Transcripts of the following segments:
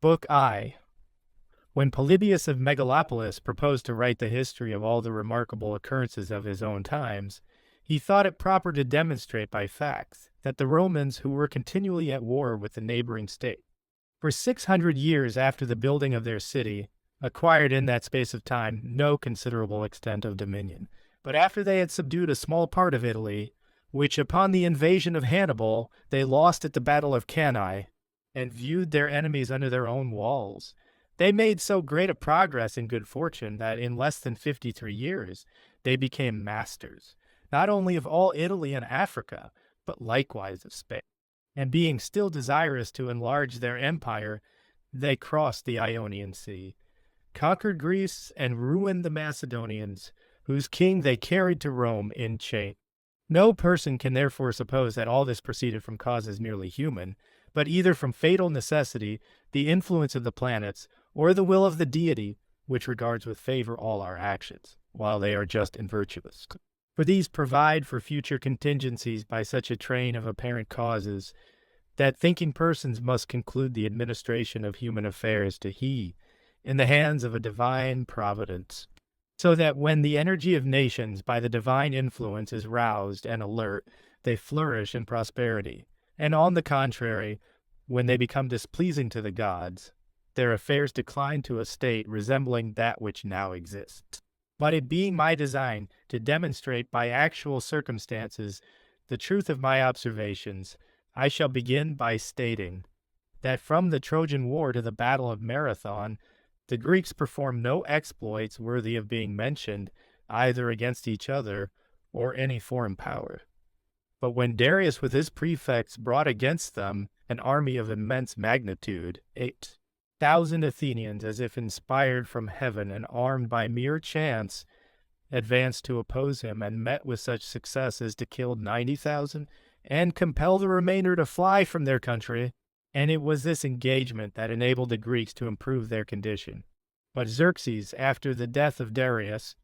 Book I. When Polybius of Megalopolis proposed to write the history of all the remarkable occurrences of his own times, he thought it proper to demonstrate by facts that the Romans, who were continually at war with the neighboring state, for 600 years after the building of their city, acquired in that space of time no considerable extent of dominion. But after they had subdued a small part of Italy, which upon the invasion of Hannibal they lost at the battle of Cannae, and viewed their enemies under their own walls, they made so great a progress in good fortune that in less than 53 years they became masters, not only of all Italy and Africa, but likewise of Spain. And being still desirous to enlarge their empire, they crossed the Ionian Sea, conquered Greece, and ruined the Macedonians, whose king they carried to Rome in chains. No person can therefore suppose that all this proceeded from causes merely human, but either from fatal necessity, the influence of the planets, or the will of the deity, which regards with favor all our actions, while they are just and virtuous. For these provide for future contingencies by such a train of apparent causes, that thinking persons must conclude the administration of human affairs to he, in the hands of a divine providence, so that when the energy of nations by the divine influence is roused and alert, they flourish in prosperity, and on the contrary, when they become displeasing to the gods, their affairs decline to a state resembling that which now exists. But it being my design to demonstrate by actual circumstances the truth of my observations, I shall begin by stating that from the Trojan War to the Battle of Marathon, the Greeks performed no exploits worthy of being mentioned either against each other or any foreign power. But when Darius with his prefects brought against them an army of immense magnitude, 8,000 Athenians, as if inspired from heaven and armed by mere chance, advanced to oppose him and met with such success as to kill 90,000 and compel the remainder to fly from their country, and it was this engagement that enabled the Greeks to improve their condition. But Xerxes, after the death of Darius,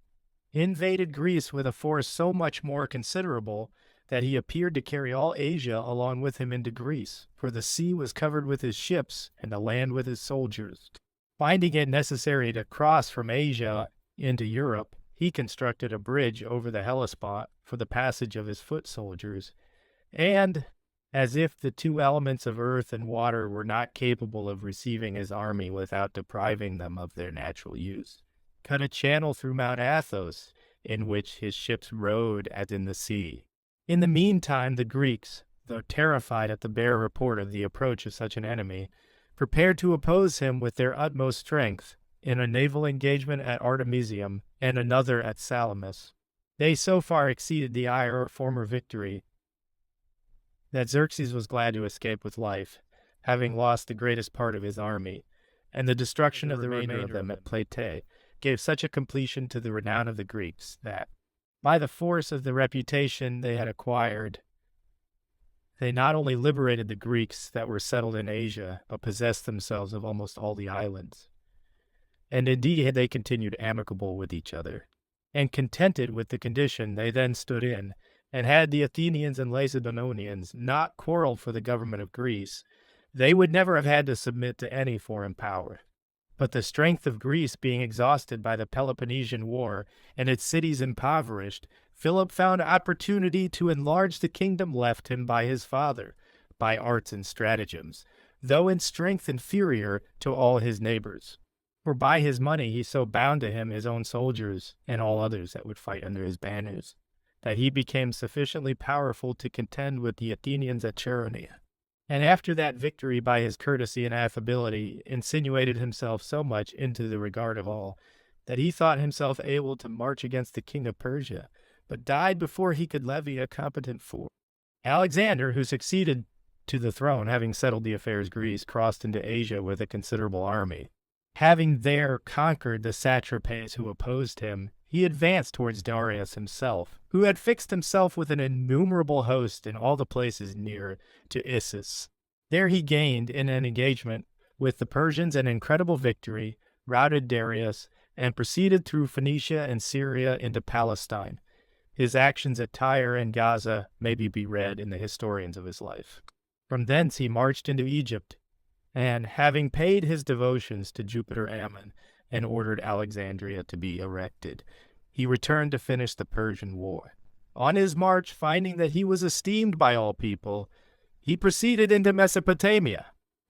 invaded Greece with a force so much more considerable that he appeared to carry all Asia along with him into Greece, for the sea was covered with his ships and the land with his soldiers. Finding it necessary to cross from Asia into Europe, he constructed a bridge over the Hellespont for the passage of his foot soldiers, and, as if the two elements of earth and water were not capable of receiving his army without depriving them of their natural use, cut a channel through Mount Athos, in which his ships rode as in the sea. In the meantime, the Greeks, though terrified at the bare report of the approach of such an enemy, prepared to oppose him with their utmost strength in a naval engagement at Artemisium and another at Salamis. They so far exceeded the ire of former victory that Xerxes was glad to escape with life, having lost the greatest part of his army, and the destruction of the remainder of them at Platae gave such a completion to the renown of the Greeks that, by the force of the reputation they had acquired, they not only liberated the Greeks that were settled in Asia, but possessed themselves of almost all the islands. And indeed they continued amicable with each other, and contented with the condition they then stood in, and had the Athenians and Lacedaemonians not quarreled for the government of Greece, they would never have had to submit to any foreign power. But the strength of Greece being exhausted by the Peloponnesian War, and its cities impoverished, Philip found opportunity to enlarge the kingdom left him by his father, by arts and stratagems, though in strength inferior to all his neighbors. For by his money he so bound to him his own soldiers, and all others that would fight under his banners, that he became sufficiently powerful to contend with the Athenians at Chaeronea. And after that victory by his courtesy and affability insinuated himself so much into the regard of all, that he thought himself able to march against the king of Persia, but died before he could levy a competent force. Alexander, who succeeded to the throne, having settled the affairs of Greece, crossed into Asia with a considerable army. Having there conquered the satraps who opposed him, he advanced towards Darius himself, who had fixed himself with an innumerable host in all the places near to Issus. There he gained, in an engagement with the Persians, an incredible victory, routed Darius, and proceeded through Phoenicia and Syria into Palestine. His actions at Tyre and Gaza may be read in the historians of his life. From thence he marched into Egypt, and having paid his devotions to Jupiter Ammon and ordered Alexandria to be erected, he returned to finish the Persian War. On his march, finding that he was esteemed by all people, he proceeded into Mesopotamia,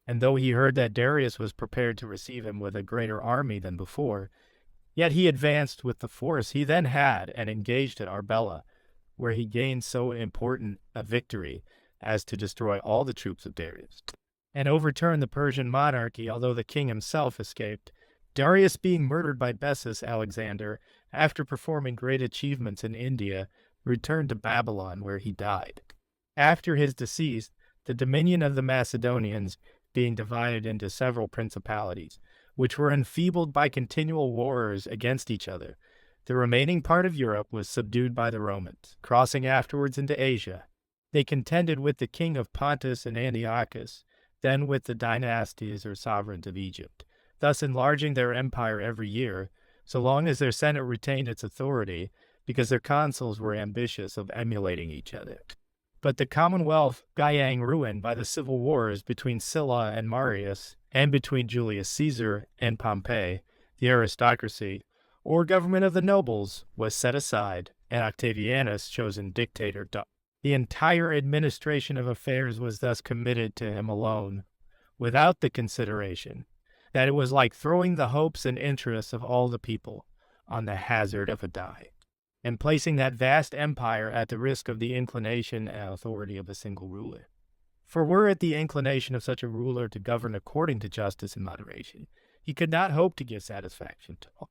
and though he heard that Darius was prepared to receive him with a greater army than before, yet he advanced with the force he then had and engaged at Arbela, where he gained so important a victory as to destroy all the troops of Darius, and overturn the Persian monarchy, although the king himself escaped, Darius being murdered by Bessus Alexander after performing great achievements in India, returned to Babylon, where he died. After his decease, the dominion of the Macedonians being divided into several principalities, which were enfeebled by continual wars against each other, the remaining part of Europe was subdued by the Romans, crossing afterwards into Asia. They contended with the king of Pontus and Antiochus, then with the dynasties or sovereigns of Egypt, thus enlarging their empire every year, so long as their senate retained its authority, because their consuls were ambitious of emulating each other. But the commonwealth Gyang ruined by the civil wars between Sylla and Marius, and between Julius Caesar and Pompey, the aristocracy, or government of the nobles, was set aside, and Octavianus chosen dictator. The entire administration of affairs was thus committed to him alone, without the consideration that it was like throwing the hopes and interests of all the people on the hazard of a die, and placing that vast empire at the risk of the inclination and authority of a single ruler. For were it the inclination of such a ruler to govern according to justice and moderation, he could not hope to give satisfaction to all.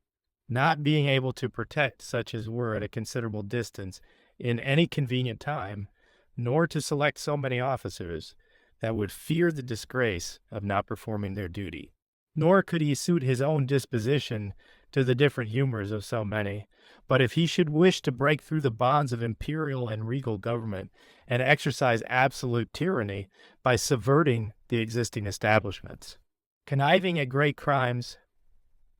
Not being able to protect such as were at a considerable distance in any convenient time, nor to select so many officers that would fear the disgrace of not performing their duty, nor could he suit his own disposition to the different humors of so many. But if he should wish to break through the bonds of imperial and regal government and exercise absolute tyranny by subverting the existing establishments, conniving at great crimes,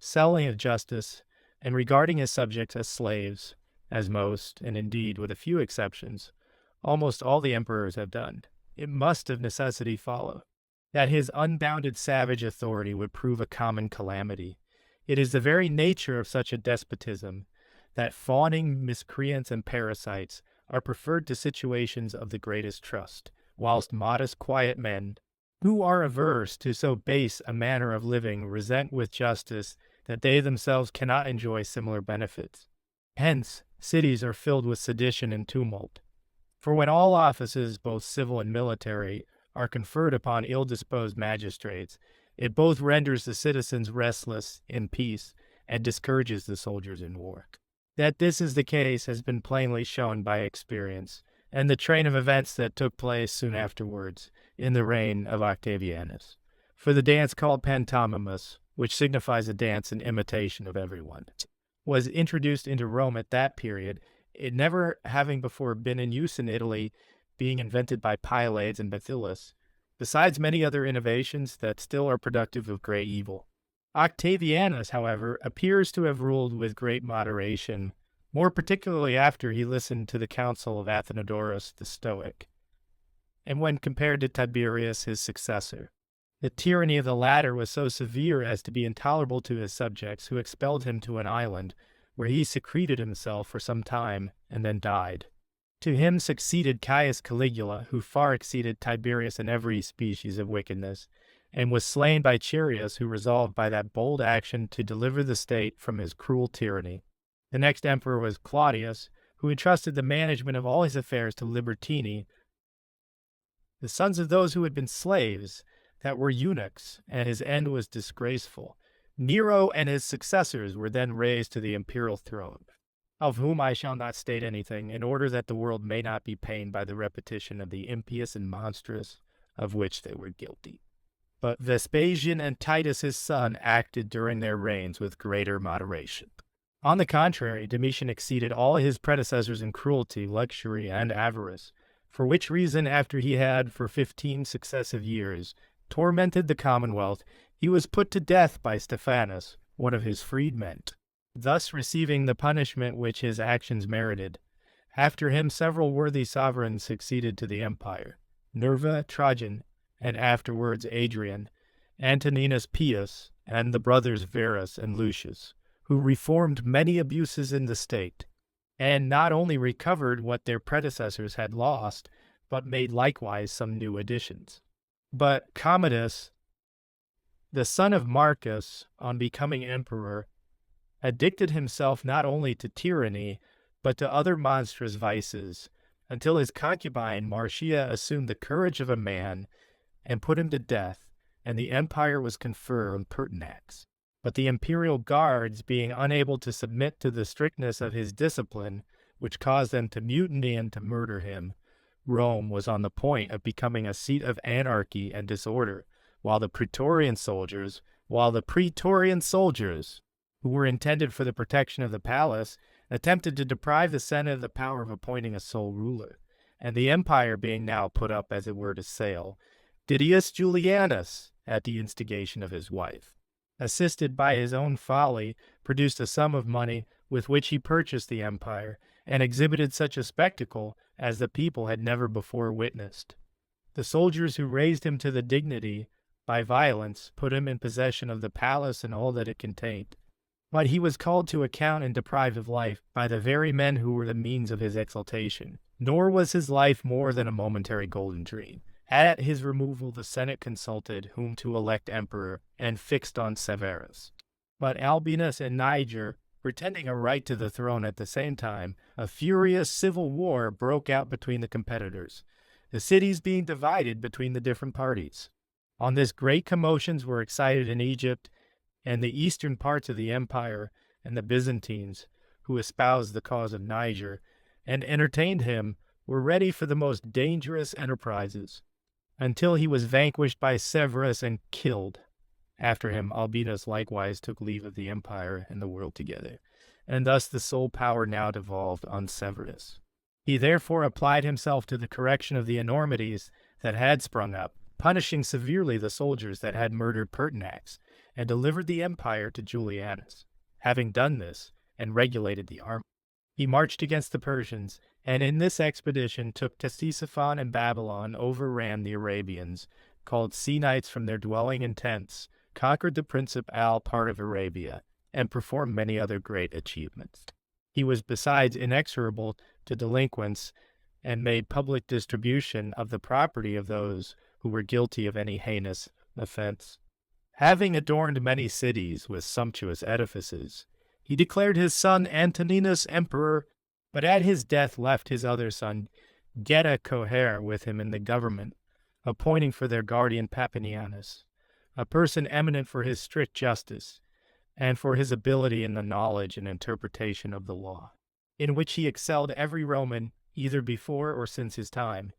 selling of justice, and regarding his subjects as slaves, as most, and indeed with a few exceptions, almost all the emperors have done, it must of necessity follow that his unbounded savage authority would prove a common calamity. It is the very nature of such a despotism that fawning miscreants and parasites are preferred to situations of the greatest trust, whilst modest quiet men, who are averse to so base a manner of living, resent with justice that they themselves cannot enjoy similar benefits. Hence, cities are filled with sedition and tumult. For when all offices, both civil and military, are conferred upon ill-disposed magistrates, it both renders the citizens restless in peace and discourages the soldiers in war. That this is the case has been plainly shown by experience, and the train of events that took place soon afterwards in the reign of Octavianus. For the dance called pantomimus, which signifies a dance in imitation of everyone, was introduced into Rome at that period, it never having before been in use in Italy, being invented by Pylades and Bathyllus, besides many other innovations that still are productive of great evil. Octavianus, however, appears to have ruled with great moderation, more particularly after he listened to the counsel of Athenodorus the Stoic, and when compared to Tiberius his successor. The tyranny of the latter was so severe as to be intolerable to his subjects, who expelled him to an island, where he secreted himself for some time and then died. To him succeeded Caius Caligula, who far exceeded Tiberius in every species of wickedness, and was slain by Chereas, who resolved by that bold action to deliver the state from his cruel tyranny. The next emperor was Claudius, who entrusted the management of all his affairs to Libertini, the sons of those who had been slaves, that were eunuchs, and his end was disgraceful. Nero and his successors were then raised to the imperial throne, of whom I shall not state anything, in order that the world may not be pained by the repetition of the impious and monstrous of which they were guilty. But Vespasian and Titus his son acted during their reigns with greater moderation. On the contrary, Domitian exceeded all his predecessors in cruelty, luxury, and avarice, for which reason, after he had, for 15 successive years, tormented the commonwealth, he was put to death by Stephanus, one of his freedmen, thus receiving the punishment which his actions merited. After him several worthy sovereigns succeeded to the empire, Nerva, Trajan, and afterwards Adrian, Antoninus Pius, and the brothers Verus and Lucius, who reformed many abuses in the state, and not only recovered what their predecessors had lost, but made likewise some new additions. But Commodus, the son of Marcus, on becoming emperor, addicted himself not only to tyranny, but to other monstrous vices, until his concubine Marcia assumed the courage of a man and put him to death, and the empire was conferred on Pertinax. But the imperial guards, being unable to submit to the strictness of his discipline, which caused them to mutiny and to murder him, Rome was on the point of becoming a seat of anarchy and disorder, while the Praetorian soldiers, who were intended for the protection of the palace, attempted to deprive the Senate of the power of appointing a sole ruler, and the empire being now put up, as it were, to sale, Didius Julianus, at the instigation of his wife, assisted by his own folly, produced a sum of money with which he purchased the empire, and exhibited such a spectacle as the people had never before witnessed. The soldiers who raised him to the dignity by violence put him in possession of the palace and all that it contained. But he was called to account and deprived of life by the very men who were the means of his exaltation. Nor was his life more than a momentary golden dream. At his removal the Senate consulted whom to elect emperor, and fixed on Severus. But Albinus and Niger, pretending a right to the throne at the same time, a furious civil war broke out between the competitors, the cities being divided between the different parties. On this great commotions were excited in Egypt and the eastern parts of the empire, and the Byzantines, who espoused the cause of Niger, and entertained him, were ready for the most dangerous enterprises, until he was vanquished by Severus and killed. After him, Albinus likewise took leave of the empire and the world together, and thus the sole power now devolved on Severus. He therefore applied himself to the correction of the enormities that had sprung up, punishing severely the soldiers that had murdered Pertinax, and delivered the empire to Julianus. Having done this, and regulated the army, he marched against the Persians, and in this expedition took Ctesiphon and Babylon, overran the Arabians, called Sinites from their dwelling in tents, conquered the principal part of Arabia, and performed many other great achievements. He was besides inexorable to delinquents, and made public distribution of the property of those who were guilty of any heinous offense. Having adorned many cities with sumptuous edifices, he declared his son Antoninus emperor, but at his death left his other son Geta cohere with him in the government, appointing for their guardian Papinianus, a person eminent for his strict justice, and for his ability in the knowledge and interpretation of the law, in which he excelled every Roman, either before or since his time.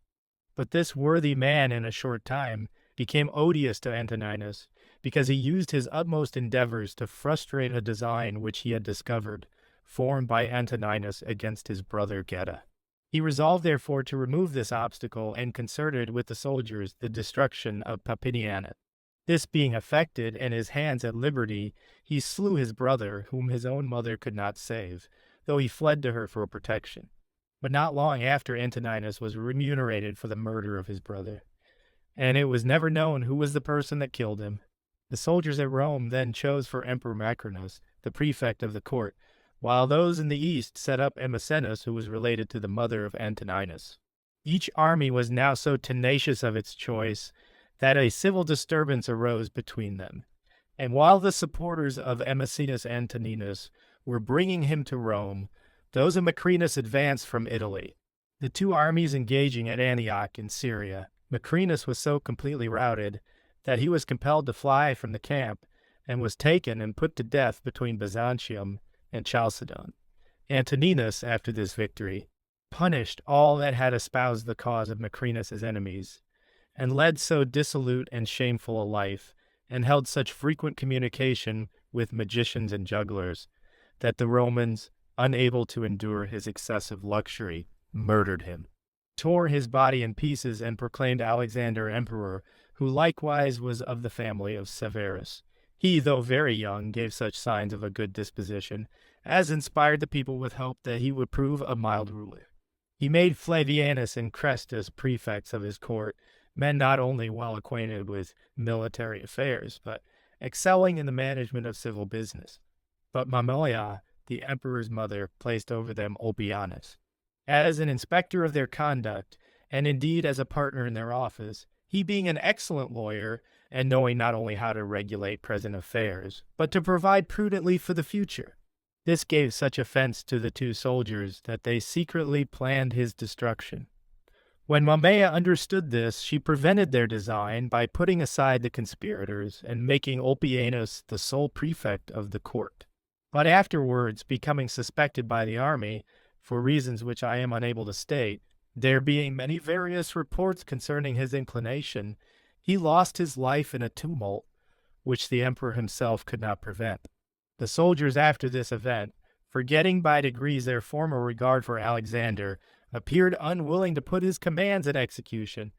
But this worthy man in a short time became odious to Antoninus, because he used his utmost endeavors to frustrate a design which he had discovered, formed by Antoninus against his brother Geta. He resolved therefore to remove this obstacle, and concerted with the soldiers the destruction of Papinianus. This being effected, and his hands at liberty, he slew his brother, whom his own mother could not save, though he fled to her for protection. But not long after Antoninus was remunerated for the murder of his brother, and it was never known who was the person that killed him. The soldiers at Rome then chose for Emperor Macrinus, the prefect of the court, while those in the east set up Emmacenus, who was related to the mother of Antoninus. Each army was now so tenacious of its choice that a civil disturbance arose between them. And while the supporters of Emmacenus Antoninus were bringing him to Rome, those of Macrinus advanced from Italy. The two armies engaging at Antioch in Syria, Macrinus was so completely routed that he was compelled to fly from the camp, and was taken and put to death between Byzantium and Chalcedon. Antoninus, after this victory, punished all that had espoused the cause of Macrinus' enemies, and led so dissolute and shameful a life, and held such frequent communication with magicians and jugglers, that the Romans, unable to endure his excessive luxury, murdered him, tore his body in pieces, and proclaimed Alexander emperor, who likewise was of the family of Severus. He, though very young, gave such signs of a good disposition as inspired the people with hope that he would prove a mild ruler. He made Flavianus and Crestus prefects of his court, men not only well acquainted with military affairs, but excelling in the management of civil business. But Mamoya, the emperor's mother, placed over them Ulpianus. As an inspector of their conduct, and indeed as a partner in their office, he being an excellent lawyer and knowing not only how to regulate present affairs, but to provide prudently for the future. This gave such offense to the two soldiers that they secretly planned his destruction. When Mamaea understood this, she prevented their design by putting aside the conspirators and making Ulpianus the sole prefect of the court. But afterwards, becoming suspected by the army, for reasons which I am unable to state, there being many various reports concerning his inclination, he lost his life in a tumult which the emperor himself could not prevent. The soldiers after this event, forgetting by degrees their former regard for Alexander, appeared unwilling to put his commands in execution,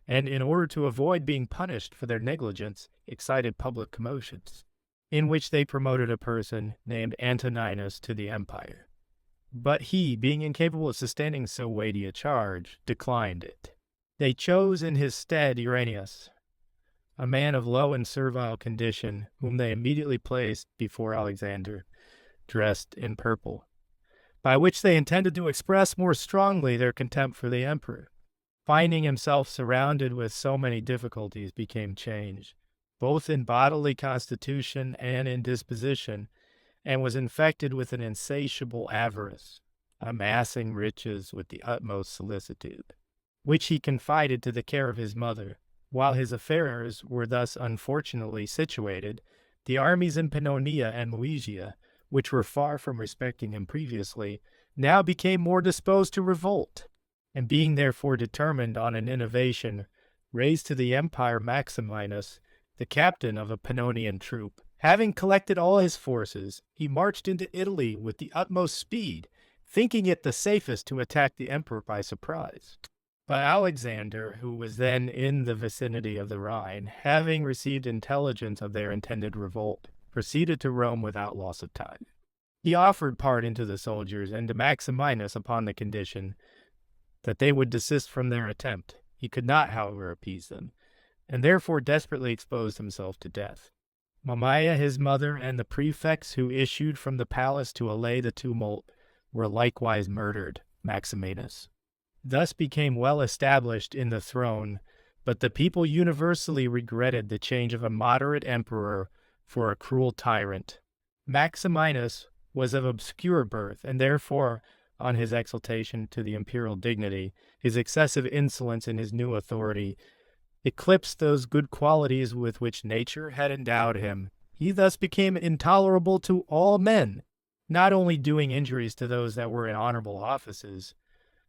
and in order to avoid being punished for their negligence, excited public commotions, in which they promoted a person named Antoninus to the empire. But he, being incapable of sustaining so weighty a charge, declined it. They chose in his stead Irenaeus, a man of low and servile condition, whom they immediately placed before Alexander, dressed in purple, by which they intended to express more strongly their contempt for the emperor. Finding himself surrounded with so many difficulties, became changed, both in bodily constitution and in disposition, and was infected with an insatiable avarice, amassing riches with the utmost solicitude, which he confided to the care of his mother. While his affairs were thus unfortunately situated, the armies in Pannonia and Moesia, which were far from respecting him previously, now became more disposed to revolt, and being therefore determined on an innovation, raised to the empire Maximinus, the captain of a Pannonian troop. Having collected all his forces, he marched into Italy with the utmost speed, thinking it the safest to attack the emperor by surprise. But Alexander, who was then in the vicinity of the Rhine, having received intelligence of their intended revolt, proceeded to Rome without loss of time. He offered pardon to the soldiers and to Maximinus upon the condition that they would desist from their attempt. He could not, however, appease them, and therefore desperately exposed himself to death. Mamaea, his mother, and the prefects who issued from the palace to allay the tumult were likewise murdered. Maximinus thus became well established in the throne, but the people universally regretted the change of a moderate emperor for a cruel tyrant. Maximinus was of obscure birth, and therefore, on his exaltation to the imperial dignity, his excessive insolence in his new authority eclipsed those good qualities with which nature had endowed him. He thus became intolerable to all men, not only doing injuries to those that were in honorable offices,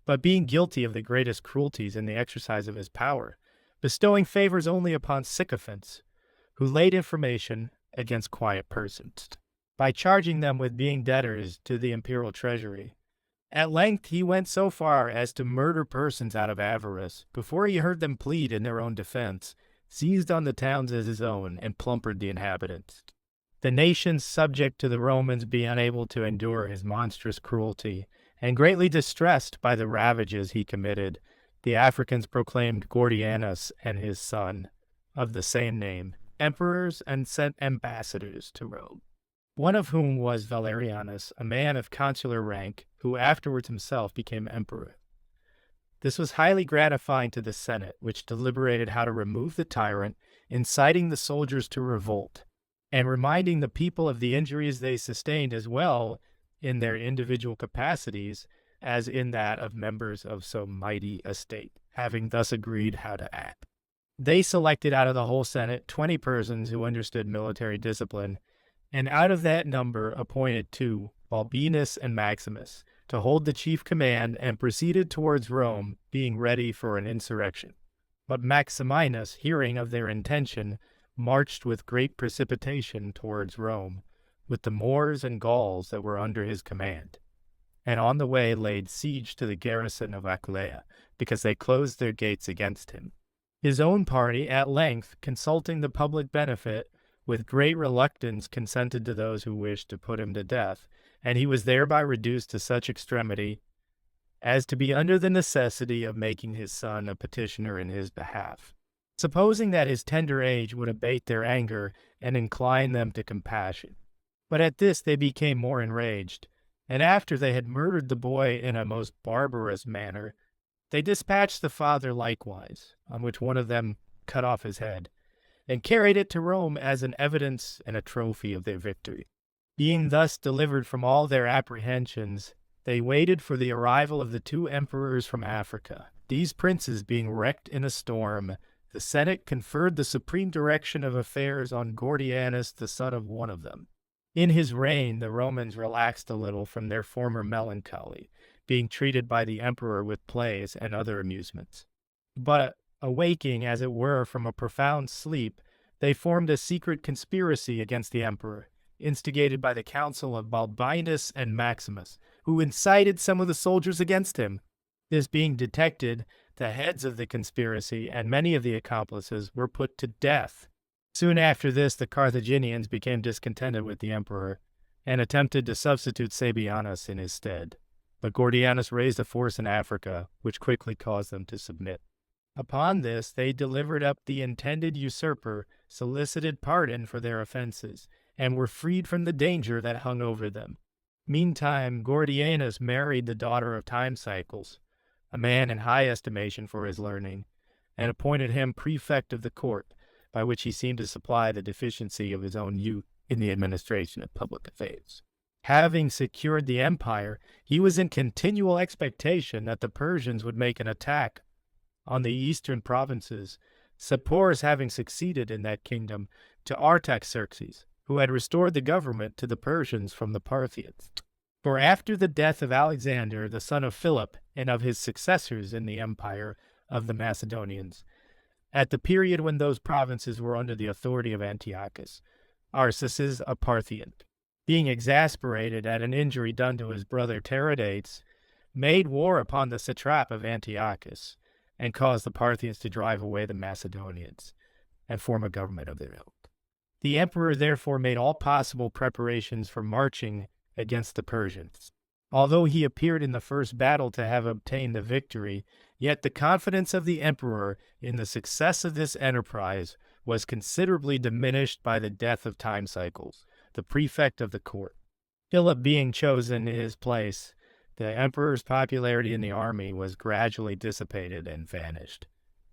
but being guilty of the greatest cruelties in the exercise of his power, bestowing favors only upon sycophants, who laid information against quiet persons, by charging them with being debtors to the imperial treasury. At length he went so far as to murder persons out of avarice, before he heard them plead in their own defense, seized on the towns as his own, and plundered the inhabitants. The nations subject to the Romans being unable to endure his monstrous cruelty, and greatly distressed by the ravages he committed, the Africans proclaimed Gordianus and his son, of the same name, emperors, and sent ambassadors to Rome, one of whom was Valerianus, a man of consular rank, who afterwards himself became emperor. This was highly gratifying to the Senate, which deliberated how to remove the tyrant, inciting the soldiers to revolt, and reminding the people of the injuries they sustained as well in their individual capacities as in that of members of so mighty a state, having thus agreed how to act. They selected out of the whole Senate 20 persons who understood military discipline, and out of that number appointed 2, Balbinus and Maximus, to hold the chief command, and proceeded towards Rome, being ready for an insurrection. But Maximinus, hearing of their intention, marched with great precipitation towards Rome, with the Moors and Gauls that were under his command, and on the way laid siege to the garrison of Aquileia, because they closed their gates against him. His own party, at length, consulting the public benefit, with great reluctance consented to those who wished to put him to death, and he was thereby reduced to such extremity as to be under the necessity of making his son a petitioner in his behalf, supposing that his tender age would abate their anger and incline them to compassion. But at this they became more enraged, and after they had murdered the boy in a most barbarous manner, they dispatched the father likewise, on which one of them cut off his head, and carried it to Rome as an evidence and a trophy of their victory. Being thus delivered from all their apprehensions, they waited for the arrival of the two emperors from Africa. These princes being wrecked in a storm, the Senate conferred the supreme direction of affairs on Gordianus, the son of one of them. In his reign, the Romans relaxed a little from their former melancholy, being treated by the emperor with plays and other amusements. But, awaking, as it were, from a profound sleep, they formed a secret conspiracy against the emperor, instigated by the council of Balbinus and Maximus, who incited some of the soldiers against him. This being detected, the heads of the conspiracy and many of the accomplices were put to death. Soon after this, the Carthaginians became discontented with the emperor, and attempted to substitute Sabinus in his stead. But Gordianus raised a force in Africa, which quickly caused them to submit. Upon this, they delivered up the intended usurper, solicited pardon for their offenses, and were freed from the danger that hung over them. Meantime, Gordianus married the daughter of Time Cycles, a man in high estimation for his learning, and appointed him prefect of the court, by which he seemed to supply the deficiency of his own youth in the administration of public affairs. Having secured the empire, he was in continual expectation that the Persians would make an attack on the eastern provinces, Sapors having succeeded in that kingdom to Artaxerxes, who had restored the government to the Persians from the Parthians. For after the death of Alexander, the son of Philip, and of his successors in the empire of the Macedonians, at the period when those provinces were under the authority of Antiochus, Arsaces, a Parthian, being exasperated at an injury done to his brother Tiridates, made war upon the satrap of Antiochus, and caused the Parthians to drive away the Macedonians, and form a government of their own. The emperor therefore made all possible preparations for marching against the Persians. Although he appeared in the first battle to have obtained the victory, yet the confidence of the emperor in the success of this enterprise was considerably diminished by the death of Time Cycles, the prefect of the court. Philip being chosen in his place, the emperor's popularity in the army was gradually dissipated and vanished.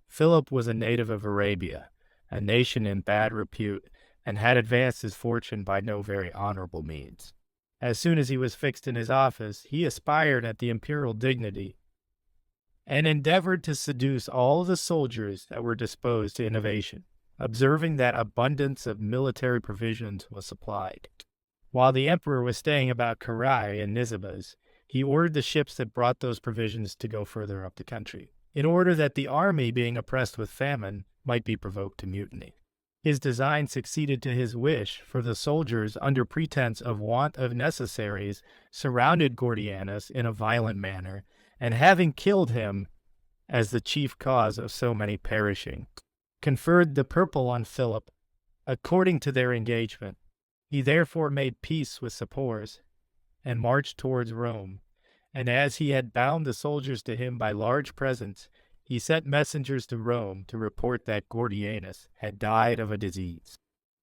Philip was a native of Arabia, a nation in bad repute, and had advanced his fortune by no very honorable means. As soon as he was fixed in his office, he aspired at the imperial dignity, and endeavored to seduce all the soldiers that were disposed to innovation, observing that abundance of military provisions was supplied. While the emperor was staying about Carrhae and Nisibis, he ordered the ships that brought those provisions to go further up the country, in order that the army, being oppressed with famine, might be provoked to mutiny. His design succeeded to his wish, for the soldiers, under pretense of want of necessaries, surrounded Gordianus in a violent manner, and having killed him, as the chief cause of so many perishing, conferred the purple on Philip, according to their engagement. He therefore made peace with Sapors, and marched towards Rome, and as he had bound the soldiers to him by large presents, he sent messengers to Rome to report that Gordianus had died of a disease.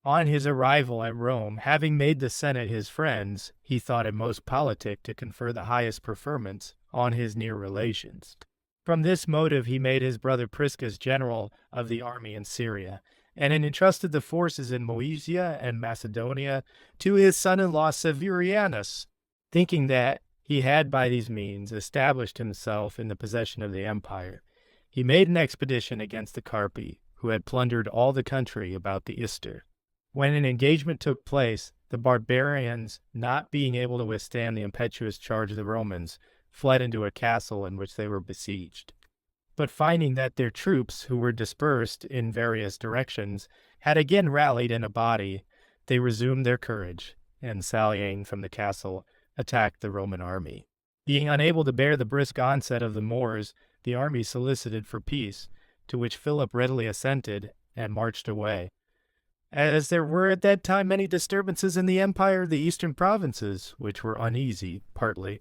On his arrival at Rome, having made the Senate his friends, he thought it most politic to confer the highest preferments on his near relations. From this motive he made his brother Priscus general of the army in Syria, and entrusted the forces in Moesia and Macedonia to his son-in-law Severianus, thinking that he had by these means established himself in the possession of the empire. He made an expedition against the Carpi, who had plundered all the country about the Ister. When an engagement took place, the barbarians, not being able to withstand the impetuous charge of the Romans, fled into a castle in which they were besieged. But finding that their troops, who were dispersed in various directions, had again rallied in a body, they resumed their courage, and sallying from the castle, attacked the Roman army. Being unable to bear the brisk onset of the Moors, the army solicited for peace, to which Philip readily assented, and marched away. As there were at that time many disturbances in the empire of the eastern provinces, which were uneasy, partly,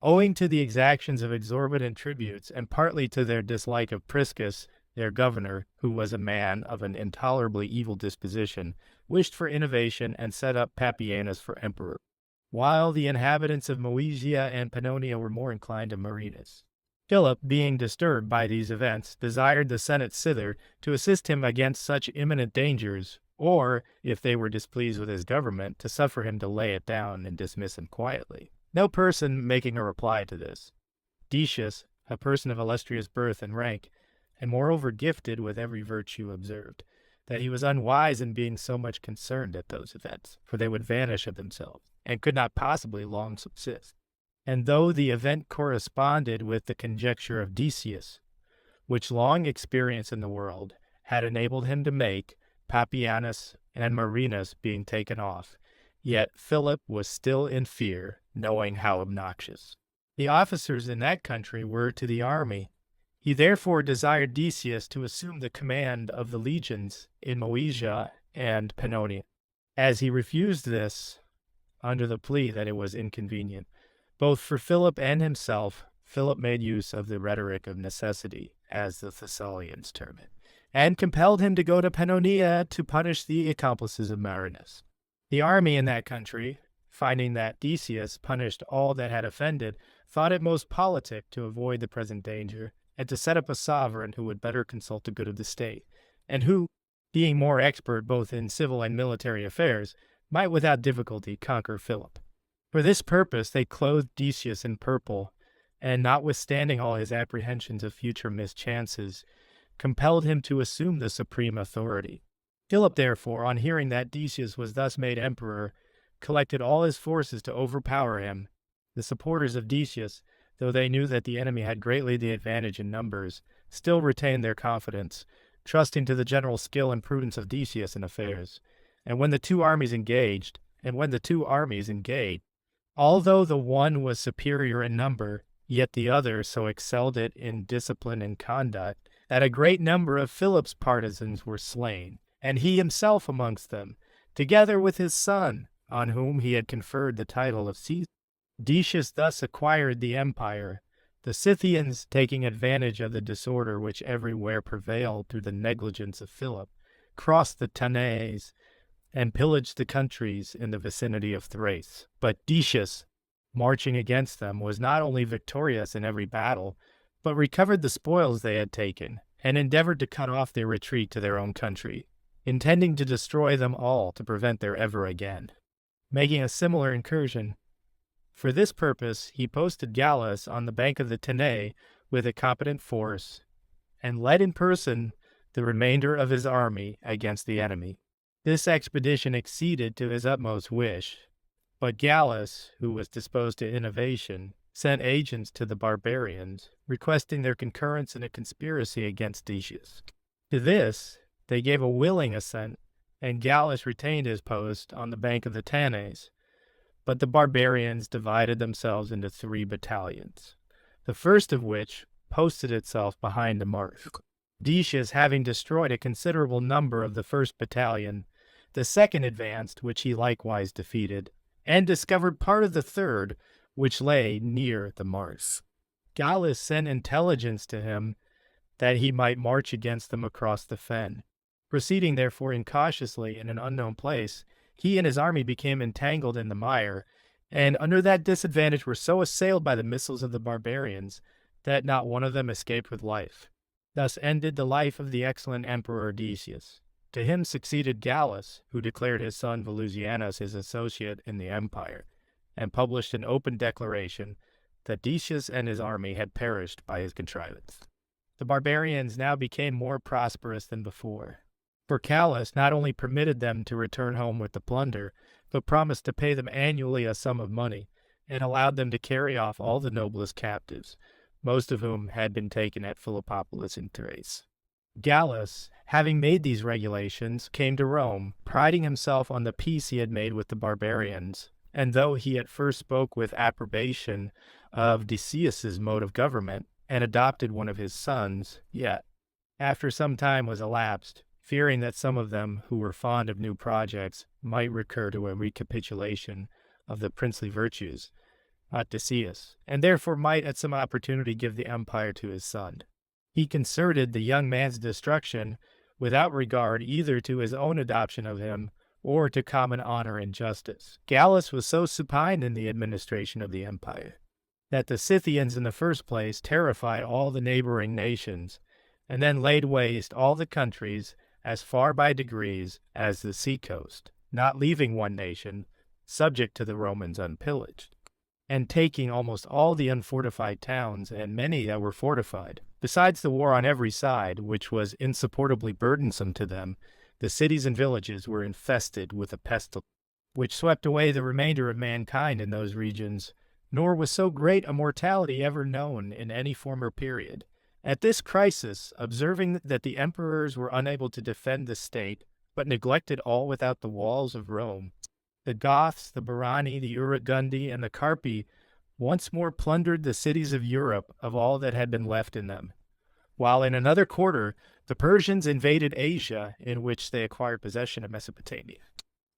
Owing to the exactions of exorbitant tributes, and partly to their dislike of Priscus, their governor, who was a man of an intolerably evil disposition, wished for innovation and set up Papianus for emperor, while the inhabitants of Moesia and Pannonia were more inclined to Marinus. Philip, being disturbed by these events, desired the Senate thither to assist him against such imminent dangers, or, if they were displeased with his government, to suffer him to lay it down and dismiss him quietly. No person making a reply to this. Decius, a person of illustrious birth and rank, and moreover gifted with every virtue, observed that he was unwise in being so much concerned at those events, for they would vanish of themselves, and could not possibly long subsist. And though the event corresponded with the conjecture of Decius, which long experience in the world had enabled him to make, Papianus and Marinus being taken off, yet Philip was still in fear, knowing how obnoxious the officers in that country were to the army. He therefore desired Decius to assume the command of the legions in Moesia and Pannonia. As he refused this, under the plea that it was inconvenient, both for Philip and himself, Philip made use of the rhetoric of necessity, as the Thessalians term it, and compelled him to go to Pannonia to punish the accomplices of Marinus. The army in that country, finding that Decius punished all that had offended, thought it most politic to avoid the present danger, and to set up a sovereign who would better consult the good of the state, and who, being more expert both in civil and military affairs, might without difficulty conquer Philip. For this purpose they clothed Decius in purple, and notwithstanding all his apprehensions of future mischances, compelled him to assume the supreme authority. Philip, therefore, on hearing that Decius was thus made emperor, collected all his forces to overpower him. The supporters of Decius, though they knew that the enemy had greatly the advantage in numbers, still retained their confidence, trusting to the general skill and prudence of Decius in affairs. And when the two armies engaged, although the one was superior in number, yet the other so excelled it in discipline and conduct, that a great number of Philip's partisans were slain, and he himself amongst them, together with his son, on whom he had conferred the title of Caesar. Decius thus acquired the empire, the Scythians, taking advantage of the disorder which everywhere prevailed through the negligence of Philip, crossed the Tanais, and pillaged the countries in the vicinity of Thrace. But Decius, marching against them, was not only victorious in every battle, but recovered the spoils they had taken, and endeavored to cut off their retreat to their own country, intending to destroy them all to prevent their ever again making a similar incursion. For this purpose he posted Gallus on the bank of the Tanais with a competent force, and led in person the remainder of his army against the enemy. This expedition acceded to his utmost wish, but Gallus, who was disposed to innovation, sent agents to the barbarians, requesting their concurrence in a conspiracy against Decius. To this they gave a willing assent, and Gallus retained his post on the bank of the Tanais. But the barbarians divided themselves into 3 battalions, the first of which posted itself behind the marsh. Decius having destroyed a considerable number of the first battalion, the second advanced, which he likewise defeated, and discovered part of the third, which lay near the marsh. Gallus sent intelligence to him that he might march against them across the fen. Proceeding therefore incautiously in an unknown place, he and his army became entangled in the mire, and under that disadvantage were so assailed by the missiles of the barbarians that not one of them escaped with life. Thus ended the life of the excellent Emperor Decius. To him succeeded Gallus, who declared his son Volusianus his associate in the empire, and published an open declaration that Decius and his army had perished by his contrivance. The barbarians now became more prosperous than before, for Gallus not only permitted them to return home with the plunder, but promised to pay them annually a sum of money, and allowed them to carry off all the noblest captives, most of whom had been taken at Philippopolis in Thrace. Gallus, having made these regulations, came to Rome, priding himself on the peace he had made with the barbarians, and though he at first spoke with approbation of Decius's mode of government, and adopted one of his sons, yet, after some time was elapsed, fearing that some of them who were fond of new projects might recur to a recapitulation of the princely virtues, Odysseus, and therefore might at some opportunity give the empire to his son. He concerted the young man's destruction without regard either to his own adoption of him or to common honor and justice. Gallus was so supine in the administration of the empire that the Scythians in the first place terrified all the neighboring nations, and then laid waste all the countries as far by degrees as the sea-coast, not leaving one nation subject to the Romans unpillaged, and taking almost all the unfortified towns and many that were fortified. Besides the war on every side, which was insupportably burdensome to them, the cities and villages were infested with a pestilence, which swept away the remainder of mankind in those regions, nor was so great a mortality ever known in any former period. At this crisis, observing that the emperors were unable to defend the state, but neglected all without the walls of Rome, the Goths, the Barani, the Uragundi, and the Carpi once more plundered the cities of Europe of all that had been left in them, while in another quarter the Persians invaded Asia, in which they acquired possession of Mesopotamia,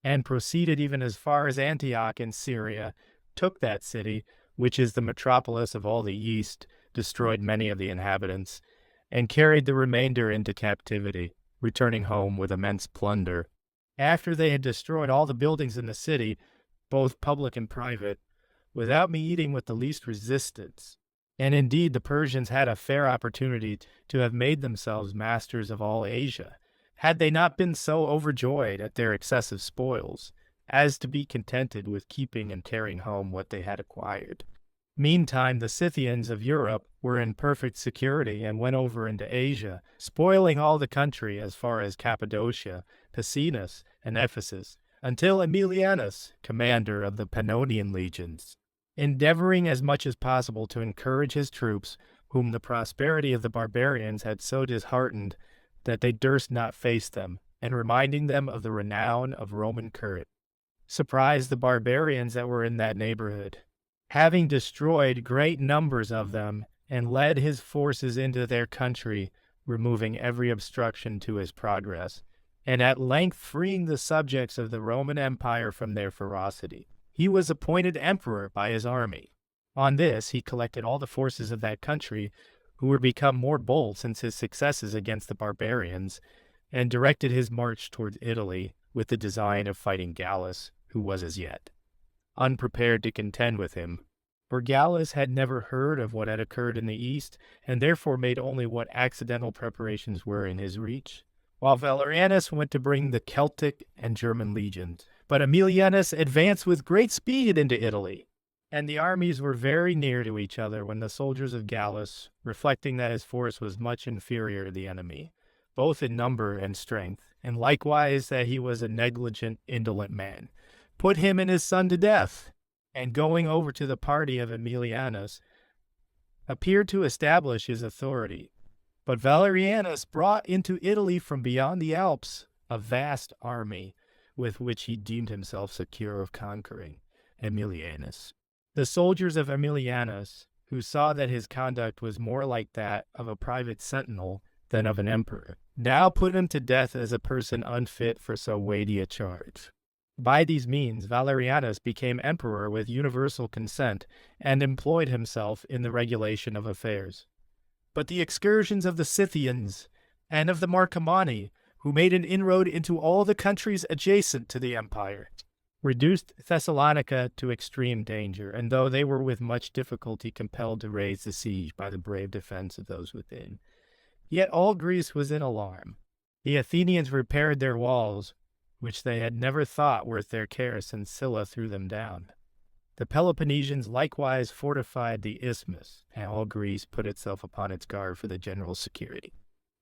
and proceeded even as far as Antioch in Syria, took that city, which is the metropolis of all the East, destroyed many of the inhabitants, and carried the remainder into captivity, returning home with immense plunder. After they had destroyed all the buildings in the city, both public and private, without meeting with the least resistance. And indeed the Persians had a fair opportunity to have made themselves masters of all Asia, had they not been so overjoyed at their excessive spoils, as to be contented with keeping and carrying home what they had acquired. Meantime, the Scythians of Europe were in perfect security and went over into Asia, spoiling all the country as far as Cappadocia, Pessinus, and Ephesus, until Aemilianus, commander of the Pannonian legions, endeavoring as much as possible to encourage his troops, whom the prosperity of the barbarians had so disheartened that they durst not face them, and reminding them of the renown of Roman courage, surprised the barbarians that were in that neighborhood, having destroyed great numbers of them, and led his forces into their country, removing every obstruction to his progress, and at length freeing the subjects of the Roman Empire from their ferocity. He was appointed emperor by his army. On this he collected all the forces of that country, who were become more bold since his successes against the barbarians, and directed his march towards Italy with the design of fighting Gallus, who was as yet unprepared to contend with him. For Gallus had never heard of what had occurred in the East, and therefore made only what accidental preparations were in his reach, while Valerianus went to bring the Celtic and German legions. But Aemilianus advanced with great speed into Italy, and the armies were very near to each other when the soldiers of Gallus, reflecting that his force was much inferior to the enemy, both in number and strength, and likewise that he was a negligent, indolent man, put him and his son to death, and going over to the party of Aemilianus, appeared to establish his authority. But Valerianus brought into Italy from beyond the Alps a vast army, with which he deemed himself secure of conquering Aemilianus. The soldiers of Aemilianus, who saw that his conduct was more like that of a private sentinel than of an emperor, now put him to death as a person unfit for so weighty a charge. By these means Valerianus became emperor with universal consent, and employed himself in the regulation of affairs. But the excursions of the Scythians and of the Marcomanni, who made an inroad into all the countries adjacent to the empire, reduced Thessalonica to extreme danger, and though they were with much difficulty compelled to raise the siege by the brave defense of those within, yet all Greece was in alarm. The Athenians repaired their walls, which they had never thought worth their care since Sylla threw them down. The Peloponnesians likewise fortified the isthmus, and all Greece put itself upon its guard for the general security.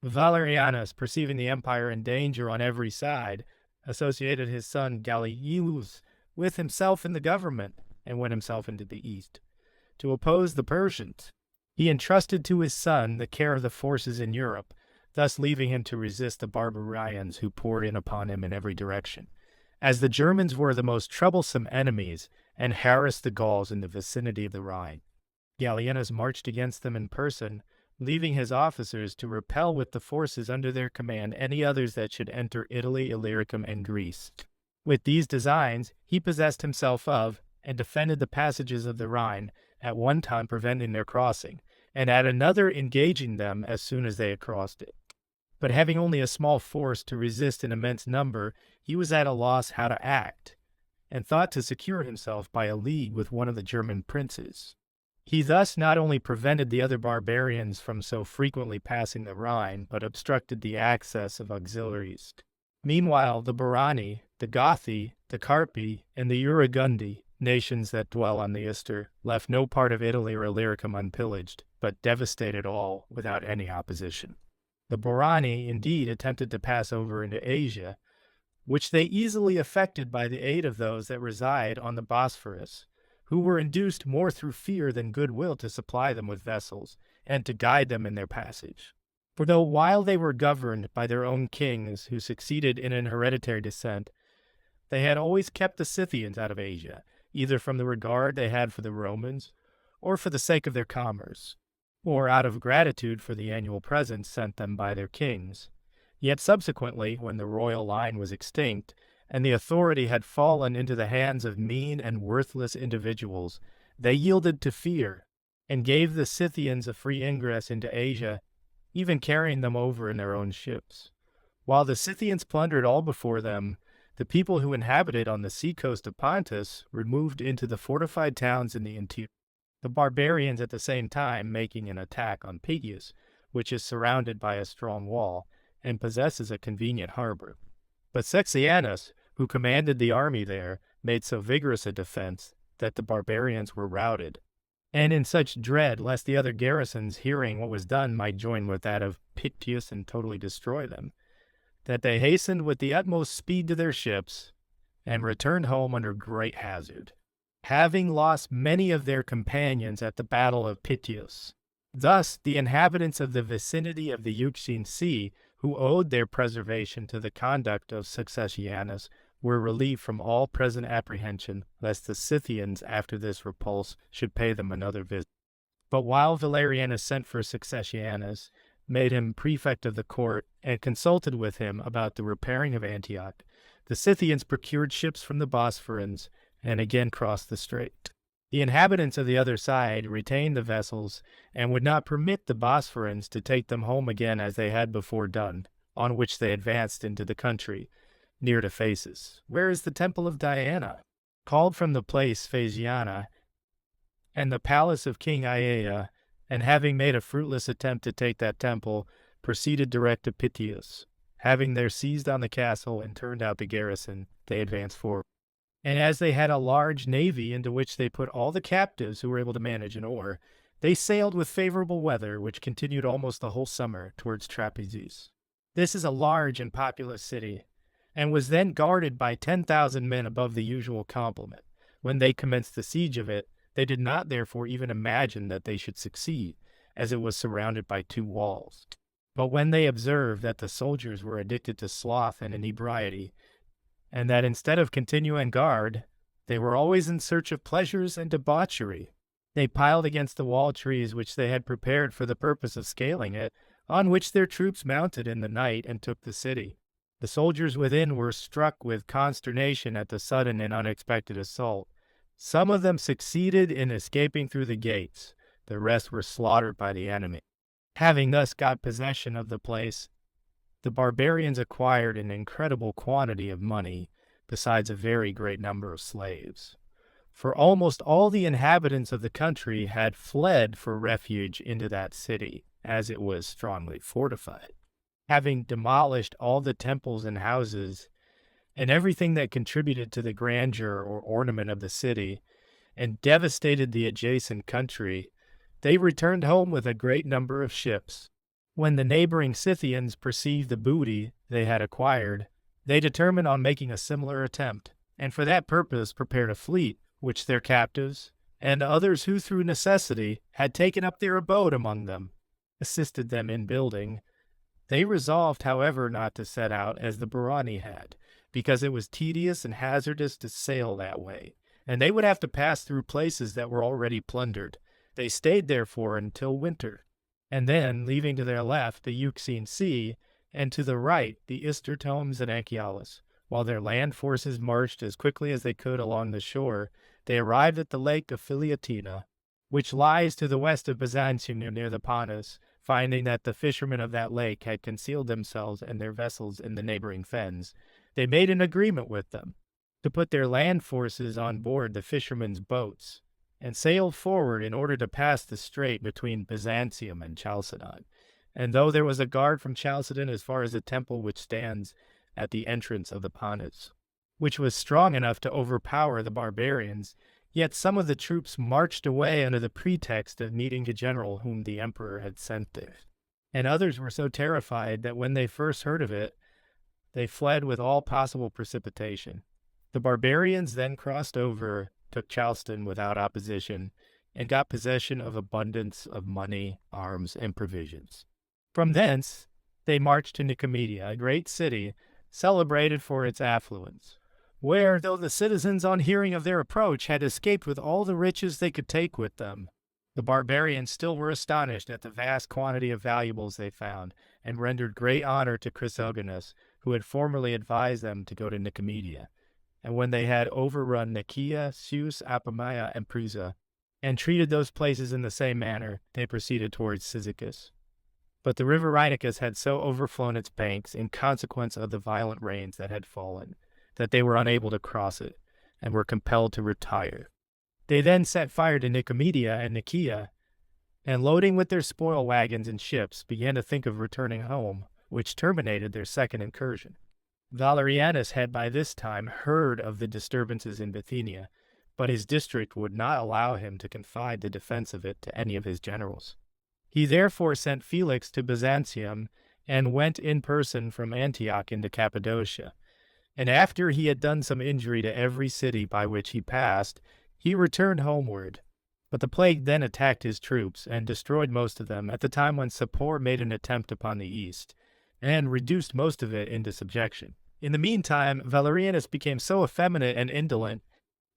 Valerianus, perceiving the empire in danger on every side, associated his son Gallienus with himself in the government, and went himself into the east, to oppose the Persians. He entrusted to his son the care of the forces in Europe, thus leaving him to resist the barbarians who poured in upon him in every direction, as the Germans were the most troublesome enemies, and harassed the Gauls in the vicinity of the Rhine. Gallienus marched against them in person, leaving his officers to repel with the forces under their command any others that should enter Italy, Illyricum, and Greece. With these designs he possessed himself of, and defended the passages of the Rhine, at one time preventing their crossing, and at another engaging them as soon as they had crossed it. But having only a small force to resist an immense number, he was at a loss how to act, and thought to secure himself by a league with one of the German princes. He thus not only prevented the other barbarians from so frequently passing the Rhine, but obstructed the access of auxiliaries. Meanwhile, the Barani, the Gothi, the Carpi, and the Uragundi, nations that dwell on the Ister, left no part of Italy or Illyricum unpillaged, but devastated all without any opposition. The Barani, indeed, attempted to pass over into Asia, which they easily effected by the aid of those that reside on the Bosphorus, who were induced more through fear than goodwill to supply them with vessels, and to guide them in their passage. For though while they were governed by their own kings who succeeded in an hereditary descent, they had always kept the Scythians out of Asia, either from the regard they had for the Romans, or for the sake of their commerce, or out of gratitude for the annual presents sent them by their kings. Yet subsequently, when the royal line was extinct, and the authority had fallen into the hands of mean and worthless individuals, they yielded to fear, and gave the Scythians a free ingress into Asia, even carrying them over in their own ships. While the Scythians plundered all before them, the people who inhabited on the seacoast of Pontus removed into the fortified towns in the interior, the barbarians at the same time making an attack on Pityus, which is surrounded by a strong wall, and possesses a convenient harbor. But Sexianus, who commanded the army there, made so vigorous a defense that the barbarians were routed, and in such dread lest the other garrisons, hearing what was done, might join with that of Pityus and totally destroy them, that they hastened with the utmost speed to their ships, and returned home under great hazard, having lost many of their companions at the battle of Pityus. Thus the inhabitants of the vicinity of the Euxine Sea, who owed their preservation to the conduct of Successianus, were relieved from all present apprehension lest the Scythians, after this repulse, should pay them another visit. But while Valerianus sent for Successianus, made him prefect of the court, and consulted with him about the repairing of Antioch, the Scythians procured ships from the Bosphorans, and again crossed the strait. The inhabitants of the other side retained the vessels, and would not permit the Bosphorans to take them home again as they had before done, on which they advanced into the country, near to Phasis, where is the temple of Diana, called from the place Phasiana, and the palace of King Aiea, and having made a fruitless attempt to take that temple, proceeded direct to Pityus. Having there seized on the castle and turned out the garrison, they advanced forward. And as they had a large navy into which they put all the captives who were able to manage an oar, they sailed with favorable weather, which continued almost the whole summer, towards Trapezus. This is a large and populous city, and was then guarded by 10,000 men above the usual complement. When they commenced the siege of it, they did not therefore even imagine that they should succeed, as it was surrounded by 2 walls. But when they observed that the soldiers were addicted to sloth and inebriety, and that instead of continuing guard, they were always in search of pleasures and debauchery, they piled against the wall trees which they had prepared for the purpose of scaling it, on which their troops mounted in the night and took the city. The soldiers within were struck with consternation at the sudden and unexpected assault. Some of them succeeded in escaping through the gates, the rest were slaughtered by the enemy. Having thus got possession of the place, the barbarians acquired an incredible quantity of money, besides a very great number of slaves. For almost all the inhabitants of the country had fled for refuge into that city, as it was strongly fortified. Having demolished all the temples and houses, and everything that contributed to the grandeur or ornament of the city, and devastated the adjacent country, they returned home with a great number of ships. When the neighboring Scythians perceived the booty they had acquired, they determined on making a similar attempt, and for that purpose prepared a fleet, which their captives, and others who through necessity had taken up their abode among them, assisted them in building. They resolved, however, not to set out as the Barani had, because it was tedious and hazardous to sail that way, and they would have to pass through places that were already plundered. They stayed therefore until winter, and then, leaving to their left the Euxine Sea, and to the right the Istertomes and Achialis, while their land forces marched as quickly as they could along the shore, they arrived at the lake of Philiatina, which lies to the west of Byzantium near the Pontus, finding that the fishermen of that lake had concealed themselves and their vessels in the neighboring fens. They made an agreement with them to put their land forces on board the fishermen's boats and sailed forward in order to pass the strait between Byzantium and Chalcedon. And though there was a guard from Chalcedon as far as the temple which stands at the entrance of the Pontus, which was strong enough to overpower the barbarians, yet some of the troops marched away under the pretext of meeting the general whom the emperor had sent there. And others were so terrified that when they first heard of it, they fled with all possible precipitation. The barbarians then crossed over, took Chalcedon without opposition, and got possession of abundance of money, arms, and provisions. From thence they marched to Nicomedia, a great city, celebrated for its affluence, where, though the citizens on hearing of their approach had escaped with all the riches they could take with them, the barbarians still were astonished at the vast quantity of valuables they found, and rendered great honor to Chrysogonus, who had formerly advised them to go to Nicomedia. And when they had overrun Nicaea, Seus, Apamea, and Prusa, and treated those places in the same manner, they proceeded towards Cyzicus. But the river Rhenicus had so overflown its banks in consequence of the violent rains that had fallen, that they were unable to cross it, and were compelled to retire. They then set fire to Nicomedia and Nicaea, and loading with their spoil wagons and ships, began to think of returning home, which terminated their second incursion. Valerianus had by this time heard of the disturbances in Bithynia, but his district would not allow him to confide the defense of it to any of his generals. He therefore sent Felix to Byzantium, and went in person from Antioch into Cappadocia. And after he had done some injury to every city by which he passed, he returned homeward. But the plague then attacked his troops, and destroyed most of them at the time when Sapor made an attempt upon the east, and reduced most of it into subjection. In the meantime, Valerianus became so effeminate and indolent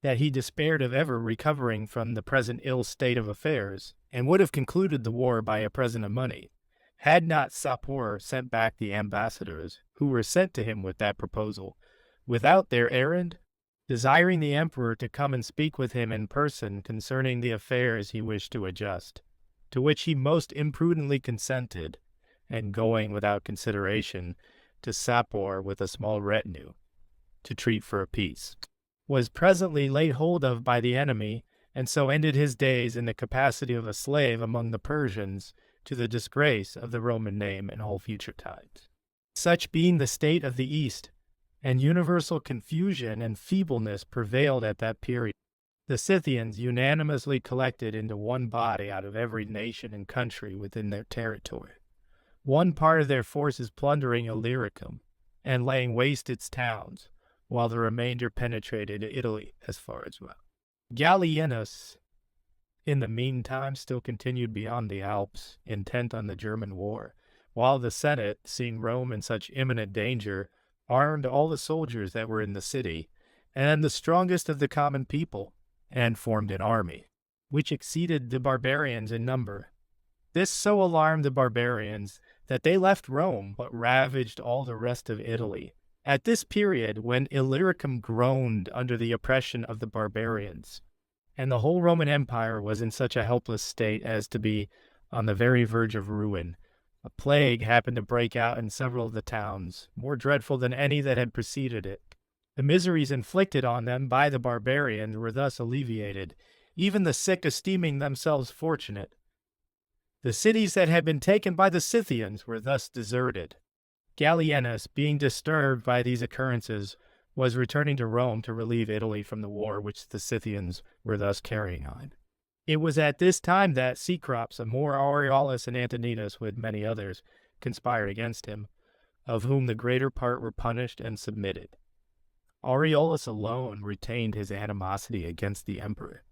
that he despaired of ever recovering from the present ill state of affairs, and would have concluded the war by a present of money, had not Sapor sent back the ambassadors who were sent to him with that proposal, without their errand, desiring the emperor to come and speak with him in person concerning the affairs he wished to adjust, to which he most imprudently consented, and going without consideration to Sapor with a small retinue, to treat for a peace, was presently laid hold of by the enemy, and so ended his days in the capacity of a slave among the Persians, to the disgrace of the Roman name in all future times. Such being the state of the East, and universal confusion and feebleness prevailed at that period, the Scythians unanimously collected into one body out of every nation and country within their territory, one part of their forces plundering Illyricum and laying waste its towns, while the remainder penetrated Italy as far as well. Gallienus, in the meantime, still continued beyond the Alps, intent on the German war, while the Senate, seeing Rome in such imminent danger, armed all the soldiers that were in the city, and the strongest of the common people, and formed an army, which exceeded the barbarians in number. This so alarmed the barbarians that they left Rome, but ravaged all the rest of Italy. At this period, when Illyricum groaned under the oppression of the barbarians, and the whole Roman Empire was in such a helpless state as to be on the very verge of ruin, a plague happened to break out in several of the towns, more dreadful than any that had preceded it. The miseries inflicted on them by the barbarians were thus alleviated, even the sick esteeming themselves fortunate. The cities that had been taken by the Scythians were thus deserted. Gallienus, being disturbed by these occurrences, was returning to Rome to relieve Italy from the war which the Scythians were thus carrying on. It was at this time that Cecrops, Amor Aureolus, and Antoninus, with many others, conspired against him, of whom the greater part were punished and submitted. Aureolus alone retained his animosity against the emperor,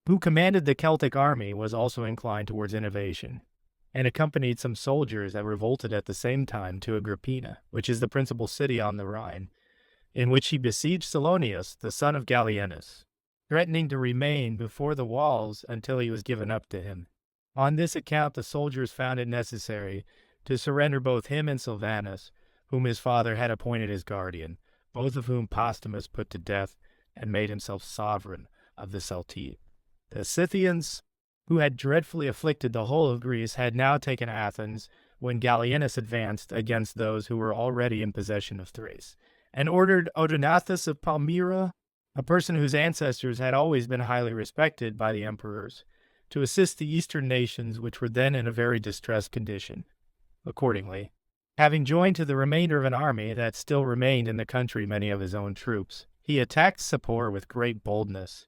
who commanded the Celtic army, was also inclined towards innovation, and accompanied some soldiers that revolted at the same time to Agrippina, which is the principal city on the Rhine, in which he besieged Salonius, the son of Gallienus, threatening to remain before the walls until he was given up to him. On this account the soldiers found it necessary to surrender both him and Silvanus, whom his father had appointed his guardian, both of whom Postumus put to death and made himself sovereign of the Celtae. The Scythians, who had dreadfully afflicted the whole of Greece, had now taken Athens when Gallienus advanced against those who were already in possession of Thrace, and ordered Odenathus of Palmyra, a person whose ancestors had always been highly respected by the emperors, to assist the eastern nations which were then in a very distressed condition. Accordingly, having joined to the remainder of an army that still remained in the country many of his own troops, he attacked Sapor with great boldness,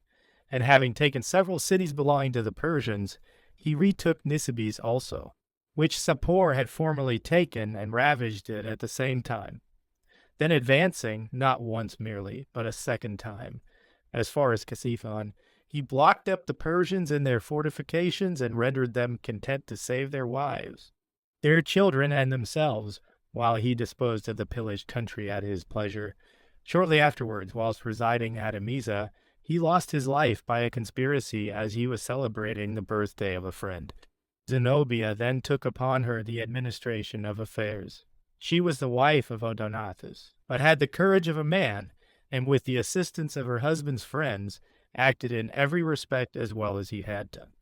and having taken several cities belonging to the Persians, he retook Nisibis also, which Sapor had formerly taken, and ravaged it at the same time. Then advancing, not once merely, but a second time, as far as Ctesiphon, he blocked up the Persians in their fortifications and rendered them content to save their wives, their children, and themselves, while he disposed of the pillaged country at his pleasure. Shortly afterwards, whilst residing at Emesa, he lost his life by a conspiracy as he was celebrating the birthday of a friend. Zenobia then took upon her the administration of affairs. She was the wife of Odenathus, but had the courage of a man, and with the assistance of her husband's friends, acted in every respect as well as he had done.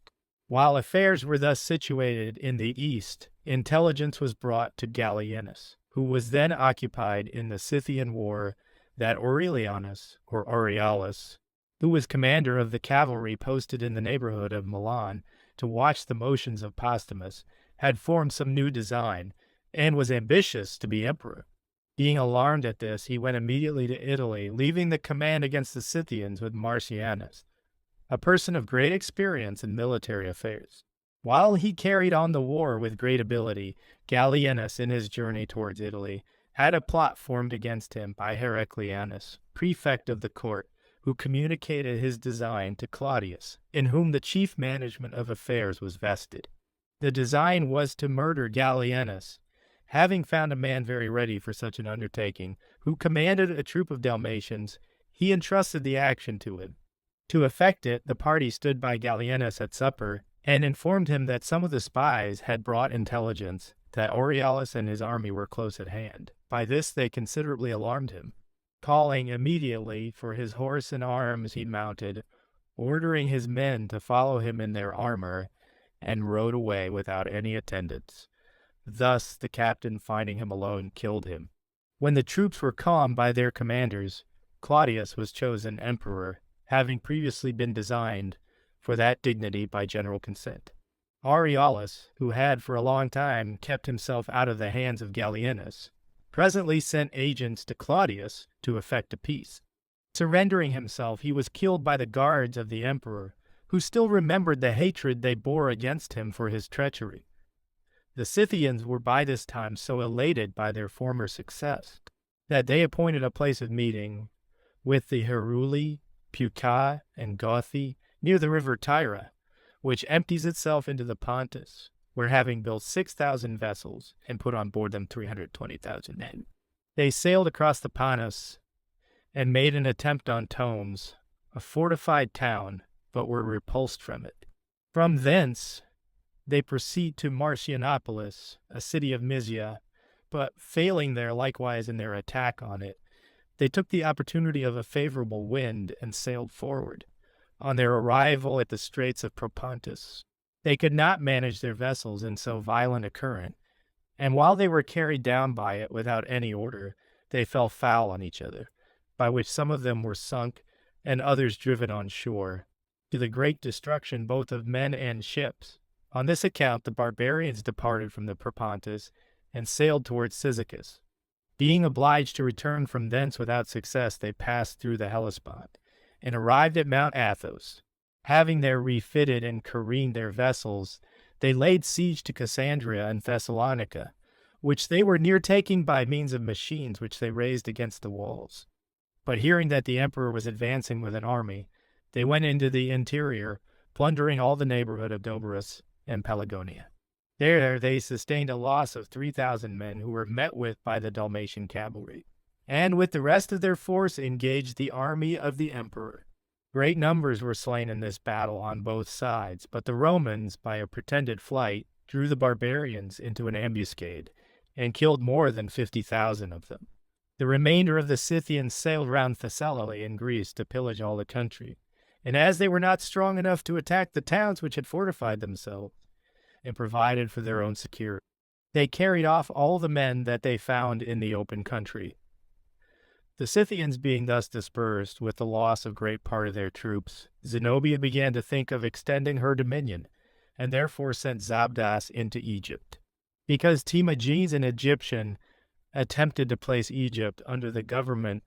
While affairs were thus situated in the east, intelligence was brought to Gallienus, who was then occupied in the Scythian war, that Aurelianus, or Aureolus, who was commander of the cavalry posted in the neighborhood of Milan to watch the motions of Postumus, had formed some new design, and was ambitious to be emperor. Being alarmed at this, he went immediately to Italy, leaving the command against the Scythians with Marcianus, a person of great experience in military affairs. While he carried on the war with great ability, Gallienus, in his journey towards Italy, had a plot formed against him by Heraclianus, prefect of the court, who communicated his design to Claudius, in whom the chief management of affairs was vested. The design was to murder Gallienus. Having found a man very ready for such an undertaking, who commanded a troop of Dalmatians, he entrusted the action to him. To effect it, the party stood by Gallienus at supper, and informed him that some of the spies had brought intelligence that Aureolus and his army were close at hand. By this they considerably alarmed him. Calling immediately for his horse and arms, he mounted, ordering his men to follow him in their armor, and rode away without any attendants. Thus the captain, finding him alone, killed him. When the troops were calmed by their commanders, Claudius was chosen emperor, having previously been designed for that dignity by general consent. Aureolus, who had for a long time kept himself out of the hands of Gallienus, presently sent agents to Claudius to effect a peace. Surrendering himself, he was killed by the guards of the emperor, who still remembered the hatred they bore against him for his treachery. The Scythians were by this time so elated by their former success that they appointed a place of meeting with the Heruli, Puca, and Gothi near the river Tyra, which empties itself into the Pontus, where having built 6,000 vessels and put on board them 320,000 men, they sailed across the Pontus and made an attempt on Tomes, a fortified town, but were repulsed from it. From thence they proceed to Marcianopolis, a city of Mysia, but failing there likewise in their attack on it, they took the opportunity of a favorable wind and sailed forward. On their arrival at the Straits of Propontis, they could not manage their vessels in so violent a current, and while they were carried down by it without any order, they fell foul on each other, by which some of them were sunk and others driven on shore, to the great destruction both of men and ships. On this account the barbarians departed from the Propontis and sailed towards Cyzicus. Being obliged to return from thence without success, they passed through the Hellespont, and arrived at Mount Athos. Having there refitted and careened their vessels, they laid siege to Cassandria and Thessalonica, which they were near taking by means of machines which they raised against the walls. But hearing that the emperor was advancing with an army, they went into the interior, plundering all the neighborhood of Doberus and Pelagonia. There they sustained a loss of 3,000 men who were met with by the Dalmatian cavalry, and with the rest of their force engaged the army of the emperor. Great numbers were slain in this battle on both sides, but the Romans, by a pretended flight, drew the barbarians into an ambuscade, and killed more than 50,000 of them. The remainder of the Scythians sailed round Thessaly in Greece to pillage all the country, And as they were not strong enough to attack the towns which had fortified themselves and provided for their own security, they carried off all the men that they found in the open country. The Scythians being thus dispersed, with the loss of great part of their troops, Zenobia began to think of extending her dominion, and therefore sent Zabdas into Egypt. Because Timagenes, an Egyptian, attempted to place Egypt under the government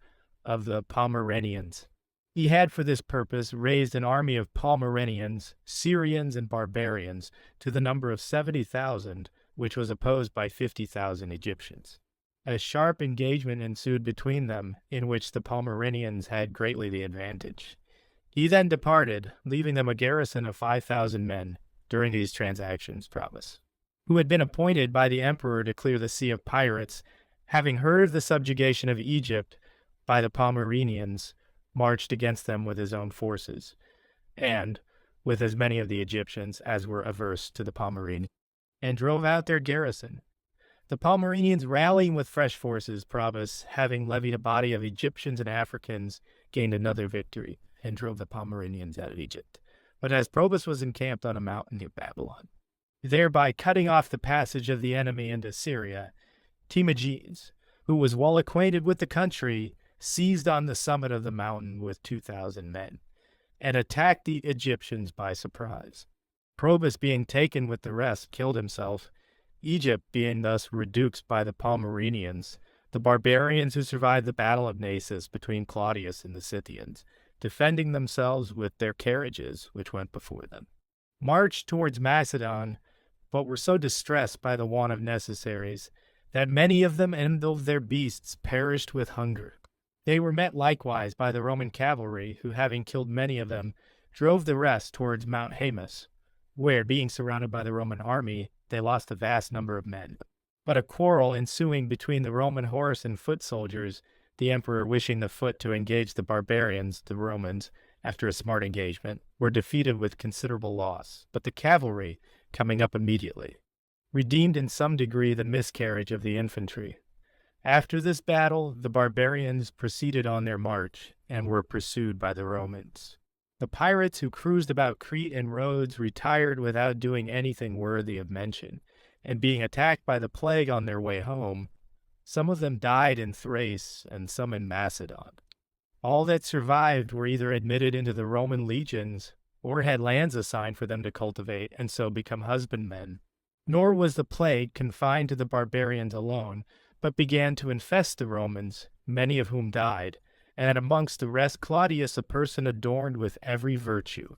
of the Palmyrenians. He had for this purpose raised an army of Palmyrenians, Syrians, and barbarians to the number of 70,000, which was opposed by 50,000 Egyptians. A sharp engagement ensued between them, in which the Palmyrenians had greatly the advantage. He then departed, leaving them a garrison of 5,000 men. During these transactions, Probus, who had been appointed by the emperor to clear the sea of pirates, having heard of the subjugation of Egypt by the Palmyrenians, marched against them with his own forces, and with as many of the Egyptians as were averse to the Palmyrenians, and drove out their garrison. The Palmyrenians, rallying with fresh forces, Probus, having levied a body of Egyptians and Africans, gained another victory, and drove the Palmyrenians out of Egypt. But as Probus was encamped on a mountain near Babylon, thereby cutting off the passage of the enemy into Syria, Timagenes, who was well acquainted with the country, seized on the summit of the mountain with 2,000 men, and attacked the Egyptians by surprise. Probus, being taken with the rest, killed himself, Egypt being thus reduced by the Palmyrenians. The barbarians who survived the battle of Naissus between Claudius and the Scythians, defending themselves with their carriages which went before them, marched towards Macedon, but were so distressed by the want of necessaries that many of them and of their beasts perished with hunger. They were met likewise by the Roman cavalry, who, having killed many of them, drove the rest towards Mount Haemus, where, being surrounded by the Roman army, they lost a vast number of men. But a quarrel ensuing between the Roman horse and foot soldiers, the emperor wishing the foot to engage the barbarians, the Romans, after a smart engagement, were defeated with considerable loss, but the cavalry, coming up immediately, redeemed in some degree the miscarriage of the infantry. After this battle, the barbarians proceeded on their march, and were pursued by the Romans. The pirates who cruised about Crete and Rhodes retired without doing anything worthy of mention, and being attacked by the plague on their way home, some of them died in Thrace and some in Macedon. All that survived were either admitted into the Roman legions, or had lands assigned for them to cultivate and so become husbandmen. Nor was the plague confined to the barbarians alone, but began to infest the Romans, many of whom died, and amongst the rest Claudius, a person adorned with every virtue.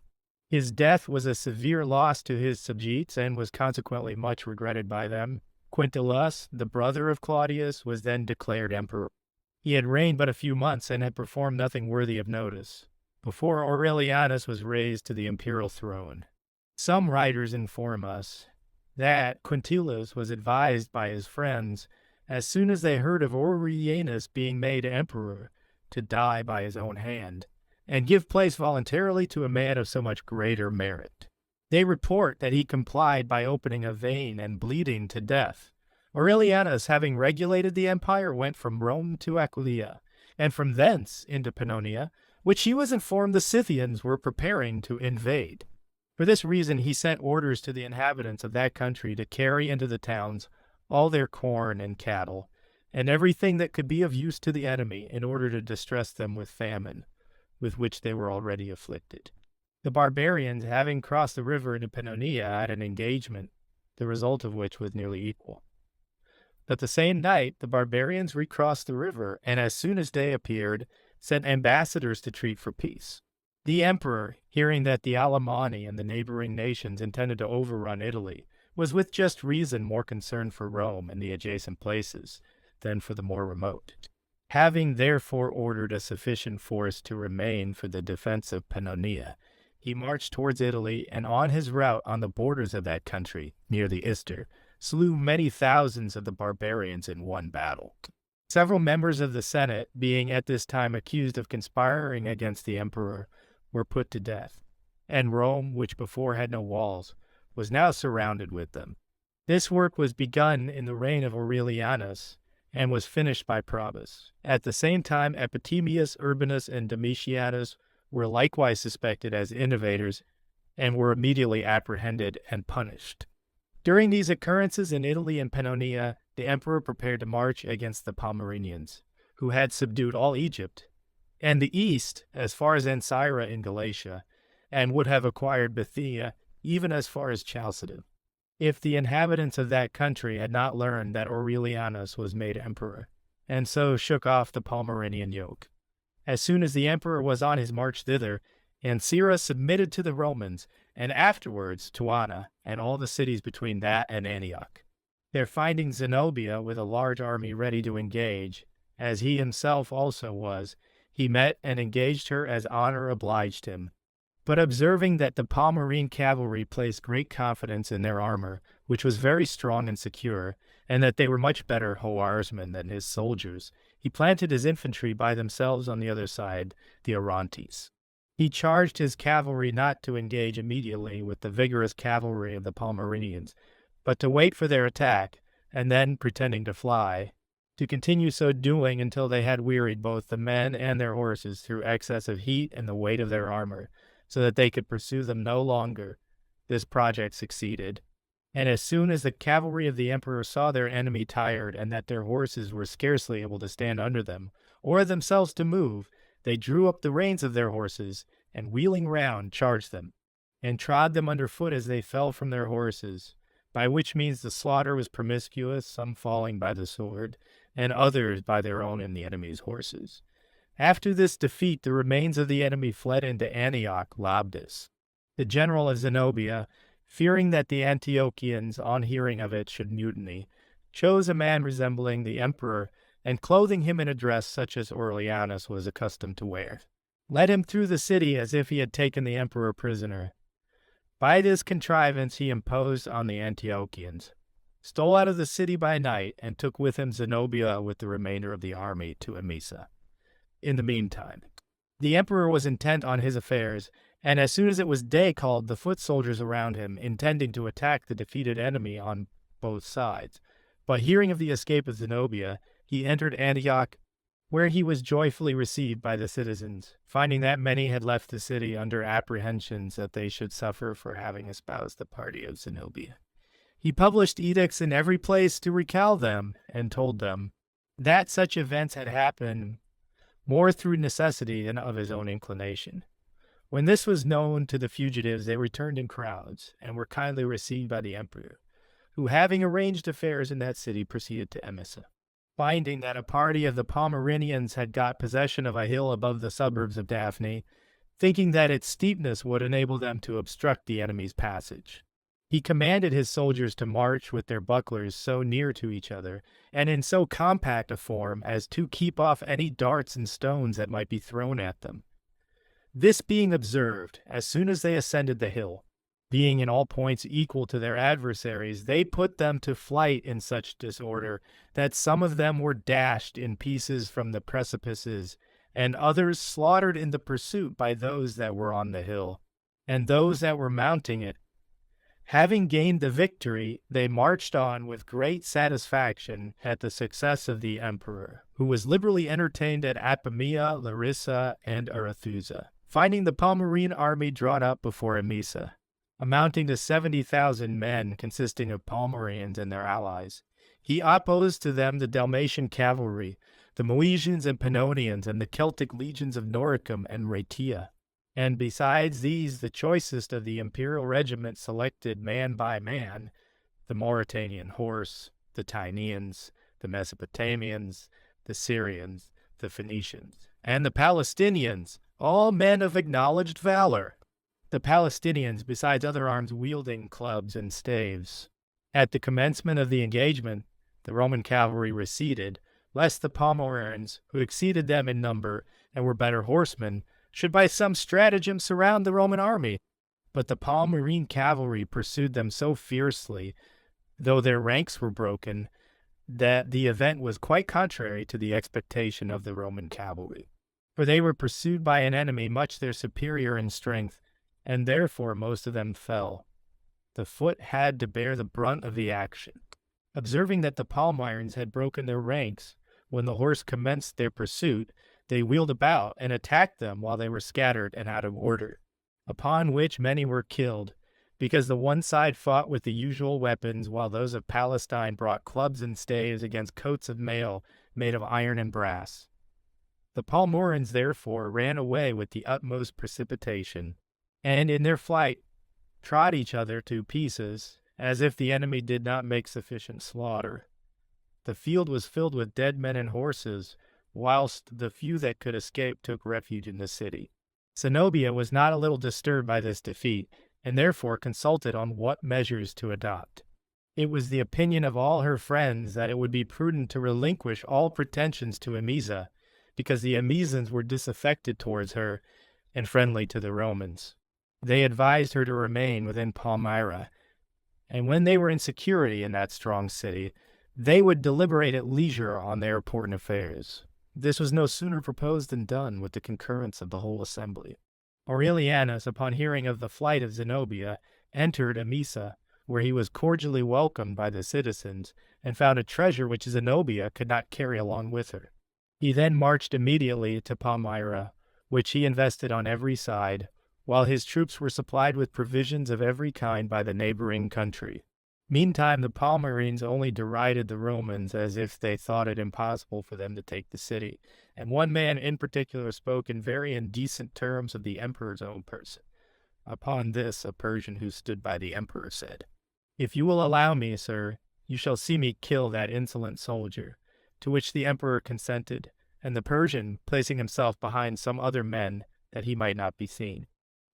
His death was a severe loss to his subjects, and was consequently much regretted by them. Quintillus, the brother of Claudius, was then declared emperor. He had reigned but a few months, and had performed nothing worthy of notice, before Aurelianus was raised to the imperial throne. Some writers inform us that Quintillus was advised by his friends, as soon as they heard of Aurelianus being made emperor, to die by his own hand, and give place voluntarily to a man of so much greater merit. They report that he complied by opening a vein and bleeding to death. Aurelianus, having regulated the empire, went from Rome to Aquileia, and from thence into Pannonia, which he was informed the Scythians were preparing to invade. For this reason he sent orders to the inhabitants of that country to carry into the towns all their corn and cattle, and everything that could be of use to the enemy, in order to distress them with famine, with which they were already afflicted. The barbarians, having crossed the river into Pannonia, had an engagement, the result of which was nearly equal. But the same night the barbarians recrossed the river, and as soon as day appeared, sent ambassadors to treat for peace. The emperor, hearing that the Alemanni and the neighboring nations intended to overrun Italy, was with just reason more concerned for Rome and the adjacent places than for the more remote. Having therefore ordered a sufficient force to remain for the defense of Pannonia, he marched towards Italy, and on his route on the borders of that country, near the Ister, slew many thousands of the barbarians in one battle. Several members of the Senate, being at this time accused of conspiring against the emperor, were put to death, and Rome, which before had no walls, was now surrounded with them. This work was begun in the reign of Aurelianus, and was finished by Probus. At the same time, Epitemius, Urbanus, and Domitianus were likewise suspected as innovators and were immediately apprehended and punished. During these occurrences in Italy and Pannonia, the emperor prepared to march against the Pomeranians, who had subdued all Egypt and the east as far as Ancyra in Galatia, and would have acquired Bithynia even as far as Chalcedon, if the inhabitants of that country had not learned that Aurelianus was made emperor, and so shook off the Pomeranian yoke. As soon as the emperor was on his march thither, Ancyra submitted to the Romans, and afterwards to Anna and all the cities between that and Antioch. There finding Zenobia with a large army ready to engage, as he himself also was, he met and engaged her as honor obliged him. But observing that the Pomerine cavalry placed great confidence in their armor, which was very strong and secure, and that they were much better hoarsmen than his soldiers, he planted his infantry by themselves on the other side, the Orontes. He charged his cavalry not to engage immediately with the vigorous cavalry of the Pomeranians, but to wait for their attack, and then, pretending to fly, to continue so doing until they had wearied both the men and their horses through excess of heat and the weight of their armor, so that they could pursue them no longer. This project succeeded. And as soon as the cavalry of the emperor saw their enemy tired and that their horses were scarcely able to stand under them, or themselves to move, they drew up the reins of their horses, and wheeling round, charged them, and trod them under foot as they fell from their horses, by which means the slaughter was promiscuous, some falling by the sword, and others by their own and the enemy's horses. After this defeat, the remains of the enemy fled into Antioch, Labdus. The general of Zenobia, fearing that the Antiochians, on hearing of it, should mutiny, chose a man resembling the emperor, and clothing him in a dress such as Aurelianus was accustomed to wear, led him through the city as if he had taken the emperor prisoner. By this contrivance he imposed on the Antiochians, stole out of the city by night, and took with him Zenobia with the remainder of the army to Emesa. In the meantime, the emperor was intent on his affairs, and as soon as it was day called the foot soldiers around him, intending to attack the defeated enemy on both sides. But hearing of the escape of Zenobia, he entered Antioch, where he was joyfully received by the citizens, finding that many had left the city under apprehensions that they should suffer for having espoused the party of Zenobia. He published edicts in every place to recall them, and told them that such events had happened more through necessity than of his own inclination. When this was known to the fugitives, they returned in crowds, and were kindly received by the emperor, who, having arranged affairs in that city, proceeded to Emesa. Finding that a party of the Pomeranians had got possession of a hill above the suburbs of Daphne, thinking that its steepness would enable them to obstruct the enemy's passage, he commanded his soldiers to march with their bucklers so near to each other, and in so compact a form as to keep off any darts and stones that might be thrown at them. This being observed, as soon as they ascended the hill, being in all points equal to their adversaries, they put them to flight in such disorder that some of them were dashed in pieces from the precipices, and others slaughtered in the pursuit by those that were on the hill, and those that were mounting it. Having gained the victory, they marched on with great satisfaction at the success of the emperor, who was liberally entertained at Apamea, Larissa, and Arethusa, finding the Pomerine army drawn up before Emesa, amounting to 70,000 men consisting of Pomeranians and their allies. He opposed to them the Dalmatian cavalry, the Moesians and Pannonians, and the Celtic legions of Noricum and Rhaetia. And besides these, the choicest of the imperial regiment selected man by man, the Mauritanian horse, the Tynians, the Mesopotamians, the Syrians, the Phoenicians, and the Palestinians, all men of acknowledged valor. The Palestinians, besides other arms, wielding clubs and staves. At the commencement of the engagement, the Roman cavalry receded, lest the Pomeranians, who exceeded them in number and were better horsemen, should by some stratagem surround the Roman army. But the Pomerine cavalry pursued them so fiercely, though their ranks were broken, that the event was quite contrary to the expectation of the Roman cavalry. For they were pursued by an enemy much their superior in strength, and therefore most of them fell. The foot had to bear the brunt of the action. Observing that the Palmyrans had broken their ranks, when the horse commenced their pursuit, they wheeled about and attacked them while they were scattered and out of order, upon which many were killed, because the one side fought with the usual weapons, while those of Palestine brought clubs and staves against coats of mail made of iron and brass. The Palmyrans therefore ran away with the utmost precipitation, and in their flight trod each other to pieces, as if the enemy did not make sufficient slaughter. The field was filled with dead men and horses, whilst the few that could escape took refuge in the city. Zenobia was not a little disturbed by this defeat, and therefore consulted on what measures to adopt. It was the opinion of all her friends that it would be prudent to relinquish all pretensions to Emesa, because the Emesans were disaffected towards her and friendly to the Romans. They advised her to remain within Palmyra, and when they were in security in that strong city, they would deliberate at leisure on their important affairs. This was no sooner proposed than done, with the concurrence of the whole assembly. Aurelianus, upon hearing of the flight of Zenobia, entered Emesa, where he was cordially welcomed by the citizens, and found a treasure which Zenobia could not carry along with her. He then marched immediately to Palmyra, which he invested on every side, while his troops were supplied with provisions of every kind by the neighboring country. Meantime, the Palmyrines only derided the Romans as if they thought it impossible for them to take the city, and one man in particular spoke in very indecent terms of the emperor's own person. Upon this, a Persian who stood by the emperor said, "If you will allow me, sir, you shall see me kill that insolent soldier," to which the emperor consented, and the Persian, placing himself behind some other men that he might not be seen,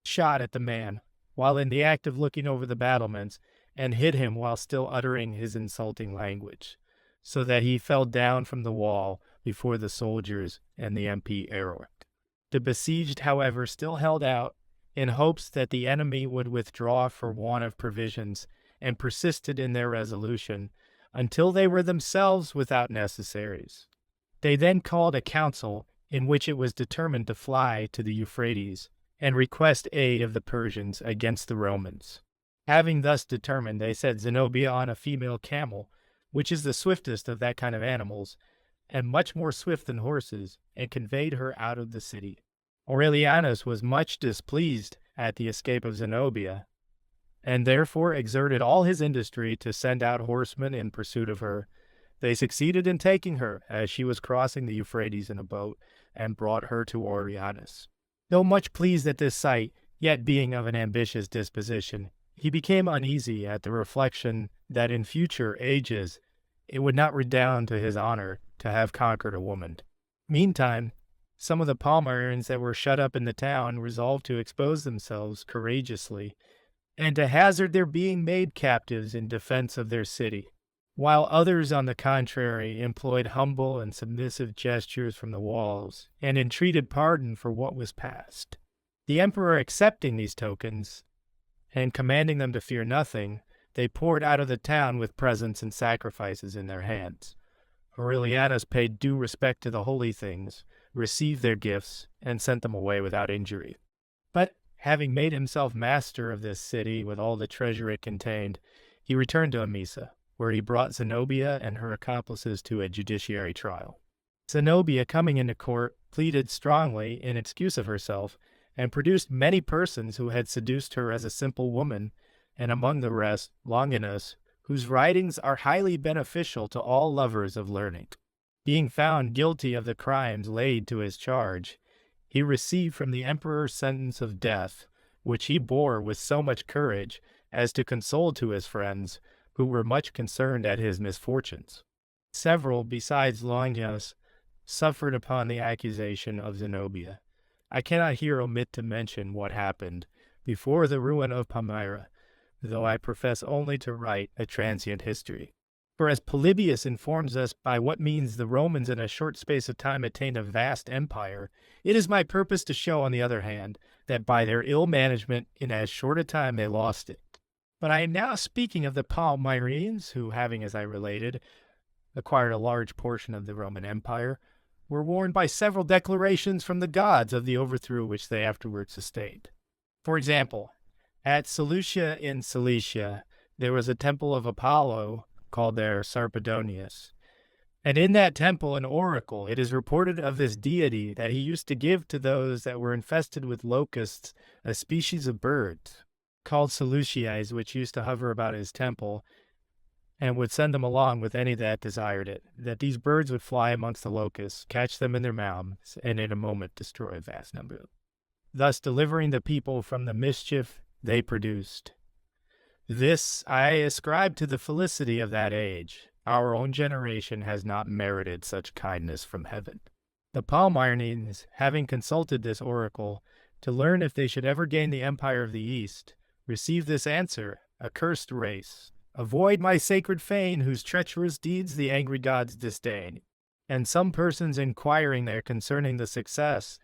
shot at the man, while in the act of looking over the battlements, and hit him while still uttering his insulting language, so that he fell down from the wall before the soldiers and the MP Erort. The besieged, however, still held out, in hopes that the enemy would withdraw for want of provisions, and persisted in their resolution, until they were themselves without necessaries. They then called a council, in which it was determined to fly to the Euphrates, and request aid of the Persians against the Romans. Having thus determined, they set Zenobia on a female camel, which is the swiftest of that kind of animals, and much more swift than horses, and conveyed her out of the city. Aurelianus was much displeased at the escape of Zenobia, and therefore exerted all his industry to send out horsemen in pursuit of her. They succeeded in taking her as she was crossing the Euphrates in a boat, and brought her to Aurelianus. Though much pleased at this sight, yet being of an ambitious disposition, he became uneasy at the reflection that in future ages it would not redound to his honor to have conquered a woman. Meantime, some of the Palmyrans that were shut up in the town resolved to expose themselves courageously, and to hazard their being made captives in defense of their city, while others, on the contrary, employed humble and submissive gestures from the walls, and entreated pardon for what was past. The emperor accepting these tokens, and commanding them to fear nothing, they poured out of the town with presents and sacrifices in their hands. Aurelianus paid due respect to the holy things, received their gifts, and sent them away without injury. But, having made himself master of this city with all the treasure it contained, he returned to Emesa, where he brought Zenobia and her accomplices to a judiciary trial. Zenobia, coming into court, pleaded strongly in excuse of herself, and produced many persons who had seduced her as a simple woman, and among the rest Longinus, whose writings are highly beneficial to all lovers of learning. Being found guilty of the crimes laid to his charge, he received from the emperor sentence of death, which he bore with so much courage as to console to his friends, who were much concerned at his misfortunes. Several, besides Longinus, suffered upon the accusation of Zenobia. I cannot here omit to mention what happened before the ruin of Palmyra, though I profess only to write a transient history. For as Polybius informs us by what means the Romans in a short space of time attained a vast empire, it is my purpose to show, on the other hand, that by their ill management in as short a time they lost it. But I am now speaking of the Palmyrines, who, having, as I related, acquired a large portion of the Roman Empire, were warned by several declarations from the gods of the overthrow which they afterwards sustained. For example, at Seleucia in Cilicia, there was a temple of Apollo called there Sarpedonius, And in that temple and oracle, it is reported of this deity that he used to give to those that were infested with locusts a species of birds called Seleucides, which used to hover about his temple and would send them along with any that desired it, that these birds would fly amongst the locusts, catch them in their mouths, and in a moment destroy a vast number, thus delivering the people from the mischief they produced. This I ascribe to the felicity of that age. Our own generation has not merited such kindness from heaven. The Palmyrenians, having consulted this oracle to learn if they should ever gain the empire of the East, received this answer: accursed race, avoid my sacred fane, whose treacherous deeds the angry gods disdain. And some persons inquiring there concerning the success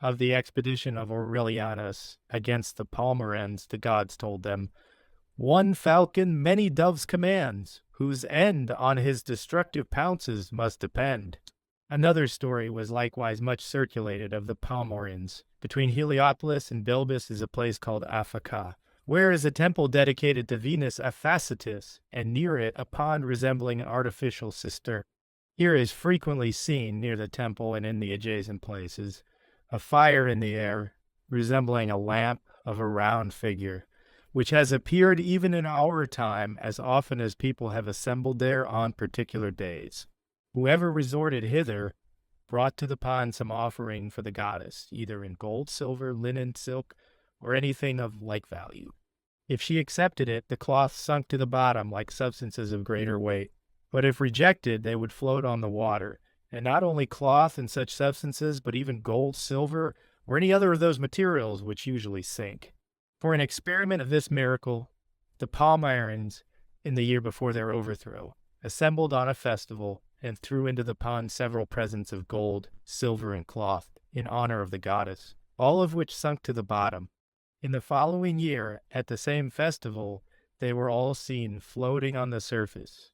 of the expedition of Aurelianus against the Palmyrens, the gods told them, one falcon many doves commands, whose end on his destructive pounces must depend. Another story was likewise much circulated of the Palmyrens. Between Heliopolis and Bilbis is a place called Aphaca, where is a temple dedicated to Venus Aphacitus, and near it a pond resembling an artificial cistern. Here is frequently seen, near the temple and in the adjacent places, a fire in the air, resembling a lamp of a round figure, which has appeared even in our time as often as people have assembled there on particular days. Whoever resorted hither brought to the pond some offering for the goddess, either in gold, silver, linen, silk, or anything of like value. If she accepted it, the cloth sunk to the bottom like substances of greater weight. But if rejected, they would float on the water. And not only cloth and such substances, but even gold, silver, or any other of those materials which usually sink. For an experiment of this miracle, the Palmyrens, in the year before their overthrow, assembled on a festival and threw into the pond several presents of gold, silver, and cloth in honor of the goddess, all of which sunk to the bottom. In the following year, at the same festival, they were all seen floating on the surface,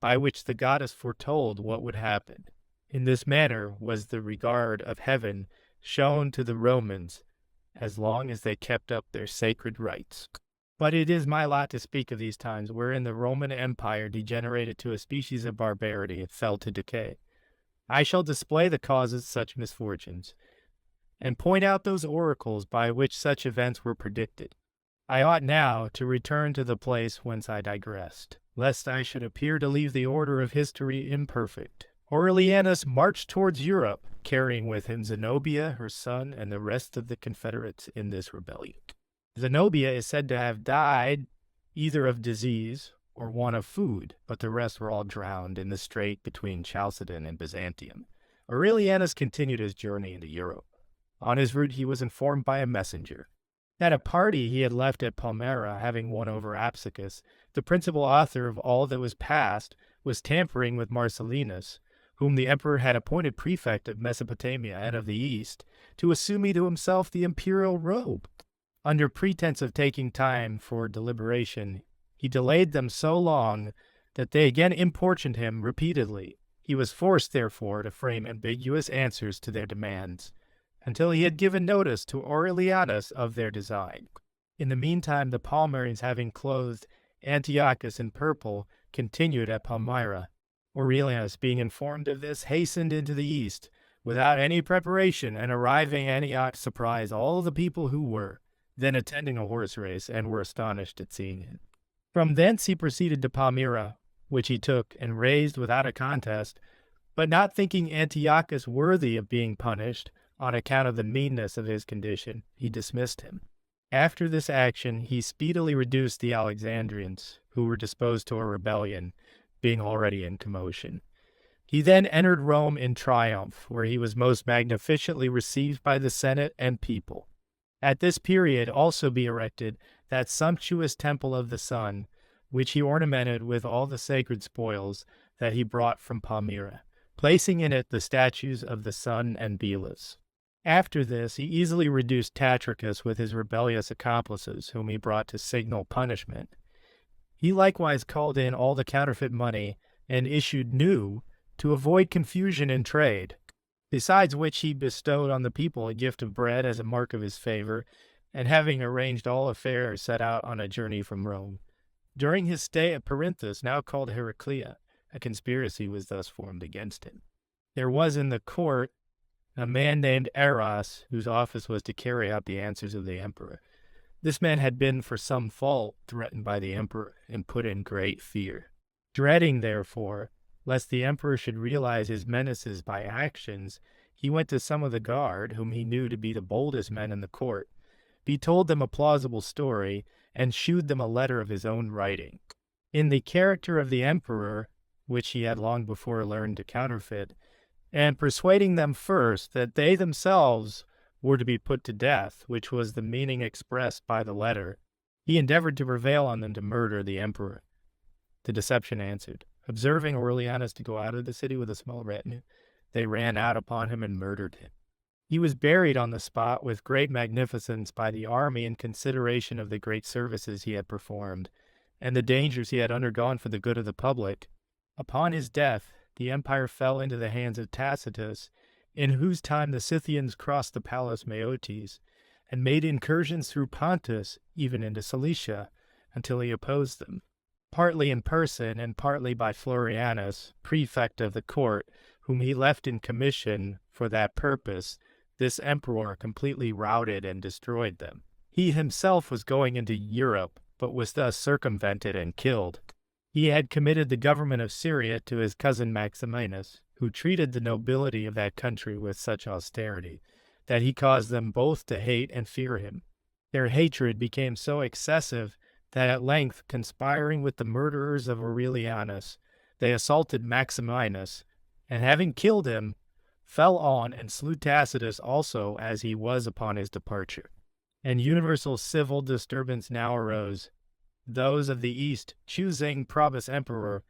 by which the goddess foretold what would happen. In this manner was the regard of heaven shown to the Romans, as long as they kept up their sacred rites. But it is my lot to speak of these times wherein the Roman Empire degenerated to a species of barbarity and fell to decay. I shall display the causes of such misfortunes, and point out those oracles by which such events were predicted. I ought now to return to the place whence I digressed, lest I should appear to leave the order of history imperfect. Aurelianus marched towards Europe, carrying with him Zenobia, her son, and the rest of the confederates in this rebellion. Zenobia is said to have died either of disease or want of food, but the rest were all drowned in the strait between Chalcedon and Byzantium. Aurelianus continued his journey into Europe. On his route he was informed by a messenger that a party he had left at Palmyra, having won over Apsicus, the principal author of all that was past, was tampering with Marcellinus, whom the emperor had appointed prefect of Mesopotamia and of the East, to assume to himself the imperial robe. Under pretense of taking time for deliberation, he delayed them so long that they again importuned him repeatedly. He was forced, therefore, to frame ambiguous answers to their demands, until he had given notice to Aurelianus of their design. In the meantime, the Palmyrens, having clothed Antiochus in purple, continued at Palmyra. Aurelianus, being informed of this, hastened into the east, without any preparation, and arriving at Antioch, surprised all the people who were then attending a horse race, and were astonished at seeing him. From thence he proceeded to Palmyra, which he took and razed without a contest, but not thinking Antiochus worthy of being punished, on account of the meanness of his condition, he dismissed him. After this action, he speedily reduced the Alexandrians, who were disposed to a rebellion, being already in commotion. He then entered Rome in triumph, where he was most magnificently received by the Senate and people. At this period also be erected that sumptuous temple of the sun, which he ornamented with all the sacred spoils that he brought from Palmyra, placing in it the statues of the sun and Belus. After this, he easily reduced Tatricus with his rebellious accomplices, whom he brought to signal punishment. He likewise called in all the counterfeit money and issued new to avoid confusion in trade, besides which he bestowed on the people a gift of bread as a mark of his favor, and having arranged all affairs, set out on a journey from Rome. During his stay at Perinthus, now called Heraclea, A conspiracy was thus formed against him. There was in the court a man named Eros, whose office was to carry out the answers of the emperor. This man had been, for some fault, threatened by the emperor and put in great fear. Dreading, therefore, lest the emperor should realize his menaces by actions, he went to some of the guard, whom he knew to be the boldest men in the court. He told them a plausible story, and shewed them a letter of his own writing. In the character of the emperor, which he had long before learned to counterfeit, and persuading them first that they themselves were to be put to death, which was the meaning expressed by the letter, he endeavored to prevail on them to murder the emperor. The deception answered. Observing Aurelianus to go out of the city with a small retinue, they ran out upon him and murdered him. He was buried on the spot with great magnificence by the army in consideration of the great services he had performed, and the dangers he had undergone for the good of the public. Upon his death, the empire fell into the hands of Tacitus, in whose time the Scythians crossed the Palus Meotis, and made incursions through Pontus, even into Cilicia, until he opposed them. Partly in person and partly by Florianus, prefect of the court, whom he left in commission for that purpose, this emperor completely routed and destroyed them. He himself was going into Europe, but was thus circumvented and killed. He had committed the government of Syria to his cousin Maximinus, who treated the nobility of that country with such austerity, that he caused them both to hate and fear him. Their hatred became so excessive that at length, conspiring with the murderers of Aurelianus, they assaulted Maximinus, and having killed him, fell on and slew Tacitus also as he was upon his departure. And universal civil disturbance now arose, those of the east choosing Probus emperor,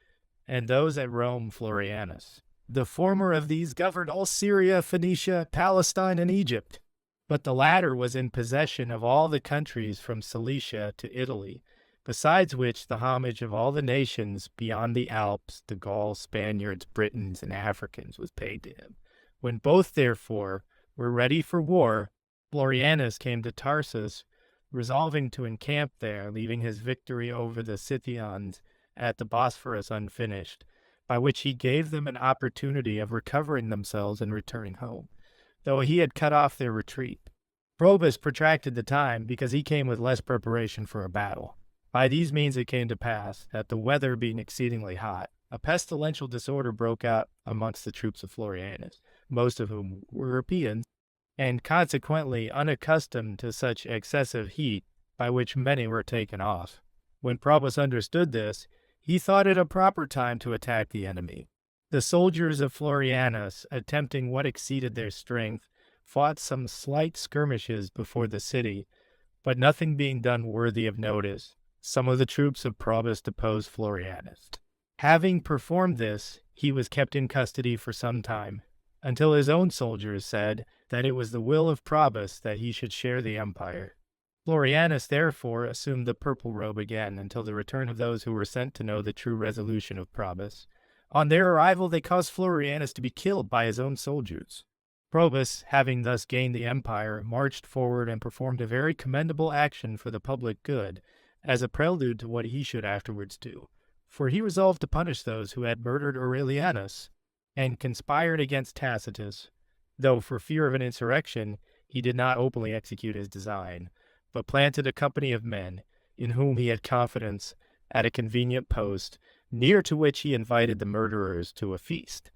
and those at Rome Florianus. The former of these governed all Syria, Phoenicia, Palestine, and Egypt, but the latter was in possession of all the countries from Cilicia to Italy, besides which the homage of all the nations beyond the Alps, the Gauls, Spaniards, Britons, and Africans, was paid to him. When both, therefore, were ready for war, Florianus came to Tarsus, resolving to encamp there, leaving his victory over the Scythians at the Bosphorus unfinished, by which he gave them an opportunity of recovering themselves and returning home, though he had cut off their retreat. Probus protracted the time because he came with less preparation for a battle. By these means it came to pass that, the weather being exceedingly hot, a pestilential disorder broke out amongst the troops of Florianus, most of whom were Europeans, and consequently unaccustomed to such excessive heat, by which many were taken off. When Probus understood this, he thought it a proper time to attack the enemy. The soldiers of Florianus, attempting what exceeded their strength, fought some slight skirmishes before the city, but nothing being done worthy of notice, some of the troops of Probus deposed Florianus. Having performed this, he was kept in custody for some time, until his own soldiers said that it was the will of Probus that he should share the empire. Florianus therefore assumed the purple robe again until the return of those who were sent to know the true resolution of Probus. On their arrival they caused Florianus to be killed by his own soldiers. Probus, having thus gained the empire, marched forward and performed a very commendable action for the public good, as a prelude to what he should afterwards do. For he resolved to punish those who had murdered Aurelianus, and conspired against Tacitus, though for fear of an insurrection he did not openly execute his design, but planted a company of men, in whom he had confidence, at a convenient post, near to which he invited the murderers to a feast.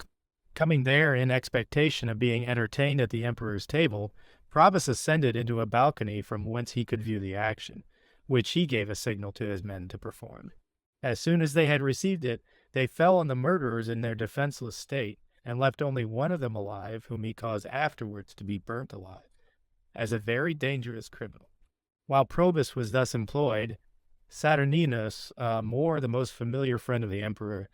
Coming there in expectation of being entertained at the emperor's table, Probus ascended into a balcony from whence he could view the action, which he gave a signal to his men to perform. As soon as they had received it, they fell on the murderers in their defenseless state, and left only one of them alive, whom he caused afterwards to be burnt alive, as a very dangerous criminal. While Probus was thus employed, Saturninus, more the most familiar friend of the emperor,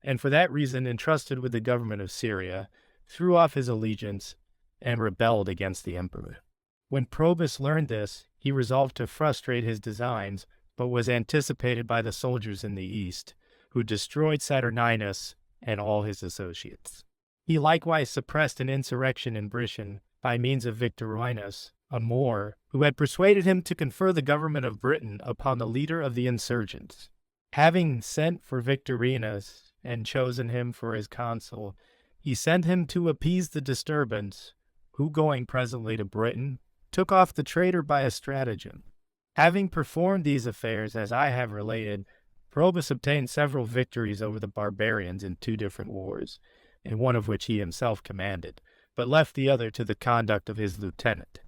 and for that reason entrusted with the government of Syria, threw off his allegiance and rebelled against the emperor. When Probus learned this, he resolved to frustrate his designs, but was anticipated by the soldiers in the east, who destroyed Saturninus and all his associates. He likewise suppressed an insurrection in Britain by means of Victorinus, a Moor, who had persuaded him to confer the government of Britain upon the leader of the insurgents. Having sent for Victorinus and chosen him for his consul, he sent him to appease the disturbance, who going presently to Britain, took off the traitor by a stratagem. Having performed these affairs as I have related, Probus obtained several victories over the barbarians in 2 different wars, in one of which he himself commanded, but left the other to the conduct of his lieutenant.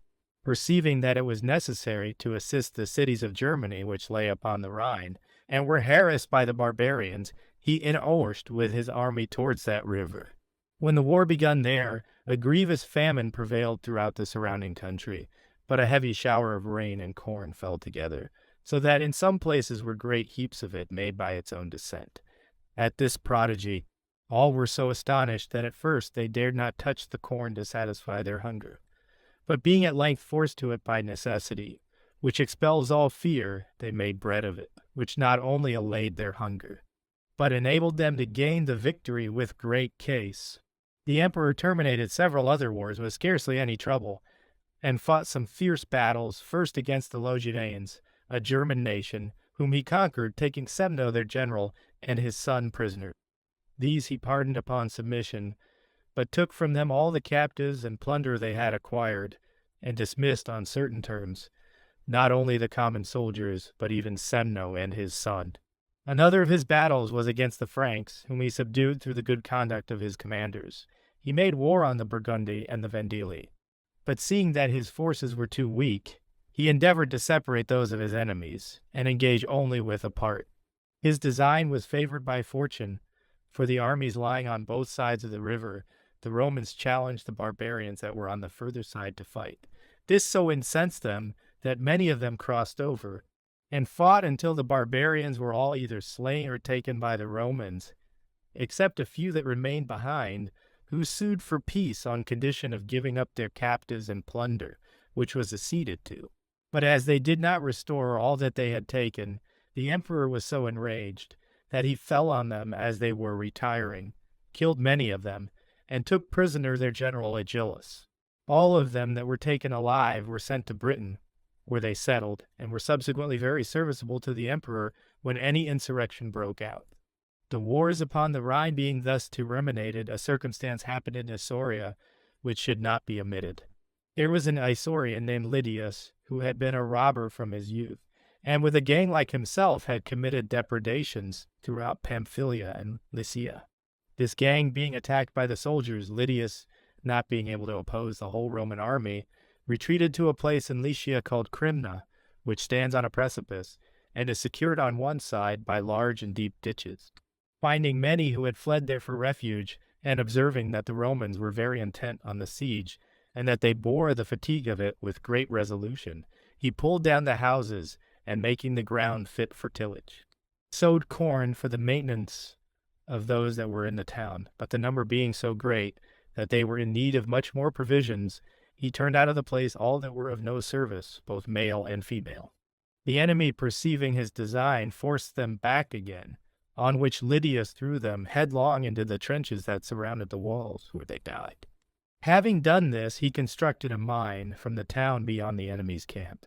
Perceiving that it was necessary to assist the cities of Germany which lay upon the Rhine, and were harassed by the barbarians, he inoursed with his army towards that river. When the war begun there, a grievous famine prevailed throughout the surrounding country, but a heavy shower of rain and corn fell together, so that in some places were great heaps of it made by its own descent. At this prodigy, all were so astonished that at first they dared not touch the corn to satisfy their hunger. But being at length forced to it by necessity, which expels all fear, they made bread of it, which not only allayed their hunger, but enabled them to gain the victory with great case. The emperor terminated several other wars with scarcely any trouble, and fought some fierce battles, first against the Loginaeans, a German nation, whom he conquered, taking Semno their general and his son prisoners. These he pardoned upon submission, but took from them all the captives and plunder they had acquired, and dismissed on certain terms, not only the common soldiers, but even Semno and his son. Another of his battles was against the Franks, whom he subdued through the good conduct of his commanders. He made war on the Burgundi and the Vendili, but seeing that his forces were too weak, he endeavored to separate those of his enemies, and engage only with a part. His design was favored by fortune, for the armies lying on both sides of the river, the Romans challenged the barbarians that were on the further side to fight. This so incensed them that many of them crossed over, and fought until the barbarians were all either slain or taken by the Romans, except a few that remained behind, who sued for peace on condition of giving up their captives and plunder, which was acceded to. But as they did not restore all that they had taken, the emperor was so enraged that he fell on them as they were retiring, killed many of them, and took prisoner their general Agilus. All of them that were taken alive were sent to Britain, where they settled, and were subsequently very serviceable to the emperor when any insurrection broke out. The wars upon the Rhine being thus terminated, a circumstance happened in Historia which should not be omitted. There was an Isaurian named Lydius, who had been a robber from his youth, and with a gang like himself had committed depredations throughout Pamphylia and Lycia. This gang being attacked by the soldiers, Lydius, not being able to oppose the whole Roman army, retreated to a place in Lycia called Crimna, which stands on a precipice, and is secured on one side by large and deep ditches. Finding many who had fled there for refuge, and observing that the Romans were very intent on the siege, and that they bore the fatigue of it with great resolution, he pulled down the houses, and making the ground fit for tillage, sowed corn for the maintenance of those that were in the town. But the number being so great that they were in need of much more provisions, he turned out of the place all that were of no service, both male and female. The enemy, perceiving his design, forced them back again, on which Lydius threw them headlong into the trenches that surrounded the walls, where they died. Having done this, he constructed a mine from the town beyond the enemy's camp,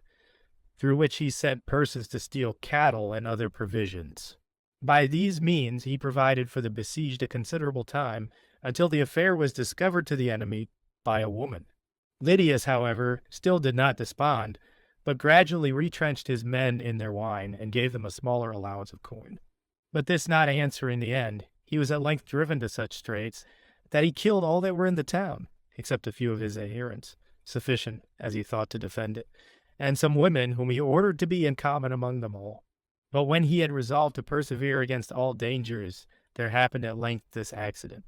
through which he sent persons to steal cattle and other provisions. By these means he provided for the besieged a considerable time, until the affair was discovered to the enemy by a woman. Lydius, however, still did not despond, but gradually retrenched his men in their wine, and gave them a smaller allowance of corn. But this not answering the end, he was at length driven to such straits that he killed all that were in the town, except a few of his adherents, sufficient, as he thought, to defend it, and some women whom he ordered to be in common among them all. But when he had resolved to persevere against all dangers, there happened at length this accident.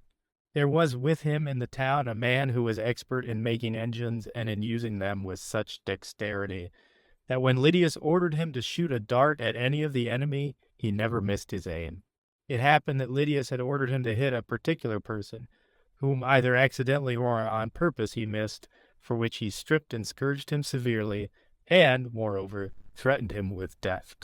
There was with him in the town a man who was expert in making engines and in using them with such dexterity, that when Lydius ordered him to shoot a dart at any of the enemy, he never missed his aim. It happened that Lydius had ordered him to hit a particular person, whom either accidentally or on purpose he missed, for which he stripped and scourged him severely, and, moreover, threatened him with death.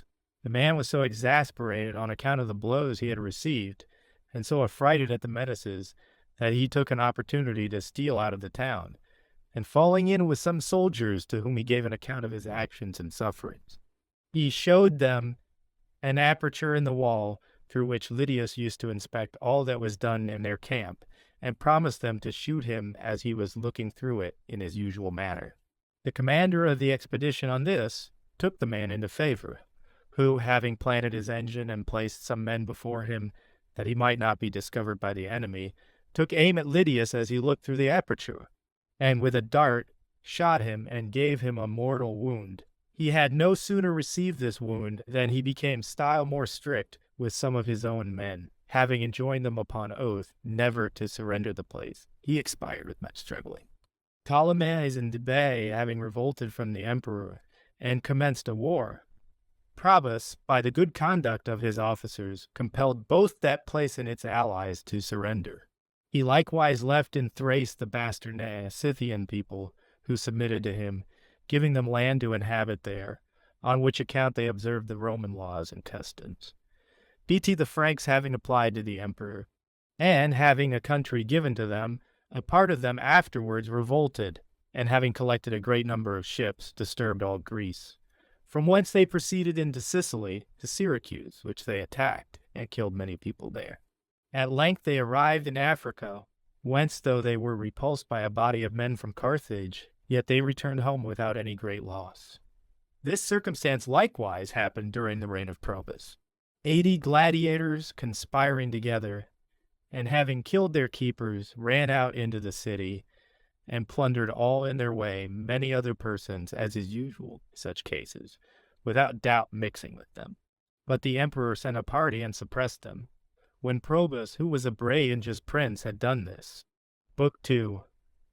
The man was so exasperated on account of the blows he had received, and so affrighted at the menaces, that he took an opportunity to steal out of the town, and falling in with some soldiers to whom he gave an account of his actions and sufferings, he showed them an aperture in the wall through which Lydius used to inspect all that was done in their camp, and promised them to shoot him as he was looking through it in his usual manner. The commander of the expedition on this took the man into favor, who, having planted his engine and placed some men before him, that he might not be discovered by the enemy, took aim at Lydius as he looked through the aperture, and with a dart shot him and gave him a mortal wound. He had no sooner received this wound than he became still more strict with some of his own men, having enjoined them upon oath never to surrender the place. He expired with much struggling. Ptolemais and Dibe, having revolted from the emperor and commenced a war, Probus, by the good conduct of his officers, compelled both that place and its allies to surrender. He likewise left in Thrace the bastard Scythian people, who submitted to him, giving them land to inhabit there, on which account they observed the Roman laws and customs. The Franks having applied to the emperor, and having a country given to them, a part of them afterwards revolted, and having collected a great number of ships, disturbed all Greece. From whence they proceeded into Sicily to Syracuse, which they attacked, and killed many people there. At length they arrived in Africa, whence though they were repulsed by a body of men from Carthage, yet they returned home without any great loss. This circumstance likewise happened during the reign of Probus. 80 gladiators conspiring together, and having killed their keepers, ran out into the city, and plundered all in their way, many other persons, as is usual in such cases, without doubt mixing with them. But the emperor sent a party and suppressed them. When Probus, who was a brave and just prince, had done this. Book 2.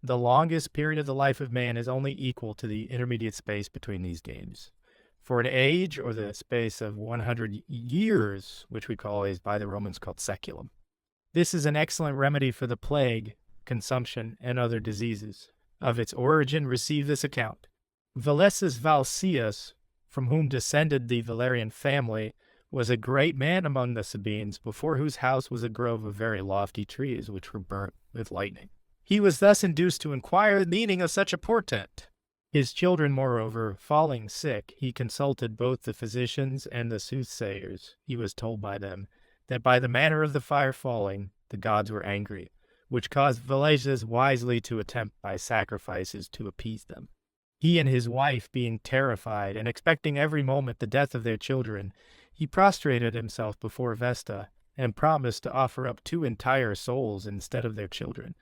The longest period of the life of man is only equal to the intermediate space between these games. For an age, or the space of 100 years, which we call is by the Romans called saeculum. This is an excellent remedy for the plague, consumption, and other diseases. Of its origin receive this account. Valesius Valsius, from whom descended the Valerian family, was a great man among the Sabines, before whose house was a grove of very lofty trees, which were burnt with lightning. He was thus induced to inquire the meaning of such a portent. His children, moreover, falling sick, he consulted both the physicians and the soothsayers. He was told by them that by the manner of the fire falling, the gods were angry, which caused Valesius wisely to attempt by sacrifices to appease them. He and his wife, being terrified and expecting every moment the death of their children, he prostrated himself before Vesta and promised to offer up 2 entire souls instead of their children,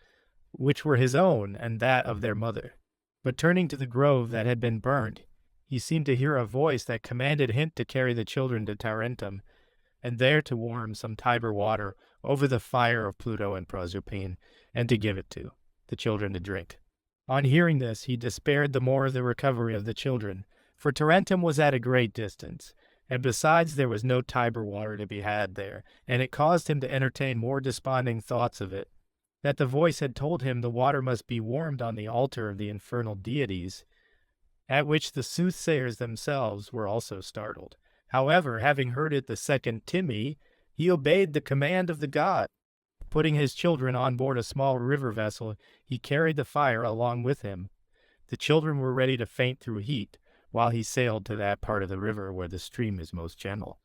which were his own and that of their mother. But turning to the grove that had been burnt, he seemed to hear a voice that commanded him to carry the children to Tarentum, and there to warm some Tiber water over the fire of Pluto and Proserpine, and to give it to the children to drink. On hearing this, he despaired the more of the recovery of the children, for Tarentum was at a great distance, and besides there was no Tiber water to be had there, and it caused him to entertain more desponding thoughts of it, that the voice had told him the water must be warmed on the altar of the infernal deities, at which the soothsayers themselves were also startled. However, having heard it the second Timmy, he obeyed the command of the god. Putting his children on board a small river vessel, he carried the fire along with him. The children were ready to faint through heat, while he sailed to that part of the river where the stream is most gentle.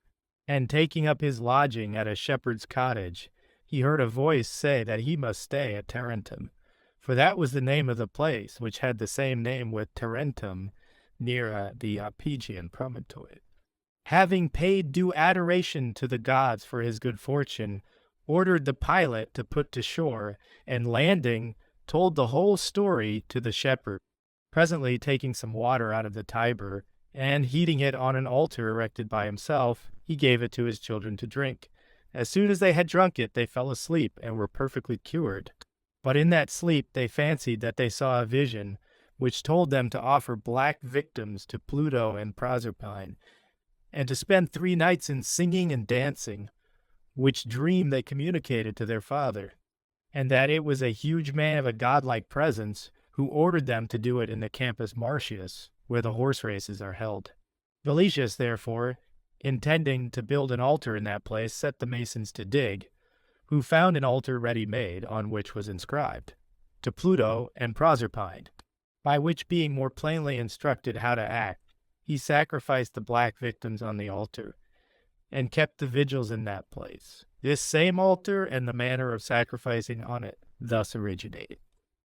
And taking up his lodging at a shepherd's cottage, he heard a voice say that he must stay at Tarentum, for that was the name of the place, which had the same name with Tarentum, near the Appian promontory. Having paid due adoration to the gods for his good fortune, ordered the pilot to put to shore, and landing, told the whole story to the shepherd. Presently taking some water out of the Tiber, and heating it on an altar erected by himself, he gave it to his children to drink. As soon as they had drunk it, they fell asleep and were perfectly cured. But in that sleep they fancied that they saw a vision, which told them to offer black victims to Pluto and Proserpine, and to spend 3 nights in singing and dancing, which dream they communicated to their father, and that it was a huge man of a godlike presence who ordered them to do it in the Campus Martius, where the horse races are held. Valesius, therefore, intending to build an altar in that place, set the masons to dig, who found an altar ready made, on which was inscribed, to Pluto and Proserpine, by which being more plainly instructed how to act, he sacrificed the black victims on the altar, and kept the vigils in that place. This same altar and the manner of sacrificing on it thus originated.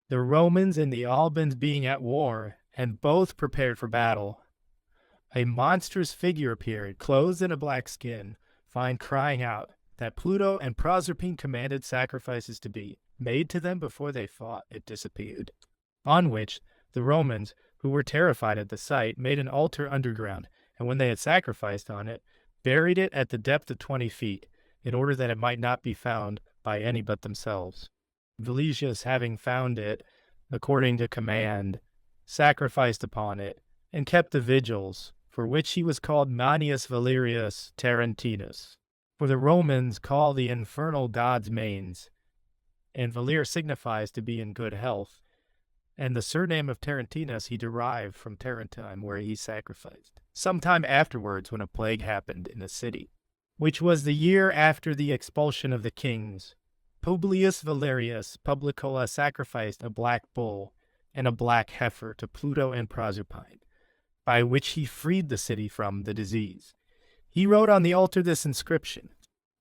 The Romans and the Albans being at war, and both prepared for battle, a monstrous figure appeared, clothed in a black skin, crying out that Pluto and Proserpine commanded sacrifices to be made to them before they fought. It disappeared. On which the Romans, who were terrified at the sight, made an altar underground, and when they had sacrificed on it, buried it at the depth of 20 feet, in order that it might not be found by any but themselves. Valesius, having found it, according to command, sacrificed upon it, and kept the vigils, for which he was called Manius Valerius Tarentinus. For the Romans call the infernal gods manes, and Valer signifies to be in good health, and the surname of Tarentinus he derived from Tarentine, where he sacrificed. Sometime afterwards, when a plague happened in the city, which was the year after the expulsion of the kings, Publius Valerius Publicola sacrificed a black bull and a black heifer to Pluto and Proserpine, by which he freed the city from the disease. He wrote on the altar this inscription: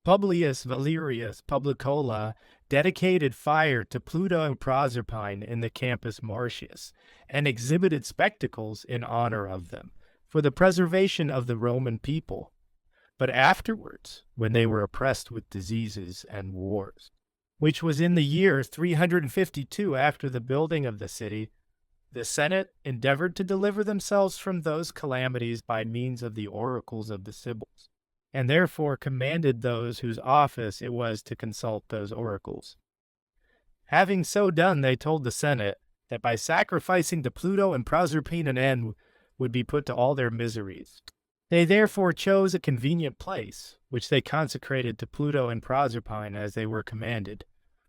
Publius Valerius Publicola dedicated fire to Pluto and Proserpine in the Campus Martius, and exhibited spectacles in honor of them, for the preservation of the Roman people. But afterwards, when they were oppressed with diseases and wars, which was in the year 352 after the building of the city, the Senate endeavored to deliver themselves from those calamities by means of the oracles of the Sibyls, and therefore commanded those whose office it was to consult those oracles. Having so done, they told the Senate that by sacrificing to Pluto and Proserpine an end would be put to all their miseries. They therefore chose a convenient place, which they consecrated to Pluto and Proserpine as they were commanded,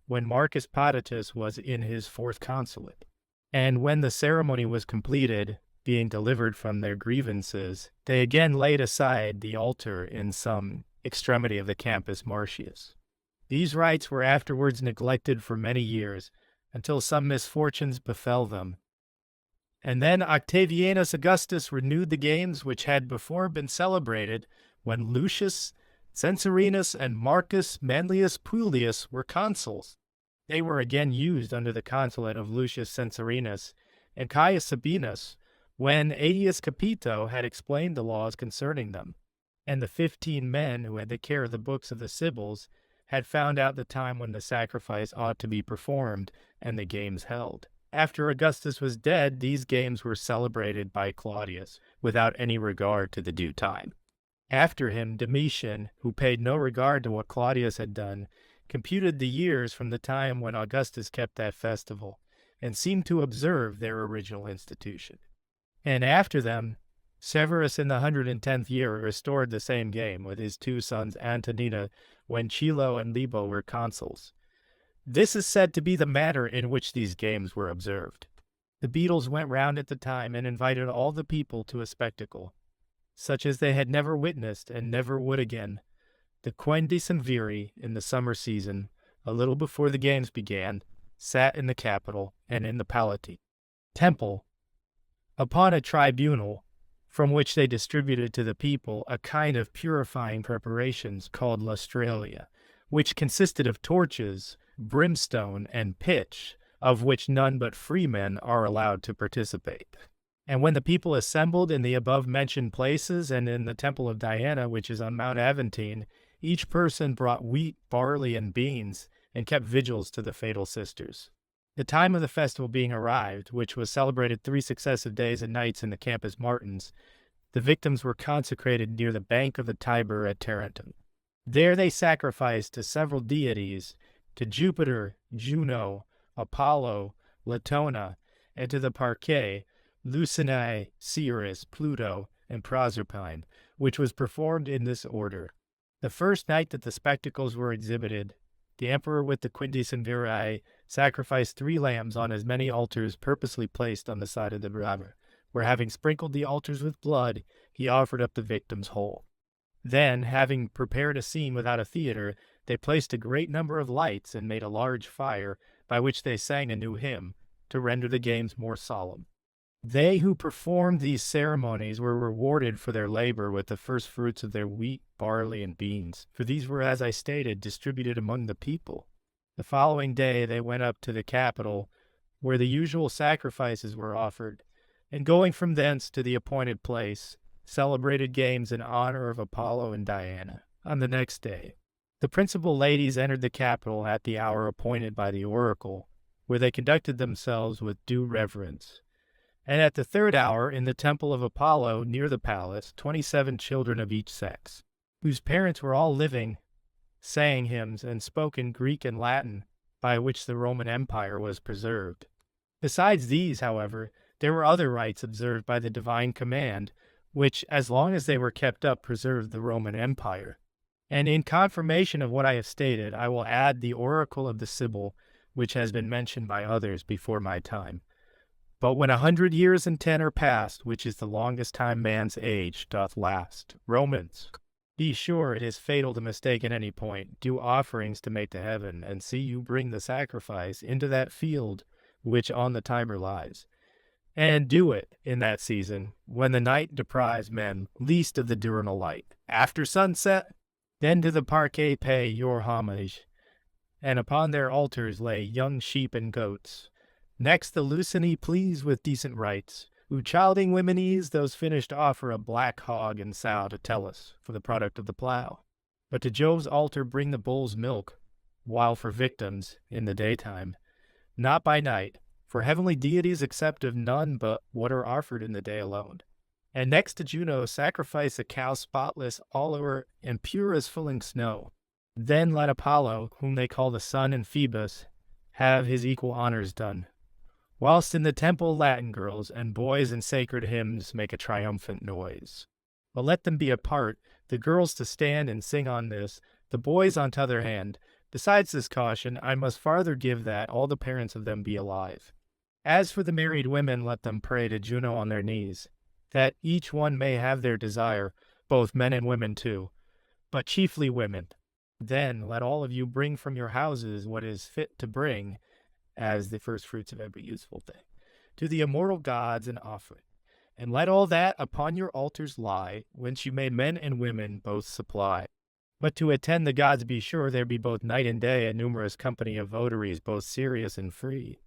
when Marcus Potatus was in his 4th consulate. And when the ceremony was completed, being delivered from their grievances, they again laid aside the altar in some extremity of the Campus Martius. These rites were afterwards neglected for many years, until some misfortunes befell them. And then Octavianus Augustus renewed the games which had before been celebrated when Lucius Censorinus and Marcus Manlius Publius were consuls. They were again used under the consulate of Lucius Censorinus and Caius Sabinus, when Aetius Capito had explained the laws concerning them, and the 15 men who had the care of the books of the Sibyls had found out the time when the sacrifice ought to be performed and the games held. After Augustus was dead, these games were celebrated by Claudius, without any regard to the due time. After him, Domitian, who paid no regard to what Claudius had done, computed the years from the time when Augustus kept that festival, and seemed to observe their original institution. And after them, Severus in the 110th year restored the same game with his 2 sons Antonina, when Chilo and Libo were consuls. This is said to be the manner in which these games were observed. The beadles went round at the time and invited all the people to a spectacle, such as they had never witnessed and never would again. The Quindecimviri, in the summer season, a little before the games began, sat in the Capitol and in the Palatine temple, upon a tribunal, from which they distributed to the people a kind of purifying preparations called lustralia, which consisted of torches, brimstone, and pitch, of which none but freemen are allowed to participate. And when the people assembled in the above-mentioned places and in the temple of Diana, which is on Mount Aventine, each person brought wheat, barley, and beans, and kept vigils to the fatal sisters. The time of the festival being arrived, which was celebrated 3 successive days and nights in the Campus Martins, the victims were consecrated near the bank of the Tiber at Tarentum. There they sacrificed to several deities, to Jupiter, Juno, Apollo, Latona, and to the Parcae, Lucinae, Ceres, Pluto, and Proserpine, which was performed in this order. The first night that the spectacles were exhibited, the emperor with the Quindecimviri sacrificed 3 lambs on as many altars purposely placed on the side of the river, where having sprinkled the altars with blood, he offered up the victims whole. Then, having prepared a scene without a theater, they placed a great number of lights and made a large fire, by which they sang a new hymn, to render the games more solemn. They who performed these ceremonies were rewarded for their labor with the first fruits of their wheat, barley, and beans, for these were, as I stated, distributed among the people. The following day they went up to the capital, where the usual sacrifices were offered, and going from thence to the appointed place, celebrated games in honor of Apollo and Diana. On the next day, the principal ladies entered the capital at the hour appointed by the oracle, where they conducted themselves with due reverence. And at the third hour, in the temple of Apollo near the palace, 27 children of each sex, whose parents were all living, sang hymns and spoke in Greek and Latin, by which the Roman Empire was preserved. Besides these, however, there were other rites observed by the divine command, which, as long as they were kept up, preserved the Roman Empire. And in confirmation of what I have stated, I will add the oracle of the Sibyl, which has been mentioned by others before my time. But when 100 years and 10 are past, which is the longest time man's age doth last, Romans, be sure it is fatal to mistake at any point. Do offerings to make to heaven, and see you bring the sacrifice into that field which on the timer lies. And do it in that season, when the night deprives men least of the diurnal light. After sunset, then to the parquet pay your homage, and upon their altars lay young sheep and goats. Next the Lucini please with decent rites, who childing women ease, those finished offer a black hog and sow to Tellus for the product of the plough. But to Jove's altar bring the bull's milk, while for victims, in the daytime, not by night, for heavenly deities accept of none but what are offered in the day alone. And next to Juno sacrifice a cow spotless all over and pure as falling snow. Then let Apollo, whom they call the sun, and Phoebus, have his equal honors done. Whilst in the temple Latin girls and boys in sacred hymns make a triumphant noise. But let them be apart, the girls to stand and sing on this, the boys on t'other hand. Besides this caution, I must farther give that all the parents of them be alive. As for the married women, let them pray to Juno on their knees, that each one may have their desire, both men and women too, but chiefly women. Then let all of you bring from your houses what is fit to bring, as the first fruits of every useful thing, to the immortal gods and offer it. And let all that upon your altars lie, whence you may men and women both supply. But to attend the gods be sure there be both night and day a numerous company of votaries, both serious and free.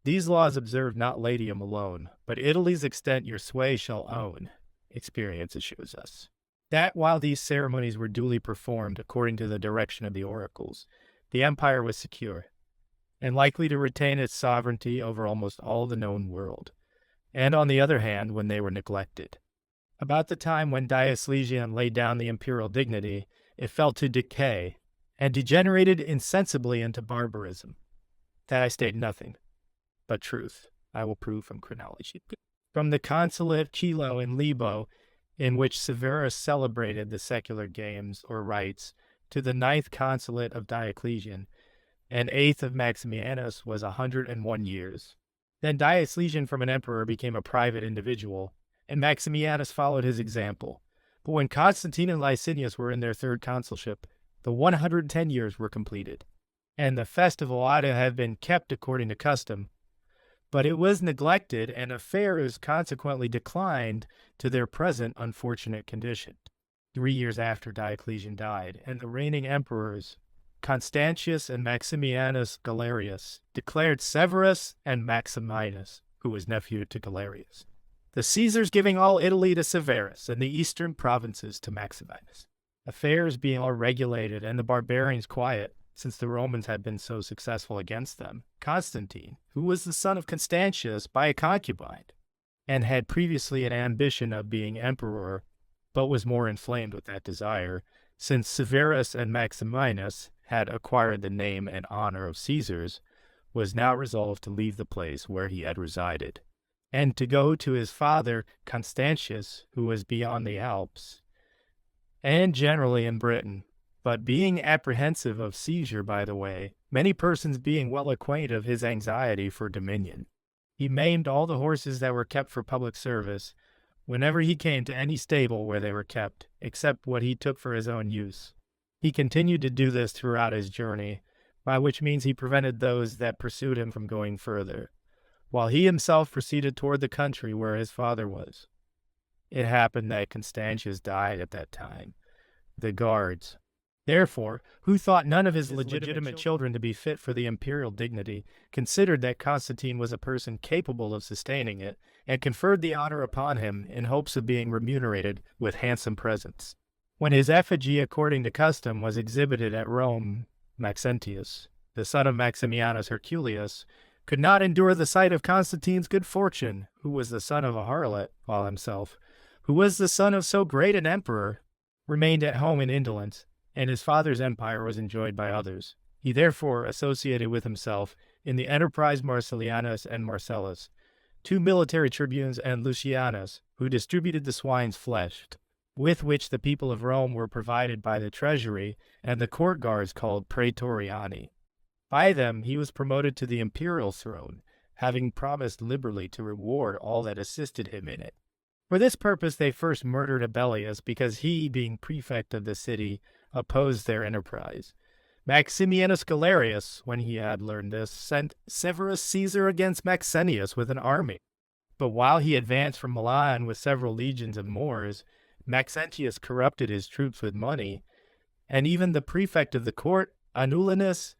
These laws observe not Latium alone, but Italy's extent your sway shall own. Experience assures us that while these ceremonies were duly performed according to the direction of the oracles, the empire was secure, and likely to retain its sovereignty over almost all the known world, and on the other hand, when they were neglected. About the time when Diocletian laid down the imperial dignity, it fell to decay, and degenerated insensibly into barbarism. That I state nothing, but truth, I will prove from chronology. From the consulate Chilo and Libo, in which Severus celebrated the secular games or rites, to the 9th consulate of Diocletian, and 8th of Maximianus was 101 years. Then Diocletian from an emperor became a private individual, and Maximianus followed his example. But when Constantine and Licinius were in their 3rd consulship, the 110 years were completed, and the festival ought to have been kept according to custom. But it was neglected, and affairs consequently declined to their present unfortunate condition. 3 years after Diocletian died, and the reigning emperors, Constantius and Maximianus Galerius, declared Severus and Maximinus, who was nephew to Galerius, the Caesars giving all Italy to Severus and the eastern provinces to Maximinus. Affairs being all regulated and the barbarians quiet, since the Romans had been so successful against them, Constantine, who was the son of Constantius by a concubine, and had previously an ambition of being emperor, but was more inflamed with that desire, since Severus and Maximinus had acquired the name and honor of Caesars, was now resolved to leave the place where he had resided, and to go to his father Constantius, who was beyond the Alps, and generally in Britain. But being apprehensive of seizure by the way, many persons being well acquainted of his anxiety for dominion, he maimed all the horses that were kept for public service, whenever he came to any stable where they were kept, except what he took for his own use. He continued to do this throughout his journey, by which means he prevented those that pursued him from going further. while he himself proceeded toward the country where his father was. It happened that Constantius died at that time. The guards, therefore, who thought none of his legitimate children to be fit for the imperial dignity, considered that Constantine was a person capable of sustaining it, and conferred the honor upon him in hopes of being remunerated with handsome presents. When his effigy, according to custom, was exhibited at Rome, Maxentius, the son of Maximianus Herculius, could not endure the sight of Constantine's good fortune, who was the son of a harlot, while himself, who was the son of so great an emperor, remained at home in indolence, and his father's empire was enjoyed by others. He therefore associated with himself in the enterprise Marcellianus and Marcellus, two military tribunes, and Lucianus, who distributed the swine's flesh, with which the people of Rome were provided by the treasury and the court guards called praetoriani. By them he was promoted to the imperial throne, having promised liberally to reward all that assisted him in it. For this purpose they first murdered Abellius, because he, being prefect of the city, opposed their enterprise. Maximianus Galerius, when he had learned this, sent Severus Caesar against Maxentius with an army. But while he advanced from Milan with several legions of Moors, Maxentius corrupted his troops with money, and even the prefect of the court, Anulinus,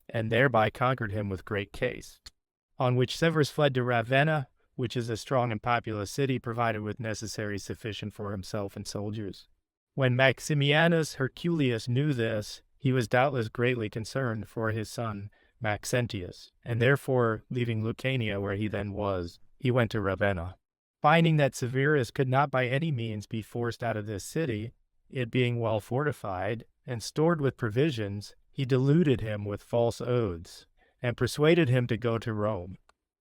and thereby conquered him with great case. On which Severus fled to Ravenna, which is a strong and populous city provided with necessaries sufficient for himself and soldiers. When Maximianus Herculius knew this, he was doubtless greatly concerned for his son Maxentius, and therefore, leaving Lucania where he then was, he went to Ravenna. Finding that Severus could not by any means be forced out of this city, it being well fortified and stored with provisions, he deluded him with false oaths, and persuaded him to go to Rome.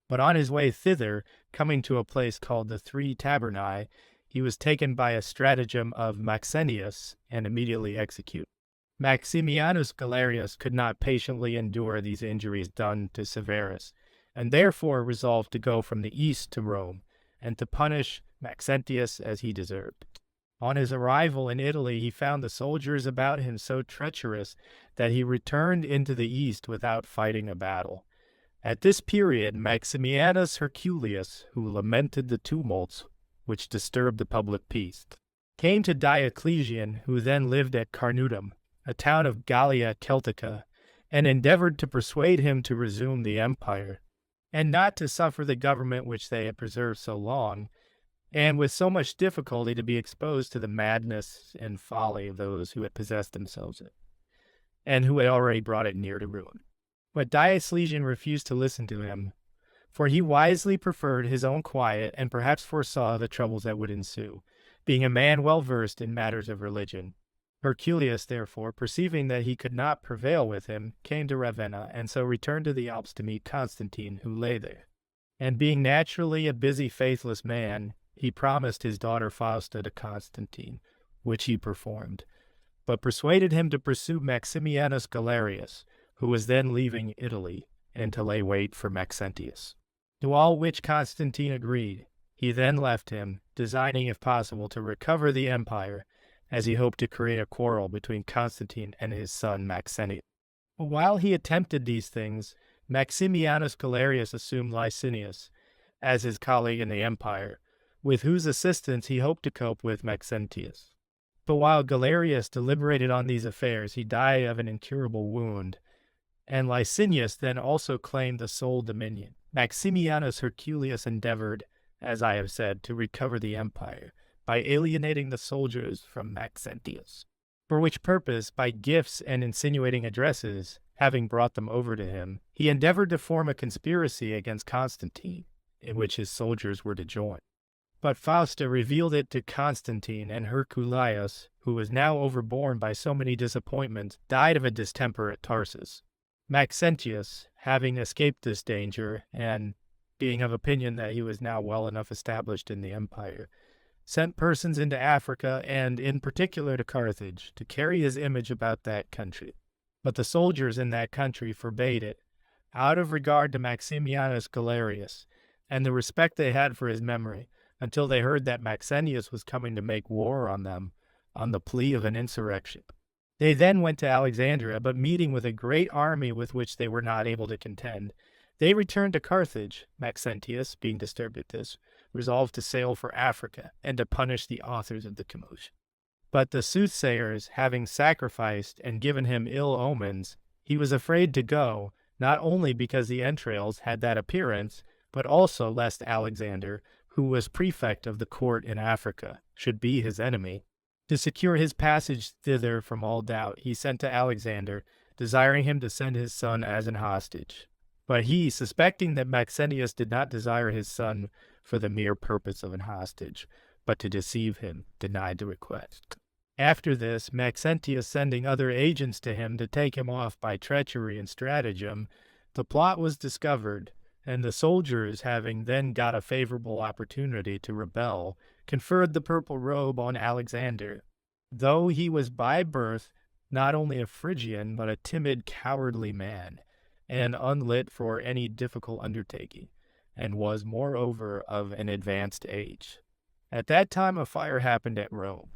But on his way thither, coming to a place called the Three Tabernae, he was taken by a stratagem of Maxentius and immediately executed. Maximianus Galerius could not patiently endure these injuries done to Severus, and therefore resolved to go from the east to Rome, and to punish Maxentius as he deserved. On his arrival in Italy, he found the soldiers about him so treacherous that he returned into the east without fighting a battle. At this period, Maximianus Herculius, who lamented the tumults which disturbed the public peace, came to Diocletian, who then lived at Carnuntum, a town of Gallia Celtica, and endeavored to persuade him to resume the empire, and not to suffer the government which they had preserved so long, and with so much difficulty to be exposed to the madness and folly of those who had possessed themselves it, and who had already brought it near to ruin. But Diocletian refused to listen to him, for he wisely preferred his own quiet, and perhaps foresaw the troubles that would ensue, being a man well versed in matters of religion. Herculius, therefore, perceiving that he could not prevail with him, came to Ravenna, and so returned to the Alps to meet Constantine, who lay there. And being naturally a busy, faithless man, he promised his daughter Fausta to Constantine, which he performed, but persuaded him to pursue Maximianus Galerius, who was then leaving Italy, and to lay wait for Maxentius. To all which Constantine agreed. He then left him, designing if possible to recover the empire, as he hoped to create a quarrel between Constantine and his son Maxentius. While he attempted these things, Maximianus Galerius assumed Licinius as his colleague in the empire, with whose assistance he hoped to cope with Maxentius. But while Galerius deliberated on these affairs, he died of an incurable wound, and Licinius then also claimed the sole dominion. Maximianus Herculius endeavored, as I have said, to recover the empire by alienating the soldiers from Maxentius, for which purpose, by gifts and insinuating addresses, having brought them over to him, he endeavored to form a conspiracy against Constantine, in which his soldiers were to join. But Fausta revealed it to Constantine, and Herculius, who was now overborne by so many disappointments, died of a distemper at Tarsus. Maxentius, having escaped this danger, and being of opinion that he was now well enough established in the empire, sent persons into Africa, and in particular to Carthage, to carry his image about that country. But the soldiers in that country forbade it, out of regard to Maximianus Galerius, and the respect they had for his memory, until they heard that Maxentius was coming to make war on them, on the plea of an insurrection. They then went to Alexandria, but meeting with a great army with which they were not able to contend, They returned to Carthage. Maxentius, being disturbed at this, resolved to sail for Africa and to punish the authors of the commotion. But the soothsayers, having sacrificed and given him ill omens, he was afraid to go, not only because the entrails had that appearance, but also lest Alexander, who was prefect of the court in Africa, should be his enemy. To secure his passage thither from all doubt, he sent to Alexander, desiring him to send his son as an hostage. But he, suspecting that Maxentius did not desire his son for the mere purpose of an hostage, but to deceive him, denied the request. After this, Maxentius sending other agents to him to take him off by treachery and stratagem, the plot was discovered, and the soldiers, having then got a favorable opportunity to rebel, conferred the purple robe on Alexander. Though he was by birth not only a Phrygian, but a timid, cowardly man, and unlit for any difficult undertaking, and was moreover of an advanced age. At that time a fire happened at Rome.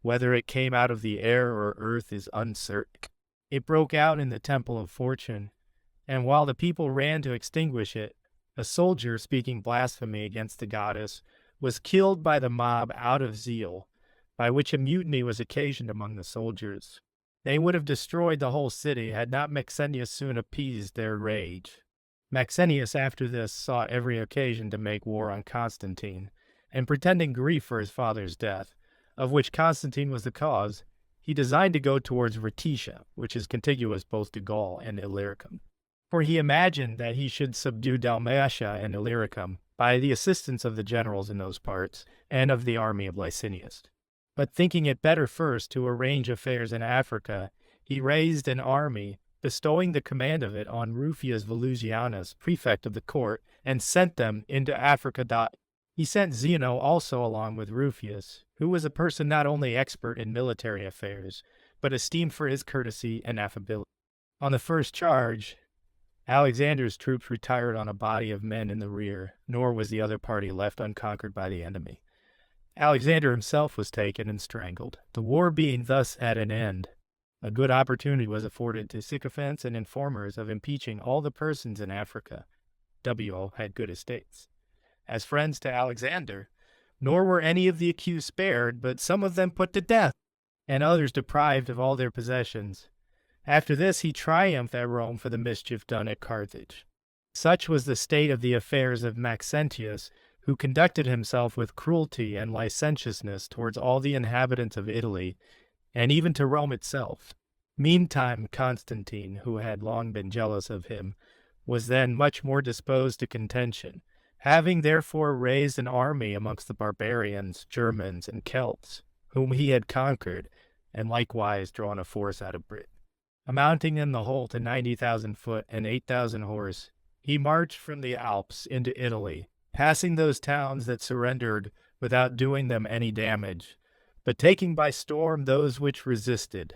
Whether it came out of the air or earth is uncertain. It broke out in the Temple of Fortune, and while the people ran to extinguish it, a soldier, speaking blasphemy against the goddess, was killed by the mob out of zeal, by which a mutiny was occasioned among the soldiers. They would have destroyed the whole city had not Maxentius soon appeased their rage. Maxentius after this sought every occasion to make war on Constantine, and pretending grief for his father's death, of which Constantine was the cause, he designed to go towards Rhaetia, which is contiguous both to Gaul and Illyricum. For he imagined that he should subdue Dalmatia and Illyricum by the assistance of the generals in those parts and of the army of Licinius. But thinking it better first to arrange affairs in Africa, he raised an army, bestowing the command of it on Rufius Volusianus, prefect of the court, and sent them into Africa. He sent Zeno also along with Rufius, who was a person not only expert in military affairs, but esteemed for his courtesy and affability. On the first charge, Alexander's troops retired on a body of men in the rear, nor was the other party left unconquered by the enemy. Alexander himself was taken and strangled. The war being thus at an end, a good opportunity was afforded to sycophants and informers of impeaching all the persons in Africa. W had good estates, as friends to Alexander, nor were any of the accused spared, but some of them put to death, and others deprived of all their possessions. After this he triumphed at Rome for the mischief done at Carthage. Such was the state of the affairs of Maxentius, who conducted himself with cruelty and licentiousness towards all the inhabitants of Italy, and even to Rome itself. Meantime Constantine, who had long been jealous of him, was then much more disposed to contention, having therefore raised an army amongst the barbarians, Germans, and Celts, whom he had conquered, and likewise drawn a force out of Britain. Amounting in the whole to 90,000 foot and 8,000 horse, he marched from the Alps into Italy, passing those towns that surrendered without doing them any damage, but taking by storm those which resisted.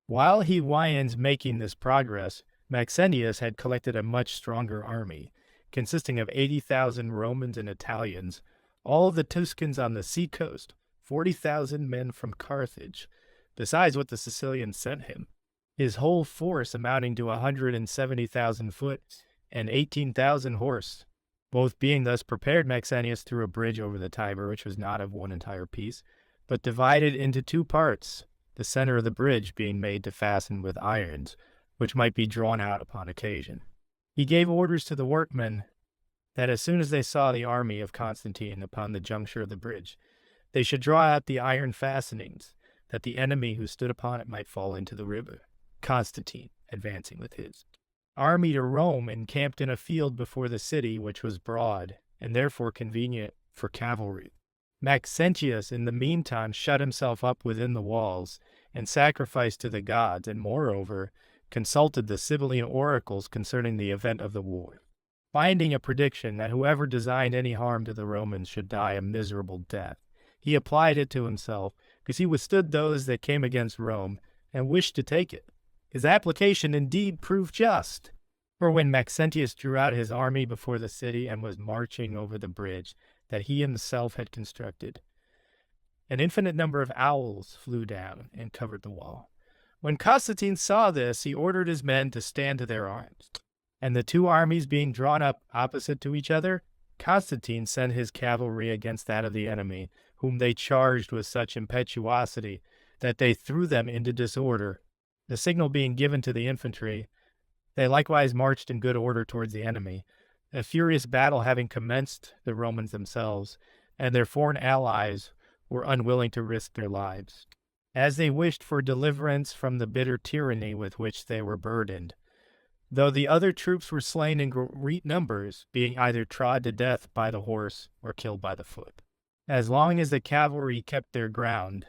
While he was making this progress, Maxentius had collected a much stronger army, consisting of 80,000 Romans and Italians, all of the Tuscans on the seacoast, 40,000 men from Carthage, besides what the Sicilians sent him. His whole force amounting to 170,000 foot and 18,000 horse. Both being thus prepared, Maxentius threw a bridge over the Tiber, which was not of one entire piece, but divided into two parts, the center of the bridge being made to fasten with irons, which might be drawn out upon occasion. He gave orders to the workmen that as soon as they saw the army of Constantine upon the juncture of the bridge, they should draw out the iron fastenings, that the enemy who stood upon it might fall into the river. Constantine, advancing with his army to Rome, encamped in a field before the city, which was broad, and therefore convenient for cavalry. Maxentius, in the meantime, shut himself up within the walls, and sacrificed to the gods, and moreover consulted the Sibylline oracles concerning the event of the war, finding a prediction that whoever designed any harm to the Romans should die a miserable death. He applied it to himself, because he withstood those that came against Rome, and wished to take it. His application indeed proved just, for when Maxentius drew out his army before the city and was marching over the bridge that he himself had constructed, an infinite number of owls flew down and covered the wall. When Constantine saw this, he ordered his men to stand to their arms. And the two armies being drawn up opposite to each other, Constantine sent his cavalry against that of the enemy, whom they charged with such impetuosity that they threw them into disorder. The signal being given to the infantry, they likewise marched in good order towards the enemy, a furious battle having commenced the Romans themselves, and their foreign allies were unwilling to risk their lives, as they wished for deliverance from the bitter tyranny with which they were burdened. Though the other troops were slain in great numbers, being either trod to death by the horse or killed by the foot. As long as the cavalry kept their ground,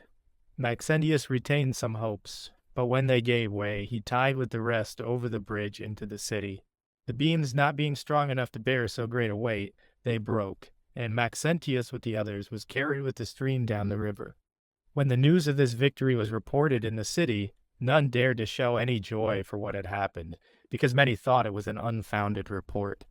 Maxentius retained some hopes, but when they gave way, he tied with the rest over the bridge into the city. The beams not being strong enough to bear so great a weight, they broke, and Maxentius with the others was carried with the stream down the river. When the news of this victory was reported in the city, none dared to show any joy for what had happened, because many thought it was an unfounded report.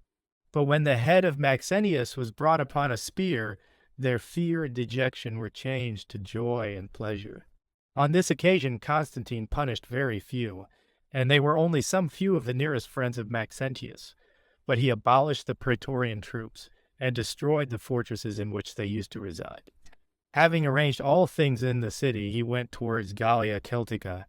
But when the head of Maxentius was brought upon a spear, their fear and dejection were changed to joy and pleasure. On this occasion Constantine punished very few, and they were only some few of the nearest friends of Maxentius, but he abolished the praetorian troops, and destroyed the fortresses in which they used to reside. Having arranged all things in the city, he went towards Gallia Celtica,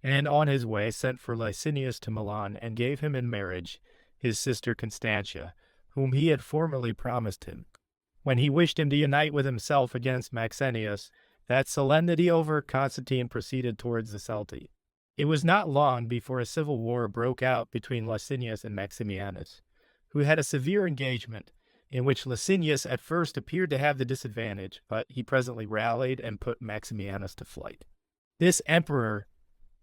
and on his way sent for Licinius to Milan, and gave him in marriage his sister Constantia, whom he had formerly promised him. When he wished him to unite with himself against Maxentius, that solemnity over, Constantine proceeded towards the Celti. It was not long before a civil war broke out between Licinius and Maximianus, who had a severe engagement, in which Licinius at first appeared to have the disadvantage, but he presently rallied and put Maximianus to flight. This emperor,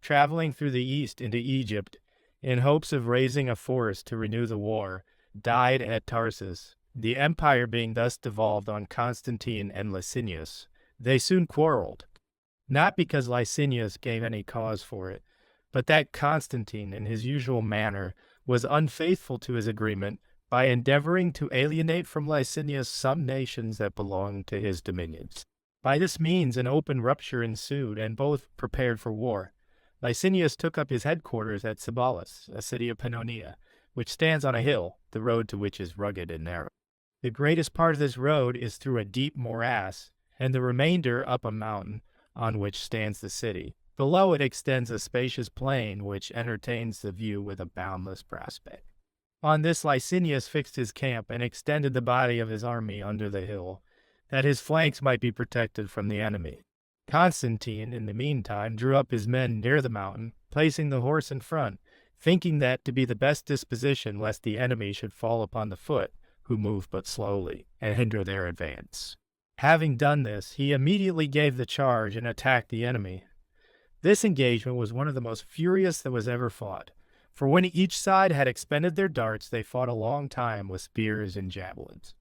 traveling through the east into Egypt, in hopes of raising a force to renew the war, died at Tarsus. The empire being thus devolved on Constantine and Licinius, they soon quarreled, not because Licinius gave any cause for it, but that Constantine, in his usual manner, was unfaithful to his agreement by endeavoring to alienate from Licinius some nations that belonged to his dominions. By this means an open rupture ensued, and both prepared for war. Licinius took up his headquarters at Cibalis, a city of Pannonia, which stands on a hill, the road to which is rugged and narrow. The greatest part of this road is through a deep morass, and the remainder up a mountain, on which stands the city. Below it extends a spacious plain, which entertains the view with a boundless prospect. On this Licinius fixed his camp, and extended the body of his army under the hill, that his flanks might be protected from the enemy. Constantine, in the meantime, drew up his men near the mountain, placing the horse in front, thinking that to be the best disposition lest the enemy should fall upon the foot, who moved but slowly, and hinder their advance. Having done this, he immediately gave the charge and attacked the enemy. This engagement was one of the most furious that was ever fought, for when each side had expended their darts, they fought a long time with spears and javelins.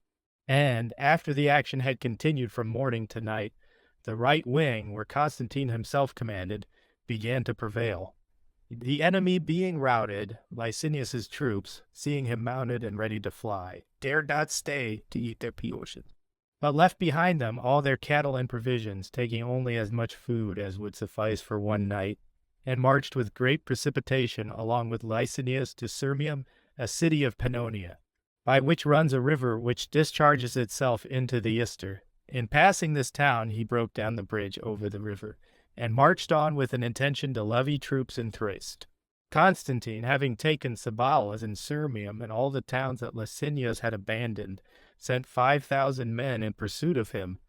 And, after the action had continued from morning to night, the right wing, where Constantine himself commanded, began to prevail. The enemy being routed, Licinius's troops, seeing him mounted and ready to fly, dared not stay to eat their portions, but left behind them all their cattle and provisions, taking only as much food as would suffice for one night, and marched with great precipitation along with Licinius to Sirmium, a city of Pannonia, by which runs a river which discharges itself into the Ister. In passing this town, he broke down the bridge over the river, and marched on with an intention to levy troops in Thrace. Constantine, having taken Cibalis and Sirmium and all the towns that Licinius had abandoned, sent 5,000 men in pursuit of him.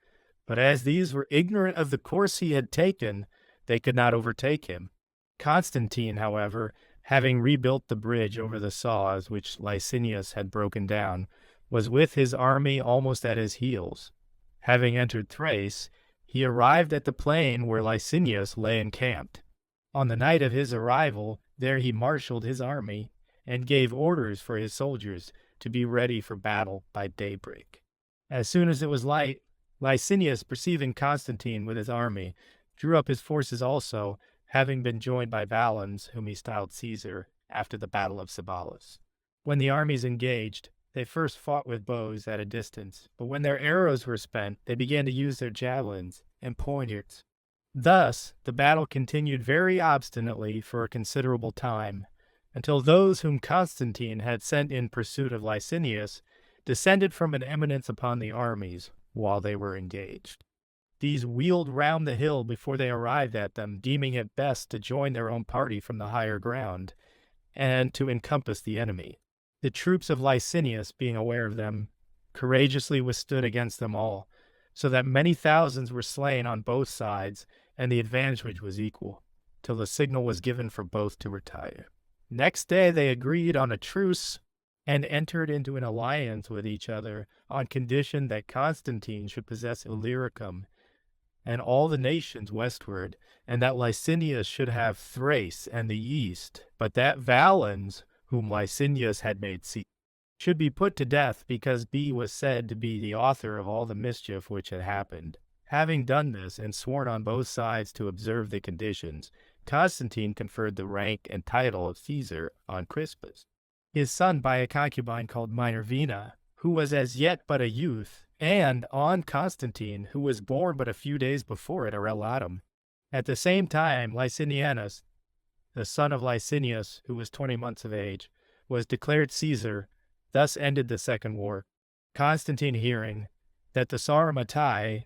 But as these were ignorant of the course he had taken, they could not overtake him. Constantine, however, having rebuilt the bridge over the Saws which Licinius had broken down, was with his army almost at his heels. Having entered Thrace, he arrived at the plain where Licinius lay encamped. On the night of his arrival, there he marshaled his army, and gave orders for his soldiers to be ready for battle by daybreak. As soon as it was light, Licinius, perceiving Constantine with his army, drew up his forces also, having been joined by Valens, whom he styled Caesar, after the battle of Cibalis. When the armies engaged, they first fought with bows at a distance, but when their arrows were spent, they began to use their javelins and poniards. Thus, the battle continued very obstinately for a considerable time, until those whom Constantine had sent in pursuit of Licinius descended from an eminence upon the armies while they were engaged. These wheeled round the hill before they arrived at them, deeming it best to join their own party from the higher ground, and to encompass the enemy. The troops of Licinius, being aware of them, courageously withstood against them all, so that many thousands were slain on both sides, and the advantage was equal, till the signal was given for both to retire. Next day they agreed on a truce, and entered into an alliance with each other on condition that Constantine should possess Illyricum and all the nations westward, and that Licinius should have Thrace and the east, but that Valens, whom Licinius had made siege, should be put to death, because he was said to be the author of all the mischief which had happened. Having done this, and sworn on both sides to observe the conditions, Constantine conferred the rank and title of Caesar on Crispus, his son, by a concubine called Minervina, who was as yet but a youth, and on Constantine, who was born but a few days before at Arelatum. At the same time, Licinianus, the son of Licinius, who was 20 months of age, was declared Caesar. Thus ended the second war. Constantine, hearing that the Sarmatai,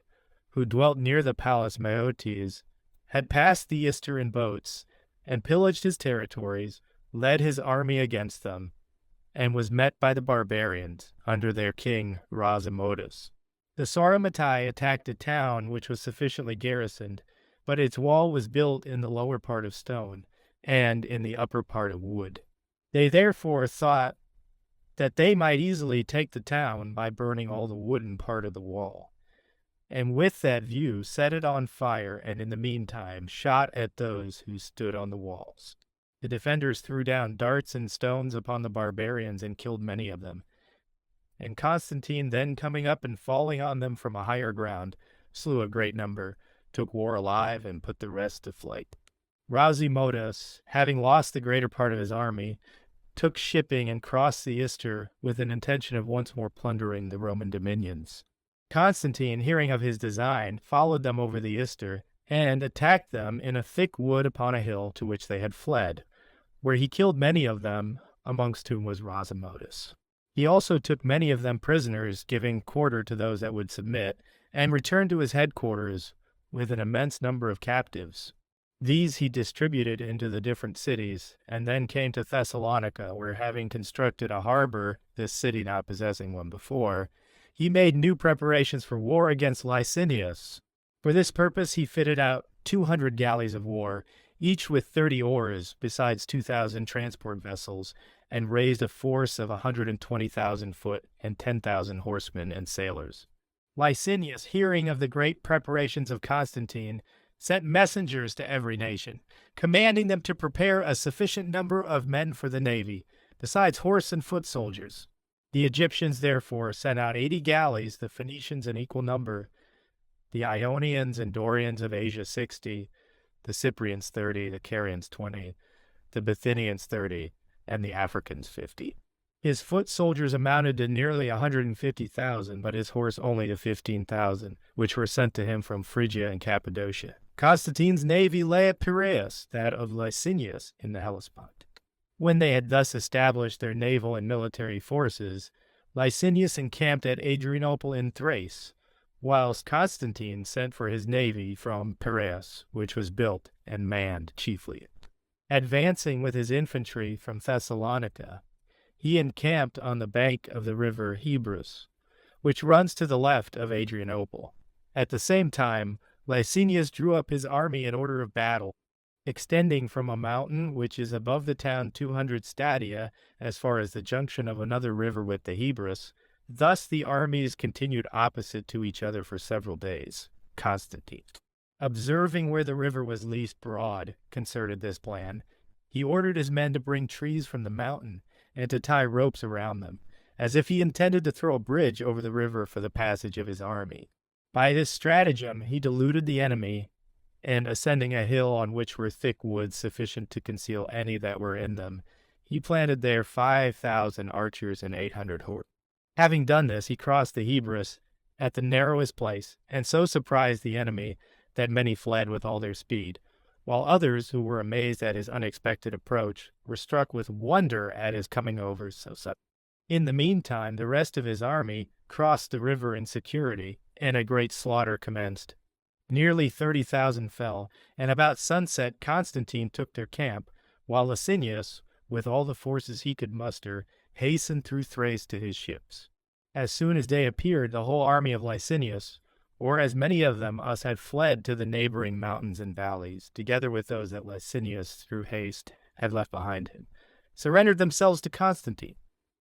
who dwelt near the palace Maeotes, had passed the Ister in boats, and pillaged his territories, led his army against them, and was met by the barbarians under their king Zosimus. The Sarmatai attacked a town which was sufficiently garrisoned, but its wall was built in the lower part of stone, and in the upper part of wood. They therefore thought that they might easily take the town by burning all the wooden part of the wall, and with that view set it on fire, and in the meantime shot at those who stood on the walls. The defenders threw down darts and stones upon the barbarians and killed many of them. And Constantine, then coming up and falling on them from a higher ground, slew a great number, took war alive, and put the rest to flight. Zosimus, having lost the greater part of his army, took shipping and crossed the Ister with an intention of once more plundering the Roman dominions. Constantine, hearing of his design, followed them over the Ister, and attacked them in a thick wood upon a hill to which they had fled, where he killed many of them, amongst whom was Zosimus. He also took many of them prisoners, giving quarter to those that would submit, and returned to his headquarters with an immense number of captives. These he distributed into the different cities, and then came to Thessalonica, where, having constructed a harbor, this city not possessing one before, he made new preparations for war against Licinius. For this purpose he fitted out 200 galleys of war, each with 30 oars, besides 2,000 transport vessels, and raised a force of 120,000 foot and 10,000 horsemen and sailors. Licinius, hearing of the great preparations of Constantine, sent messengers to every nation, commanding them to prepare a sufficient number of men for the navy, besides horse and foot soldiers. The Egyptians therefore sent out 80 galleys, the Phoenicians an equal number, the Ionians and Dorians of Asia 60, the Cyprians 30, the Carians 20, the Bithynians 30, and the Africans 50. His foot soldiers amounted to nearly 150,000, but his horse only to 15,000, which were sent to him from Phrygia and Cappadocia. Constantine's navy lay at Piraeus, that of Licinius in the Hellespont. When they had thus established their naval and military forces, Licinius encamped at Adrianople in Thrace, whilst Constantine sent for his navy from Piraeus, which was built and manned chiefly. Advancing with his infantry from Thessalonica, he encamped on the bank of the river Hebrus, which runs to the left of Adrianople. At the same time, Licinius drew up his army in order of battle, extending from a mountain which is above the town 200 stadia as far as the junction of another river with the Hebrus. Thus the armies continued opposite to each other for several days. Constantine, observing where the river was least broad, concerted this plan. He ordered his men to bring trees from the mountain and to tie ropes around them, as if he intended to throw a bridge over the river for the passage of his army. By this stratagem he deluded the enemy, and ascending a hill on which were thick woods sufficient to conceal any that were in them, he planted there 5,000 archers and 800 horse. Having done this, he crossed the Hebrus at the narrowest place, and so surprised the enemy that many fled with all their speed, while others, who were amazed at his unexpected approach, were struck with wonder at his coming over so suddenly. In the meantime, the rest of his army crossed the river in security, and a great slaughter commenced. Nearly 30,000 fell, and about sunset Constantine took their camp, while Licinius, with all the forces he could muster, hastened through Thrace to his ships. As soon as day appeared, the whole army of Licinius, or as many of them as had fled to the neighboring mountains and valleys, together with those that Licinius, through haste, had left behind him, surrendered themselves to Constantine.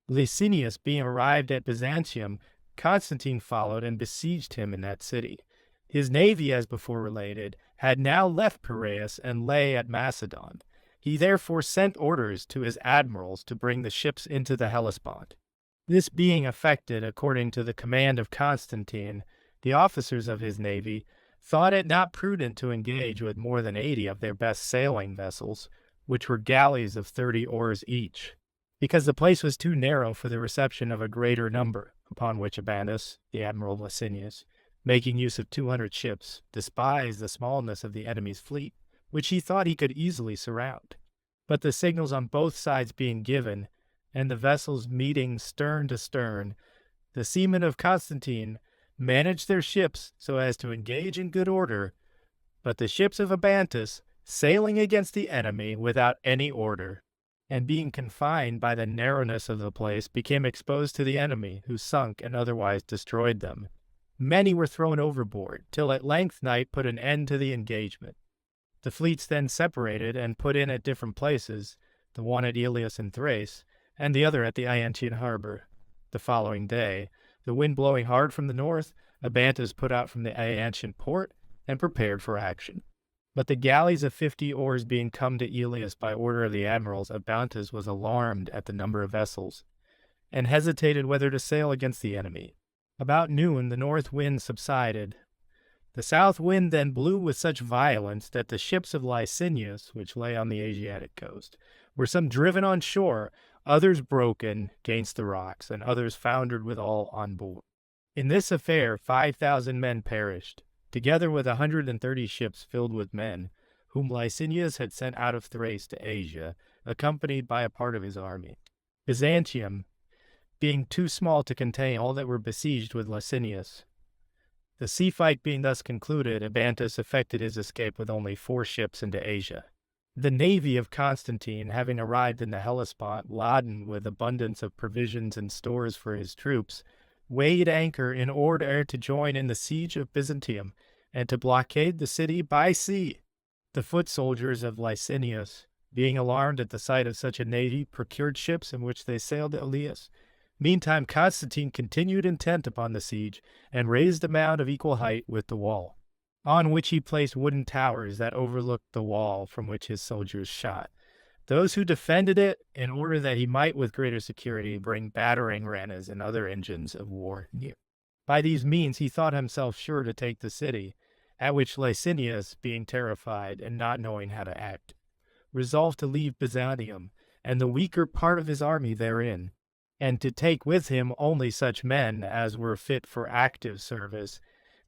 Licinius being arrived at Byzantium, Constantine followed and besieged him in that city. His navy, as before related, had now left Piraeus and lay at Macedon. He therefore sent orders to his admirals to bring the ships into the Hellespont. This being effected according to the command of Constantine, the officers of his navy thought it not prudent to engage with more than 80 of their best sailing vessels, which were galleys of 30 oars each, because the place was too narrow for the reception of a greater number, upon which Abantus, the admiral of Licinius, making use of 200 ships, despised the smallness of the enemy's fleet, which he thought he could easily surround. But the signals on both sides being given, and the vessels meeting stern to stern, the seamen of Constantine managed their ships so as to engage in good order, but the ships of Abantus sailing against the enemy without any order, and being confined by the narrowness of the place, became exposed to the enemy, who sunk and otherwise destroyed them. Many were thrown overboard, till at length night put an end to the engagement. The fleets then separated and put in at different places, the one at Ilius in Thrace, and the other at the Iantian harbor. The following day, the wind blowing hard from the north, Abantus put out from the Iantian port and prepared for action. But the galleys of 50 oars being come to Ilius by order of the admirals, Abantus was alarmed at the number of vessels, and hesitated whether to sail against the enemy. About noon the north wind subsided. The south wind then blew with such violence that the ships of Licinius, which lay on the Asiatic coast, were some driven on shore, others broken against the rocks, and others foundered with all on board. In this affair 5,000 men perished, together with 130 ships filled with men, whom Licinius had sent out of Thrace to Asia, accompanied by a part of his army. Byzantium, being too small to contain all that were besieged with Licinius. The sea fight being thus concluded, Abantus effected his escape with only 4 ships into Asia. The navy of Constantine, having arrived in the Hellespont laden with abundance of provisions and stores for his troops, weighed anchor in order to join in the siege of Byzantium and to blockade the city by sea. The foot soldiers of Licinius, being alarmed at the sight of such a navy, procured ships in which they sailed to Ilius. Meantime Constantine continued intent upon the siege, and raised a mound of equal height with the wall, on which he placed wooden towers that overlooked the wall from which his soldiers shot. Those who defended it, in order that he might with greater security bring battering rams and other engines of war near. By these means he thought himself sure to take the city, at which Licinius, being terrified and not knowing how to act, resolved to leave Byzantium and the weaker part of his army therein, and to take with him only such men as were fit for active service,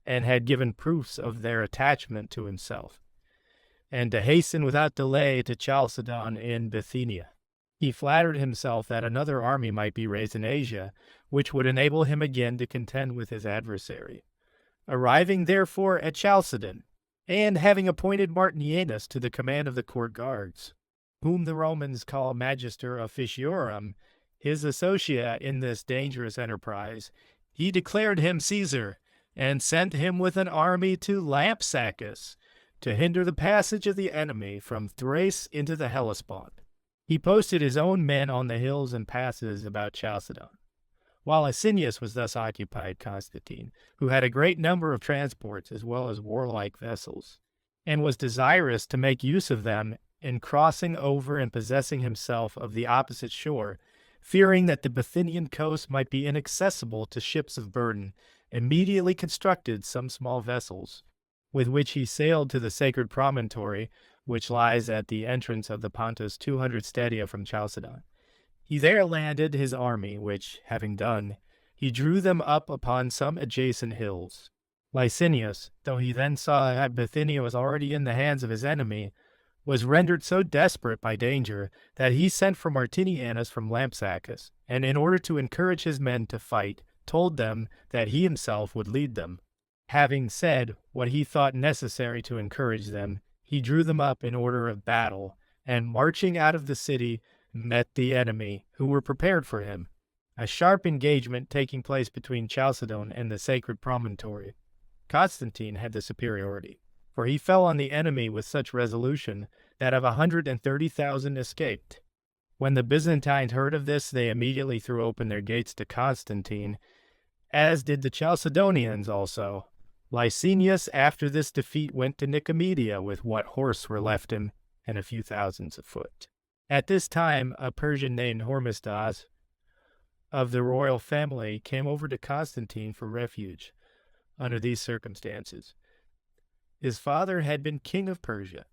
and had given proofs of their attachment to himself, and to hasten without delay to Chalcedon in Bithynia. He flattered himself that another army might be raised in Asia, which would enable him again to contend with his adversary. Arriving therefore at Chalcedon, and having appointed Martinianus to the command of the court guards, whom the Romans call Magister Officiorum, his associate in this dangerous enterprise, he declared him Caesar, and sent him with an army to Lampsacus, to hinder the passage of the enemy from Thrace into the Hellespont. He posted his own men on the hills and passes about Chalcedon. While Licinius was thus occupied, Constantine, who had a great number of transports as well as warlike vessels, and was desirous to make use of them in crossing over and possessing himself of the opposite shore, fearing that the Bithynian coast might be inaccessible to ships of burden, immediately constructed some small vessels, with which he sailed to the sacred promontory, which lies at the entrance of the Pontus 200 stadia from Chalcedon. He there landed his army, which, having done, he drew them up upon some adjacent hills. Licinius, though he then saw that Bithynia was already in the hands of his enemy, was rendered so desperate by danger that he sent for Martinianus from Lampsacus, and in order to encourage his men to fight, told them that he himself would lead them. Having said what he thought necessary to encourage them, he drew them up in order of battle, and marching out of the city, met the enemy, who were prepared for him. A sharp engagement taking place between Chalcedon and the sacred promontory. Constantine had the superiority, for he fell on the enemy with such resolution that of 130,000 escaped. When the Byzantines heard of this, they immediately threw open their gates to Constantine, as did the Chalcedonians also. Licinius, after this defeat, went to Nicomedia with what horse were left him and a few thousands of foot. At this time, a Persian named Hormisdas, of the royal family, came over to Constantine for refuge. Under these circumstances, his father had been king of Persia.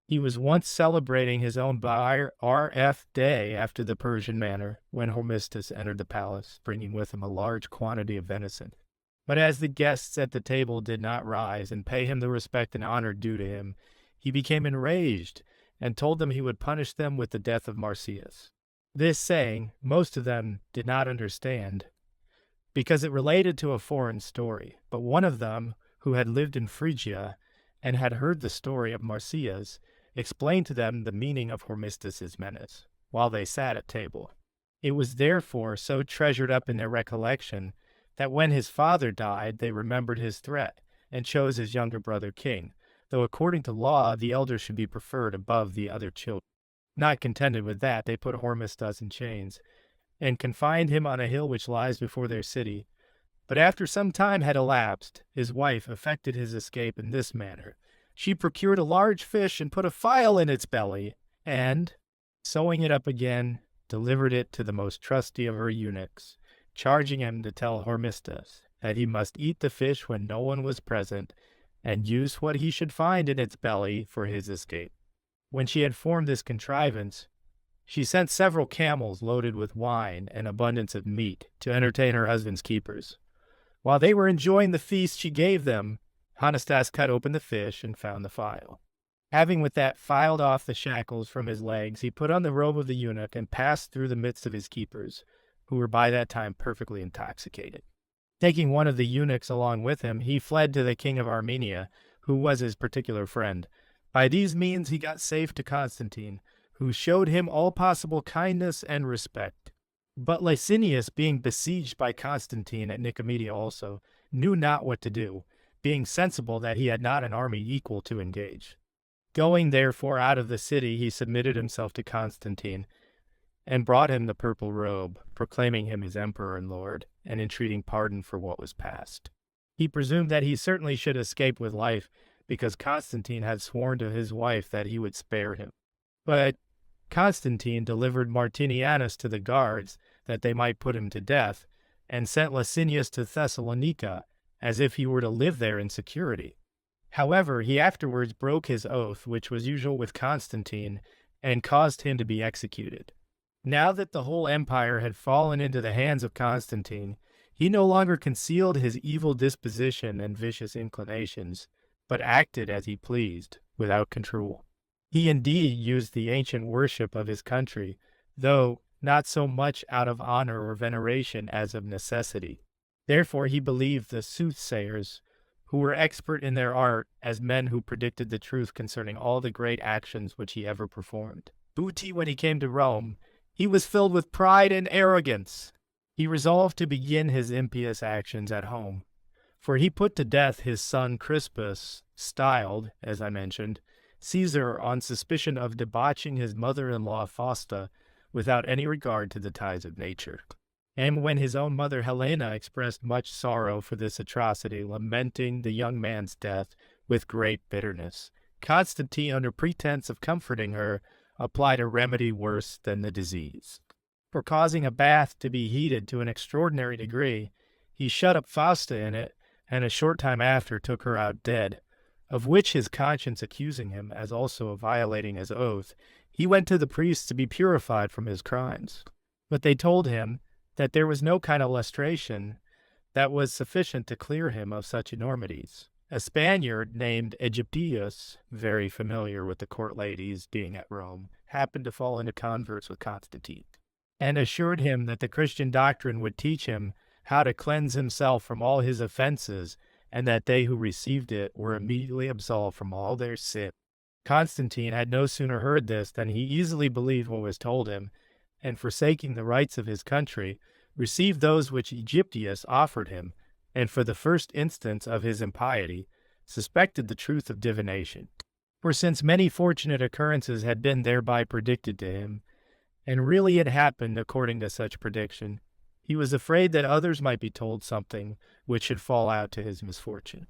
He was once celebrating his own RF day after the Persian manner when Hormisdas entered the palace, bringing with him a large quantity of venison. But as the guests at the table did not rise and pay him the respect and honor due to him, he became enraged and told them he would punish them with the death of Marsyas. This saying, most of them did not understand, because it related to a foreign story. But one of them, who had lived in Phrygia and had heard the story of Marsyas, explained to them the meaning of Hormisdas' menace, while they sat at table. It was therefore so treasured up in their recollection that when his father died, they remembered his threat and chose his younger brother king, though according to law the elder should be preferred above the other children. Not contented with that, they put Hormisdas in chains, and confined him on a hill which lies before their city. But after some time had elapsed, his wife effected his escape in this manner. She procured a large fish and put a file in its belly, and, sewing it up again, delivered it to the most trusty of her eunuchs, charging him to tell Hormisdas that he must eat the fish when no one was present, and use what he should find in its belly for his escape. When she had formed this contrivance, she sent several camels loaded with wine and abundance of meat to entertain her husband's keepers. While they were enjoying the feast she gave them, Hormisdas cut open the fish and found the file. Having with that filed off the shackles from his legs, he put on the robe of the eunuch and passed through the midst of his keepers, who were by that time perfectly intoxicated. Taking one of the eunuchs along with him, he fled to the king of Armenia, who was his particular friend. By these means he got safe to Constantine, who showed him all possible kindness and respect. But Licinius, being besieged by Constantine at Nicomedia also, knew not what to do, being sensible that he had not an army equal to engage. Going therefore out of the city, he submitted himself to Constantine, and brought him the purple robe, proclaiming him his emperor and lord, and entreating pardon for what was past. He presumed that he certainly should escape with life, because Constantine had sworn to his wife that he would spare him. But Constantine delivered Martinianus to the guards, that they might put him to death, and sent Licinius to Thessalonica, as if he were to live there in security. However, he afterwards broke his oath, which was usual with Constantine, and caused him to be executed. Now that the whole empire had fallen into the hands of Constantine, he no longer concealed his evil disposition and vicious inclinations, but acted as he pleased, without control. He indeed used the ancient worship of his country, though not so much out of honor or veneration as of necessity. Therefore he believed the soothsayers, who were expert in their art, as men who predicted the truth concerning all the great actions which he ever performed. Booty, when he came to Rome, he was filled with pride and arrogance. He resolved to begin his impious actions at home, for he put to death his son Crispus, styled, as I mentioned, Caesar, on suspicion of debauching his mother-in-law Fausta without any regard to the ties of nature. And when his own mother Helena expressed much sorrow for this atrocity, lamenting the young man's death with great bitterness, Constantine, under pretense of comforting her, applied a remedy worse than the disease. For causing a bath to be heated to an extraordinary degree, he shut up Fausta in it, and a short time after took her out dead, of which his conscience accusing him, as also of violating his oath, he went to the priests to be purified from his crimes. But they told him that there was no kind of lustration that was sufficient to clear him of such enormities, A Spaniard named Aegyptius, very familiar with the court ladies being at Rome, happened to fall into converse with Constantine, and assured him that the Christian doctrine would teach him how to cleanse himself from all his offenses, and that they who received it were immediately absolved from all their sin. Constantine had no sooner heard this than he easily believed what was told him, and forsaking the rights of his country, received those which Aegyptius offered him, and for the first instance of his impiety, suspected the truth of divination. For since many fortunate occurrences had been thereby predicted to him, and really had happened according to such prediction, he was afraid that others might be told something which should fall out to his misfortune,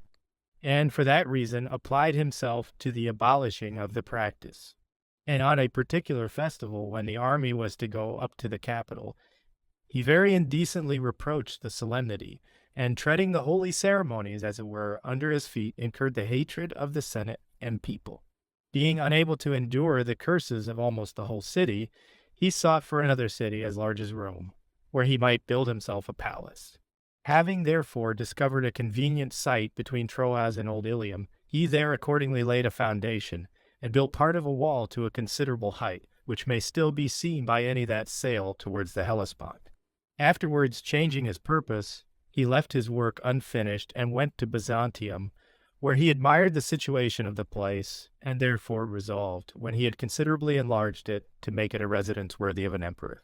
and for that reason applied himself to the abolishing of the practice. And on a particular festival, when the army was to go up to the capital, he very indecently reproached the solemnity, and treading the holy ceremonies, as it were, under his feet, incurred the hatred of the Senate and people. Being unable to endure the curses of almost the whole city, he sought for another city as large as Rome, where he might build himself a palace. Having therefore discovered a convenient site between Troas and Old Ilium, he there accordingly laid a foundation, and built part of a wall to a considerable height, which may still be seen by any that sail towards the Hellespont. Afterwards, changing his purpose, he left his work unfinished and went to Byzantium, where he admired the situation of the place, and therefore resolved, when he had considerably enlarged it, to make it a residence worthy of an emperor.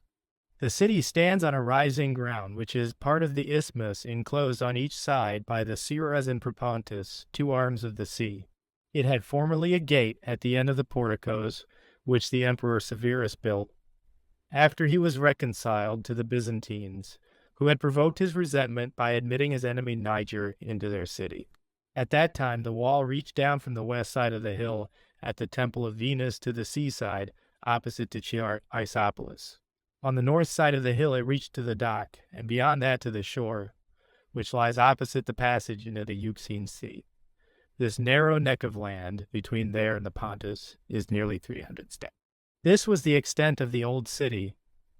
The city stands on a rising ground, which is part of the isthmus enclosed on each side by the Siras and Propontis, two arms of the sea. It had formerly a gate at the end of the porticos, which the Emperor Severus built, after he was reconciled to the Byzantines, who had provoked his resentment by admitting his enemy Niger into their city. At that time the wall reached down from the west side of the hill at the Temple of Venus to the seaside, opposite to Chiar Isopolis. On the north side of the hill it reached to the dock, and beyond that to the shore, which lies opposite the passage into the Euxine Sea. This narrow neck of land, between there and the Pontus, is nearly 300 stadia. This was the extent of the old city.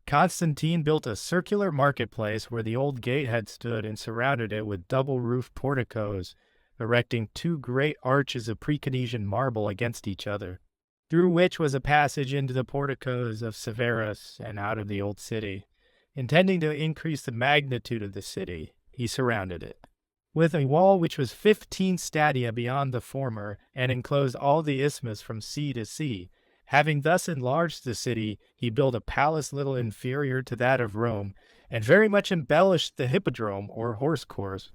Constantine built a circular marketplace where the old gate had stood and surrounded it with double-roofed porticos, erecting two great arches of Pre-Canesian marble against each other, through which was a passage into the porticos of Severus and out of the old city. Intending to increase the magnitude of the city, he surrounded it with a wall which was 15 stadia beyond the former, and enclosed all the isthmus from sea to sea. Having thus enlarged the city, he built a palace little inferior to that of Rome, and very much embellished the hippodrome or horse course,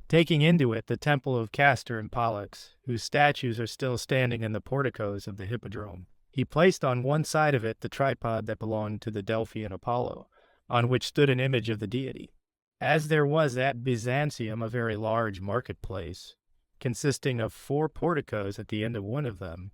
taking into it the temple of Castor and Pollux, whose statues are still standing in the porticos of the hippodrome. He placed on one side of it the tripod that belonged to the Delphian Apollo, on which stood an image of the deity. As there was at Byzantium a very large marketplace, consisting of 4 porticos at the end of one of them,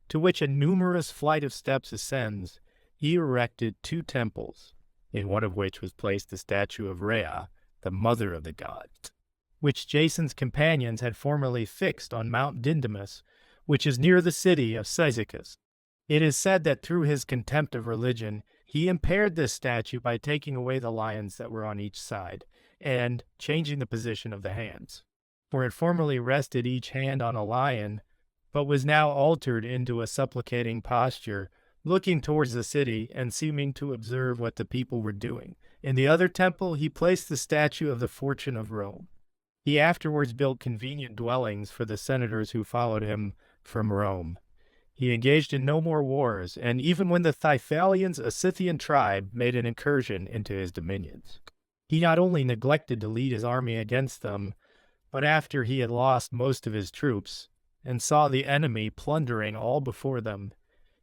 to which a numerous flight of steps ascends, he erected 2 temples, in one of which was placed the statue of Rhea, the mother of the gods, which Jason's companions had formerly fixed on Mount Dindymus, which is near the city of Cyzicus. It is said that through his contempt of religion, he impaired this statue by taking away the lions that were on each side, and changing the position of the hands. For it formerly rested each hand on a lion, but was now altered into a supplicating posture, looking towards the city and seeming to observe what the people were doing. In the other temple he placed the statue of the Fortune of Rome. He afterwards built convenient dwellings for the senators who followed him from Rome. He engaged in no more wars, and even when the Thessalians, a Scythian tribe, made an incursion into his dominions, he not only neglected to lead his army against them, but after he had lost most of his troops, and saw the enemy plundering all before them,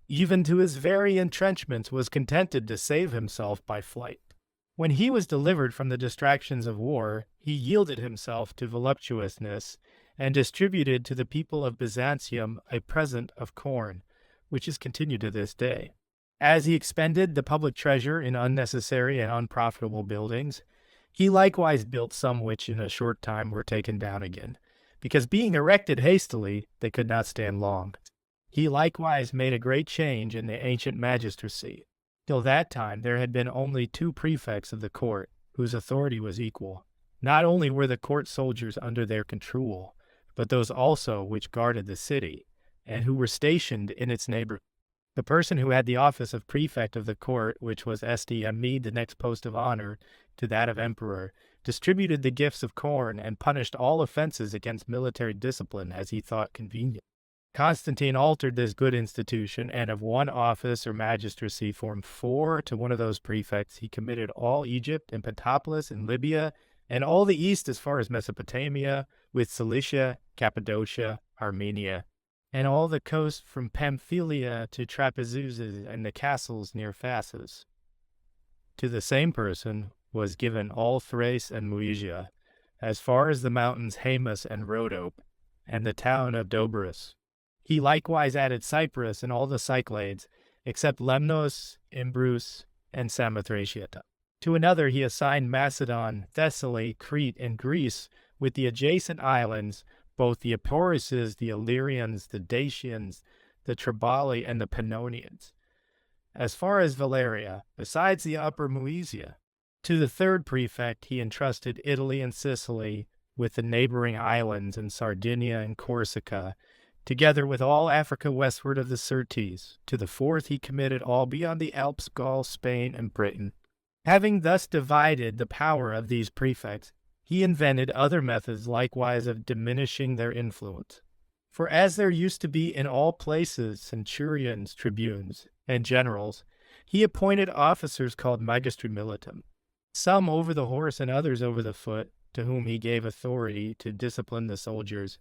even to his very entrenchments was contented to save himself by flight. When he was delivered from the distractions of war, he yielded himself to voluptuousness, and distributed to the people of Byzantium a present of corn, which is continued to this day. As he expended the public treasure in unnecessary and unprofitable buildings, he likewise built some which in a short time were taken down again, because being erected hastily, they could not stand long. He likewise made a great change in the ancient magistracy. Till that time there had been only 2 prefects of the court, whose authority was equal. Not only were the court soldiers under their control, but those also which guarded the city, and who were stationed in its neighborhood. The person who had the office of prefect of the court, which was SDME, the next post of honor to that of emperor, distributed the gifts of corn and punished all offenses against military discipline as he thought convenient. Constantine altered this good institution, and of one office or magistracy formed 4 to one of those prefects. He committed all Egypt and Pentapolis and Libya, and all the east as far as Mesopotamia, with Cilicia, Cappadocia, Armenia, and all the coast from Pamphylia to Trapezuses and the castles near Phasis. To the same person was given all Thrace and Moesia, as far as the mountains Haemus and Rhodope, and the town of Doberus. He likewise added Cyprus and all the Cyclades, except Lemnos, Imbrus, and Samothracia. To another he assigned Macedon, Thessaly, Crete, and Greece, with the adjacent islands, both the Eporises, the Illyrians, the Dacians, the Triballi, and the Pannonians, as far as Valeria, besides the upper Moesia. To the third prefect he entrusted Italy and Sicily, with the neighboring islands, and Sardinia and Corsica, together with all Africa westward of the Syrtes. To the fourth he committed all beyond the Alps, Gaul, Spain, and Britain. Having thus divided the power of these prefects, he invented other methods likewise of diminishing their influence. For as there used to be in all places centurions, tribunes, and generals, he appointed officers called magistri militum, some over the horse and others over the foot, to whom he gave authority to discipline the soldiers,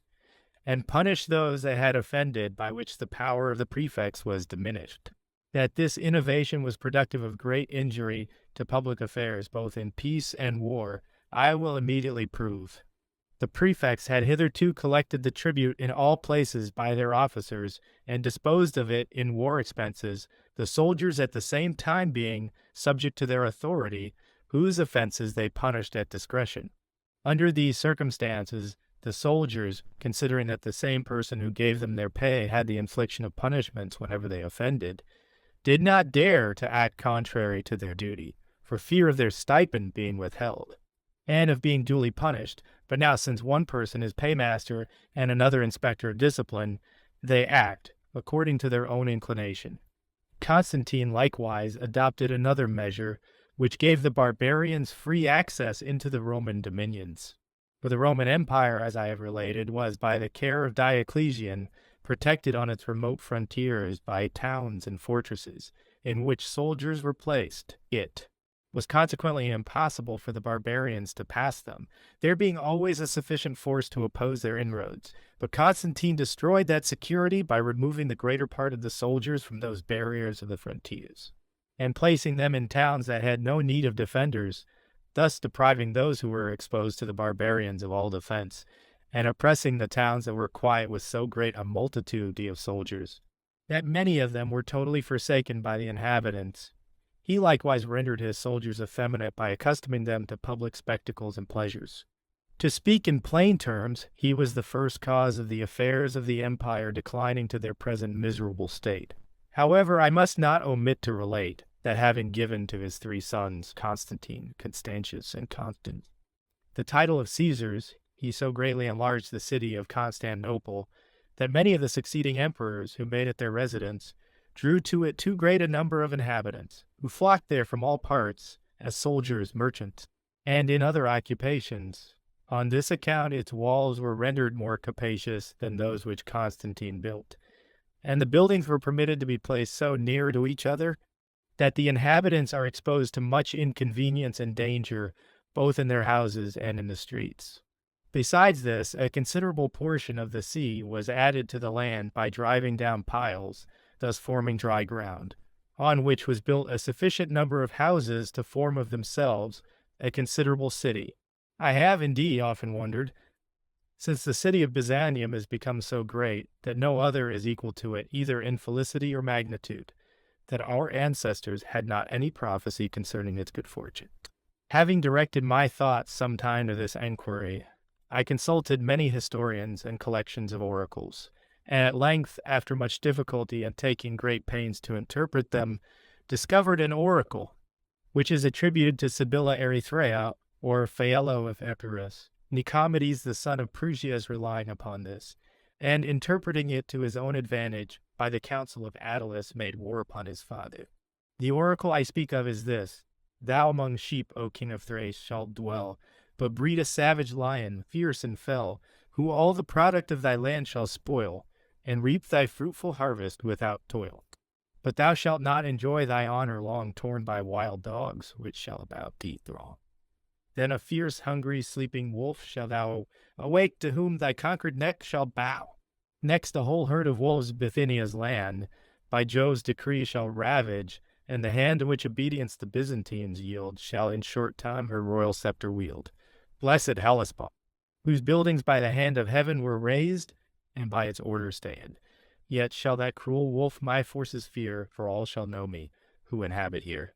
and punish those that had offended, by which the power of the prefects was diminished. That this innovation was productive of great injury to public affairs, both in peace and war, I will immediately prove. The prefects had hitherto collected the tribute in all places by their officers, and disposed of it in war expenses, the soldiers at the same time being subject to their authority, whose offenses they punished at discretion. Under these circumstances, the soldiers, considering that the same person who gave them their pay had the infliction of punishments whenever they offended, did not dare to act contrary to their duty, for fear of their stipend being withheld, and of being duly punished. But now, since one person is paymaster and another inspector of discipline, they act according to their own inclination. Constantine likewise adopted another measure, which gave the barbarians free access into the Roman dominions. For the Roman Empire, as I have related, was, by the care of Diocletian, protected on its remote frontiers by towns and fortresses, in which soldiers were placed. It was consequently impossible for the barbarians to pass them, there being always a sufficient force to oppose their inroads. But Constantine destroyed that security by removing the greater part of the soldiers from those barriers of the frontiers, and placing them in towns that had no need of defenders, thus depriving those who were exposed to the barbarians of all defense, and oppressing the towns that were quiet with so great a multitude of soldiers, that many of them were totally forsaken by the inhabitants. He likewise rendered his soldiers effeminate by accustoming them to public spectacles and pleasures. To speak in plain terms, he was the first cause of the affairs of the empire declining to their present miserable state. However, I must not omit to relate that having given to his 3 sons, Constantine, Constantius, and Constans, the title of Caesars, he so greatly enlarged the city of Constantinople that many of the succeeding emperors who made it their residence drew to it too great a number of inhabitants, who flocked there from all parts, as soldiers, merchants, and in other occupations. On this account its walls were rendered more capacious than those which Constantine built, and the buildings were permitted to be placed so near to each other that the inhabitants are exposed to much inconvenience and danger, both in their houses and in the streets. Besides this, a considerable portion of the sea was added to the land by driving down piles, thus forming dry ground, on which was built a sufficient number of houses to form of themselves a considerable city. I have indeed often wondered, since the city of Byzantium has become so great that no other is equal to it either in felicity or magnitude, that our ancestors had not any prophecy concerning its good fortune. Having directed my thoughts some time to this enquiry, I consulted many historians and collections of oracles, and at length, after much difficulty and taking great pains to interpret them, discovered an oracle, which is attributed to Sibylla Erythrea, or Phaelo of Epirus, Nicomedes the son of Prusias relying upon this, and interpreting it to his own advantage, by the counsel of Attalus made war upon his father. The oracle I speak of is this: Thou among sheep, O king of Thrace, shalt dwell, but breed a savage lion, fierce and fell, who all the product of thy land shall spoil, and reap thy fruitful harvest without toil. But thou shalt not enjoy thy honor long, torn by wild dogs, which shall about thee throng. Then a fierce, hungry, sleeping wolf shall thou awake, to whom thy conquered neck shall bow. Next a whole herd of wolves Bithynia's land by Jove's decree shall ravage, and the hand in which obedience the Byzantines yield shall in short time her royal scepter wield. Blessed Hellespont, whose buildings by the hand of heaven were raised, and by its order stand. Yet shall that cruel wolf my forces fear, for all shall know me, who inhabit here.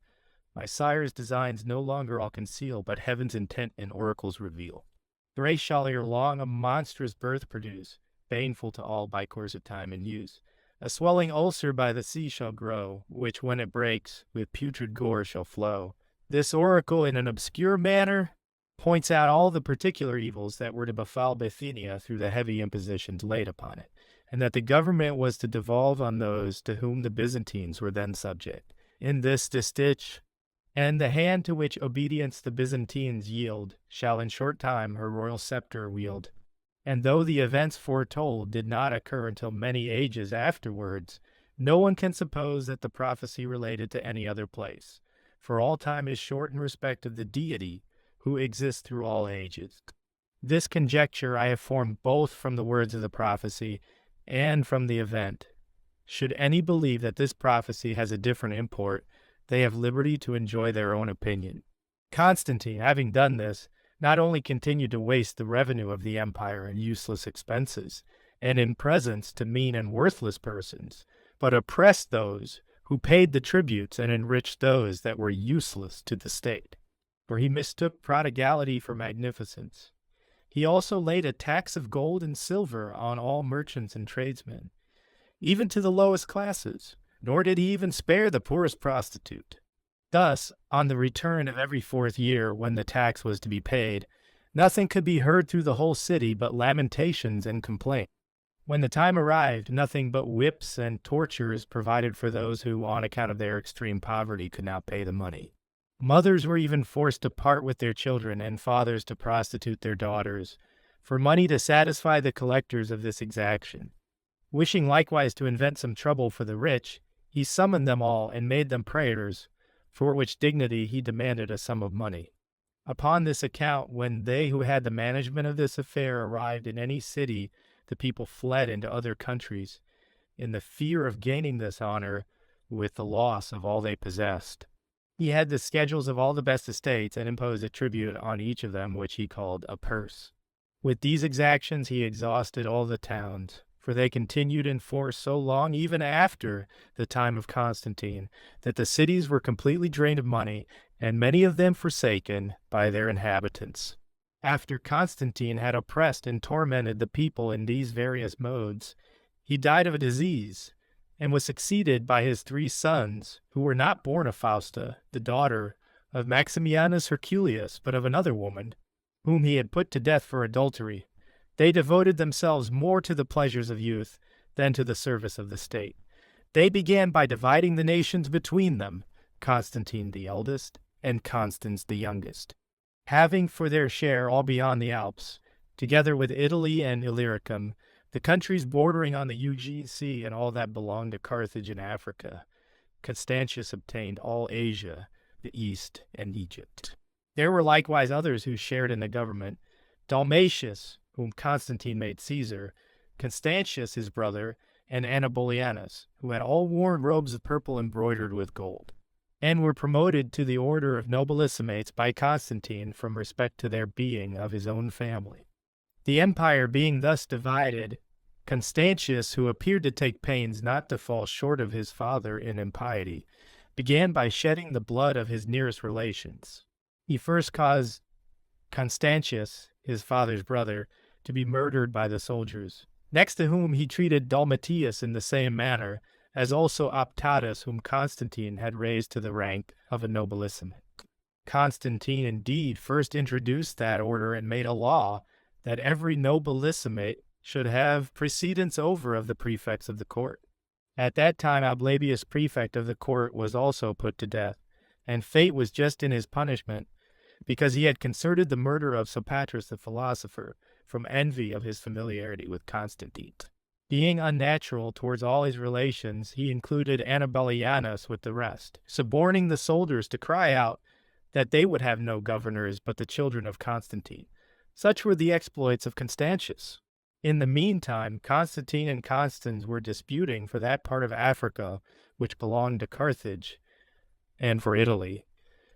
My sire's designs no longer I'll conceal, but heaven's intent and oracles reveal. Thrace shall ere long a monstrous birth produce, baneful to all by course of time and use. A swelling ulcer by the sea shall grow, which when it breaks, with putrid gore shall flow. This oracle, in an obscure manner, points out all the particular evils that were to befall Bithynia through the heavy impositions laid upon it, and that the government was to devolve on those to whom the Byzantines were then subject. In this distich, and the hand to which obedience the Byzantines yield shall in short time her royal scepter wield. And though the events foretold did not occur until many ages afterwards, no one can suppose that the prophecy related to any other place, for all time is short in respect of the deity who exists through all ages. This conjecture I have formed both from the words of the prophecy and from the event. Should any believe that this prophecy has a different import, they have liberty to enjoy their own opinion. Constantine, having done this, not only continued to waste the revenue of the empire in useless expenses, and in presents to mean and worthless persons, but oppressed those who paid the tributes and enriched those that were useless to the state. For he mistook prodigality for magnificence. He also laid a tax of gold and silver on all merchants and tradesmen, even to the lowest classes, nor did he even spare the poorest prostitute. Thus, on the return of every 4th year, when the tax was to be paid, nothing could be heard through the whole city but lamentations and complaint. When the time arrived, nothing but whips and tortures provided for those who, on account of their extreme poverty, could not pay the money. Mothers were even forced to part with their children, and fathers to prostitute their daughters, for money to satisfy the collectors of this exaction. Wishing likewise to invent some trouble for the rich, he summoned them all and made them praetors, for which dignity he demanded a sum of money. Upon this account, when they who had the management of this affair arrived in any city, the people fled into other countries, in the fear of gaining this honor with the loss of all they possessed. He had the schedules of all the best estates, and imposed a tribute on each of them, which he called a purse. With these exactions he exhausted all the towns, for they continued in force so long even after the time of Constantine, that the cities were completely drained of money, and many of them forsaken by their inhabitants. After Constantine had oppressed and tormented the people in these various modes, he died of a disease, and was succeeded by his 3 sons, who were not born of Fausta, the daughter of Maximianus Herculeus, but of another woman, whom he had put to death for adultery. They devoted themselves more to the pleasures of youth than to the service of the state. They began by dividing the nations between them, Constantine the eldest, and Constans the youngest, having for their share all beyond the Alps, together with Italy and Illyricum, the countries bordering on the Aegean Sea and all that belonged to Carthage in Africa. Constantius obtained all Asia, the East, and Egypt. There were likewise others who shared in the government: Dalmatius, whom Constantine made Caesar, Constantius his brother, and Anabolianus, who had all worn robes of purple embroidered with gold, and were promoted to the order of nobilissimates by Constantine from respect to their being of his own family. The empire being thus divided, Constantius, who appeared to take pains not to fall short of his father in impiety, began by shedding the blood of his nearest relations. He first caused Constantius, his father's brother, to be murdered by the soldiers, next to whom he treated Dalmatius in the same manner, as also Optatus, whom Constantine had raised to the rank of a nobilissime. Constantine indeed first introduced that order and made a law that every nobilissime should have precedence over of the prefects of the court. At that time, Ablabius, prefect of the court, was also put to death, and fate was just in his punishment, because he had concerted the murder of Sopatrus the philosopher from envy of his familiarity with Constantine. Being unnatural towards all his relations, he included Annibalianus with the rest, suborning the soldiers to cry out that they would have no governors but the children of Constantine. Such were the exploits of Constantius. In the meantime, Constantine and Constans were disputing for that part of Africa which belonged to Carthage, and for Italy.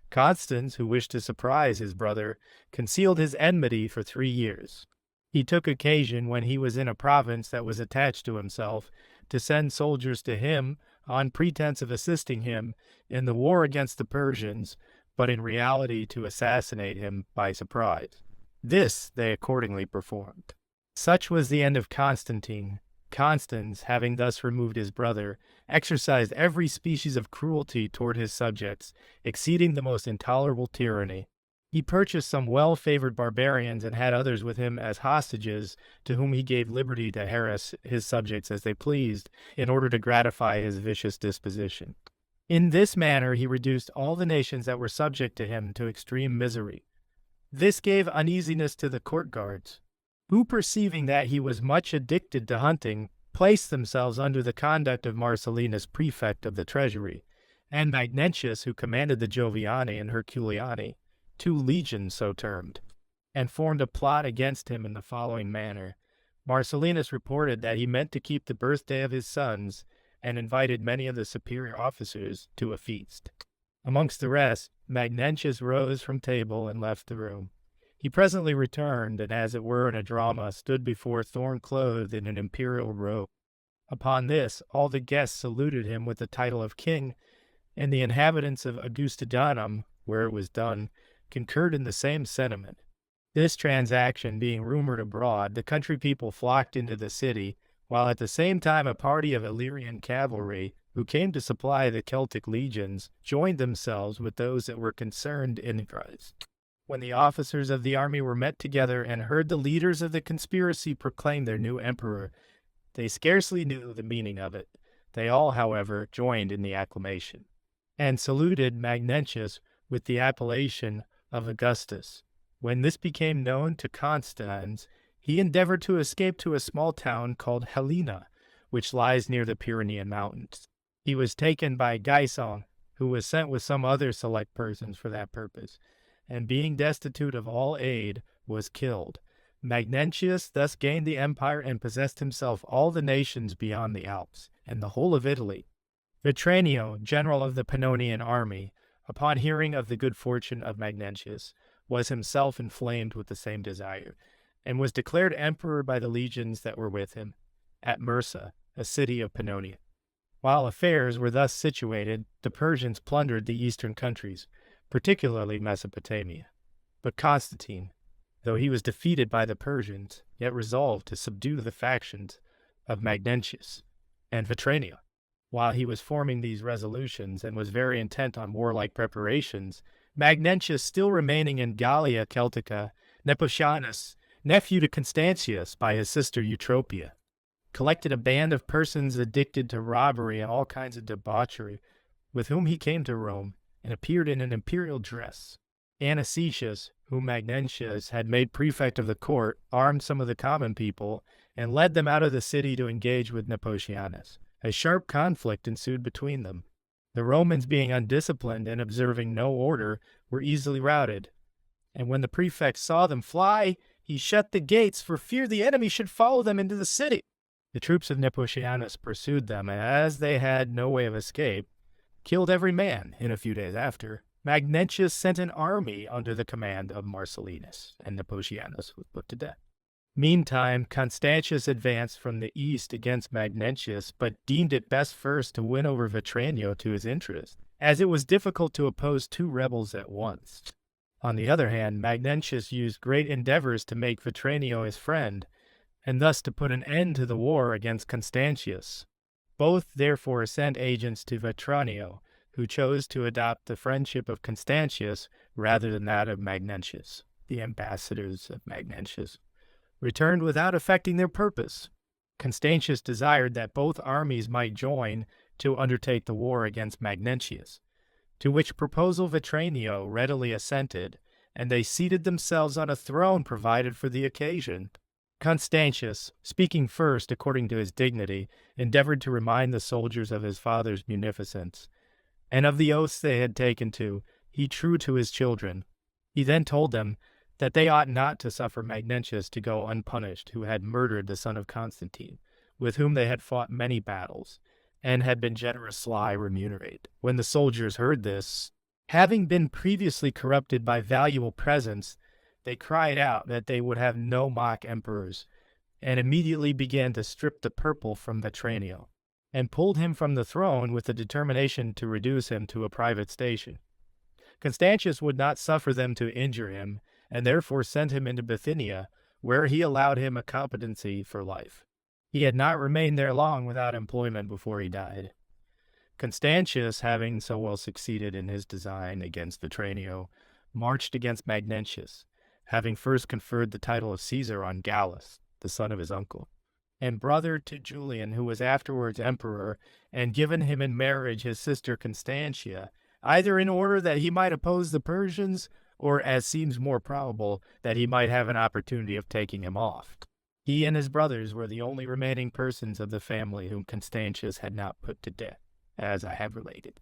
Constans, who wished to surprise his brother, concealed his enmity for 3 years. He took occasion, when he was in a province that was attached to himself, to send soldiers to him on pretense of assisting him in the war against the Persians, but in reality to assassinate him by surprise. This they accordingly performed. Such was the end of Constantine. Constans, having thus removed his brother, exercised every species of cruelty toward his subjects, exceeding the most intolerable tyranny. He purchased some well-favored barbarians and had others with him as hostages, to whom he gave liberty to harass his subjects as they pleased, in order to gratify his vicious disposition. In this manner he reduced all the nations that were subject to him to extreme misery. This gave uneasiness to the court guards, who, perceiving that he was much addicted to hunting, placed themselves under the conduct of Marcellinus, prefect of the treasury, and Magnentius, who commanded the Joviani and Herculiani, 2 legions so termed, and formed a plot against him in the following manner. Marcellinus reported that he meant to keep the birthday of his sons, and invited many of the superior officers to a feast. Amongst the rest, Magnentius rose from table and left the room. He presently returned, and as it were in a drama, stood before Thorn clothed in an imperial robe. Upon this, all the guests saluted him with the title of king, and the inhabitants of Augustidanum, where it was done, concurred in the same sentiment. This transaction being rumored abroad, the country people flocked into the city, while at the same time a party of Illyrian cavalry, who came to supply the Celtic legions, joined themselves with those that were concerned in the enterprise. When the officers of the army were met together and heard the leaders of the conspiracy proclaim their new emperor, they scarcely knew the meaning of it. They all, however, joined in the acclamation, and saluted Magnentius with the appellation of Augustus. When this became known to Constans, he endeavored to escape to a small town called Helena, which lies near the Pyrenean mountains. He was taken by Gaison, who was sent with some other select persons for that purpose, and being destitute of all aid, was killed. Magnentius thus gained the empire and possessed himself all the nations beyond the Alps, and the whole of Italy. Vetranio, general of the Pannonian army, upon hearing of the good fortune of Magnentius, was himself inflamed with the same desire, and was declared emperor by the legions that were with him, at Mursa, a city of Pannonia. While affairs were thus situated, the Persians plundered the eastern countries, particularly Mesopotamia. But Constantine, though he was defeated by the Persians, yet resolved to subdue the factions of Magnentius and Vetranio. While he was forming these resolutions and was very intent on warlike preparations, Magnentius, still remaining in Gallia Celtica, Nepotianus, nephew to Constantius by his sister Eutropia, collected a band of persons addicted to robbery and all kinds of debauchery, with whom he came to Rome, and appeared in an imperial dress. Anacetius, whom Magnentius had made prefect of the court, armed some of the common people, and led them out of the city to engage with Nepotianus. A sharp conflict ensued between them. The Romans, being undisciplined and observing no order, were easily routed. And when the prefect saw them fly, he shut the gates for fear the enemy should follow them into the city. The troops of Nepotianus pursued them, and as they had no way of escape, killed every man. In a few days after, Magnentius sent an army under the command of Marcellinus, and Nepotianus was put to death. Meantime, Constantius advanced from the east against Magnentius, but deemed it best first to win over Vetranio to his interest, as it was difficult to oppose 2 rebels at once. On the other hand, Magnentius used great endeavors to make Vetranio his friend, and thus to put an end to the war against Constantius. Both therefore sent agents to Vetranio, who chose to adopt the friendship of Constantius rather than that of Magnentius. The ambassadors of Magnentius returned without affecting their purpose. Constantius desired that both armies might join to undertake the war against Magnentius, to which proposal Vetranio readily assented, and they seated themselves on a throne provided for the occasion. Constantius, speaking first according to his dignity, endeavored to remind the soldiers of his father's munificence, and of the oaths they had taken to he true to his children. He then told them that they ought not to suffer Magnentius to go unpunished, who had murdered the son of Constantine, with whom they had fought many battles, and had been generously remunerated. When the soldiers heard this, having been previously corrupted by valuable presents, they cried out that they would have no mock emperors, and immediately began to strip the purple from Vetranio, and pulled him from the throne with the determination to reduce him to a private station. Constantius would not suffer them to injure him, and therefore sent him into Bithynia, where he allowed him a competency for life. He had not remained there long without employment before he died. Constantius, having so well succeeded in his design against Vetranio, marched against Magnentius, having first conferred the title of Caesar on Gallus, the son of his uncle, and brother to Julian, who was afterwards emperor, and given him in marriage his sister Constantia, either in order that he might oppose the Persians, or, as seems more probable, that he might have an opportunity of taking him off. He and his brothers were the only remaining persons of the family whom Constantius had not put to death, as I have related.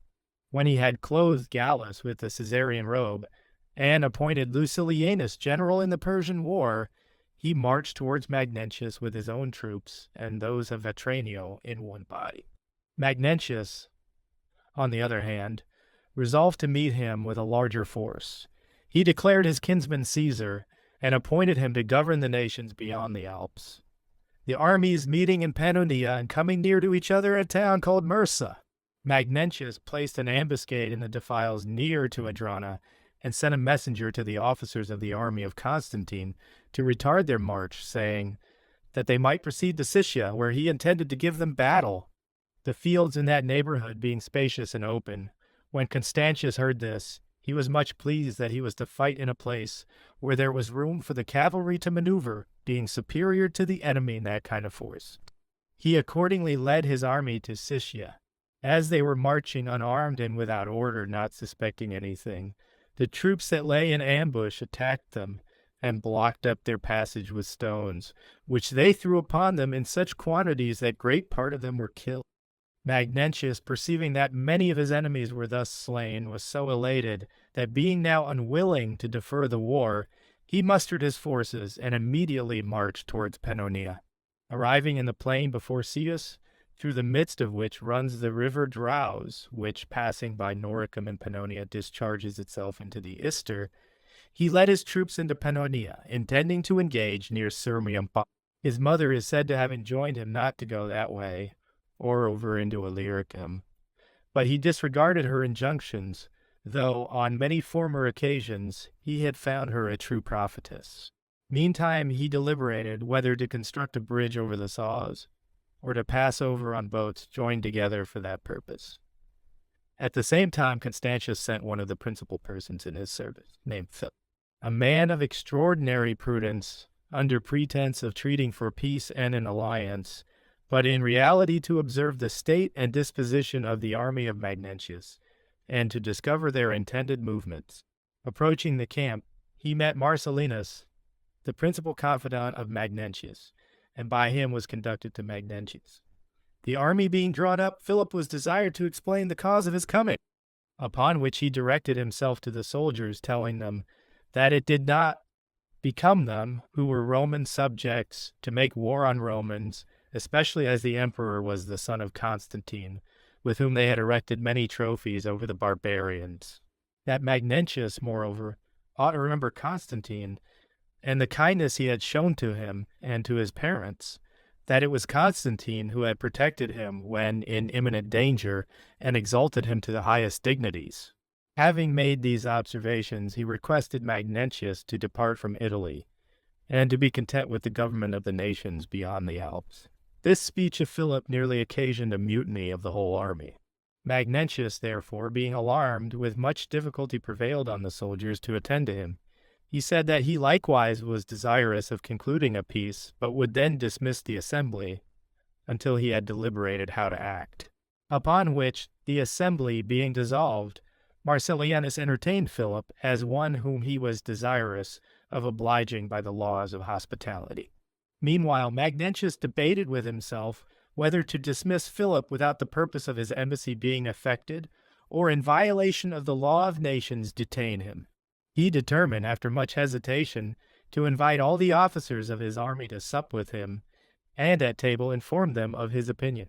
When he had clothed Gallus with the Caesarian robe, and appointed Lucilianus general in the Persian war, he marched towards Magnentius with his own troops and those of Vetranio in one body. Magnentius, on the other hand, resolved to meet him with a larger force. He declared his kinsman Caesar, and appointed him to govern the nations beyond the Alps. The armies meeting in Pannonia and coming near to each other at a town called Mursa, Magnentius placed an ambuscade in the defiles near to Adrana, and sent a messenger to the officers of the army of Constantine to retard their march, saying that they might proceed to Sicya, where he intended to give them battle, the fields in that neighborhood being spacious and open. When Constantius heard this, he was much pleased that he was to fight in a place where there was room for the cavalry to maneuver, being superior to the enemy in that kind of force. He accordingly led his army to Sicya. As they were marching unarmed and without order, not suspecting anything, the troops that lay in ambush attacked them, and blocked up their passage with stones, which they threw upon them in such quantities that great part of them were killed. Magnentius, perceiving that many of his enemies were thus slain, was so elated that, being now unwilling to defer the war, he mustered his forces and immediately marched towards Pannonia. Arriving in the plain before Cius, through the midst of which runs the river Drous, which, passing by Noricum and Pannonia, discharges itself into the Ister, he led his troops into Pannonia, intending to engage near Sirmium. His mother is said to have enjoined him not to go that way, or over into Illyricum, but he disregarded her injunctions, though on many former occasions he had found her a true prophetess. Meantime he deliberated whether to construct a bridge over the Saws, or to pass over on boats joined together for that purpose. At the same time Constantius sent one of the principal persons in his service, named Philip, a man of extraordinary prudence, under pretense of treating for peace and an alliance, but in reality to observe the state and disposition of the army of Magnentius, and to discover their intended movements. Approaching the camp, he met Marcellinus, the principal confidant of Magnentius, and by him was conducted to Magnentius. The army being drawn up, Philip was desired to explain the cause of his coming, upon which he directed himself to the soldiers, telling them that it did not become them, who were Roman subjects, to make war on Romans, especially as the emperor was the son of Constantine, with whom they had erected many trophies over the barbarians. That Magnentius, moreover, ought to remember Constantine, and the kindness he had shown to him and to his parents, that it was Constantine who had protected him when in imminent danger, and exalted him to the highest dignities. Having made these observations, he requested Magnentius to depart from Italy, and to be content with the government of the nations beyond the Alps. This speech of Philip nearly occasioned a mutiny of the whole army. Magnentius, therefore, being alarmed, with much difficulty prevailed on the soldiers to attend to him. He said that he likewise was desirous of concluding a peace, but would then dismiss the assembly until he had deliberated how to act. Upon which, the assembly being dissolved, Marcellianus entertained Philip as one whom he was desirous of obliging by the laws of hospitality. Meanwhile, Magnentius debated with himself whether to dismiss Philip without the purpose of his embassy being effected, or in violation of the law of nations detain him. He determined, after much hesitation, to invite all the officers of his army to sup with him, and at table inform them of his opinion.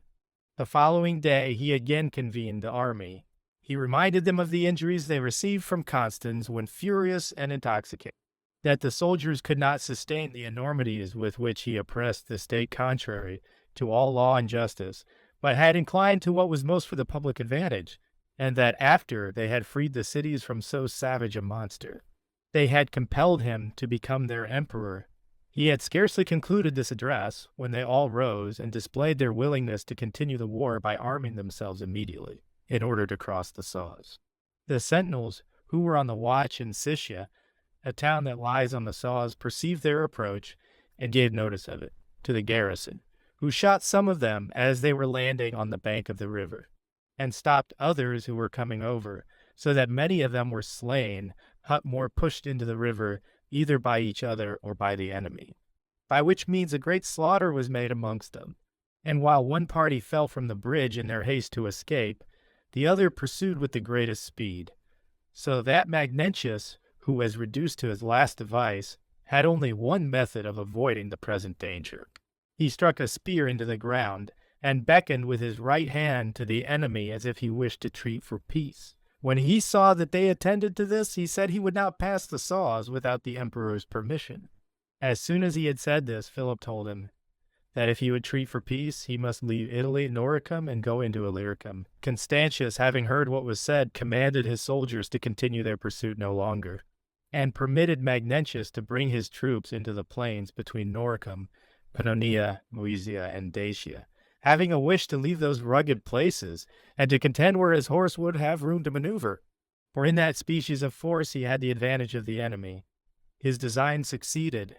The following day he again convened the army. He reminded them of the injuries they received from Constans when furious and intoxicated, that the soldiers could not sustain the enormities with which he oppressed the state contrary to all law and justice, but had inclined to what was most for the public advantage, and that after they had freed the cities from so savage a monster, they had compelled him to become their emperor. He had scarcely concluded this address when they all rose and displayed their willingness to continue the war by arming themselves immediately, in order to cross the Sause. The sentinels, who were on the watch in Sicia, a town that lies on the Sause, perceived their approach and gave notice of it to the garrison, who shot some of them as they were landing on the bank of the river, and stopped others who were coming over, so that many of them were slain, more pushed into the river, either by each other or by the enemy, by which means a great slaughter was made amongst them. And while one party fell from the bridge in their haste to escape, the other pursued with the greatest speed, so that Magnentius, who was reduced to his last device, had only one method of avoiding the present danger. He struck a spear into the ground, and beckoned with his right hand to the enemy as if he wished to treat for peace. When he saw that they attended to this, he said he would not pass the Sause without the emperor's permission. As soon as he had said this, Philip told him that if he would treat for peace, he must leave Italy, Noricum, and go into Illyricum. Constantius, having heard what was said, commanded his soldiers to continue their pursuit no longer, and permitted Magnentius to bring his troops into the plains between Noricum, Pannonia, Moesia, and Dacia, having a wish to leave those rugged places, and to contend where his horse would have room to maneuver. For in that species of force he had the advantage of the enemy. His design succeeded,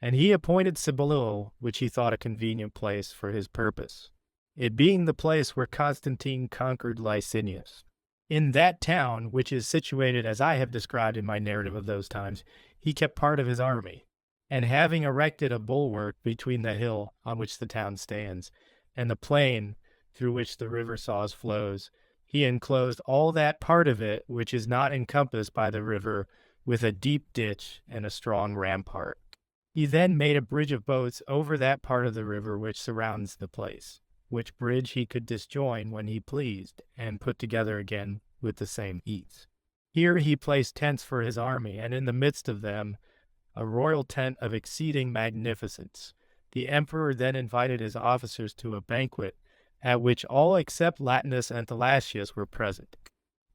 and he appointed Cibolo, which he thought a convenient place for his purpose, it being the place where Constantine conquered Licinius. In that town, which is situated as I have described in my narrative of those times, he kept part of his army, and having erected a bulwark between the hill on which the town stands and the plain through which the river Sause flows, he enclosed all that part of it which is not encompassed by the river with a deep ditch and a strong rampart. He then made a bridge of boats over that part of the river which surrounds the place, which bridge he could disjoin when he pleased, and put together again with the same ease. Here he placed tents for his army, and in the midst of them a royal tent of exceeding magnificence. The emperor then invited his officers to a banquet, at which all except Latinus and Thalassius were present.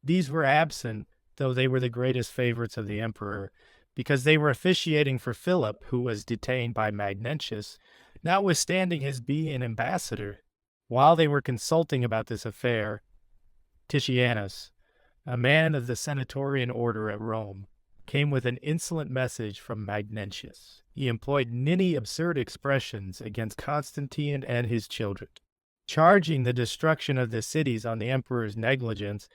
These were absent, though they were the greatest favorites of the emperor, because they were officiating for Philip, who was detained by Magnentius, notwithstanding his being an ambassador. While they were consulting about this affair, Titianus, a man of the senatorian order at Rome, came with an insolent message from Magnentius. He employed many absurd expressions against Constantine and his children, charging the destruction of the cities on the emperor's negligence,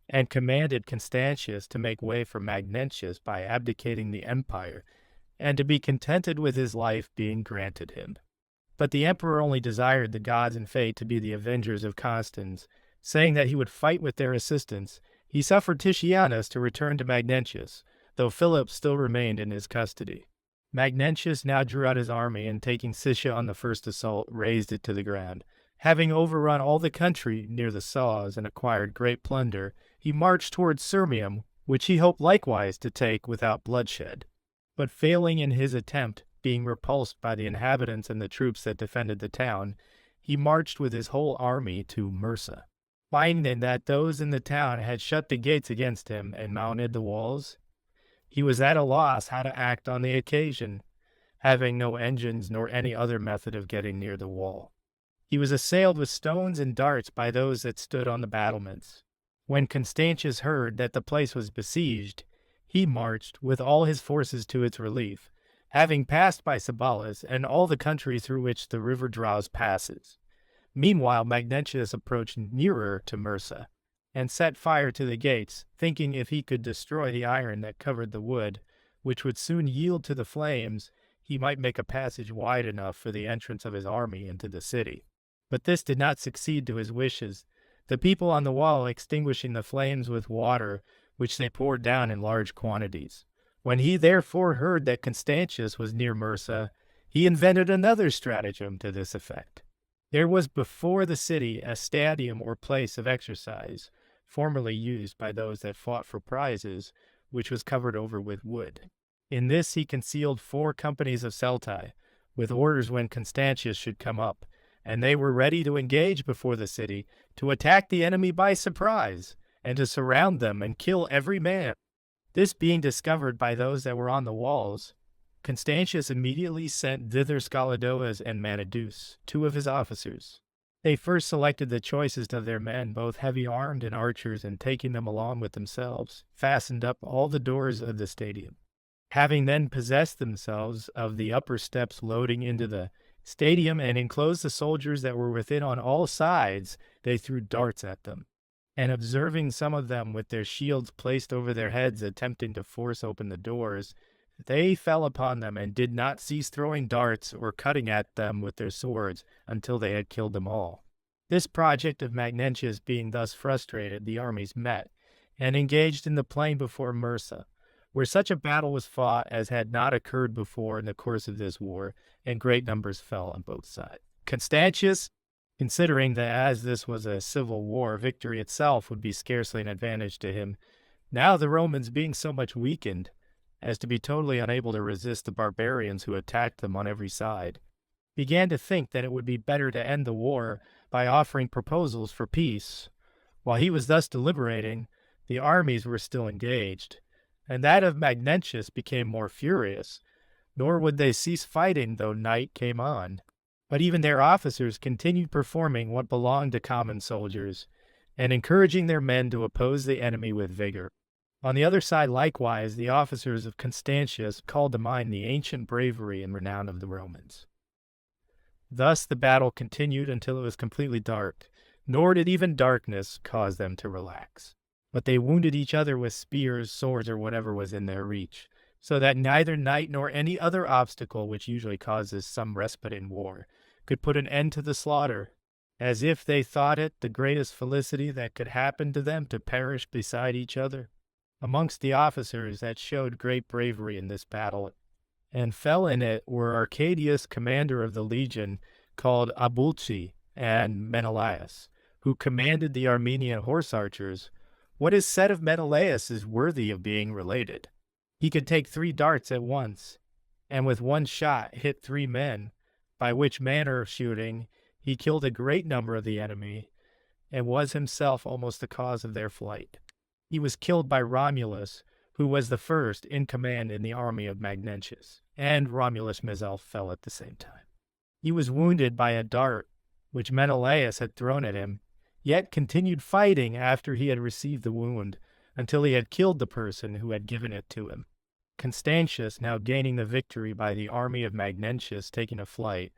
and commanded Constantius to make way for Magnentius by abdicating the empire, and to be contented with his life being granted him. But the emperor only desired the gods and fate to be the avengers of Constans, saying that he would fight with their assistance. He suffered Titianus to return to Magnentius, though Philip still remained in his custody. Magnentius now drew out his army, and taking Sicia on the first assault, razed it to the ground. Having overrun all the country near the Sause and acquired great plunder, he marched towards Sirmium, which he hoped likewise to take without bloodshed. But failing in his attempt, being repulsed by the inhabitants and the troops that defended the town, he marched with his whole army to Mursa. Finding that those in the town had shut the gates against him and mounted the walls, he was at a loss how to act on the occasion, having no engines nor any other method of getting near the wall. He was assailed with stones and darts by those that stood on the battlements. When Constantius heard that the place was besieged, he marched with all his forces to its relief, having passed by Sabalas and all the country through which the river Drous passes. Meanwhile, Magnentius approached nearer to Mursa, and set fire to the gates, thinking if he could destroy the iron that covered the wood, which would soon yield to the flames, he might make a passage wide enough for the entrance of his army into the city. But this did not succeed to his wishes, the people on the wall extinguishing the flames with water, which they poured down in large quantities. When he therefore heard that Constantius was near Mursa, he invented another stratagem to this effect. There was before the city a stadium or place of exercise, formerly used by those that fought for prizes, which was covered over with wood. In this he concealed 4 companies of Celtae, with orders when Constantius should come up, and they were ready to engage before the city, to attack the enemy by surprise, and to surround them and kill every man. This being discovered by those that were on the walls, Constantius immediately sent thither Scaladoas and Manadus, 2 of his officers. They first selected the choicest of their men, both heavy-armed and archers, and taking them along with themselves, fastened up all the doors of the stadium. Having then possessed themselves of the upper steps loading into the stadium and enclosed the soldiers that were within on all sides, they threw darts at them. And observing some of them with their shields placed over their heads attempting to force open the doors, they fell upon them and did not cease throwing darts or cutting at them with their swords until they had killed them all. This project of Magnentius being thus frustrated, the armies met, and engaged in the plain before Mursa, where such a battle was fought as had not occurred before in the course of this war, and great numbers fell on both sides. Constantius, considering that as this was a civil war, victory itself would be scarcely an advantage to him, now the Romans being so much weakened as to be totally unable to resist the barbarians who attacked them on every side, began to think that it would be better to end the war by offering proposals for peace. While he was thus deliberating, the armies were still engaged, and that of Magnentius became more furious, nor would they cease fighting though night came on. But even their officers continued performing what belonged to common soldiers, and encouraging their men to oppose the enemy with vigor. On the other side, likewise, the officers of Constantius called to mind the ancient bravery and renown of the Romans. Thus the battle continued until it was completely dark, nor did even darkness cause them to relax. But they wounded each other with spears, swords, or whatever was in their reach, so that neither night nor any other obstacle which usually causes some respite in war could put an end to the slaughter, as if they thought it the greatest felicity that could happen to them to perish beside each other. Amongst the officers that showed great bravery in this battle, and fell in it, were Arcadius, commander of the legion, called Abulci, and Menelaus, who commanded the Armenian horse archers. What is said of Menelaus is worthy of being related. He could take 3 darts at once, and with one shot hit 3 men, by which manner of shooting he killed a great number of the enemy, and was himself almost the cause of their flight. He was killed by Romulus, who was the first in command in the army of Magnentius, and Romulus himself fell at the same time. He was wounded by a dart which Menelaus had thrown at him, yet continued fighting after he had received the wound, until he had killed the person who had given it to him. Constantius, now gaining the victory by the army of Magnentius taking a flight,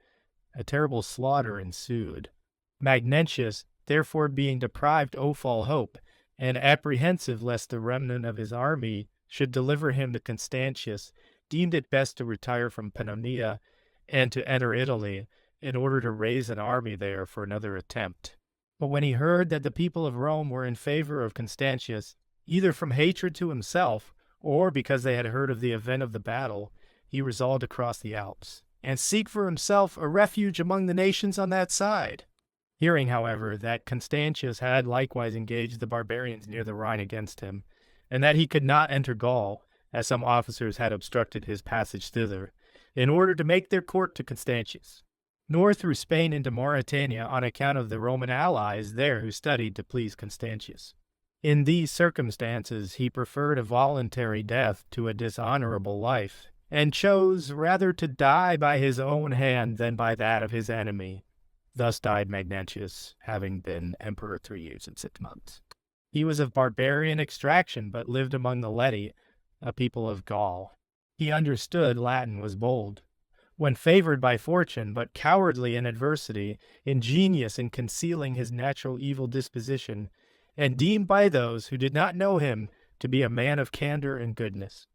a terrible slaughter ensued. Magnentius, therefore being deprived of all hope, and apprehensive lest the remnant of his army should deliver him to Constantius, deemed it best to retire from Pannonia and to enter Italy, in order to raise an army there for another attempt. But when he heard that the people of Rome were in favor of Constantius, either from hatred to himself, or because they had heard of the event of the battle, he resolved to cross the Alps, and seek for himself a refuge among the nations on that side. Hearing, however, that Constantius had likewise engaged the barbarians near the Rhine against him, and that he could not enter Gaul, as some officers had obstructed his passage thither, in order to make their court to Constantius, nor through Spain into Mauritania on account of the Roman allies there who studied to please Constantius. In these circumstances he preferred a voluntary death to a dishonorable life, and chose rather to die by his own hand than by that of his enemy. Thus died Magnentius, having been emperor 3 years and 6 months. He was of barbarian extraction, but lived among the Leti, a people of Gaul. He understood Latin, was bold when favored by fortune, but cowardly in adversity, ingenious in concealing his natural evil disposition, and deemed by those who did not know him to be a man of candor and goodness.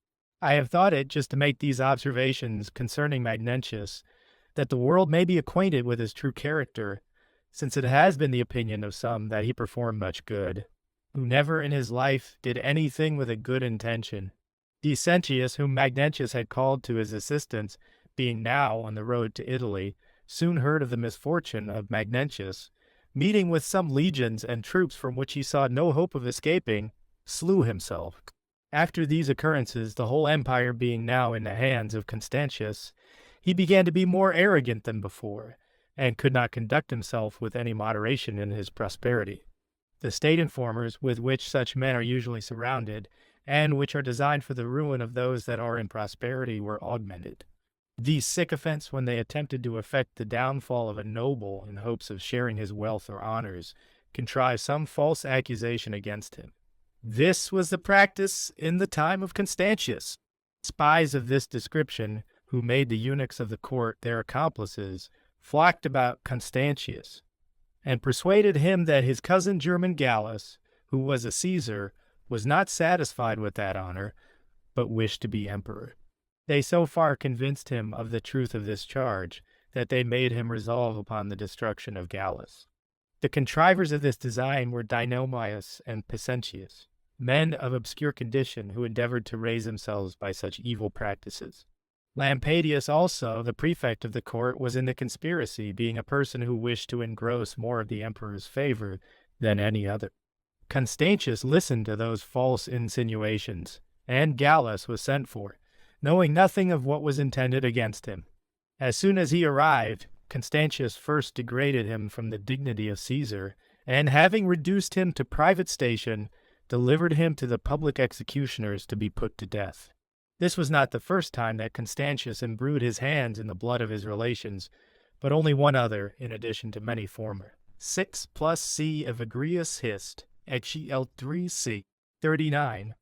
I have thought it, just to make these observations concerning Magnentius, that the world may be acquainted with his true character, since it has been the opinion of some that he performed much good, who never in his life did anything with a good intention. Decentius, whom Magnentius had called to his assistance, being now on the road to Italy, soon heard of the misfortune of Magnentius, meeting with some legions and troops from which he saw no hope of escaping, slew himself. After these occurrences, the whole empire being now in the hands of Constantius, he began to be more arrogant than before, and could not conduct himself with any moderation in his prosperity. The state informers with which such men are usually surrounded, and which are designed for the ruin of those that are in prosperity, were augmented. These sycophants, when they attempted to effect the downfall of a noble in hopes of sharing his wealth or honors, contrived some false accusation against him. This was the practice in the time of Constantius. Spies of this description, who made the eunuchs of the court their accomplices, flocked about Constantius, and persuaded him that his cousin German Gallus, who was a Caesar, was not satisfied with that honor, but wished to be emperor. They so far convinced him of the truth of this charge, that they made him resolve upon the destruction of Gallus. The contrivers of this design were Dinomius and Picentius, men of obscure condition who endeavored to raise themselves by such evil practices. Lampadius also, the prefect of the court, was in the conspiracy, being a person who wished to engross more of the emperor's favor than any other. Constantius listened to those false insinuations, and Gallus was sent for, knowing nothing of what was intended against him. As soon as he arrived, Constantius first degraded him from the dignity of Caesar, and having reduced him to private station, delivered him to the public executioners to be put to death. This was not the first time that Constantius imbrued his hands in the blood of his relations, but only one other, in addition to many former. 6 plus C of Agrius Hist, HEL3C, 39,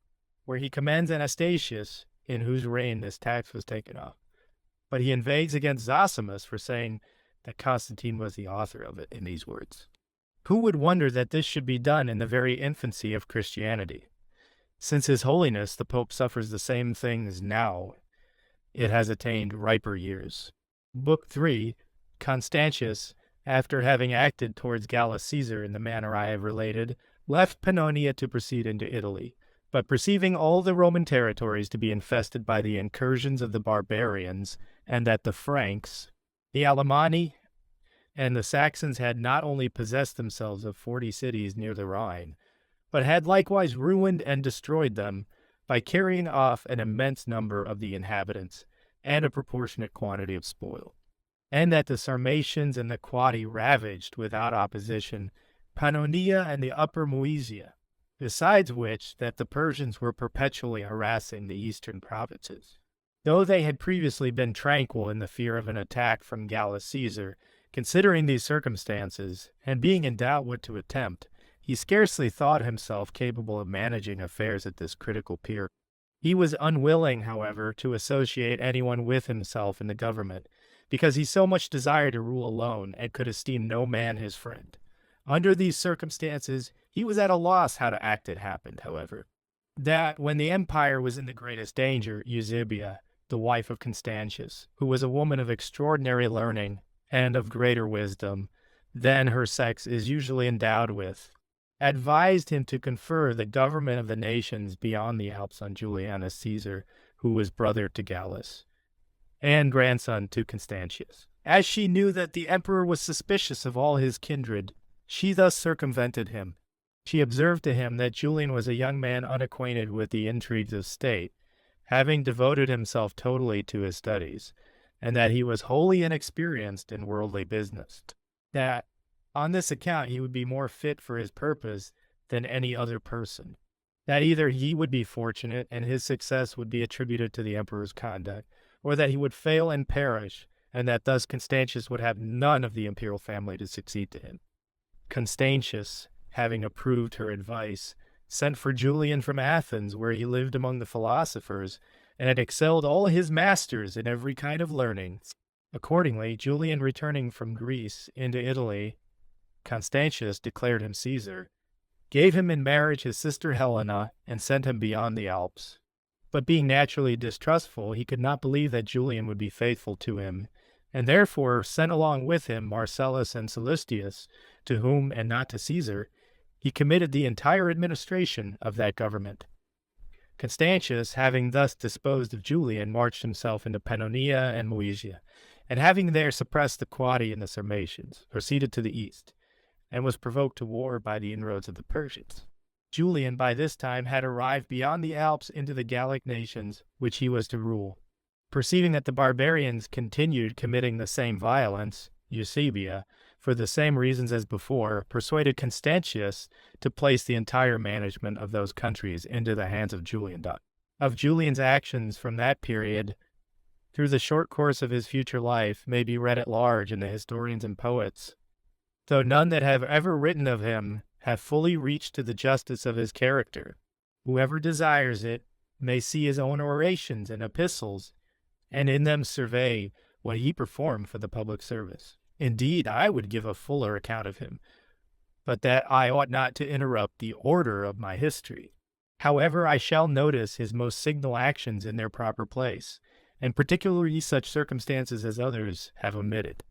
where he commends Anastasius, in whose reign this tax was taken off. But he inveighs against Zosimus for saying that Constantine was the author of it in these words. Who would wonder that this should be done in the very infancy of Christianity? Since His Holiness the Pope suffers the same things now, it has attained riper years. Book 3, Constantius, after having acted towards Gallus Caesar in the manner I have related, left Pannonia to proceed into Italy. But perceiving all the Roman territories to be infested by the incursions of the barbarians, and that the Franks, the Alemanni, and the Saxons had not only possessed themselves of 40 cities near the Rhine, but had likewise ruined and destroyed them by carrying off an immense number of the inhabitants and a proportionate quantity of spoil, and that the Sarmatians and the Quadi ravaged without opposition Pannonia and the upper Moesia, besides which that the Persians were perpetually harassing the eastern provinces. Though they had previously been tranquil in the fear of an attack from Gallus Caesar, considering these circumstances, and being in doubt what to attempt, he scarcely thought himself capable of managing affairs at this critical period. He was unwilling, however, to associate anyone with himself in the government, because he so much desired to rule alone, and could esteem no man his friend. Under these circumstances, he was at a loss how to act. It happened, however, that when the empire was in the greatest danger, Eusebia, the wife of Constantius, who was a woman of extraordinary learning and of greater wisdom than her sex is usually endowed with, advised him to confer the government of the nations beyond the Alps on Julianus Caesar, who was brother to Gallus, and grandson to Constantius. As she knew that the emperor was suspicious of all his kindred, she thus circumvented him. She observed to him that Julian was a young man unacquainted with the intrigues of state, having devoted himself totally to his studies, and that he was wholly inexperienced in worldly business. That, on this account, he would be more fit for his purpose than any other person. That either he would be fortunate, and his success would be attributed to the emperor's conduct, or that he would fail and perish, and that thus Constantius would have none of the imperial family to succeed to him. Constantius, having approved her advice, sent for Julian from Athens, where he lived among the philosophers, and had excelled all his masters in every kind of learning. Accordingly, Julian returning from Greece into Italy, Constantius declared him Caesar, gave him in marriage his sister Helena, and sent him beyond the Alps. But being naturally distrustful, he could not believe that Julian would be faithful to him, and therefore sent along with him Marcellus and Sallustius, to whom, and not to Caesar, he committed the entire administration of that government. Constantius, having thus disposed of Julian, marched himself into Pannonia and Moesia, and having there suppressed the Quadi and the Sarmatians, proceeded to the east, and was provoked to war by the inroads of the Persians. Julian by this time had arrived beyond the Alps into the Gallic nations, which he was to rule. Perceiving that the barbarians continued committing the same violence, Eusebia, for the same reasons as before, persuaded Constantius to place the entire management of those countries into the hands of Julian. Of Julian's actions from that period, through the short course of his future life, may be read at large in the historians and poets, though none that have ever written of him have fully reached to the justice of his character. Whoever desires it may see his own orations and epistles, and in them survey what he performed for the public service. Indeed, I would give a fuller account of him, but that I ought not to interrupt the order of my history. However, I shall notice his most signal actions in their proper place, and particularly such circumstances as others have omitted.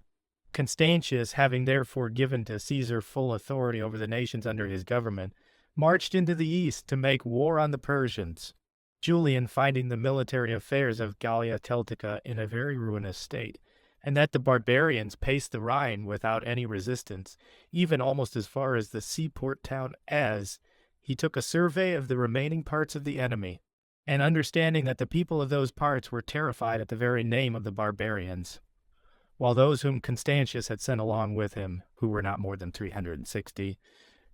Constantius, having therefore given to Caesar full authority over the nations under his government, marched into the east to make war on the Persians. Julian, finding the military affairs of Gallia Celtica in a very ruinous state, and that the barbarians paced the Rhine without any resistance, even almost as far as the seaport town Az, he took a survey of the remaining parts of the enemy, and understanding that the people of those parts were terrified at the very name of the barbarians, while those whom Constantius had sent along with him, who were not more than 360,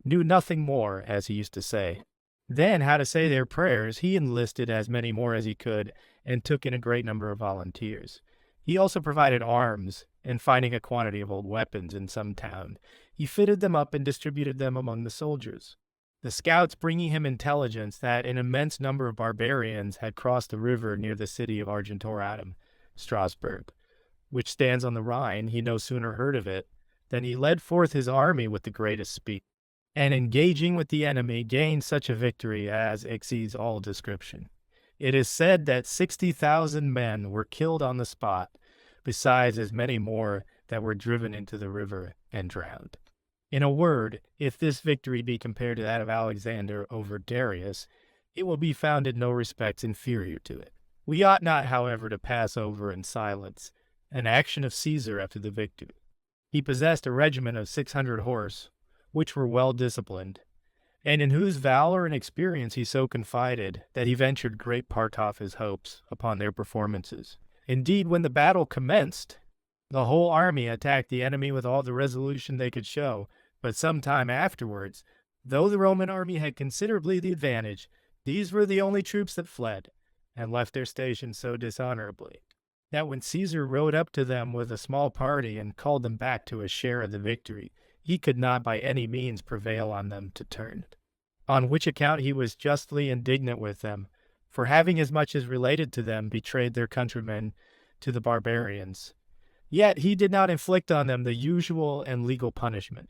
knew nothing more, as he used to say. Then, how to say their prayers, he enlisted as many more as he could, and took in a great number of volunteers. He also provided arms, and finding a quantity of old weapons in some town, he fitted them up and distributed them among the soldiers. The scouts bringing him intelligence that an immense number of barbarians had crossed the river near the city of Argentoratum, Strasbourg, which stands on the Rhine, he no sooner heard of it than he led forth his army with the greatest speed, and engaging with the enemy gained such a victory as exceeds all description. It is said that 60,000 men were killed on the spot, besides as many more that were driven into the river and drowned. In a word, if this victory be compared to that of Alexander over Darius, it will be found in no respects inferior to it. We ought not, however, to pass over in silence an action of Caesar after the victory. He possessed a regiment of 600 horse, which were well disciplined, and in whose valor and experience he so confided that he ventured great part of his hopes upon their performances. Indeed, when the battle commenced, the whole army attacked the enemy with all the resolution they could show, but some time afterwards, though the Roman army had considerably the advantage, these were the only troops that fled, and left their station so dishonorably, that when Caesar rode up to them with a small party and called them back to a share of the victory, he could not by any means prevail on them to turn. On which account he was justly indignant with them, for having as much as related to them betrayed their countrymen to the barbarians. Yet he did not inflict on them the usual and legal punishment,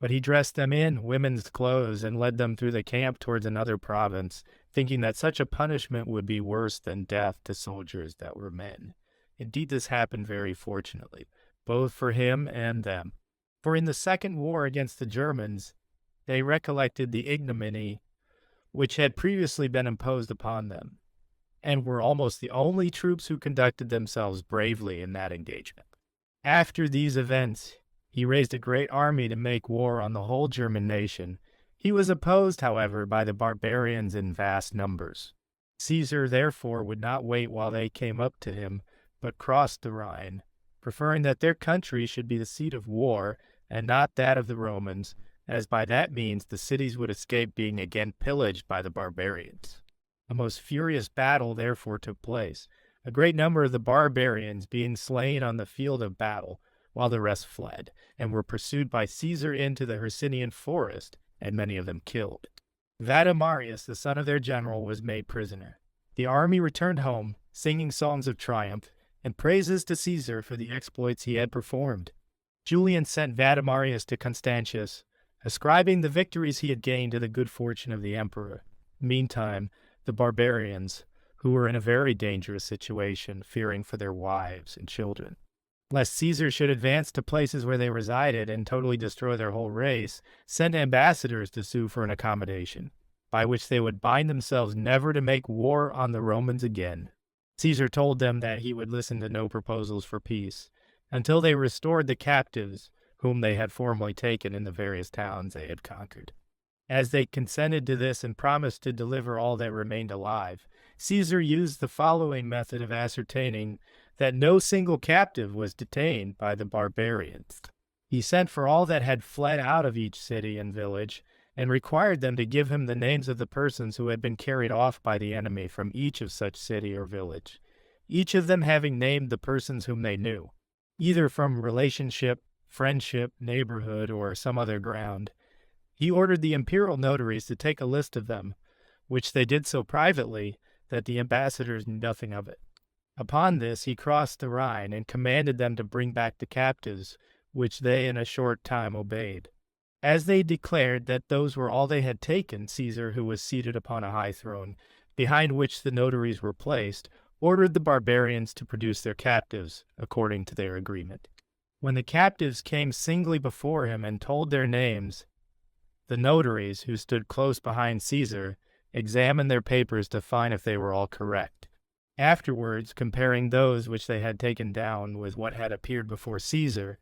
but he dressed them in women's clothes and led them through the camp towards another province, thinking that such a punishment would be worse than death to soldiers that were men. Indeed, this happened very fortunately, both for him and them. For in the second war against the Germans, they recollected the ignominy which had previously been imposed upon them, and were almost the only troops who conducted themselves bravely in that engagement. After these events, he raised a great army to make war on the whole German nation. He was opposed, however, by the barbarians in vast numbers. Caesar, therefore, would not wait while they came up to him, but crossed the Rhine, preferring that their country should be the seat of war, and not that of the Romans, as by that means the cities would escape being again pillaged by the barbarians. A most furious battle therefore took place, a great number of the barbarians being slain on the field of battle, while the rest fled, and were pursued by Caesar into the Hercynian forest, and many of them killed. Vadimarius, the son of their general, was made prisoner. The army returned home, singing songs of triumph, and praises to Caesar for the exploits he had performed. Julian sent Vadimarius to Constantius, ascribing the victories he had gained to the good fortune of the emperor. Meantime, the barbarians, who were in a very dangerous situation, fearing for their wives and children, lest Caesar should advance to places where they resided and totally destroy their whole race, sent ambassadors to sue for an accommodation, by which they would bind themselves never to make war on the Romans again. Caesar told them that he would listen to no proposals for peace, until they restored the captives whom they had formerly taken in the various towns they had conquered. As they consented to this and promised to deliver all that remained alive, Caesar used the following method of ascertaining that no single captive was detained by the barbarians. He sent for all that had fled out of each city and village, and required them to give him the names of the persons who had been carried off by the enemy from each of such city or village, each of them having named the persons whom they knew, either from relationship, friendship, neighborhood, or some other ground. He ordered the imperial notaries to take a list of them, which they did so privately that the ambassadors knew nothing of it. Upon this he crossed the Rhine and commanded them to bring back the captives, which they in a short time obeyed. As they declared that those were all they had taken, Caesar, who was seated upon a high throne, behind which the notaries were placed, ordered the barbarians to produce their captives, according to their agreement. When the captives came singly before him and told their names, the notaries, who stood close behind Caesar, examined their papers to find if they were all correct. Afterwards, comparing those which they had taken down with what had appeared before Caesar,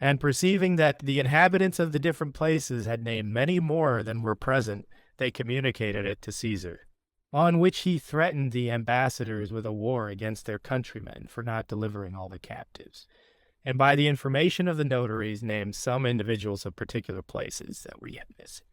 and perceiving that the inhabitants of the different places had named many more than were present, they communicated it to Caesar, on which he threatened the ambassadors with a war against their countrymen for not delivering all the captives, and by the information of the notaries named some individuals of particular places that were yet missing.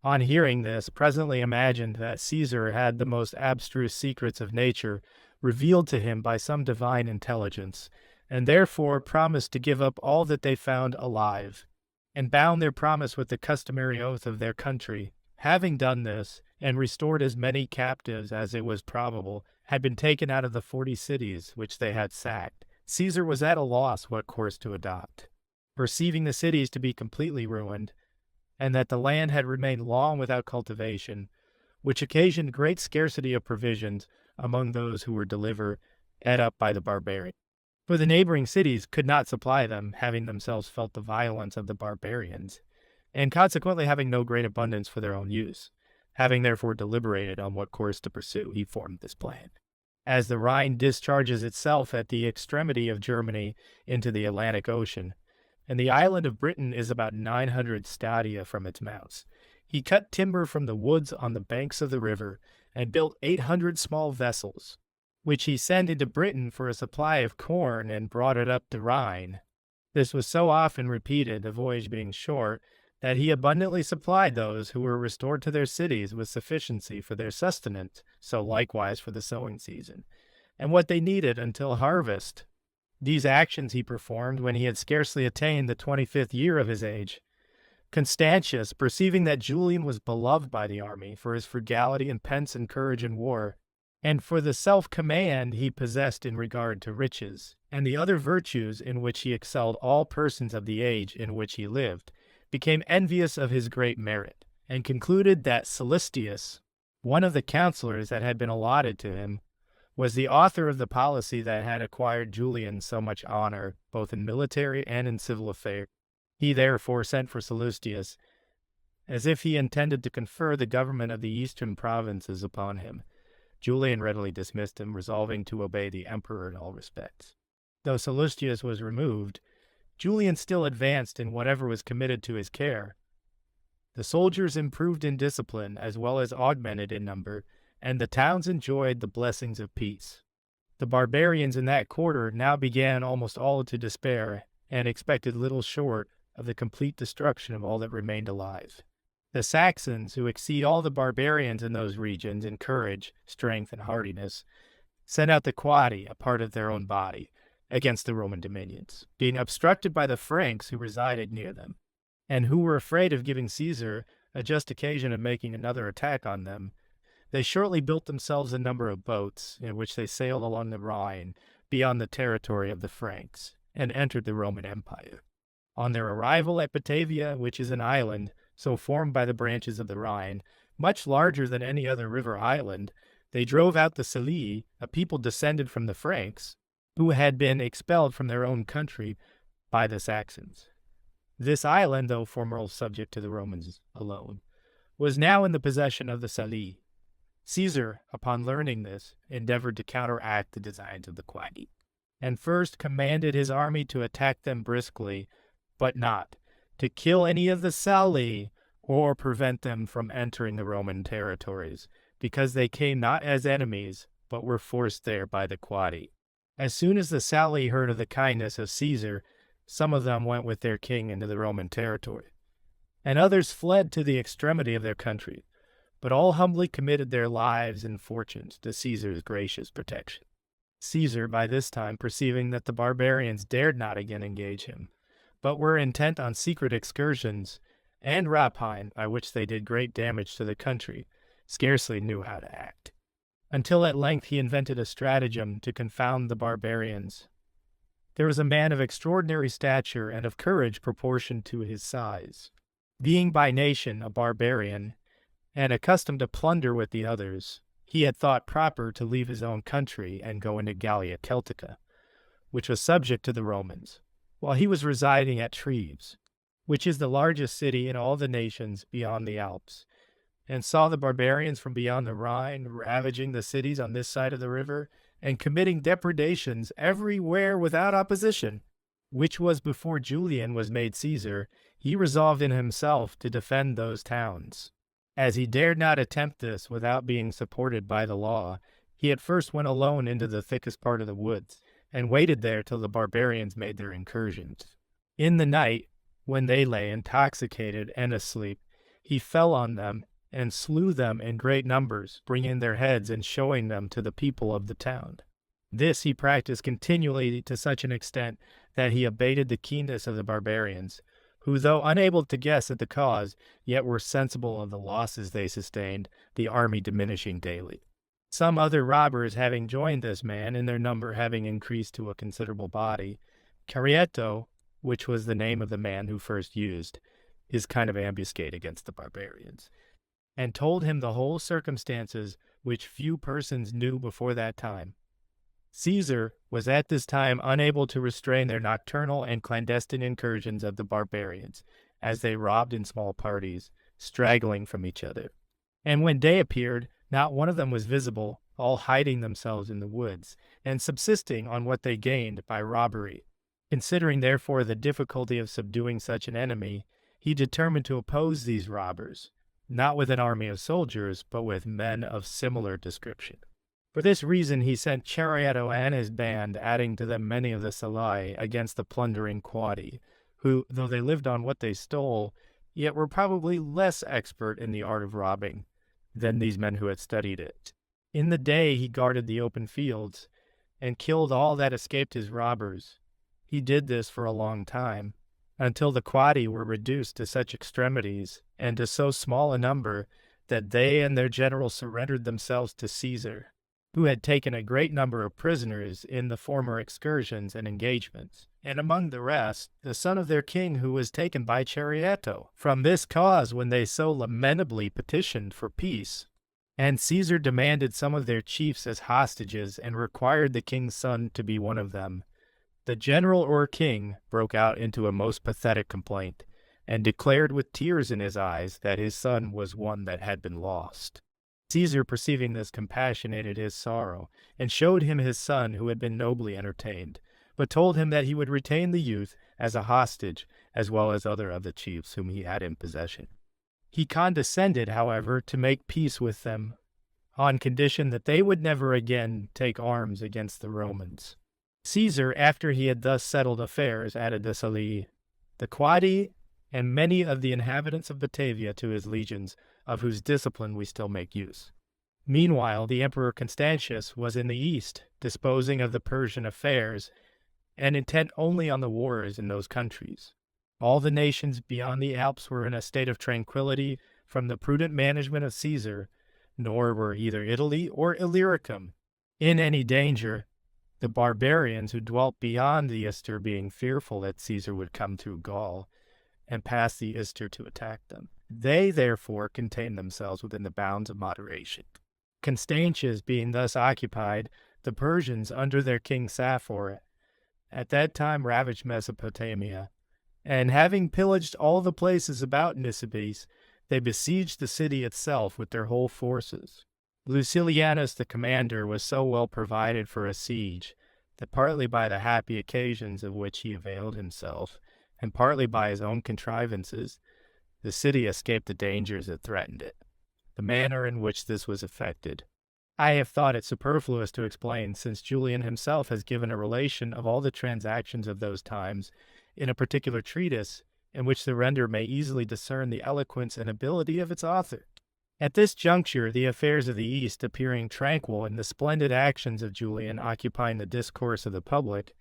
On hearing this, presently imagined that Caesar had the most abstruse secrets of nature revealed to him by some divine intelligence, and therefore promised to give up all that they found alive, and bound their promise with the customary oath of their country. Having done this, and restored as many captives as it was probable had been taken out of the 40 cities which they had sacked, Caesar was at a loss what course to adopt. Perceiving the cities to be completely ruined, and that the land had remained long without cultivation, which occasioned great scarcity of provisions among those who were delivered up by the barbarians. For the neighboring cities could not supply them, having themselves felt the violence of the barbarians, and consequently having no great abundance for their own use. Having therefore deliberated on what course to pursue, he formed this plan. As the Rhine discharges itself at the extremity of Germany into the Atlantic Ocean, and the island of Britain is about 900 stadia from its mouths, he cut timber from the woods on the banks of the river and built 800 small vessels, which he sent into Britain for a supply of corn and brought it up the Rhine. This was so often repeated, the voyage being short, that he abundantly supplied those who were restored to their cities with sufficiency for their sustenance, so likewise for the sowing season, and what they needed until harvest. These actions he performed when he had scarcely attained the 25th year of his age. Constantius, perceiving that Julian was beloved by the army for his frugality and pense and courage in war, and for the self-command he possessed in regard to riches, and the other virtues in which he excelled all persons of the age in which he lived, became envious of his great merit, and concluded that Silistius, one of the counselors that had been allotted to him, was the author of the policy that had acquired Julian so much honor, both in military and in civil affairs. He therefore sent for Silistius, as if he intended to confer the government of the eastern provinces upon him. Julian readily dismissed him, resolving to obey the emperor in all respects. Though Silistius was removed, Julian still advanced in whatever was committed to his care. The soldiers improved in discipline as well as augmented in number, and the towns enjoyed the blessings of peace. The barbarians in that quarter now began almost all to despair, and expected little short of the complete destruction of all that remained alive. The Saxons, who exceed all the barbarians in those regions in courage, strength, and hardiness, sent out the Quadi, a part of their own body, against the Roman dominions, being obstructed by the Franks who resided near them, and who were afraid of giving Caesar a just occasion of making another attack on them. They shortly built themselves a number of boats, in which they sailed along the Rhine beyond the territory of the Franks, and entered the Roman Empire. On their arrival at Batavia, which is an island so formed by the branches of the Rhine, much larger than any other river island, they drove out the Salii, a people descended from the Franks, who had been expelled from their own country by the Saxons. This island, though formerly subject to the Romans alone, was now in the possession of the Salii. Caesar, upon learning this, endeavored to counteract the designs of the Quadi, and first commanded his army to attack them briskly, but not to kill any of the Salii or prevent them from entering the Roman territories, because they came not as enemies, but were forced there by the Quadi. As soon as the Salii heard of the kindness of Caesar, some of them went with their king into the Roman territory, and others fled to the extremity of their country, but all humbly committed their lives and fortunes to Caesar's gracious protection. Caesar, by this time, perceiving that the barbarians dared not again engage him, but were intent on secret excursions and rapine by which they did great damage to the country, scarcely knew how to act, until at length he invented a stratagem to confound the barbarians. There was a man of extraordinary stature and of courage proportioned to his size. Being by nation a barbarian, and accustomed to plunder with the others, he had thought proper to leave his own country and go into Gallia Celtica, which was subject to the Romans, while he was residing at Treves, which is the largest city in all the nations beyond the Alps, and saw the barbarians from beyond the Rhine ravaging the cities on this side of the river, and committing depredations everywhere without opposition, which was before Julian was made Caesar. He resolved in himself to defend those towns. As he dared not attempt this without being supported by the law, he at first went alone into the thickest part of the woods, and waited there till the barbarians made their incursions. In the night, when they lay intoxicated and asleep, he fell on them and slew them in great numbers, bringing their heads and showing them to the people of the town. This he practiced continually to such an extent that he abated the keenness of the barbarians, who, though unable to guess at the cause, yet were sensible of the losses they sustained, the army diminishing daily. Some other robbers having joined this man, and their number having increased to a considerable body, Carietto, which was the name of the man who first used his kind of ambuscade against the barbarians, and told him the whole circumstances which few persons knew before that time. Caesar was at this time unable to restrain their nocturnal and clandestine incursions of the barbarians, as they robbed in small parties, straggling from each other. And when day appeared, not one of them was visible, all hiding themselves in the woods, and subsisting on what they gained by robbery. Considering therefore the difficulty of subduing such an enemy, he determined to oppose these robbers, not with an army of soldiers, but with men of similar description. For this reason he sent Carietto and his band, adding to them many of the Salii, against the plundering Quadi, who, though they lived on what they stole, yet were probably less expert in the art of robbing than these men who had studied it. In the day he guarded the open fields, and killed all that escaped his robbers. He did this for a long time, until the Quadi were reduced to such extremities, and to so small a number, that they and their general surrendered themselves to Caesar, who had taken a great number of prisoners in the former excursions and engagements, and among the rest, the son of their king, who was taken by Carietto. From this cause, when they so lamentably petitioned for peace, and Caesar demanded some of their chiefs as hostages, and required the king's son to be one of them, the general or king broke out into a most pathetic complaint, and declared with tears in his eyes that his son was one that had been lost. Caesar, perceiving this, compassionated his sorrow, and showed him his son, who had been nobly entertained, but told him that he would retain the youth as a hostage, as well as other of the chiefs whom he had in possession. He condescended, however, to make peace with them, on condition that they would never again take arms against the Romans. Caesar, after he had thus settled affairs, added the Salii, the Quadi, and many of the inhabitants of Batavia to his legions, of whose discipline we still make use. Meanwhile, the Emperor Constantius was in the east, disposing of the Persian affairs, and intent only on the wars in those countries. All the nations beyond the Alps were in a state of tranquility from the prudent management of Caesar, nor were either Italy or Illyricum in any danger, the barbarians who dwelt beyond the Ister being fearful that Caesar would come through Gaul and pass the Ister to attack them. They therefore contained themselves within the bounds of moderation. Constantius being thus occupied, the Persians, under their king Saphor, at that time ravaged Mesopotamia, and having pillaged all the places about Nisibis, they besieged the city itself with their whole forces. Lucilianus the commander was so well provided for a siege that partly by the happy occasions of which he availed himself, and partly by his own contrivances, the city escaped the dangers that threatened it. The manner in which this was effected I have thought it superfluous to explain, since Julian himself has given a relation of all the transactions of those times in a particular treatise, in which the reader may easily discern the eloquence and ability of its author. At this juncture, the affairs of the East appearing tranquil and the splendid actions of Julian occupying the discourse of the public,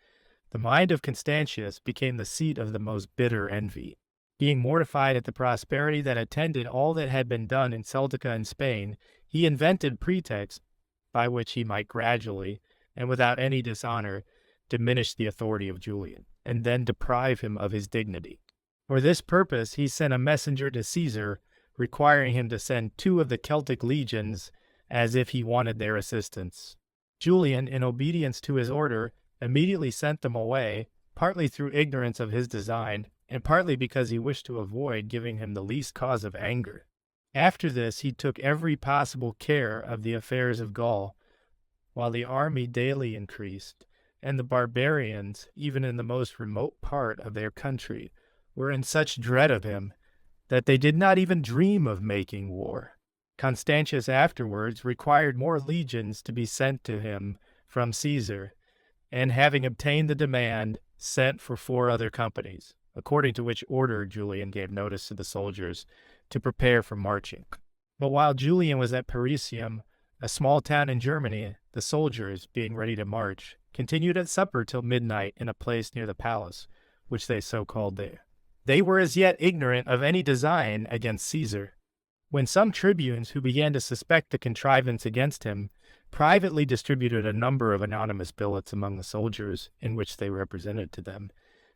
the mind of Constantius became the seat of the most bitter envy. Being mortified at the prosperity that attended all that had been done in Celtica and Spain, he invented pretexts by which he might gradually, and without any dishonor, diminish the authority of Julian, and then deprive him of his dignity. For this purpose he sent a messenger to Caesar, requiring him to send 2 of the Celtic legions, as if he wanted their assistance. Julian, in obedience to his order, immediately sent them away, partly through ignorance of his design, and partly because he wished to avoid giving him the least cause of anger. After this he took every possible care of the affairs of Gaul, while the army daily increased, and the barbarians, even in the most remote part of their country, were in such dread of him that they did not even dream of making war. Constantius afterwards required more legions to be sent to him from Caesar, and having obtained the demand, sent for 4 other companies, according to which order Julian gave notice to the soldiers to prepare for marching. But while Julian was at Parisium, a small town in Germany, the soldiers, being ready to march, continued at supper till midnight in a place near the palace, which they so called there. They were as yet ignorant of any design against Caesar, when some tribunes who began to suspect the contrivance against him privately distributed a number of anonymous billets among the soldiers, in which they represented to them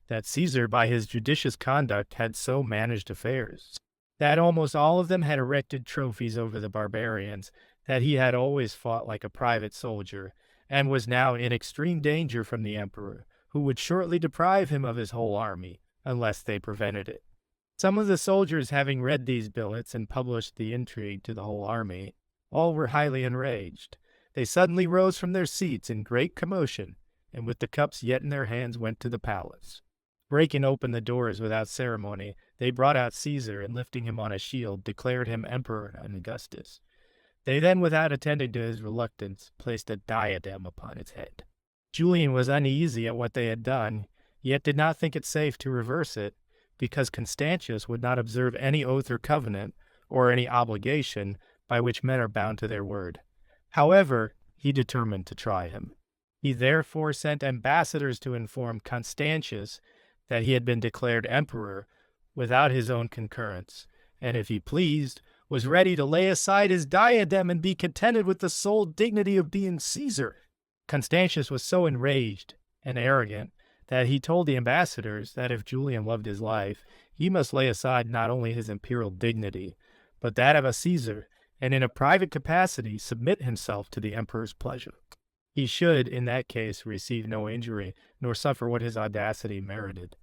that Caesar, by his judicious conduct, had so managed affairs, that almost all of them had erected trophies over the barbarians, that he had always fought like a private soldier, and was now in extreme danger from the emperor, who would shortly deprive him of his whole army, unless they prevented it. Some of the soldiers, having read these billets and published the intrigue to the whole army, all were highly enraged. They suddenly rose from their seats in great commotion, and with the cups yet in their hands went to the palace. Breaking open the doors without ceremony, they brought out Caesar, and lifting him on a shield, declared him emperor and Augustus. They then, without attending to his reluctance, placed a diadem upon his head. Julian was uneasy at what they had done, yet did not think it safe to reverse it, because Constantius would not observe any oath or covenant, or any obligation by which men are bound to their word. However, he determined to try him. He therefore sent ambassadors to inform Constantius that he had been declared emperor without his own concurrence, and if he pleased, was ready to lay aside his diadem and be contented with the sole dignity of being Caesar. Constantius was so enraged and arrogant that he told the ambassadors that if Julian loved his life, he must lay aside not only his imperial dignity, but that of a Caesar, and in a private capacity submit himself to the emperor's pleasure. He should, in that case, receive no injury, nor suffer what his audacity merited.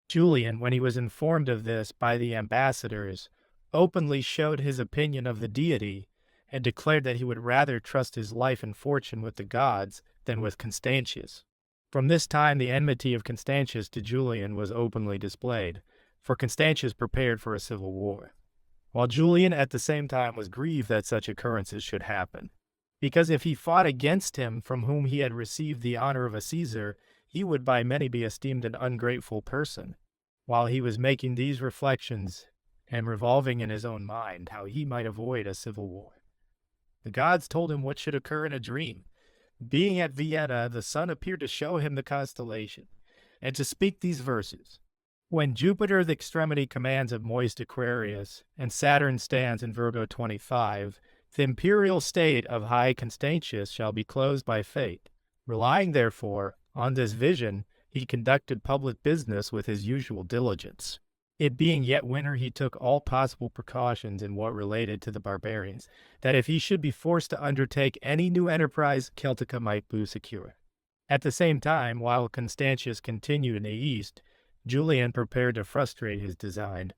Julian, when he was informed of this by the ambassadors, openly showed his opinion of the deity, and declared that he would rather trust his life and fortune with the gods than with Constantius. From this time the enmity of Constantius to Julian was openly displayed, for Constantius prepared for a civil war, while Julian at the same time was grieved that such occurrences should happen, because if he fought against him from whom he had received the honor of a Caesar, he would by many be esteemed an ungrateful person. While he was making these reflections, and revolving in his own mind how he might avoid a civil war, The gods told him what should occur in a dream. Being at Vienna, the sun appeared to show him the constellation, and to speak these verses. When Jupiter the extremity commands of moist Aquarius, and Saturn stands in Virgo 25, the imperial state of high Constantius shall be closed by fate. Relying, therefore, on this vision, he conducted public business with his usual diligence. It being yet winter, he took all possible precautions in what related to the barbarians, that if he should be forced to undertake any new enterprise, Celtica might be secure. At the same time, while Constantius continued in the east, Julian prepared to frustrate his design.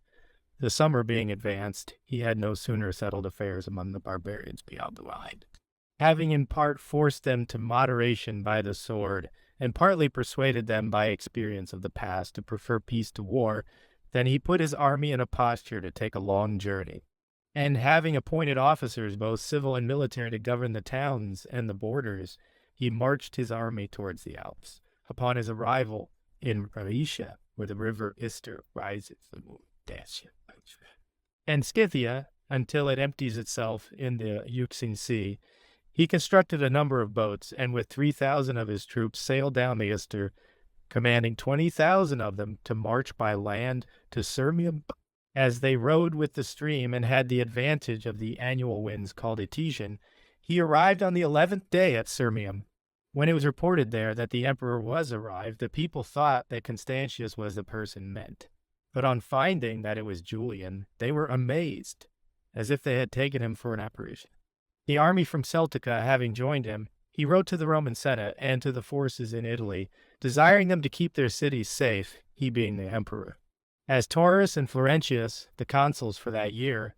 The summer being advanced, he had no sooner settled affairs among the barbarians beyond the Rhine. Having in part forced them to moderation by the sword, and partly persuaded them by experience of the past to prefer peace to war, then he put his army in a posture to take a long journey. And having appointed officers, both civil and military, to govern the towns and the borders, he marched his army towards the Alps. Upon his arrival in Rhaetia, where the river Ister rises and Scythia, until it empties itself in the Euxine Sea, he constructed a number of boats, and with 3,000 of his troops sailed down the Ister, commanding 20,000 of them to march by land to Sirmium. As they rode with the stream and had the advantage of the annual winds called Etesian, he arrived on the 11th day at Sirmium. When it was reported there that the emperor was arrived, the people thought that Constantius was the person meant. But on finding that it was Julian, they were amazed, as if they had taken him for an apparition. The army from Celtica having joined him, he wrote to the Roman Senate and to the forces in Italy, desiring them to keep their cities safe, he being the emperor. As Taurus and Florentius, the consuls for that year,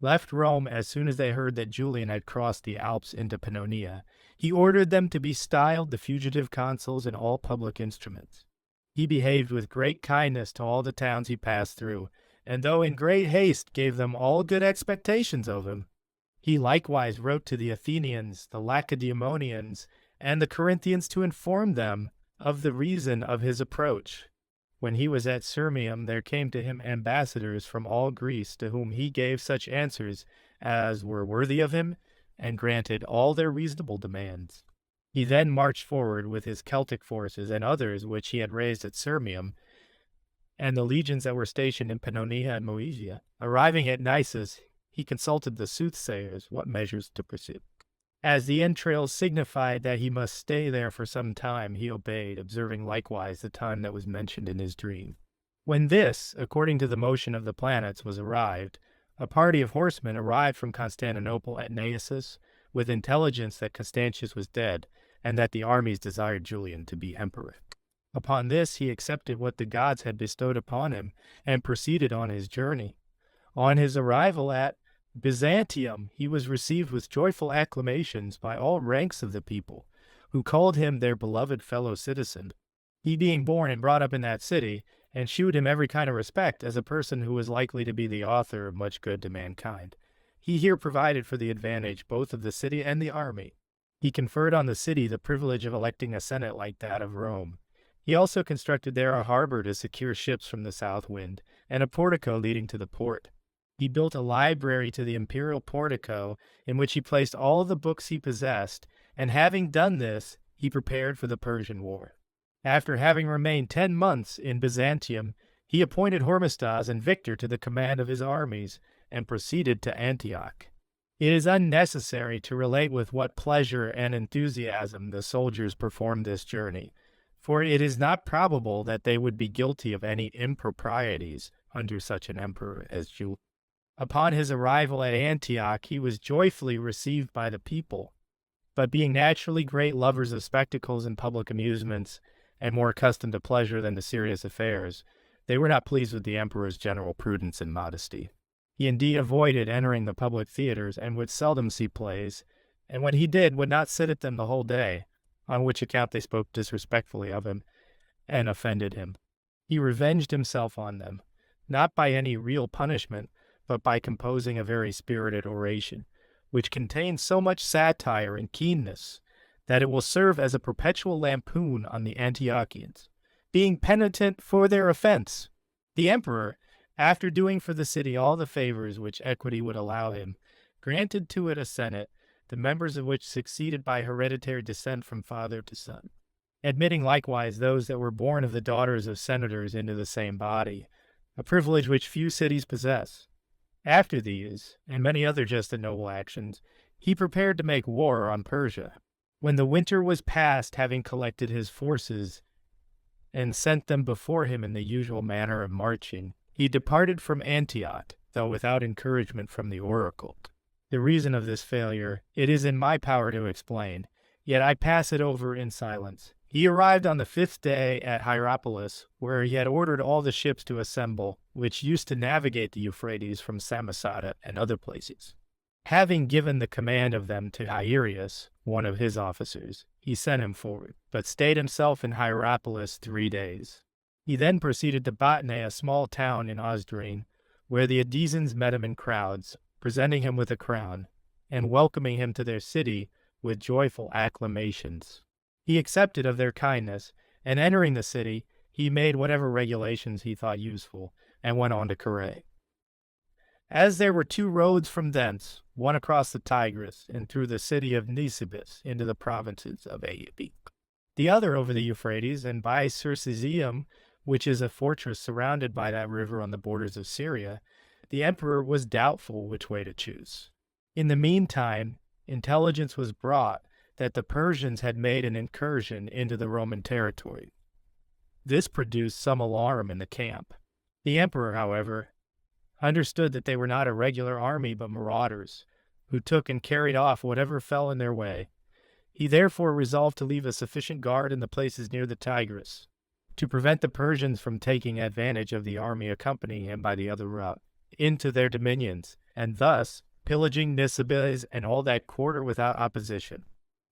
left Rome as soon as they heard that Julian had crossed the Alps into Pannonia, he ordered them to be styled the fugitive consuls in all public instruments. He behaved with great kindness to all the towns he passed through, and though in great haste gave them all good expectations of him. He likewise wrote to the Athenians, the Lacedaemonians, and the Corinthians to inform them of the reason of his approach. When he was at Sirmium, there came to him ambassadors from all Greece, to whom he gave such answers as were worthy of him, and granted all their reasonable demands. He then marched forward with his Celtic forces and others which he had raised at Sirmium, and the legions that were stationed in Pannonia and Moesia. Arriving at Nisus, he consulted the soothsayers what measures to pursue. As the entrails signified that he must stay there for some time, he obeyed, observing likewise the time that was mentioned in his dream. When this, according to the motion of the planets, was arrived, a party of horsemen arrived from Constantinople at Naissus, with intelligence that Constantius was dead, and that the armies desired Julian to be emperor. Upon this he accepted what the gods had bestowed upon him, and proceeded on his journey. On his arrival at Byzantium, he was received with joyful acclamations by all ranks of the people, who called him their beloved fellow citizen, he being born and brought up in that city, and shewed him every kind of respect as a person who was likely to be the author of much good to mankind. He here provided for the advantage both of the city and the army. He conferred on the city the privilege of electing a senate like that of Rome. He also constructed there a harbor to secure ships from the south wind, and a portico leading to the port. He built a library to the imperial portico, in which he placed all the books he possessed, and having done this, he prepared for the Persian War. After having remained 10 months in Byzantium, he appointed Hormisdas and Victor to the command of his armies, and proceeded to Antioch. It is unnecessary to relate with what pleasure and enthusiasm the soldiers performed this journey, for it is not probable that they would be guilty of any improprieties under such an emperor as Julian. Upon his arrival at Antioch, he was joyfully received by the people, but being naturally great lovers of spectacles and public amusements, and more accustomed to pleasure than to serious affairs, they were not pleased with the emperor's general prudence and modesty. He indeed avoided entering the public theaters, and would seldom see plays, and when he did, would not sit at them the whole day, on which account they spoke disrespectfully of him, and offended him. He revenged himself on them, not by any real punishment, but by composing a very spirited oration, which contains so much satire and keenness, that it will serve as a perpetual lampoon on the Antiochians, being penitent for their offense. The emperor, after doing for the city all the favors which equity would allow him, granted to it a senate, the members of which succeeded by hereditary descent from father to son, admitting likewise those that were born of the daughters of senators into the same body, a privilege which few cities possess. After these, and many other just and noble actions, he prepared to make war on Persia. When the winter was past, having collected his forces and sent them before him in the usual manner of marching, he departed from Antioch, though without encouragement from the oracle. The reason of this failure it is in my power to explain, yet I pass it over in silence. He arrived on the 5th day at Hierapolis, where he had ordered all the ships to assemble, which used to navigate the Euphrates from Samosata and other places. Having given the command of them to Hyrieus, one of his officers, he sent him forward, but stayed himself in Hierapolis 3 days. He then proceeded to Botany, a small town in Osdrene, where the Edesans met him in crowds, presenting him with a crown, and welcoming him to their city with joyful acclamations. He accepted of their kindness, and entering the city, he made whatever regulations he thought useful, and went on to Carrhae. As there were 2 roads from thence, one across the Tigris and through the city of Nisibis into the provinces of Aebi, the other over the Euphrates and by Circesium, which is a fortress surrounded by that river on the borders of Syria, the emperor was doubtful which way to choose. In the meantime, intelligence was brought that the Persians had made an incursion into the Roman territory. This produced some alarm in the camp. The emperor, however, understood that they were not a regular army but marauders, who took and carried off whatever fell in their way. He therefore resolved to leave a sufficient guard in the places near the Tigris, to prevent the Persians from taking advantage of the army accompanying him by the other route into their dominions, and thus pillaging Nisibis and all that quarter without opposition.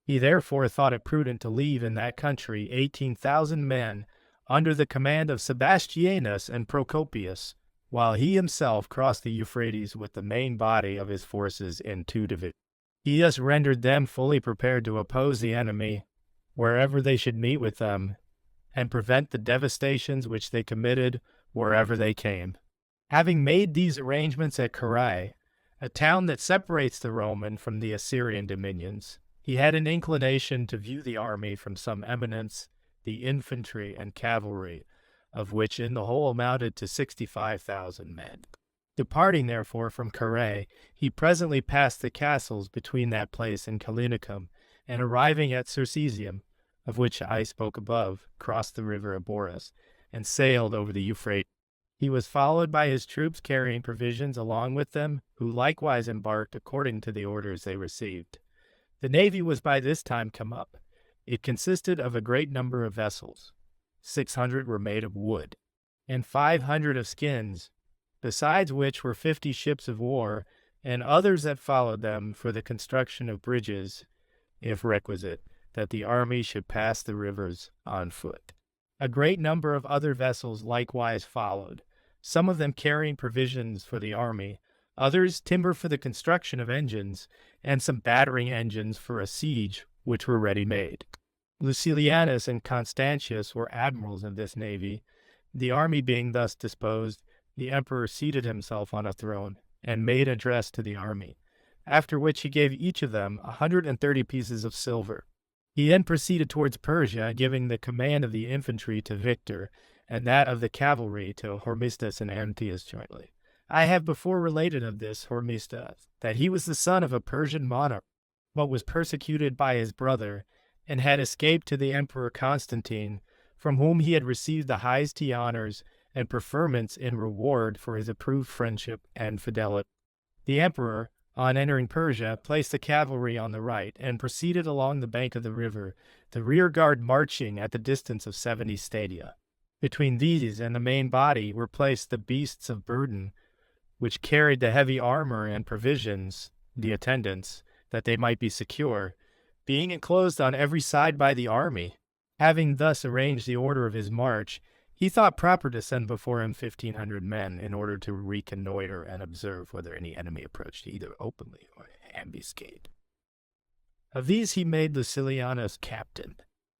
He therefore thought it prudent to leave in that country 18,000 men under the command of Sebastianus and Procopius, while he himself crossed the Euphrates with the main body of his forces in 2 divisions. He thus rendered them fully prepared to oppose the enemy wherever they should meet with them, and prevent the devastations which they committed wherever they came. Having made these arrangements at Carrhae, a town that separates the Roman from the Assyrian dominions, he had an inclination to view the army from some eminence, the infantry and cavalry, of which in the whole amounted to 65,000 men. Departing, therefore, from Carrhae, he presently passed the castles between that place and Callinicum, and arriving at Circesium, of which I spoke above, crossed the river Aboras, and sailed over the Euphrates. He was followed by his troops carrying provisions along with them, who likewise embarked according to the orders they received. The navy was by this time come up. It consisted of a great number of vessels. 600 were made of wood, and 500 of skins, besides which were 50 ships of war, and others that followed them for the construction of bridges, if requisite, that the army should pass the rivers on foot. A great number of other vessels likewise followed, some of them carrying provisions for the army, others timber for the construction of engines, and some battering engines for a siege, which were ready made. Lucilianus and Constantius were admirals in this navy. The army being thus disposed, the emperor seated himself on a throne, and made address to the army, after which he gave each of them 130 pieces of silver. He then proceeded towards Persia, giving the command of the infantry to Victor, and that of the cavalry to Hormisdas and Antius jointly. I have before related of this Hormisdas, that he was the son of a Persian monarch, but was persecuted by his brother, and had escaped to the Emperor Constantine, from whom he had received the highest honors and preferments in reward for his approved friendship and fidelity. The emperor, on entering Persia, placed the cavalry on the right, and proceeded along the bank of the river, the rear guard marching at the distance of 70 stadia. Between these and the main body were placed the beasts of burden, which carried the heavy armor and provisions, the attendants, that they might be secure, being enclosed on every side by the army. Having thus arranged the order of his march, he thought proper to send before him 1,500 men in order to reconnoiter and observe whether any enemy approached either openly or ambuscade. Of these he made Lucilianus captain.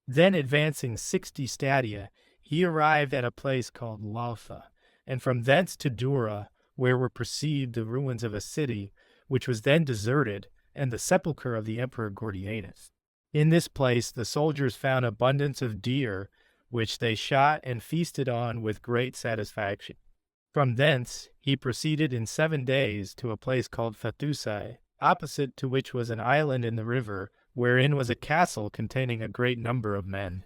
Then advancing 60 stadia, he arrived at a place called Laltha, and from thence to Dura, where were perceived the ruins of a city, which was then deserted, and the sepulchre of the Emperor Gordianus. In this place the soldiers found abundance of deer, which they shot and feasted on with great satisfaction. From thence he proceeded in 7 days to a place called Phatusai, opposite to which was an island in the river, wherein was a castle containing a great number of men.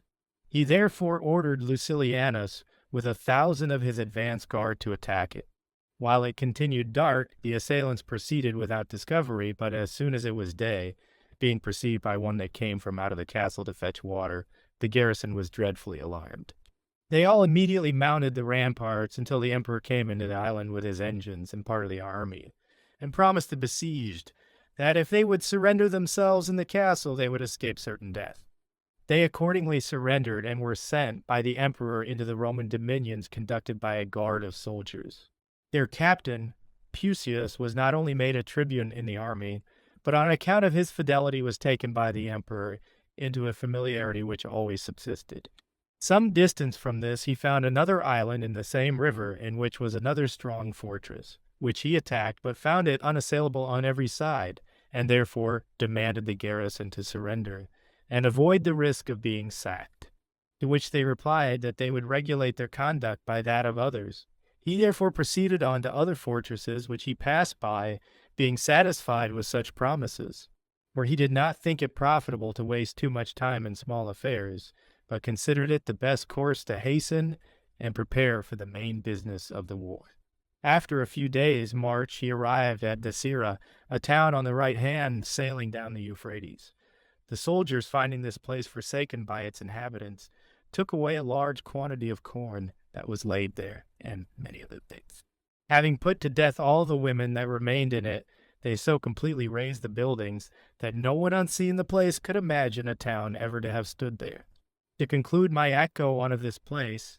He therefore ordered Lucilianus with 1,000 of his advance guard to attack it. While it continued dark, the assailants proceeded without discovery, but as soon as it was day, being perceived by one that came from out of the castle to fetch water, the garrison was dreadfully alarmed. They all immediately mounted the ramparts until the emperor came into the island with his engines and part of the army, and promised the besieged that if they would surrender themselves in the castle, they would escape certain death. They accordingly surrendered and were sent by the emperor into the Roman dominions conducted by a guard of soldiers. Their captain, Pucius, was not only made a tribune in the army, but on account of his fidelity was taken by the emperor into a familiarity which always subsisted. Some distance from this he found another island in the same river, in which was another strong fortress, which he attacked, but found it unassailable on every side, and therefore demanded the garrison to surrender, and avoid the risk of being sacked. To which they replied that they would regulate their conduct by that of others. He therefore proceeded on to other fortresses which he passed by, being satisfied with such promises, for he did not think it profitable to waste too much time in small affairs, but considered it the best course to hasten and prepare for the main business of the war. After a few days' march he arrived at Dasyra, a town on the right hand sailing down the Euphrates. The soldiers, finding this place forsaken by its inhabitants, took away a large quantity of corn that was laid there, and many other things. Having put to death all the women that remained in it, they so completely razed the buildings that no one on seeing the place could imagine a town ever to have stood there. To conclude my echo on of this place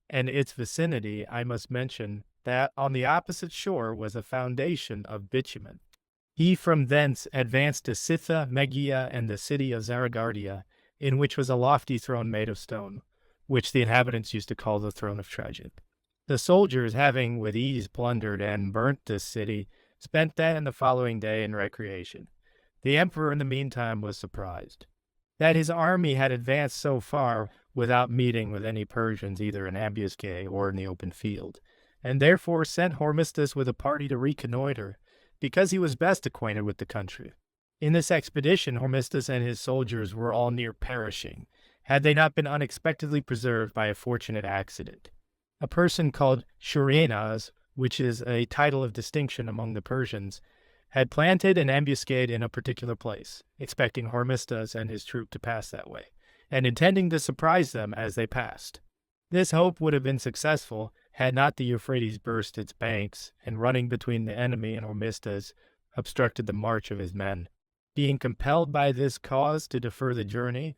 and its vicinity, I must mention that on the opposite shore was a foundation of bitumen. He from thence advanced to Sitha, Megia, and the city of Zaragardia, in which was a lofty throne made of stone, which the inhabitants used to call the throne of Trajan. The soldiers, having with ease plundered and burnt this city, spent that and the following day in recreation. The emperor in the meantime was surprised that his army had advanced so far without meeting with any Persians either in ambuscade or in the open field, and therefore sent Hormisdas with a party to reconnoiter, because he was best acquainted with the country. In this expedition Hormisdas and his soldiers were all near perishing, had they not been unexpectedly preserved by a fortunate accident. A person called Shurinas, which is a title of distinction among the Persians, had planted an ambuscade in a particular place, expecting Hormisdas and his troop to pass that way, and intending to surprise them as they passed. This hope would have been successful had not the Euphrates burst its banks, and running between the enemy and Hormisdas, obstructed the march of his men. Being compelled by this cause to defer the journey,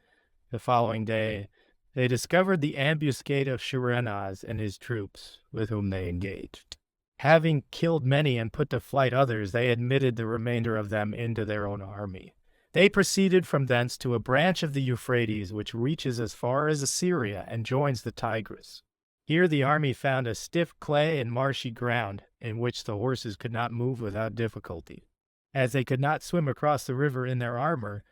the following day they discovered the ambuscade of Shurinas and his troops, with whom they engaged. Having killed many and put to flight others, they admitted the remainder of them into their own army. They proceeded from thence to a branch of the Euphrates which reaches as far as Assyria and joins the Tigris. Here the army found a stiff clay and marshy ground, in which the horses could not move without difficulty. As they could not swim across the river in their armor,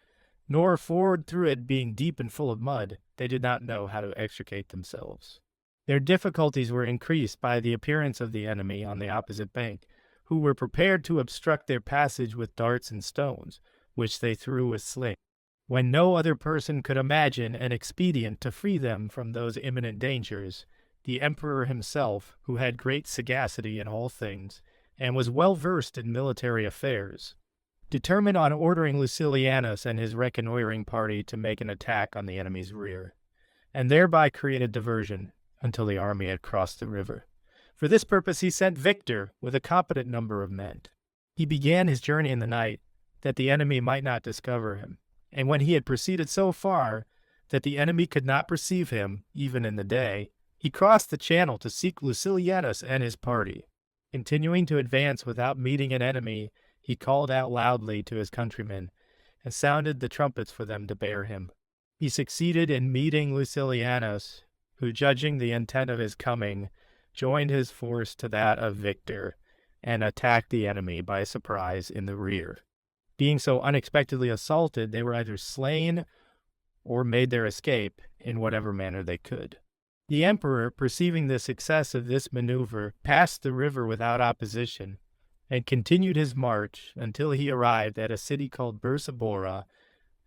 nor ford through it being deep and full of mud, they did not know how to extricate themselves. Their difficulties were increased by the appearance of the enemy on the opposite bank, who were prepared to obstruct their passage with darts and stones, which they threw with slings, when no other person could imagine an expedient to free them from those imminent dangers. The emperor himself, who had great sagacity in all things, and was well versed in military affairs, determined on ordering Lucilianus and his reconnoitering party to make an attack on the enemy's rear, and thereby create a diversion until the army had crossed the river. For this purpose he sent Victor with a competent number of men. He began his journey in the night, that the enemy might not discover him, and when he had proceeded so far that the enemy could not perceive him, even in the day, he crossed the channel to seek Lucilianus and his party. Continuing to advance without meeting an enemy, he called out loudly to his countrymen, and sounded the trumpets for them to bear him. He succeeded in meeting Lucilianus, who, judging the intent of his coming, joined his force to that of Victor, and attacked the enemy by surprise in the rear. Being so unexpectedly assaulted, they were either slain or made their escape in whatever manner they could. The emperor, perceiving the success of this maneuver, passed the river without opposition and continued his march until he arrived at a city called Bursabora,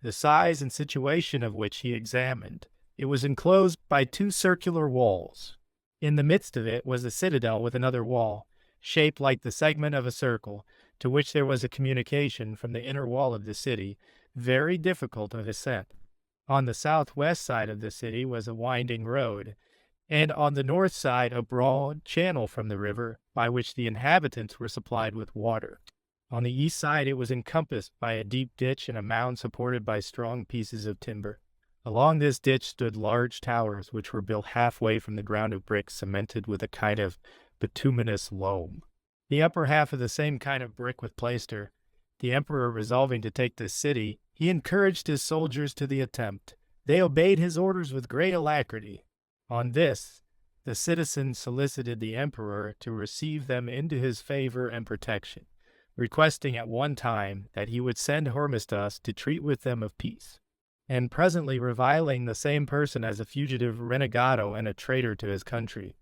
the size and situation of which he examined. It was enclosed by two circular walls. In the midst of it was a citadel with another wall, shaped like the segment of a circle, to which there was a communication from the inner wall of the city, very difficult of ascent. On the southwest side of the city was a winding road, and on the north side a broad channel from the river by which the inhabitants were supplied with water. On the east side it was encompassed by a deep ditch and a mound supported by strong pieces of timber. Along this ditch stood large towers, which were built halfway from the ground of bricks cemented with a kind of bituminous loam. The upper half of the same kind of brick with plaster. The emperor resolving to take this city, he encouraged his soldiers to the attempt. They obeyed his orders with great alacrity. On this, the citizens solicited the emperor to receive them into his favor and protection, requesting at one time that he would send Hormisdas to treat with them of peace, and presently reviling the same person as a fugitive renegado and a traitor to his country.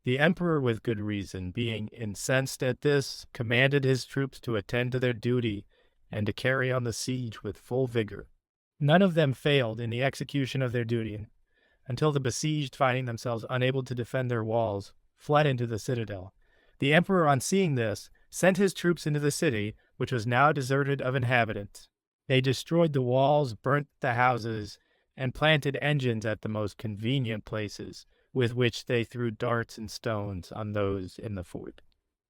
The emperor, with good reason, being incensed at this, commanded his troops to attend to their duty and to carry on the siege with full vigor. None of them failed in the execution of their duty, until the besieged, finding themselves unable to defend their walls, fled into the citadel. The emperor, on seeing this, sent his troops into the city, which was now deserted of inhabitants. They destroyed the walls, burnt the houses, and planted engines at the most convenient places, with which they threw darts and stones on those in the fort.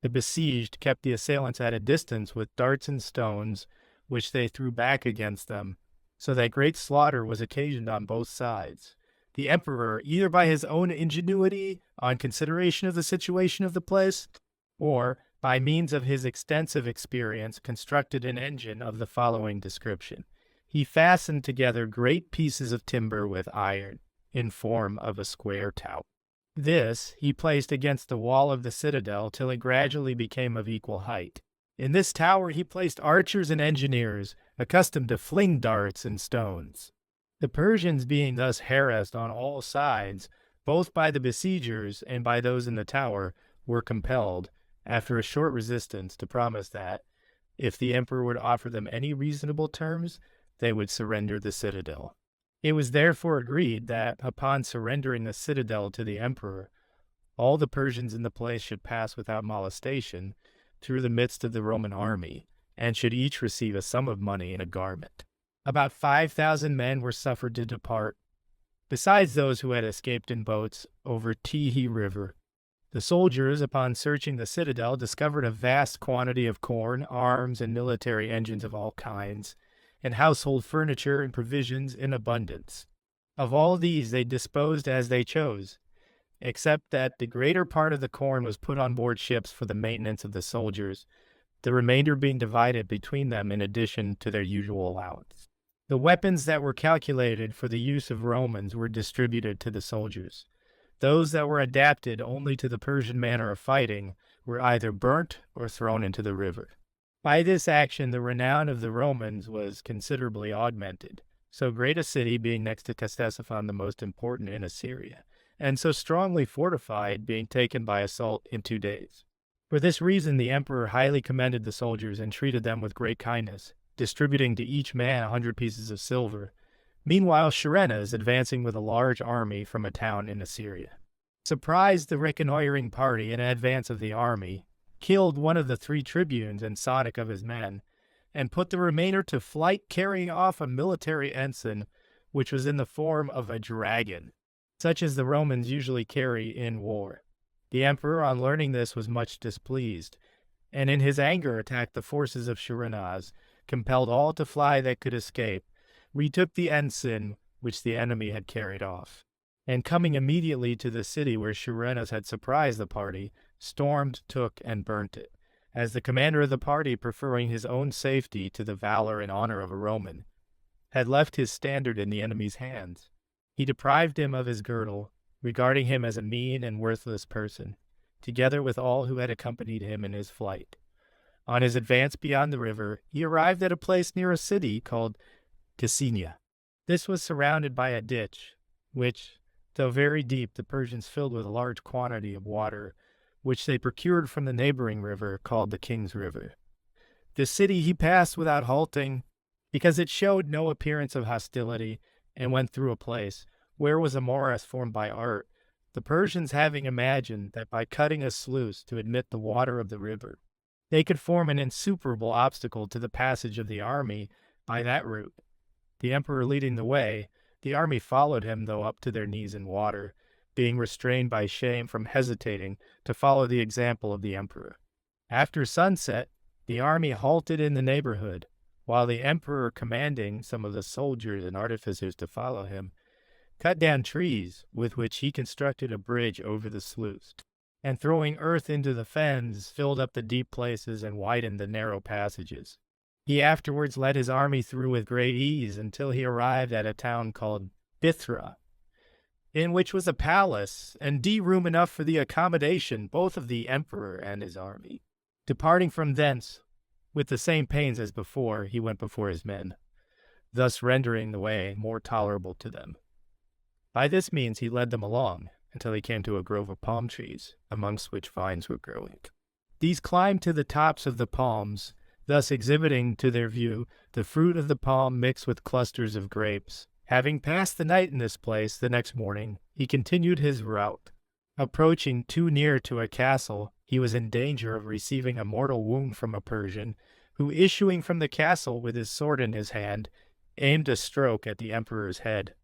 The besieged kept the assailants at a distance with darts and stones, which they threw back against them, so that great slaughter was occasioned on both sides. The emperor, either by his own ingenuity on consideration of the situation of the place, or by means of his extensive experience, constructed an engine of the following description. He fastened together great pieces of timber with iron, in form of a square tower. This he placed against the wall of the citadel till it gradually became of equal height. In this tower he placed archers and engineers, accustomed to fling darts and stones. The Persians, being thus harassed on all sides, both by the besiegers and by those in the tower, were compelled, after a short resistance, to promise that, if the emperor would offer them any reasonable terms, they would surrender the citadel. It was therefore agreed that, upon surrendering the citadel to the emperor, all the Persians in the place should pass without molestation through the midst of the Roman army, and should each receive a sum of money and a garment. About 5,000 men were suffered to depart, besides those who had escaped in boats over Tihi River. The soldiers, upon searching the citadel, discovered a vast quantity of corn, arms, and military engines of all kinds, and household furniture and provisions in abundance. Of all these they disposed as they chose, except that the greater part of the corn was put on board ships for the maintenance of the soldiers, the remainder being divided between them in addition to their usual allowance. The weapons that were calculated for the use of Romans were distributed to the soldiers. Those that were adapted only to the Persian manner of fighting were either burnt or thrown into the river. By this action the renown of the Romans was considerably augmented, so great a city being next to Ctesiphon the most important in Assyria, and so strongly fortified being taken by assault in 2 days. For this reason the emperor highly commended the soldiers and treated them with great kindness, distributing to each man 100 pieces of silver. Meanwhile Sherenas, advancing with a large army from a town in Assyria, surprised the reconnoitering party in advance of the army, killed one of the 3 tribunes and Sonic of his men, and put the remainder to flight, carrying off a military ensign, which was in the form of a dragon, such as the Romans usually carry in war. The emperor, on learning this, was much displeased, and in his anger attacked the forces of Sherenas, compelled all to fly that could escape, retook the ensign which the enemy had carried off, and coming immediately to the city where Sherenas had surprised the party, stormed, took, and burnt it, as the commander of the party, preferring his own safety to the valor and honor of a Roman, had left his standard in the enemy's hands. He deprived him of his girdle, regarding him as a mean and worthless person, together with all who had accompanied him in his flight. On his advance beyond the river, he arrived at a place near a city called Cassenia. This was surrounded by a ditch, which, though very deep, the Persians filled with a large quantity of water, which they procured from the neighboring river called the King's River. The city he passed without halting, because it showed no appearance of hostility, and went through a place where was a morass formed by art, the Persians having imagined that by cutting a sluice to admit the water of the river, they could form an insuperable obstacle to the passage of the army by that route. The emperor leading the way, the army followed him, though up to their knees in water, being restrained by shame from hesitating to follow the example of the emperor. After sunset, the army halted in the neighborhood, while the emperor, commanding some of the soldiers and artificers to follow him, cut down trees with which he constructed a bridge over the sluice, and throwing earth into the fens, filled up the deep places and widened the narrow passages. He afterwards led his army through with great ease until he arrived at a town called Bithra, in which was a palace and room enough for the accommodation both of the emperor and his army. Departing from thence, with the same pains as before, he went before his men, thus rendering the way more tolerable to them. By this means he led them along until he came to a grove of palm trees, amongst which vines were growing. These climbed to the tops of the palms, thus exhibiting to their view the fruit of the palm mixed with clusters of grapes. Having passed the night in this place, the next morning he continued his route. Approaching too near to a castle, he was in danger of receiving a mortal wound from a Persian, who, issuing from the castle with his sword in his hand, aimed a stroke at the emperor's head.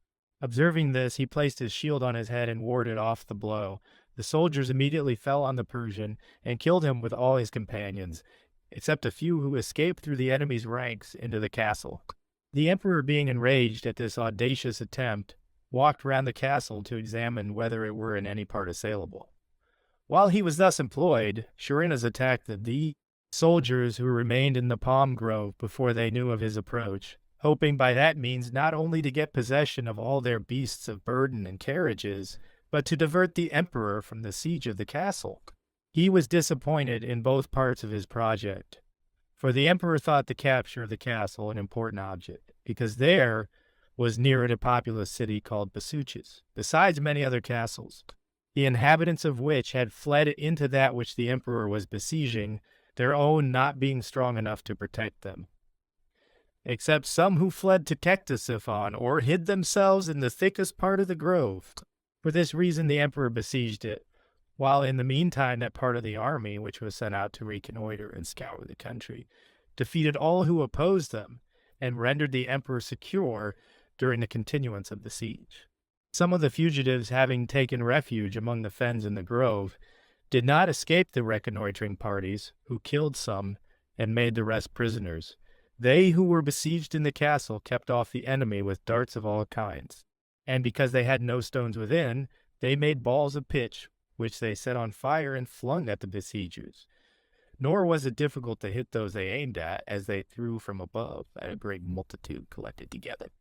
Observing this, he placed his shield on his head and warded off the blow. The soldiers immediately fell on the Persian and killed him with all his companions, except a few who escaped through the enemy's ranks into the castle. The emperor, being enraged at this audacious attempt, walked round the castle to examine whether it were in any part assailable. While he was thus employed, Sharinaz attacked the soldiers who remained in the palm grove before they knew of his approach, hoping by that means not only to get possession of all their beasts of burden and carriages, but to divert the emperor from the siege of the castle. He was disappointed in both parts of his project, for the emperor thought the capture of the castle an important object, because there was near it a populous city called Basuchis, besides many other castles, the inhabitants of which had fled into that which the emperor was besieging, their own not being strong enough to protect them, except some who fled to Ctesiphon or hid themselves in the thickest part of the grove. For this reason the emperor besieged it, while in the meantime that part of the army which was sent out to reconnoiter and scour the country defeated all who opposed them and rendered the emperor secure during the continuance of the siege. Some of the fugitives, having taken refuge among the fens in the grove, did not escape the reconnoitering parties, who killed some and made the rest prisoners. They who were besieged in the castle kept off the enemy with darts of all kinds, and because they had no stones within, they made balls of pitch, which they set on fire and flung at the besiegers. Nor was it difficult to hit those they aimed at, as they threw from above at a great multitude collected together.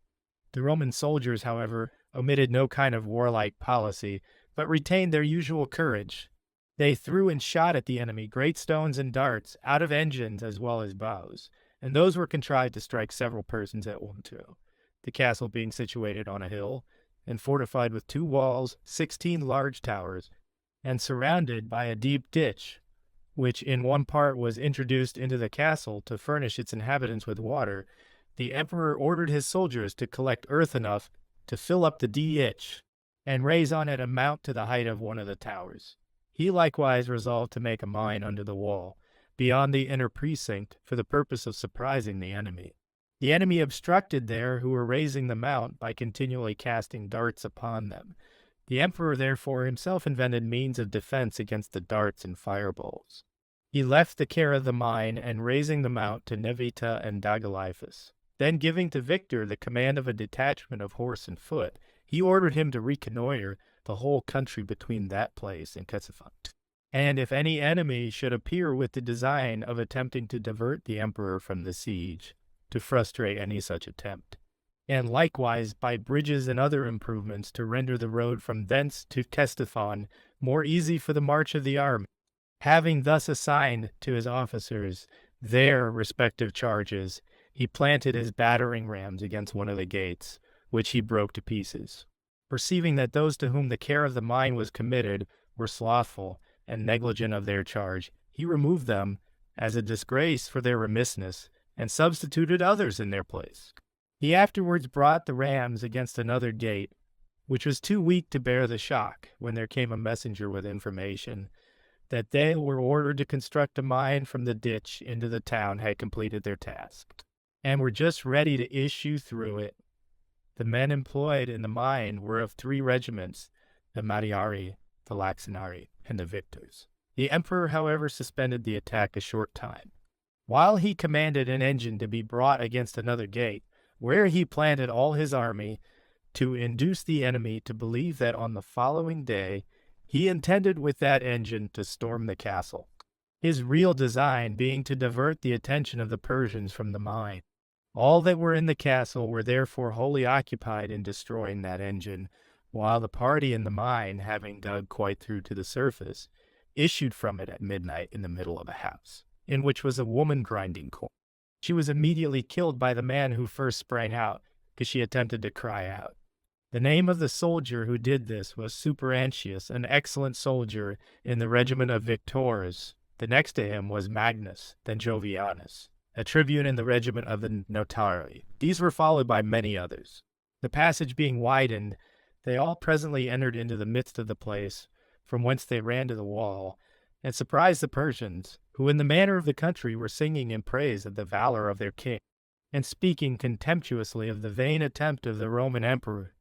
The Roman soldiers, however, omitted no kind of warlike policy, but retained their usual courage. They threw and shot at the enemy great stones and darts, out of engines as well as bows, and those were contrived to strike several persons at one too, the castle being situated on a hill, and fortified with 2 walls, 16 large towers, and surrounded by a deep ditch, which in one part was introduced into the castle to furnish its inhabitants with water. The emperor ordered his soldiers to collect earth enough to fill up the ditch, and raise on it a mount to the height of one of the towers. He likewise resolved to make a mine under the wall, beyond the inner precinct, for the purpose of surprising the enemy. The enemy obstructed there who were raising the mount by continually casting darts upon them. The emperor therefore himself invented means of defense against the darts and fireballs. He left the care of the mine and raising the mount to Nevita and Dagalaiphus. Then giving to Victor the command of a detachment of horse and foot, he ordered him to reconnoiter the whole country between that place and Ctesiphon. And if any enemy should appear with the design of attempting to divert the emperor from the siege, to frustrate any such attempt, and likewise by bridges and other improvements to render the road from thence to Ctesiphon more easy for the march of the army. Having thus assigned to his officers their respective charges, he planted his battering rams against one of the gates, which he broke to pieces. Perceiving that those to whom the care of the mine was committed were slothful and negligent of their charge, he removed them as a disgrace for their remissness, and substituted others in their place. He afterwards brought the rams against another gate, which was too weak to bear the shock, when there came a messenger with information that they were ordered to construct a mine from the ditch into the town had completed their task, and were just ready to issue through it. The men employed in the mine were of 3 regiments, the Mariari, the Laxinari, and the Victors. The emperor, however, suspended the attack a short time, while he commanded an engine to be brought against another gate, where he planted all his army to induce the enemy to believe that on the following day he intended with that engine to storm the castle, his real design being to divert the attention of the Persians from the mine. All that were in the castle were therefore wholly occupied in destroying that engine, while the party in the mine, having dug quite through to the surface, issued from it at midnight in the middle of a house, in which was a woman grinding corn. She was immediately killed by the man who first sprang out, because she attempted to cry out. The name of the soldier who did this was Superantius, an excellent soldier in the regiment of Victors. The next to him was Magnus, then Jovianus, a tribune in the regiment of the Notari. These were followed by many others. The passage being widened, they all presently entered into the midst of the place, from whence they ran to the wall, and surprised the Persians, who in the manner of the country were singing in praise of the valor of their king, and speaking contemptuously of the vain attempt of the Roman emperor,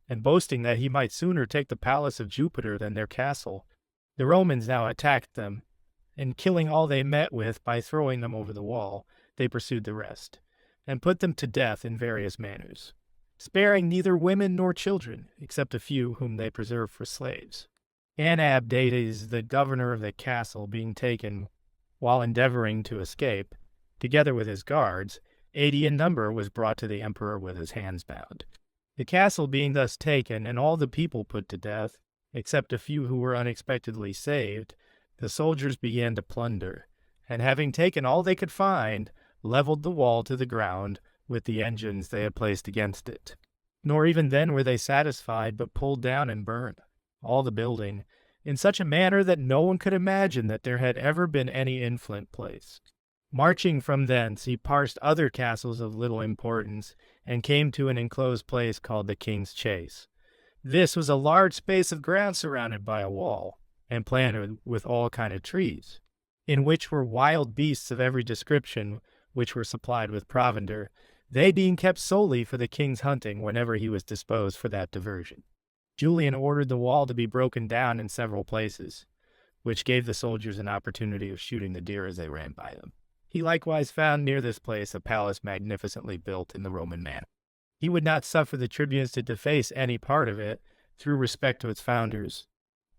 and boasting that he might sooner take the palace of Jupiter than their castle. The Romans now attacked them, and killing all they met with by throwing them over the wall, they pursued the rest, and put them to death in various manners, sparing neither women nor children, except a few whom they preserved for slaves. Anabdates, the governor of the castle, being taken while endeavoring to escape, together with his guards, 80 in number, was brought to the emperor with his hands bound. The castle being thus taken, and all the people put to death, except a few who were unexpectedly saved, the soldiers began to plunder, and having taken all they could find, leveled the wall to the ground with the engines they had placed against it. Nor even then were they satisfied, but pulled down and burned all the building, in such a manner that no one could imagine that there had ever been any in Flint place. Marching from thence, he passed other castles of little importance, and came to an enclosed place called the King's Chase. This was a large space of ground surrounded by a wall, and planted with all kind of trees, in which were wild beasts of every description, which were supplied with provender, they being kept solely for the king's hunting whenever he was disposed for that diversion. Julian ordered the wall to be broken down in several places, which gave the soldiers an opportunity of shooting the deer as they ran by them. He likewise found near this place a palace magnificently built in the Roman manner. He would not suffer the tribunes to deface any part of it, through respect to its founders.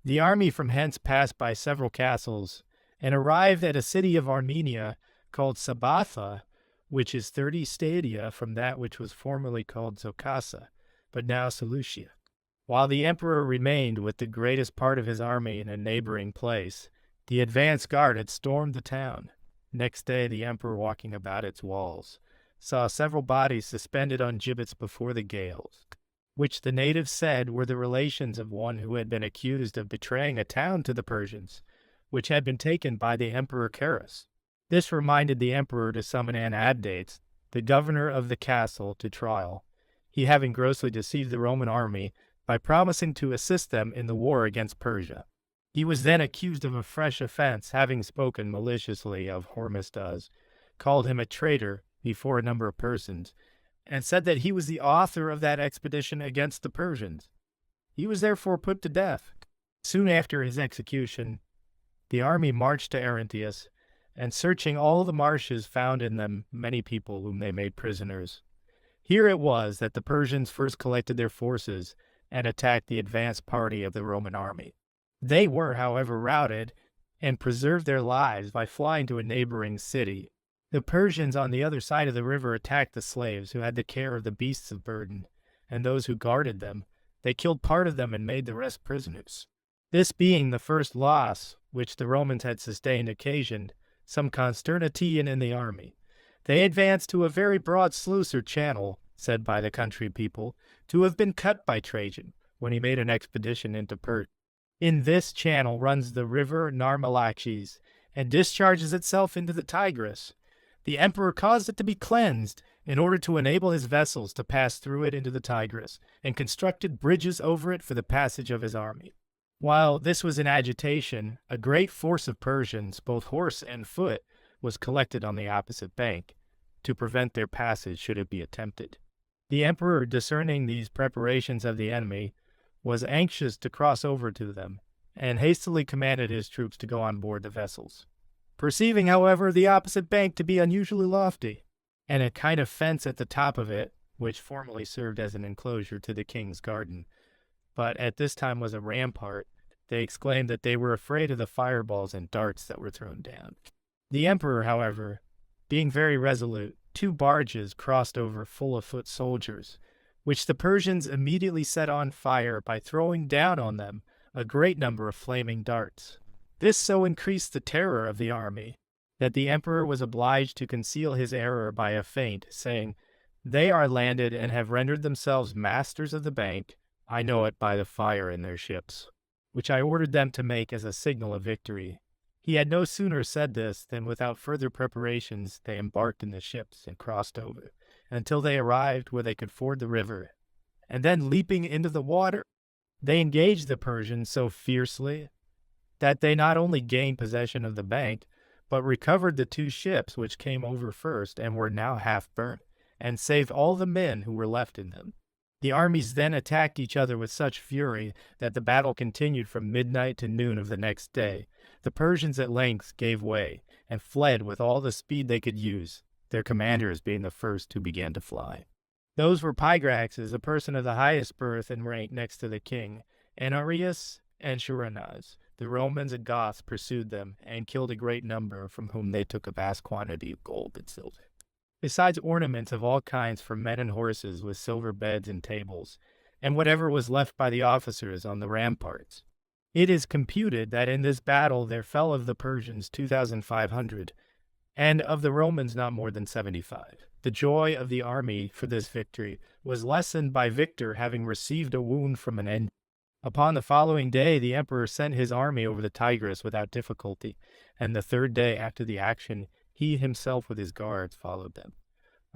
The army from hence passed by several castles, and arrived at a city of Armenia called Sabatha, which is 30 stadia from that which was formerly called Zocasa, but now Seleucia. While the emperor remained with the greatest part of his army in a neighboring place, the advance guard had stormed the town. Next day, the emperor, walking about its walls, saw several bodies suspended on gibbets before the gales, which the natives said were the relations of one who had been accused of betraying a town to the Persians, which had been taken by the emperor Carus. This reminded the emperor to summon Anabdates, the governor of the castle, to trial, he having grossly deceived the Roman army by promising to assist them in the war against Persia. He was then accused of a fresh offense, having spoken maliciously of Hormisdas, called him a traitor before a number of persons, and said that he was the author of that expedition against the Persians. He was therefore put to death. Soon after his execution, the army marched to Arinthius, and searching all the marshes found in them many people whom they made prisoners. Here it was that the Persians first collected their forces and attacked the advance party of the Roman army. They were, however, routed, and preserved their lives by flying to a neighboring city. The Persians on the other side of the river attacked the slaves who had the care of the beasts of burden, and those who guarded them. They killed part of them and made the rest prisoners. This being the first loss which the Romans had sustained occasioned some consternation in the army. They advanced to a very broad sluice or channel, said by the country people, to have been cut by Trajan when he made an expedition into Persia. In this channel runs the river Narmalaches and discharges itself into the Tigris. The emperor caused it to be cleansed in order to enable his vessels to pass through it into the Tigris, and constructed bridges over it for the passage of his army. While this was in agitation, a great force of Persians, both horse and foot, was collected on the opposite bank, to prevent their passage should it be attempted. The emperor, discerning these preparations of the enemy, was anxious to cross over to them, and hastily commanded his troops to go on board the vessels. Perceiving, however, the opposite bank to be unusually lofty, and a kind of fence at the top of it, which formerly served as an enclosure to the king's garden, but at this time was a rampart, they exclaimed that they were afraid of the fireballs and darts that were thrown down. The emperor, however, being very resolute, 2 barges crossed over full of foot soldiers, which the Persians immediately set on fire by throwing down on them a great number of flaming darts. This so increased the terror of the army that the emperor was obliged to conceal his error by a feint, saying, "They are landed and have rendered themselves masters of the bank. I know it by the fire in their ships," which I ordered them to make as a signal of victory. He had no sooner said this than without further preparations they embarked in the ships and crossed over, until they arrived where they could ford the river, and then leaping into the water, they engaged the Persians so fiercely that they not only gained possession of the bank, but recovered the 2 ships which came over first and were now half burnt, and saved all the men who were left in them. The armies then attacked each other with such fury that the battle continued from midnight to noon of the next day. The Persians at length gave way, and fled with all the speed they could use, their commanders being the first who began to fly. Those were Pygraxes, a person of the highest birth and rank next to the king, and Arius and Sharonaz. The Romans and Goths pursued them, and killed a great number, from whom they took a vast quantity of gold and silver, besides ornaments of all kinds for men and horses, with silver beds and tables, and whatever was left by the officers on the ramparts. It is computed that in this battle there fell of the Persians 2,500, and of the Romans not more than 75. The joy of the army for this victory was lessened by Victor having received a wound from an engine. Upon the following day the emperor sent his army over the Tigris without difficulty, and the 3rd day after the action he himself with his guards followed them.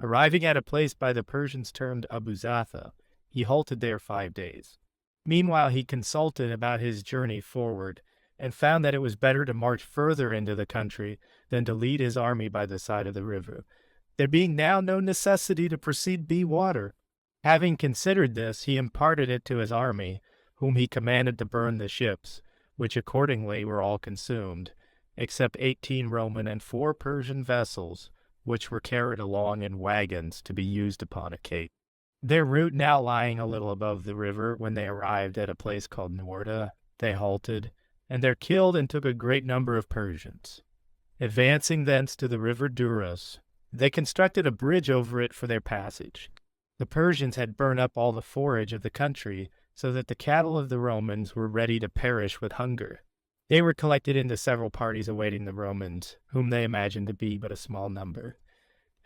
Arriving at a place by the Persians termed Abu Zatha, he halted there 5 days. Meanwhile he consulted about his journey forward, and found that it was better to march further into the country than to lead his army by the side of the river, there being now no necessity to proceed by water. Having considered this, he imparted it to his army, whom he commanded to burn the ships, which accordingly were all consumed, except 18 Roman and 4 Persian vessels, which were carried along in wagons to be used upon a cape. Their route now lying a little above the river, when they arrived at a place called Norda, they halted, and there killed and took a great number of Persians. Advancing thence to the river Duras, they constructed a bridge over it for their passage. The Persians had burned up all the forage of the country, so that the cattle of the Romans were ready to perish with hunger. They were collected into several parties awaiting the Romans, whom they imagined to be but a small number,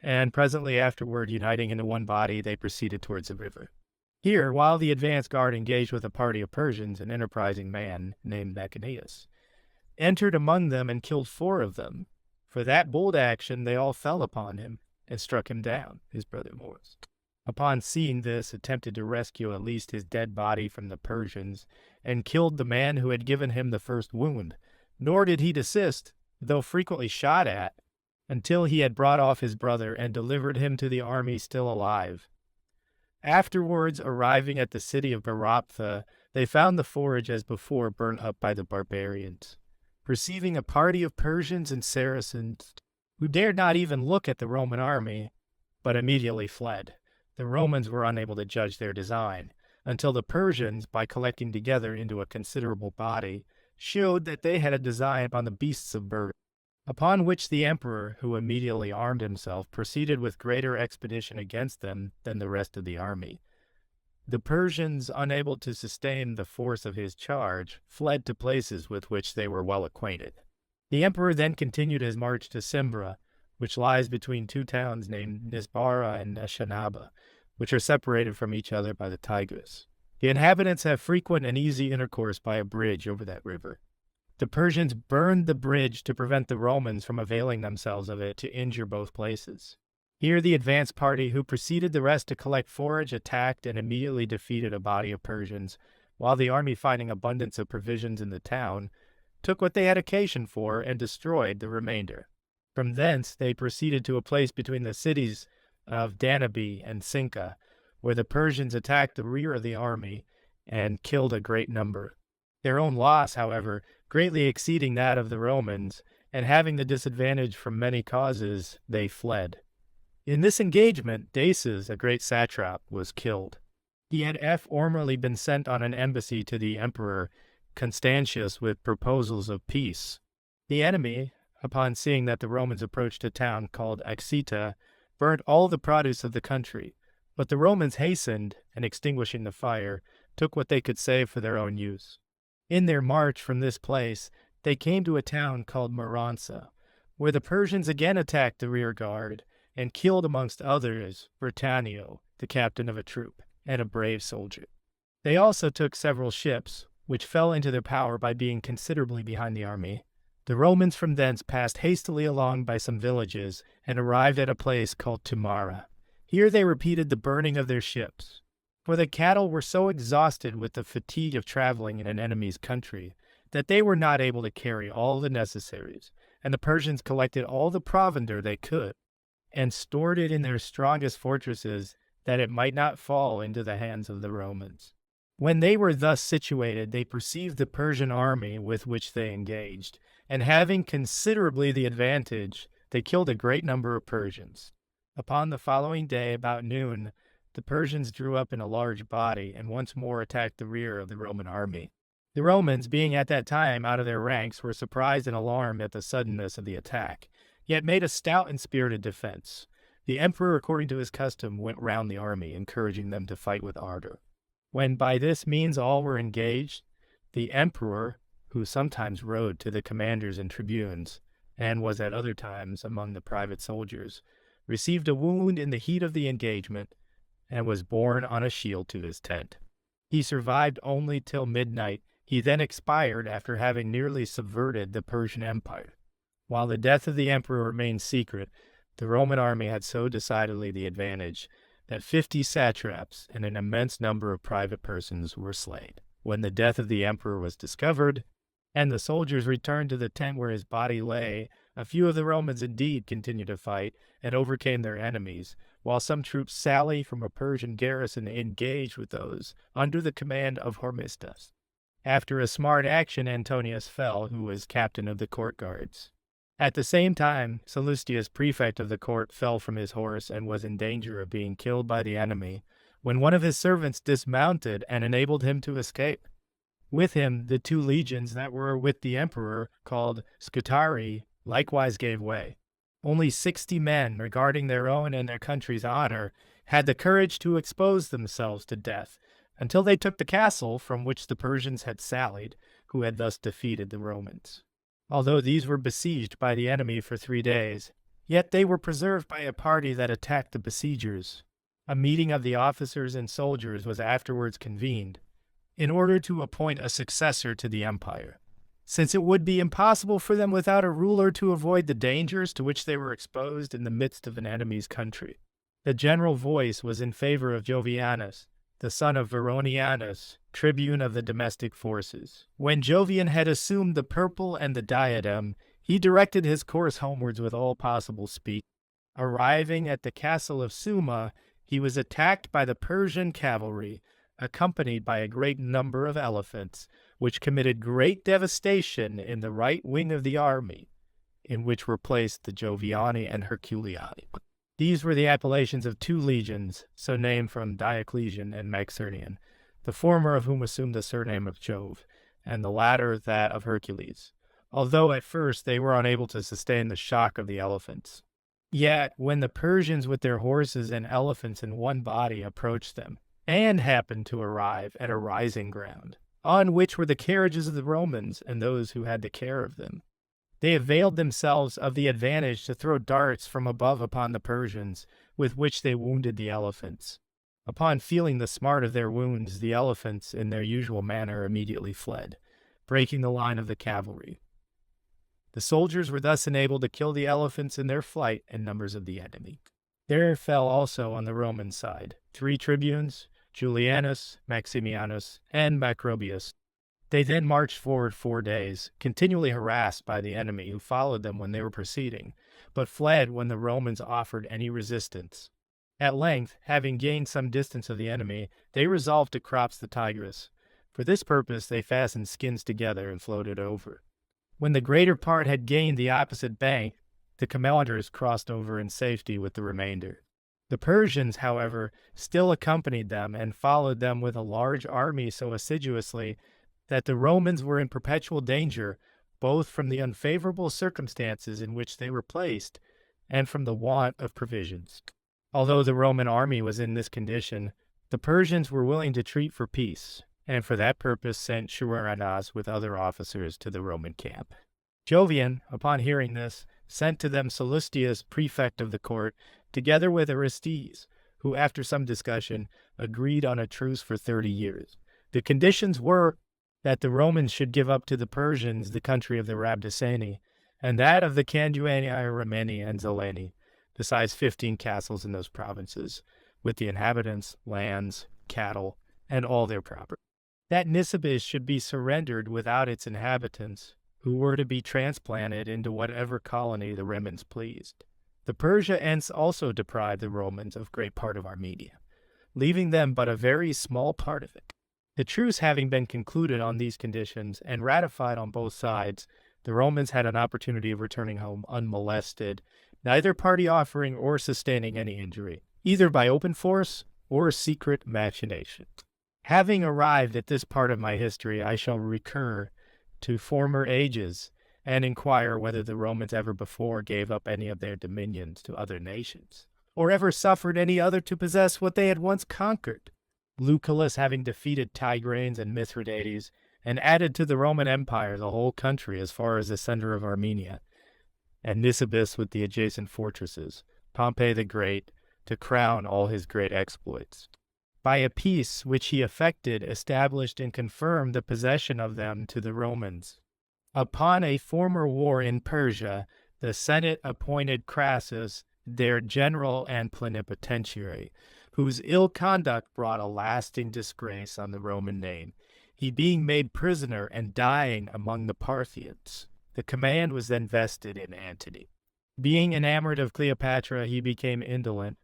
and presently afterward, uniting into one body, they proceeded towards the river. Here, while the advance guard engaged with a party of Persians, an enterprising man named Machanius entered among them and killed 4 of them. For that bold action they all fell upon him and struck him down, his brother Morris. Upon seeing this, attempted to rescue at least his dead body from the Persians, and killed the man who had given him the first wound. Nor did he desist, though frequently shot at, until he had brought off his brother and delivered him to the army still alive. Afterwards, arriving at the city of Baraptha, they found the forage as before burnt up by the barbarians. Perceiving a party of Persians and Saracens, who dared not even look at the Roman army, but immediately fled, the Romans were unable to judge their design, until the Persians, by collecting together into a considerable body, showed that they had a design upon the beasts of burden. Upon which the emperor, who immediately armed himself, proceeded with greater expedition against them than the rest of the army. The Persians, unable to sustain the force of his charge, fled to places with which they were well acquainted. The emperor then continued his march to Simbra, which lies between two towns named Nisbara and Neshanaba, which are separated from each other by the Tigris. The inhabitants have frequent and easy intercourse by a bridge over that river. The Persians burned the bridge to prevent the Romans from availing themselves of it to injure both places. Here the advance party, who preceded the rest to collect forage, attacked and immediately defeated a body of Persians, while the army, finding abundance of provisions in the town, took what they had occasion for and destroyed the remainder. From thence they proceeded to a place between the cities of Danabe and Cinca, where the Persians attacked the rear of the army and killed a great number. Their own loss, however, greatly exceeding that of the Romans, and having the disadvantage from many causes, they fled. In this engagement, Daces, a great satrap, was killed. He had formerly been sent on an embassy to the emperor Constantius with proposals of peace. The enemy, upon seeing that the Romans approached a town called Axita, burnt all the produce of the country, but the Romans hastened, and extinguishing the fire, took what they could save for their own use. In their march from this place, they came to a town called Maransa, where the Persians again attacked the rear guard, and killed amongst others Britanio, the captain of a troop, and a brave soldier. They also took several ships, which fell into their power by being considerably behind the army. The Romans from thence passed hastily along by some villages, and arrived at a place called Tumara. Here they repeated the burning of their ships. For the cattle were so exhausted with the fatigue of traveling in an enemy's country, that they were not able to carry all the necessaries, and the Persians collected all the provender they could, and stored it in their strongest fortresses, that it might not fall into the hands of the Romans. When they were thus situated, they perceived the Persian army with which they engaged, and having considerably the advantage, they killed a great number of Persians. Upon the following day, about noon, the Persians drew up in a large body, and once more attacked the rear of the Roman army. The Romans, being at that time out of their ranks, were surprised and alarmed at the suddenness of the attack, yet made a stout and spirited defense. The emperor, according to his custom, went round the army, encouraging them to fight with ardor. When by this means all were engaged, the emperor, who sometimes rode to the commanders and tribunes, and was at other times among the private soldiers, received a wound in the heat of the engagement, and was borne on a shield to his tent. He survived only till midnight. He then expired after having nearly subverted the Persian Empire. While the death of the emperor remained secret, the Roman army had so decidedly the advantage that 50 satraps and an immense number of private persons were slain. When the death of the emperor was discovered, and the soldiers returned to the tent where his body lay, a few of the Romans indeed continued to fight and overcame their enemies, while some troops sallied from a Persian garrison engaged with those under the command of Hormisdas. After a smart action, Antonius fell, who was captain of the court guards. At the same time, Sallustius, prefect of the court, fell from his horse and was in danger of being killed by the enemy, when one of his servants dismounted and enabled him to escape. With him, the 2 legions that were with the emperor, called Scutari, likewise gave way. Only 60 men, regarding their own and their country's honor, had the courage to expose themselves to death, until they took the castle from which the Persians had sallied, who had thus defeated the Romans. Although these were besieged by the enemy for 3 days, yet they were preserved by a party that attacked the besiegers. A meeting of the officers and soldiers was afterwards convened, in order to appoint a successor to the empire, since it would be impossible for them without a ruler to avoid the dangers to which they were exposed in the midst of an enemy's country. The general voice was in favor of Jovianus, the son of Veronianus, tribune of the domestic forces. When Jovian had assumed the purple and the diadem, he directed his course homewards with all possible speed. Arriving at the castle of Suma, he was attacked by the Persian cavalry, accompanied by a great number of elephants, which committed great devastation in the right wing of the army, in which were placed the Joviani and Herculiani. These were the appellations of 2 legions, so named from Diocletian and Maxernian, the former of whom assumed the surname of Jove, and the latter that of Hercules, although at first they were unable to sustain the shock of the elephants. Yet, when the Persians with their horses and elephants in one body approached them, and happened to arrive at a rising ground, on which were the carriages of the Romans and those who had the care of them, They availed themselves of the advantage to throw darts from above upon the Persians, with which they wounded the elephants. Upon feeling the smart of their wounds, the elephants, in their usual manner, immediately fled, breaking the line of the cavalry. The soldiers were thus enabled to kill the elephants in their flight and numbers of the enemy. There fell also on the Roman side 3 tribunes, Julianus, Maximianus, and Macrobius. They then marched forward 4 days, continually harassed by the enemy who followed them when they were proceeding, but fled when the Romans offered any resistance. At length, having gained some distance of the enemy, they resolved to cross the Tigris. For this purpose they fastened skins together and floated over. When the greater part had gained the opposite bank, the commanders crossed over in safety with the remainder. The Persians, however, still accompanied them and followed them with a large army so assiduously that the Romans were in perpetual danger, both from the unfavorable circumstances in which they were placed and from the want of provisions. Although the Roman army was in this condition, the Persians were willing to treat for peace, and for that purpose sent Shahrazad with other officers to the Roman camp. Jovian, upon hearing this, sent to them Sallustius, prefect of the court, together with Orestes, who, after some discussion, agreed on a truce for 30 years. The conditions were that the Romans should give up to the Persians the country of the Rabdasani, and that of the Canduani, Romani, and Zelani, besides 15 castles in those provinces, with the inhabitants, lands, cattle, and all their property. That Nisibis should be surrendered without its inhabitants, who were to be transplanted into whatever colony the Romans pleased. The Persia hence also deprived the Romans of great part of Armenia, leaving them but a very small part of it. The truce having been concluded on these conditions and ratified on both sides, the Romans had an opportunity of returning home unmolested, neither party offering or sustaining any injury, either by open force or secret machination. Having arrived at this part of my history, I shall recur to former ages and inquire whether the Romans ever before gave up any of their dominions to other nations, or ever suffered any other to possess what they had once conquered. Lucullus having defeated Tigranes and Mithridates, and added to the Roman Empire the whole country as far as the center of Armenia, and Nisibis with the adjacent fortresses, Pompey the Great, to crown all his great exploits. By a peace which he effected, established and confirmed the possession of them to the Romans. Upon a former war in Persia, the Senate appointed Crassus their general and plenipotentiary, whose ill conduct brought a lasting disgrace on the Roman name, he being made prisoner and dying among the Parthians. The command was then vested in Antony. Being enamored of Cleopatra, he became indolent,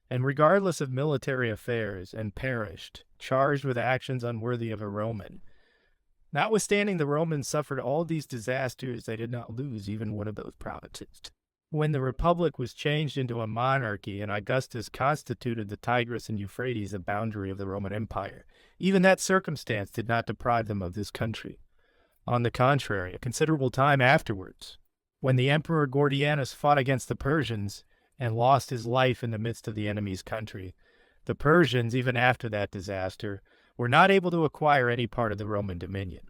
and regardless of military affairs, and perished, charged with actions unworthy of a Roman. Notwithstanding the Romans suffered all these disasters, they did not lose even one of those provinces. When the Republic was changed into a monarchy and Augustus constituted the Tigris and Euphrates a boundary of the Roman Empire, even that circumstance did not deprive them of this country. On the contrary, a considerable time afterwards, when the Emperor Gordianus fought against the Persians and lost his life in the midst of the enemy's country, the Persians, even after that disaster, were not able to acquire any part of the Roman dominion.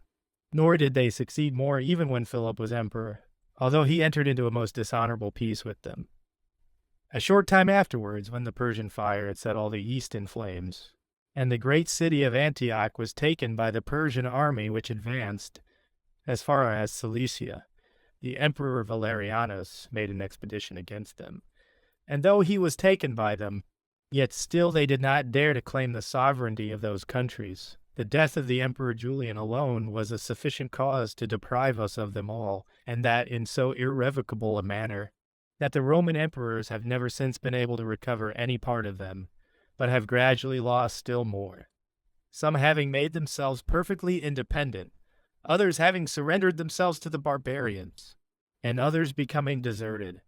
Nor did they succeed more even when Philip was emperor, although he entered into a most dishonorable peace with them. A short time afterwards, when the Persian fire had set all the east in flames, and the great city of Antioch was taken by the Persian army which advanced as far as Cilicia, the Emperor Valerianus made an expedition against them. And though he was taken by them, yet still they did not dare to claim the sovereignty of those countries. The death of the Emperor Julian alone was a sufficient cause to deprive us of them all, and that in so irrevocable a manner, that the Roman emperors have never since been able to recover any part of them, but have gradually lost still more, some having made themselves perfectly independent, others having surrendered themselves to the barbarians, and others becoming deserted,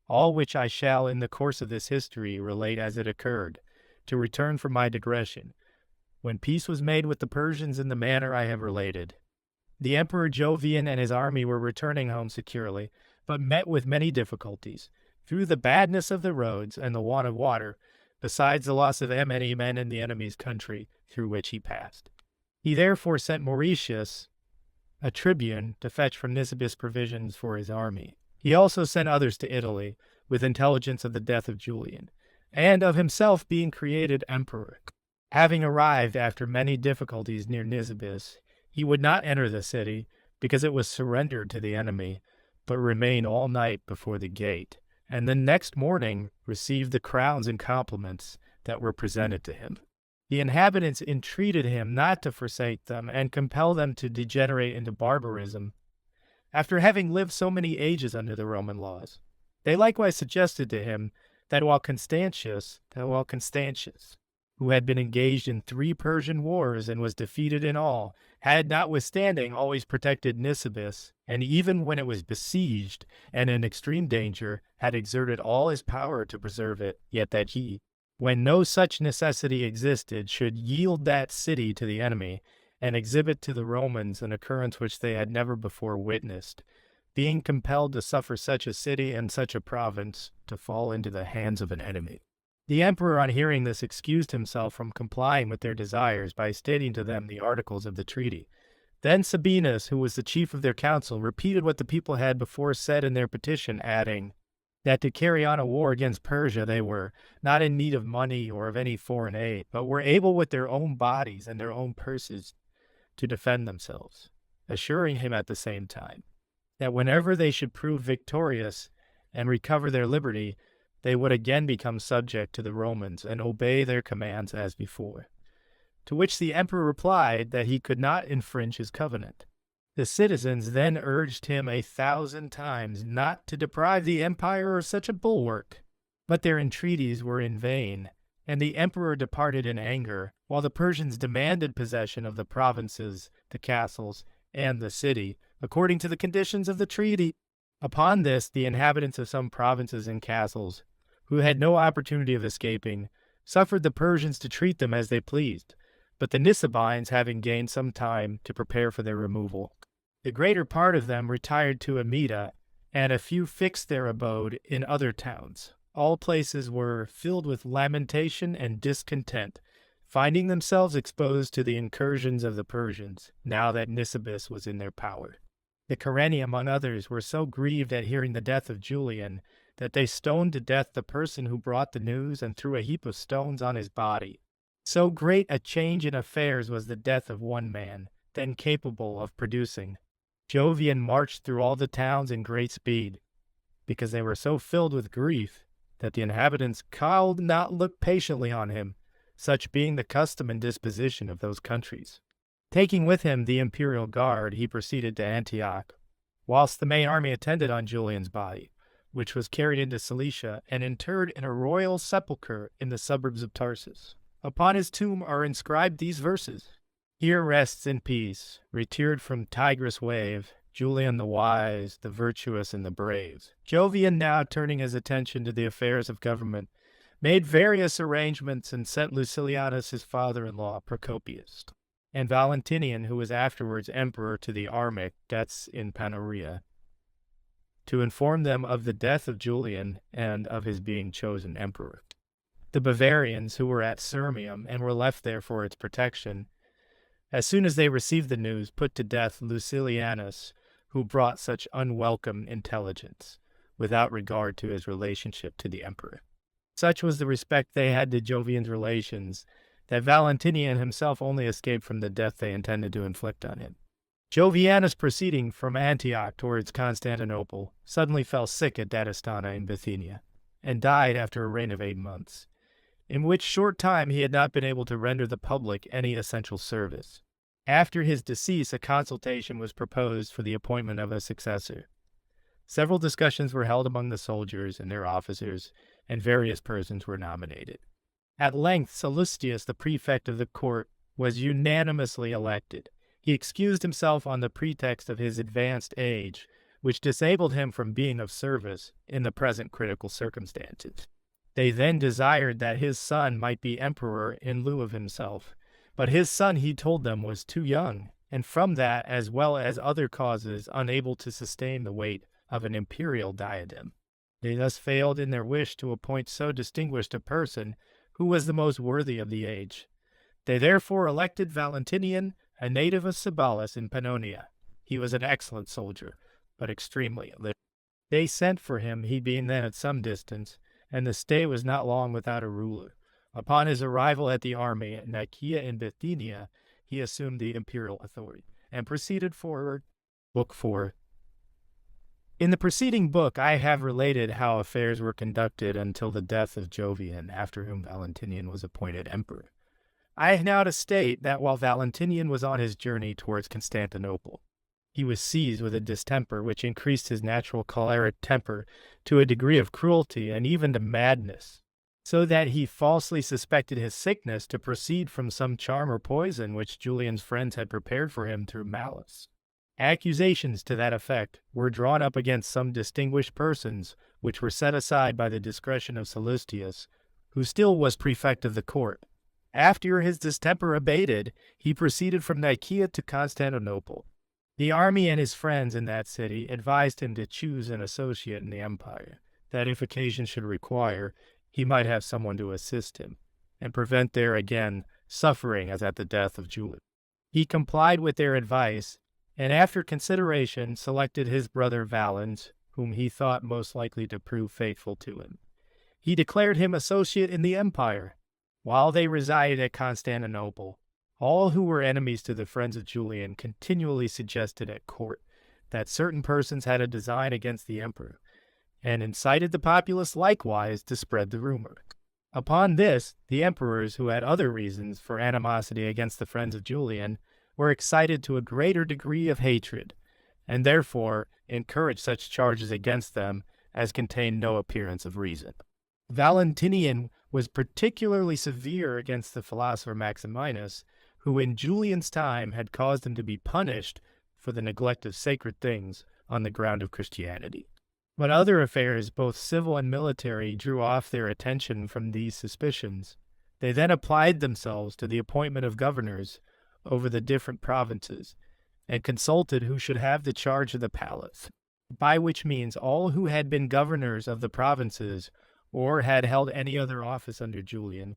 all which I shall in the course of this history relate as it occurred, to return from my digression. When peace was made with the Persians in the manner I have related, the Emperor Jovian and his army were returning home securely, but met with many difficulties, through the badness of the roads and the want of water, besides the loss of many men in the enemy's country through which he passed. He therefore sent Mauritius, a tribune, to fetch from Nisibis provisions for his army. He also sent others to Italy, with intelligence of the death of Julian, and of himself being created emperor. Having arrived after many difficulties near Nisibis, he would not enter the city, because it was surrendered to the enemy, but remain all night before the gate, and the next morning received the crowns and compliments that were presented to him. The inhabitants entreated him not to forsake them and compel them to degenerate into barbarism, after having lived so many ages under the Roman laws. They likewise suggested to him that while Constantius, who had been engaged in 3 Persian wars and was defeated in all, had notwithstanding always protected Nisibis, and even when it was besieged and in extreme danger, had exerted all his power to preserve it, yet that he, when no such necessity existed, should yield that city to the enemy, and exhibit to the Romans an occurrence which they had never before witnessed, being compelled to suffer such a city and such a province to fall into the hands of an enemy. The emperor, on hearing this, excused himself from complying with their desires by stating to them the articles of the treaty. Then Sabinus, who was the chief of their council, repeated what the people had before said in their petition, adding that to carry on a war against Persia they were not in need of money or of any foreign aid, but were able with their own bodies and their own purses to defend themselves, assuring him at the same time that whenever they should prove victorious and recover their liberty, they would again become subject to the Romans and obey their commands as before. To which the emperor replied that he could not infringe his covenant. The citizens then urged him 1,000 times not to deprive the empire of such a bulwark, but their entreaties were in vain, and the emperor departed in anger, while the Persians demanded possession of the provinces, the castles, and the city, according to the conditions of the treaty. Upon this, the inhabitants of some provinces and castles, who had no opportunity of escaping, suffered the Persians to treat them as they pleased, but the Nisibines having gained some time to prepare for their removal, the greater part of them retired to Amida, and a few fixed their abode in other towns. All places were filled with lamentation and discontent, finding themselves exposed to the incursions of the Persians, now that Nisibis was in their power. The Careni, among others, were so grieved at hearing the death of Julian that they stoned to death the person who brought the news and threw a heap of stones on his body. So great a change in affairs was the death of one man, then capable of producing. Jovian marched through all the towns in great speed, because they were so filled with grief that the inhabitants could not look patiently on him, such being the custom and disposition of those countries. Taking with him the imperial guard, he proceeded to Antioch, whilst the main army attended on Julian's body, which was carried into Cilicia and interred in a royal sepulchre in the suburbs of Tarsus. Upon his tomb are inscribed these verses: "Here rests in peace, retired from Tigris' wave, Julian the wise, the virtuous, and the brave." Jovian, now turning his attention to the affairs of government, made various arrangements and sent Lucilianus his father-in-law, Procopius, and Valentinian, who was afterwards emperor to the Armic, that's in Panoria, to inform them of the death of Julian and of his being chosen emperor. The Bavarians, who were at Sirmium and were left there for its protection, as soon as they received the news, put to death Lucilianus, who brought such unwelcome intelligence, without regard to his relationship to the emperor. Such was the respect they had to Jovian's relations, that Valentinian himself only escaped from the death they intended to inflict on him. Jovianus, proceeding from Antioch towards Constantinople, suddenly fell sick at Datastana in Bithynia, and died after a reign of 8 months, in which short time he had not been able to render the public any essential service. After his decease, a consultation was proposed for the appointment of a successor. Several discussions were held among the soldiers and their officers, and various persons were nominated. At length, Sallustius, the prefect of the court, was unanimously elected. He excused himself on the pretext of his advanced age, which disabled him from being of service in the present critical circumstances. They then desired that his son might be emperor in lieu of himself, but his son, he told them, was too young, and from that, as well as other causes, unable to sustain the weight of an imperial diadem. They thus failed in their wish to appoint so distinguished a person, who was the most worthy of the age. They therefore elected Valentinian, a native of Cibalis in Pannonia. He was an excellent soldier, but extremely illiterate. They sent for him, he being then at some distance, and the stay was not long without a ruler. Upon his arrival at the army at Nicaea in Bithynia, he assumed the imperial authority, and proceeded forward. Book 4. In the preceding book, I have related how affairs were conducted until the death of Jovian, after whom Valentinian was appointed emperor. I have now to state that while Valentinian was on his journey towards Constantinople, he was seized with a distemper which increased his natural choleric temper to a degree of cruelty and even to madness, so that he falsely suspected his sickness to proceed from some charm or poison which Julian's friends had prepared for him through malice. Accusations to that effect were drawn up against some distinguished persons, which were set aside by the discretion of Sallustius, who still was prefect of the court. After his distemper abated, he proceeded from Nicaea to Constantinople. The army and his friends in that city advised him to choose an associate in the empire, that if occasion should require, he might have someone to assist him, and prevent there again suffering as at the death of Julian. He complied with their advice, and after consideration selected his brother Valens, whom he thought most likely to prove faithful to him. He declared him associate in the empire. While they resided at Constantinople, all who were enemies to the friends of Julian continually suggested at court that certain persons had a design against the emperor, and incited the populace likewise to spread the rumor. Upon this, the emperors, who had other reasons for animosity against the friends of Julian, were excited to a greater degree of hatred, and therefore encouraged such charges against them as contained no appearance of reason. Valentinian was particularly severe against the philosopher Maximinus, who in Julian's time had caused him to be punished for the neglect of sacred things on the ground of Christianity. But other affairs, both civil and military, drew off their attention from these suspicions. They then applied themselves to the appointment of governors over the different provinces, and consulted who should have the charge of the palace, by which means all who had been governors of the provinces or had held any other office under Julian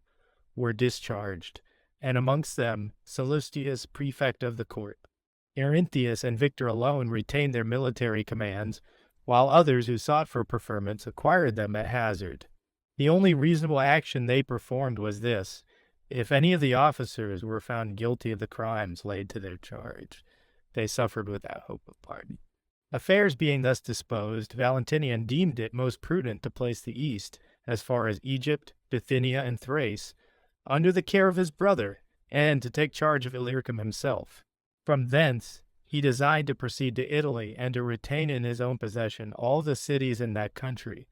were discharged, and amongst them Sallustius, prefect of the court. Arinthius and Victor alone retained their military commands, while others who sought for preferments acquired them at hazard. The only reasonable action they performed was this: if any of the officers were found guilty of the crimes laid to their charge, they suffered without hope of pardon. Affairs being thus disposed, Valentinian deemed it most prudent to place the East, as far as Egypt, Bithynia, and Thrace, under the care of his brother, and to take charge of Illyricum himself. From thence he designed to proceed to Italy, and to retain in his own possession all the cities in that country,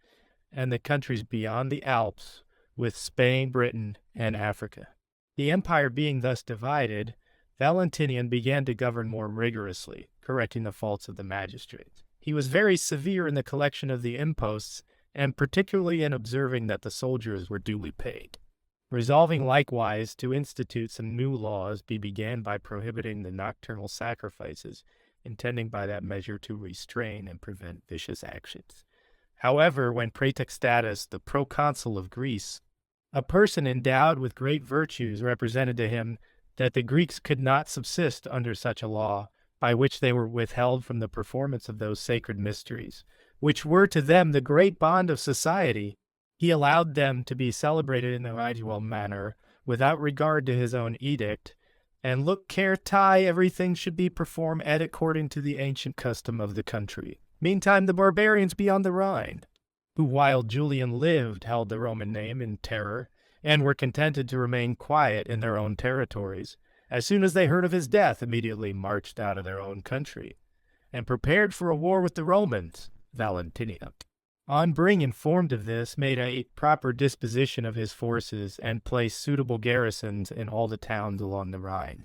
and the countries beyond the Alps, with Spain, Britain, and Africa. The empire being thus divided, Valentinian began to govern more rigorously, correcting the faults of the magistrates. He was very severe in the collection of the imposts, and particularly in observing that the soldiers were duly paid. Resolving likewise to institute some new laws, he began by prohibiting the nocturnal sacrifices, intending by that measure to restrain and prevent vicious actions. However, when Praetextatus, the proconsul of Greece, a person endowed with great virtues, represented to him that the Greeks could not subsist under such a law, by which they were withheld from the performance of those sacred mysteries, which were to them the great bond of society, he allowed them to be celebrated in the ritual manner, without regard to his own edict, and look care tie everything should be performed according to the ancient custom of the country. Meantime the barbarians beyond the Rhine, who while Julian lived held the Roman name in terror, and were contented to remain quiet in their own territories, as soon as they heard of his death, immediately marched out of their own country, and prepared for a war with the Romans. Valentinian, on being informed of this, made a proper disposition of his forces, and placed suitable garrisons in all the towns along the Rhine.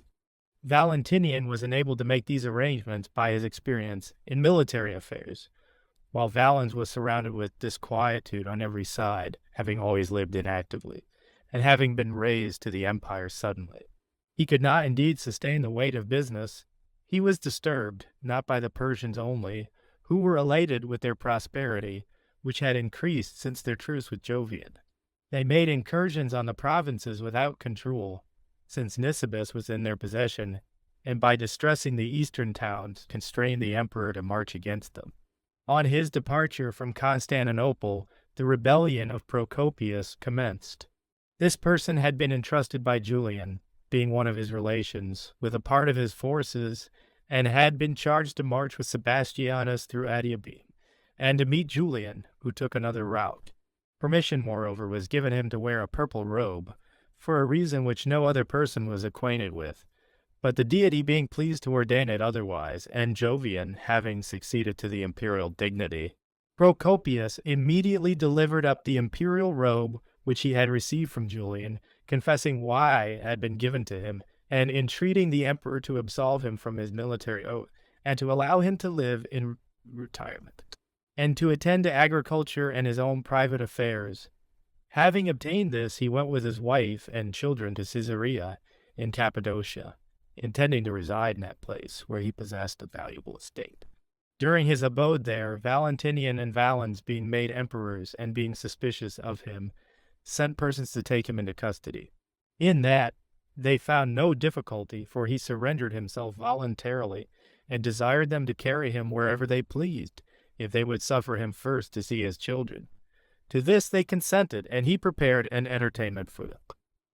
Valentinian was enabled to make these arrangements by his experience in military affairs, while Valens was surrounded with disquietude on every side, having always lived inactively, and having been raised to the empire suddenly. He could not indeed sustain the weight of business. He was disturbed, not by the Persians only, who were elated with their prosperity, which had increased since their truce with Jovian. They made incursions on the provinces without control, since Nisibis was in their possession, and by distressing the eastern towns, constrained the emperor to march against them. On his departure from Constantinople, the rebellion of Procopius commenced. This person had been entrusted by Julian, being one of his relations, with a part of his forces, and had been charged to march with Sebastianus through Adiabene, and to meet Julian, who took another route. Permission, moreover, was given him to wear a purple robe, for a reason which no other person was acquainted with, but the deity being pleased to ordain it otherwise, and Jovian having succeeded to the imperial dignity, Procopius immediately delivered up the imperial robe which he had received from Julian, confessing why it had been given to him, and entreating the emperor to absolve him from his military oath, and to allow him to live in retirement, and to attend to agriculture and his own private affairs. Having obtained this, he went with his wife and children to Caesarea in Cappadocia, intending to reside in that place, where he possessed a valuable estate. During his abode there, Valentinian and Valens, being made emperors and being suspicious of him, sent persons to take him into custody. In that, they found no difficulty, for he surrendered himself voluntarily, and desired them to carry him wherever they pleased, if they would suffer him first to see his children. To this they consented, and he prepared an entertainment for them.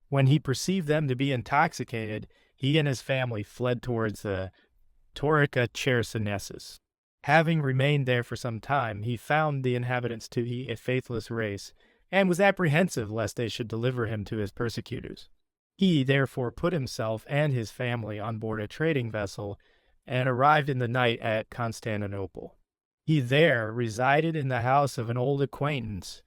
When he perceived them to be intoxicated, he and his family fled towards the Taurica Chersonesus. Having remained there for some time, he found the inhabitants to be a faithless race, and was apprehensive lest they should deliver him to his persecutors. He therefore put himself and his family on board a trading vessel, and arrived in the night at Constantinople. He there resided in the house of an old acquaintance,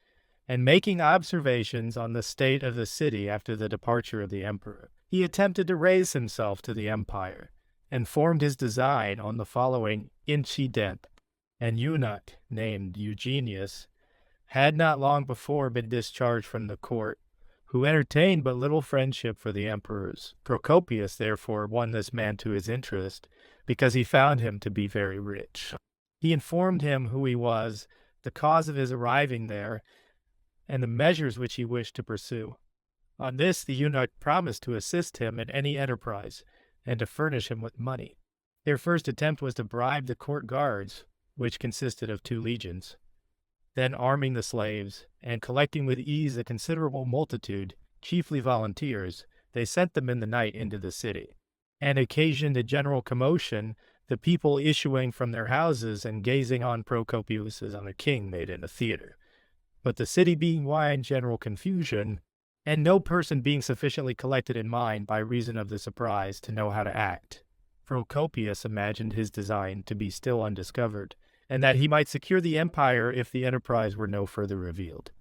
and making observations on the state of the city after the departure of the emperor, he attempted to raise himself to the empire, and formed his design on the following incident. An eunuch named Eugenius had not long before been discharged from the court, who entertained but little friendship for the emperors. Procopius therefore won this man to his interest, because he found him to be very rich. He informed him who he was, the cause of his arriving there, and the measures which he wished to pursue. On this the eunuch promised to assist him in any enterprise, and to furnish him with money. Their first attempt was to bribe the court guards, which consisted of 2 legions. Then arming the slaves, and collecting with ease a considerable multitude, chiefly volunteers, they sent them in the night into the city, and occasioned a general commotion, the people issuing from their houses and gazing on Procopius as on a king made in a theater. But the city being wide in general confusion, and no person being sufficiently collected in mind by reason of the surprise to know how to act, Procopius imagined his design to be still undiscovered, and that he might secure the empire if the enterprise were no further revealed.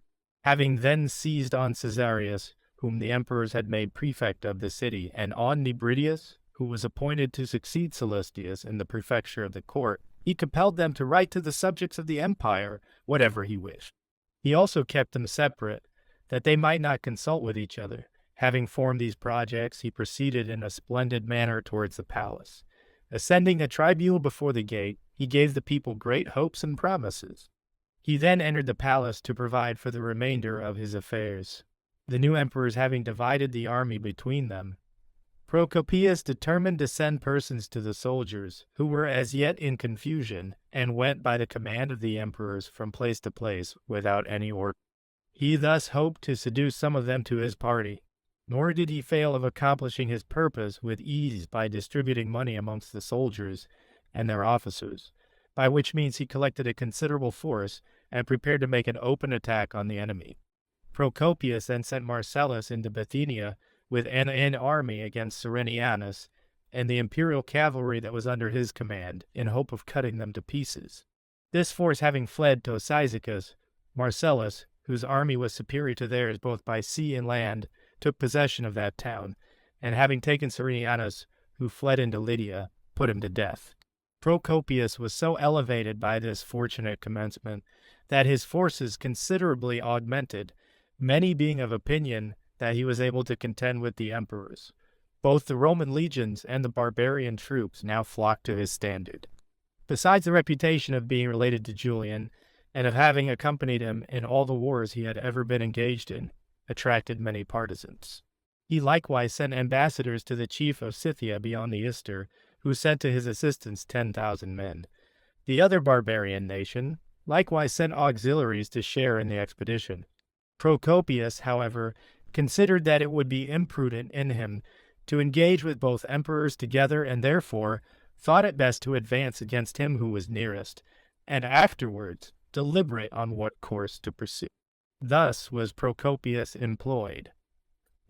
Having then seized on Caesarius, whom the emperors had made prefect of the city, and on Nebridius, who was appointed to succeed Celestius in the prefecture of the court, he compelled them to write to the subjects of the empire whatever he wished. He also kept them separate, that they might not consult with each other. Having formed these projects, he proceeded in a splendid manner towards the palace. Ascending a tribune before the gate, he gave the people great hopes and promises. He then entered the palace to provide for the remainder of his affairs. The new emperors having divided the army between them, Procopius determined to send persons to the soldiers, who were as yet in confusion, and went by the command of the emperors from place to place without any order. He thus hoped to seduce some of them to his party, nor did he fail of accomplishing his purpose with ease by distributing money amongst the soldiers and their officers, by which means he collected a considerable force and prepared to make an open attack on the enemy. Procopius then sent Marcellus into Bithynia with an army against Serenianus and the imperial cavalry that was under his command, in hope of cutting them to pieces. This force having fled to Cyzicus, Marcellus, whose army was superior to theirs both by sea and land, took possession of that town, and having taken Serenianus, who fled into Lydia, put him to death. Procopius was so elevated by this fortunate commencement that his forces considerably augmented, many being of opinion that he was able to contend with the emperors. Both the Roman legions and the barbarian troops now flocked to his standard. Besides the reputation of being related to Julian, and of having accompanied him in all the wars he had ever been engaged in, attracted many partisans. He likewise sent ambassadors to the chief of Scythia beyond the Ister, who sent to his assistance 10,000 men. The other barbarian nation likewise sent auxiliaries to share in the expedition. Procopius, however, considered that it would be imprudent in him to engage with both emperors together, and therefore thought it best to advance against him who was nearest, and afterwards deliberate on what course to pursue. Thus was Procopius employed.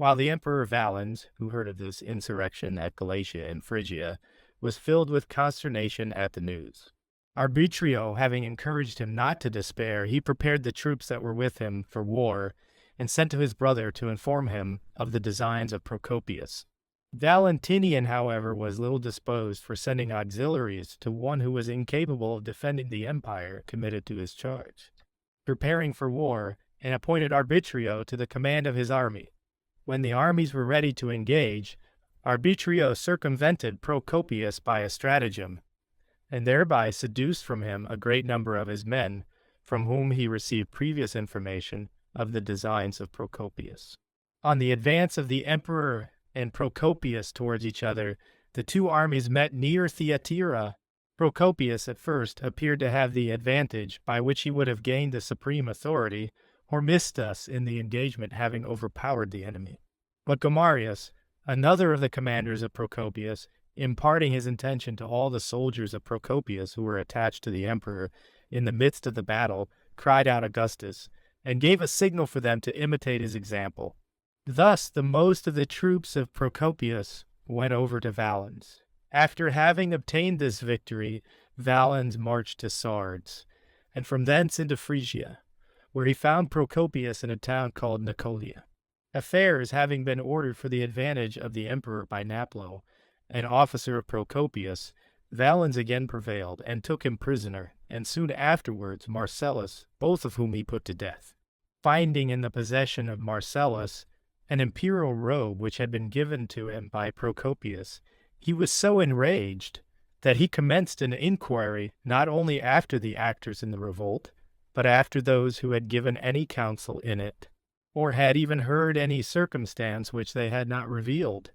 While the Emperor Valens, who heard of this insurrection at Galatia and Phrygia, was filled with consternation at the news. Arbitrio, having encouraged him not to despair, he prepared the troops that were with him for war, and sent to his brother to inform him of the designs of Procopius. Valentinian, however, was little disposed for sending auxiliaries to one who was incapable of defending the empire committed to his charge. Preparing for war, and appointed Arbitrio to the command of his army. When the armies were ready to engage, Arbitrio circumvented Procopius by a stratagem, and thereby seduced from him a great number of his men, from whom he received previous information of the designs of Procopius. On the advance of the emperor and Procopius towards each other, the two armies met near Thyatira. Procopius at first appeared to have the advantage, by which he would have gained the supreme authority, Hormisdas in the engagement having overpowered the enemy. But Gomarius, another of the commanders of Procopius, imparting his intention to all the soldiers of Procopius who were attached to the emperor, in the midst of the battle, cried out Augustus, and gave a signal for them to imitate his example. Thus the most of the troops of Procopius went over to Valens. After having obtained this victory, Valens marched to Sardes, and from thence into Phrygia, where he found Procopius in a town called Nicolia. Affairs having been ordered for the advantage of the emperor by Naplo, an officer of Procopius, Valens again prevailed, and took him prisoner, and soon afterwards Marcellus, both of whom he put to death. Finding in the possession of Marcellus an imperial robe which had been given to him by Procopius, he was so enraged that he commenced an inquiry not only after the actors in the revolt, but after those who had given any counsel in it, or had even heard any circumstance which they had not revealed.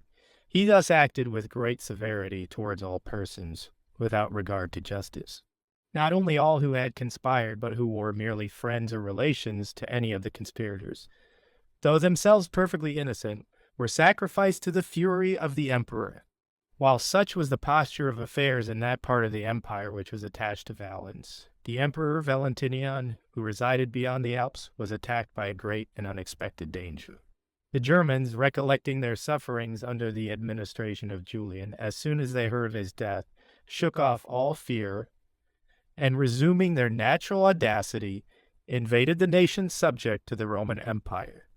He thus acted with great severity towards all persons, without regard to justice. Not only all who had conspired, but who were merely friends or relations to any of the conspirators, though themselves perfectly innocent, were sacrificed to the fury of the emperor. While such was the posture of affairs in that part of the empire which was attached to Valens, the Emperor Valentinian, who resided beyond the Alps, was attacked by a great and unexpected danger. The Germans, recollecting their sufferings under the administration of Julian, as soon as they heard of his death, shook off all fear, and resuming their natural audacity, invaded the nations subject to the Roman Empire.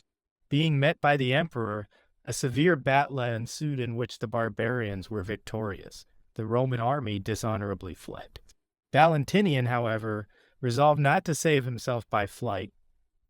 Being met by the emperor, a severe battle ensued in which the barbarians were victorious. The Roman army dishonorably fled. Valentinian, however, resolved not to save himself by flight.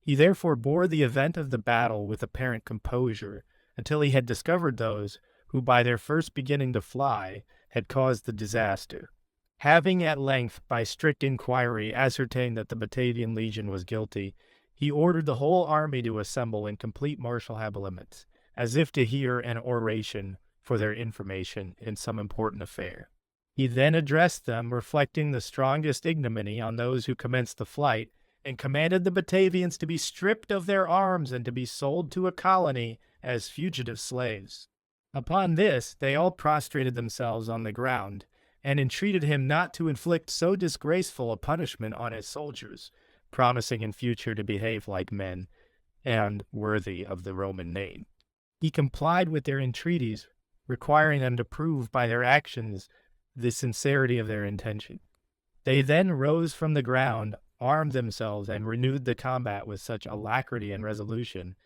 He therefore bore the event of the battle with apparent composure until he had discovered those who, by their first beginning to fly, had caused the disaster. Having at length, by strict inquiry, ascertained that the Batavian legion was guilty, he ordered the whole army to assemble in complete martial habiliments, as if to hear an oration for their information in some important affair. He then addressed them, reflecting the strongest ignominy on those who commenced the flight, and commanded the Batavians to be stripped of their arms and to be sold to a colony as fugitive slaves. Upon this, they all prostrated themselves on the ground, and entreated him not to inflict so disgraceful a punishment on his soldiers, promising in future to behave like men, and worthy of the Roman name. He complied with their entreaties, requiring them to prove by their actions the sincerity of their intention. They then rose from the ground, armed themselves, and renewed the combat with such alacrity and resolution,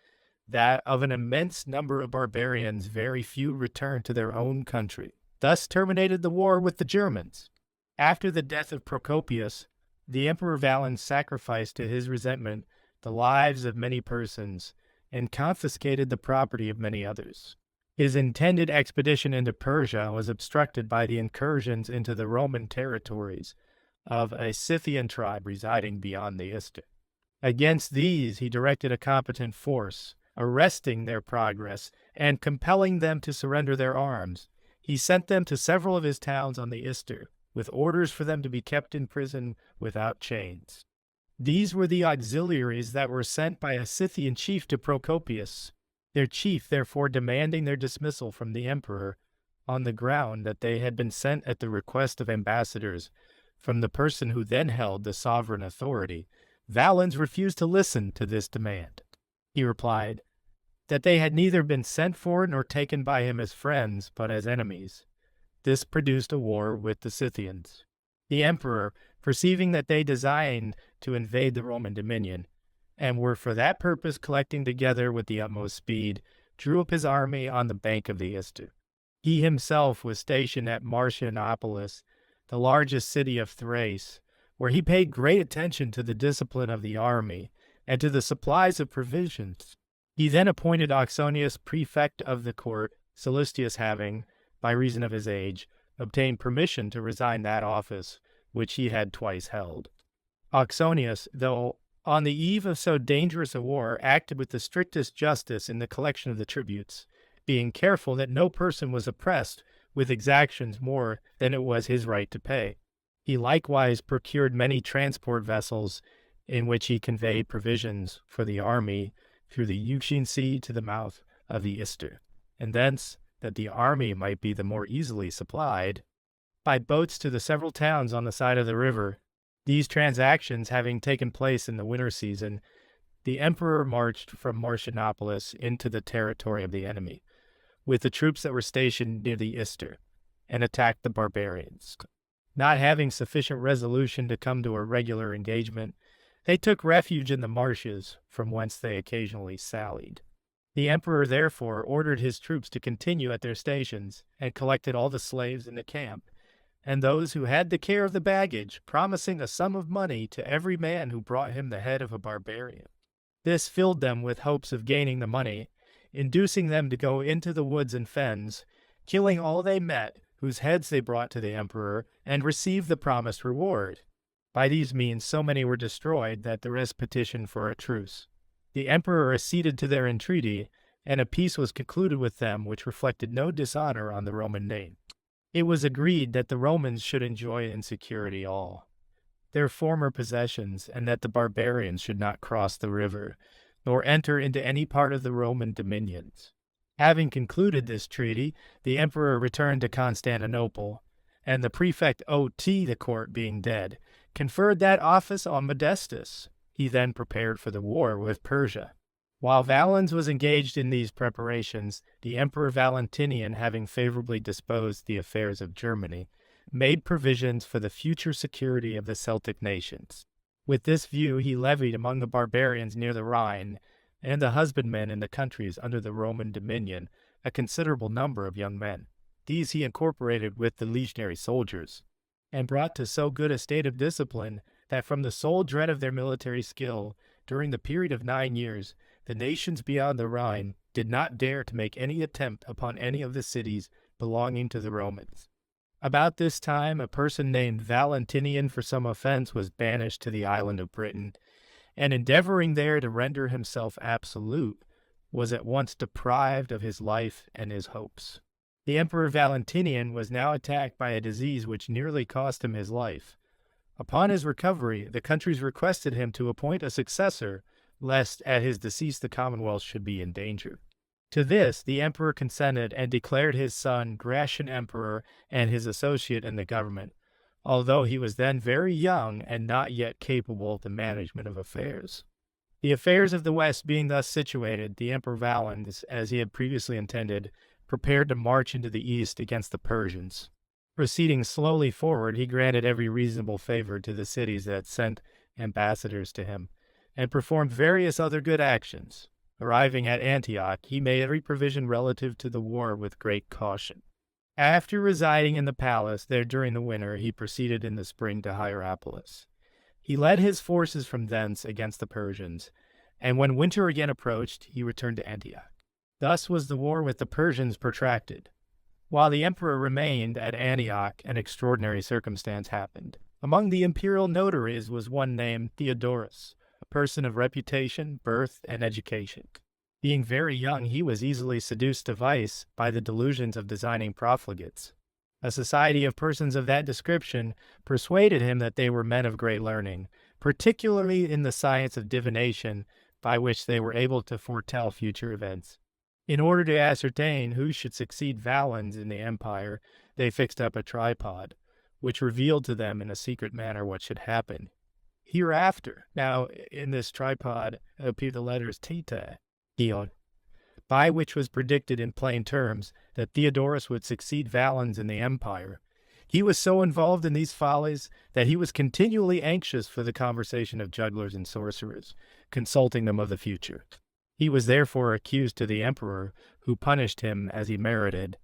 that of an immense number of barbarians very few returned to their own country. Thus terminated the war with the Germans. After the death of Procopius, the Emperor Valens sacrificed to his resentment the lives of many persons, and confiscated the property of many others. His intended expedition into Persia was obstructed by the incursions into the Roman territories of a Scythian tribe residing beyond the Ister. Against these he directed a competent force, arresting their progress and compelling them to surrender their arms. He sent them to several of his towns on the Ister, with orders for them to be kept in prison without chains. These were the auxiliaries that were sent by a Scythian chief to Procopius, their chief therefore demanding their dismissal from the emperor, on the ground that they had been sent at the request of ambassadors from the person who then held the sovereign authority. Valens refused to listen to this demand. He replied that they had neither been sent for nor taken by him as friends, but as enemies. This produced a war with the Scythians. The emperor, perceiving that they designed to invade the Roman dominion, and were for that purpose collecting together with the utmost speed, drew up his army on the bank of the Ister. He himself was stationed at Marcianopolis, the largest city of Thrace, where he paid great attention to the discipline of the army and to the supplies of provisions. He then appointed Ausonius prefect of the court, Sallustius having, by reason of his age, obtained permission to resign that office which he had twice held. Ausonius, though on the eve of so dangerous a war, acted with the strictest justice in the collection of the tributes, being careful that no person was oppressed with exactions more than it was his right to pay. He likewise procured many transport vessels in which he conveyed provisions for the army through the Euxine Sea to the mouth of the Ister, and thence, that the army might be the more easily supplied, by boats to the several towns on the side of the river. These transactions having taken place in the winter season, the emperor marched from Marcianopolis into the territory of the enemy, with the troops that were stationed near the Ister, and attacked the barbarians. Not having sufficient resolution to come to a regular engagement, they took refuge in the marshes, from whence they occasionally sallied. The emperor therefore ordered his troops to continue at their stations, and collected all the slaves in the camp, and those who had the care of the baggage, promising a sum of money to every man who brought him the head of a barbarian. This filled them with hopes of gaining the money, inducing them to go into the woods and fens, killing all they met, whose heads they brought to the emperor, and receive the promised reward. By these means so many were destroyed that the rest petitioned for a truce. The emperor acceded to their entreaty, and a peace was concluded with them which reflected no dishonor on the Roman name. It was agreed that the Romans should enjoy in security all their former possessions, and that the barbarians should not cross the river, nor enter into any part of the Roman dominions. Having concluded this treaty, the emperor returned to Constantinople, and the prefect O.T., the court being dead, conferred that office on Modestus. He then prepared for the war with Persia. While Valens was engaged in these preparations, the Emperor Valentinian, having favorably disposed the affairs of Germany, made provisions for the future security of the Celtic nations. With this view, he levied among the barbarians near the Rhine, and the husbandmen in the countries under the Roman dominion, a considerable number of young men. These he incorporated with the legionary soldiers, and brought to so good a state of discipline that from the sole dread of their military skill, during the period of 9 years, the nations beyond the Rhine did not dare to make any attempt upon any of the cities belonging to the Romans. About this time, a person named Valentinian for some offense was banished to the island of Britain, and endeavoring there to render himself absolute, was at once deprived of his life and his hopes. The Emperor Valentinian was now attacked by a disease which nearly cost him his life. Upon his recovery, the countries requested him to appoint a successor, lest at his decease the Commonwealth should be in danger. To this the emperor consented, and declared his son Gratian emperor and his associate in the government, although he was then very young and not yet capable of the management of affairs. The affairs of the West being thus situated, the Emperor Valens, as he had previously intended, prepared to march into the east against the Persians. Proceeding slowly forward, he granted every reasonable favor to the cities that sent ambassadors to him, and performed various other good actions. Arriving at Antioch, he made every provision relative to the war with great caution. After residing in the palace there during the winter, he proceeded in the spring to Hierapolis. He led his forces from thence against the Persians, and when winter again approached, he returned to Antioch. Thus was the war with the Persians protracted. While the emperor remained at Antioch, an extraordinary circumstance happened. Among the imperial notaries was one named Theodorus, a person of reputation, birth, and education. Being very young, he was easily seduced to vice by the delusions of designing profligates. A society of persons of that description persuaded him that they were men of great learning, particularly in the science of divination, by which they were able to foretell future events. In order to ascertain who should succeed Valens in the empire, they fixed up a tripod, which revealed to them in a secret manner what should happen hereafter. Now, in this tripod appear the letters Theta, Dion, by which was predicted in plain terms that Theodorus would succeed Valens in the empire. He was so involved in these follies that he was continually anxious for the conversation of jugglers and sorcerers, consulting them of the future. He was therefore accused to the emperor, who punished him as he merited.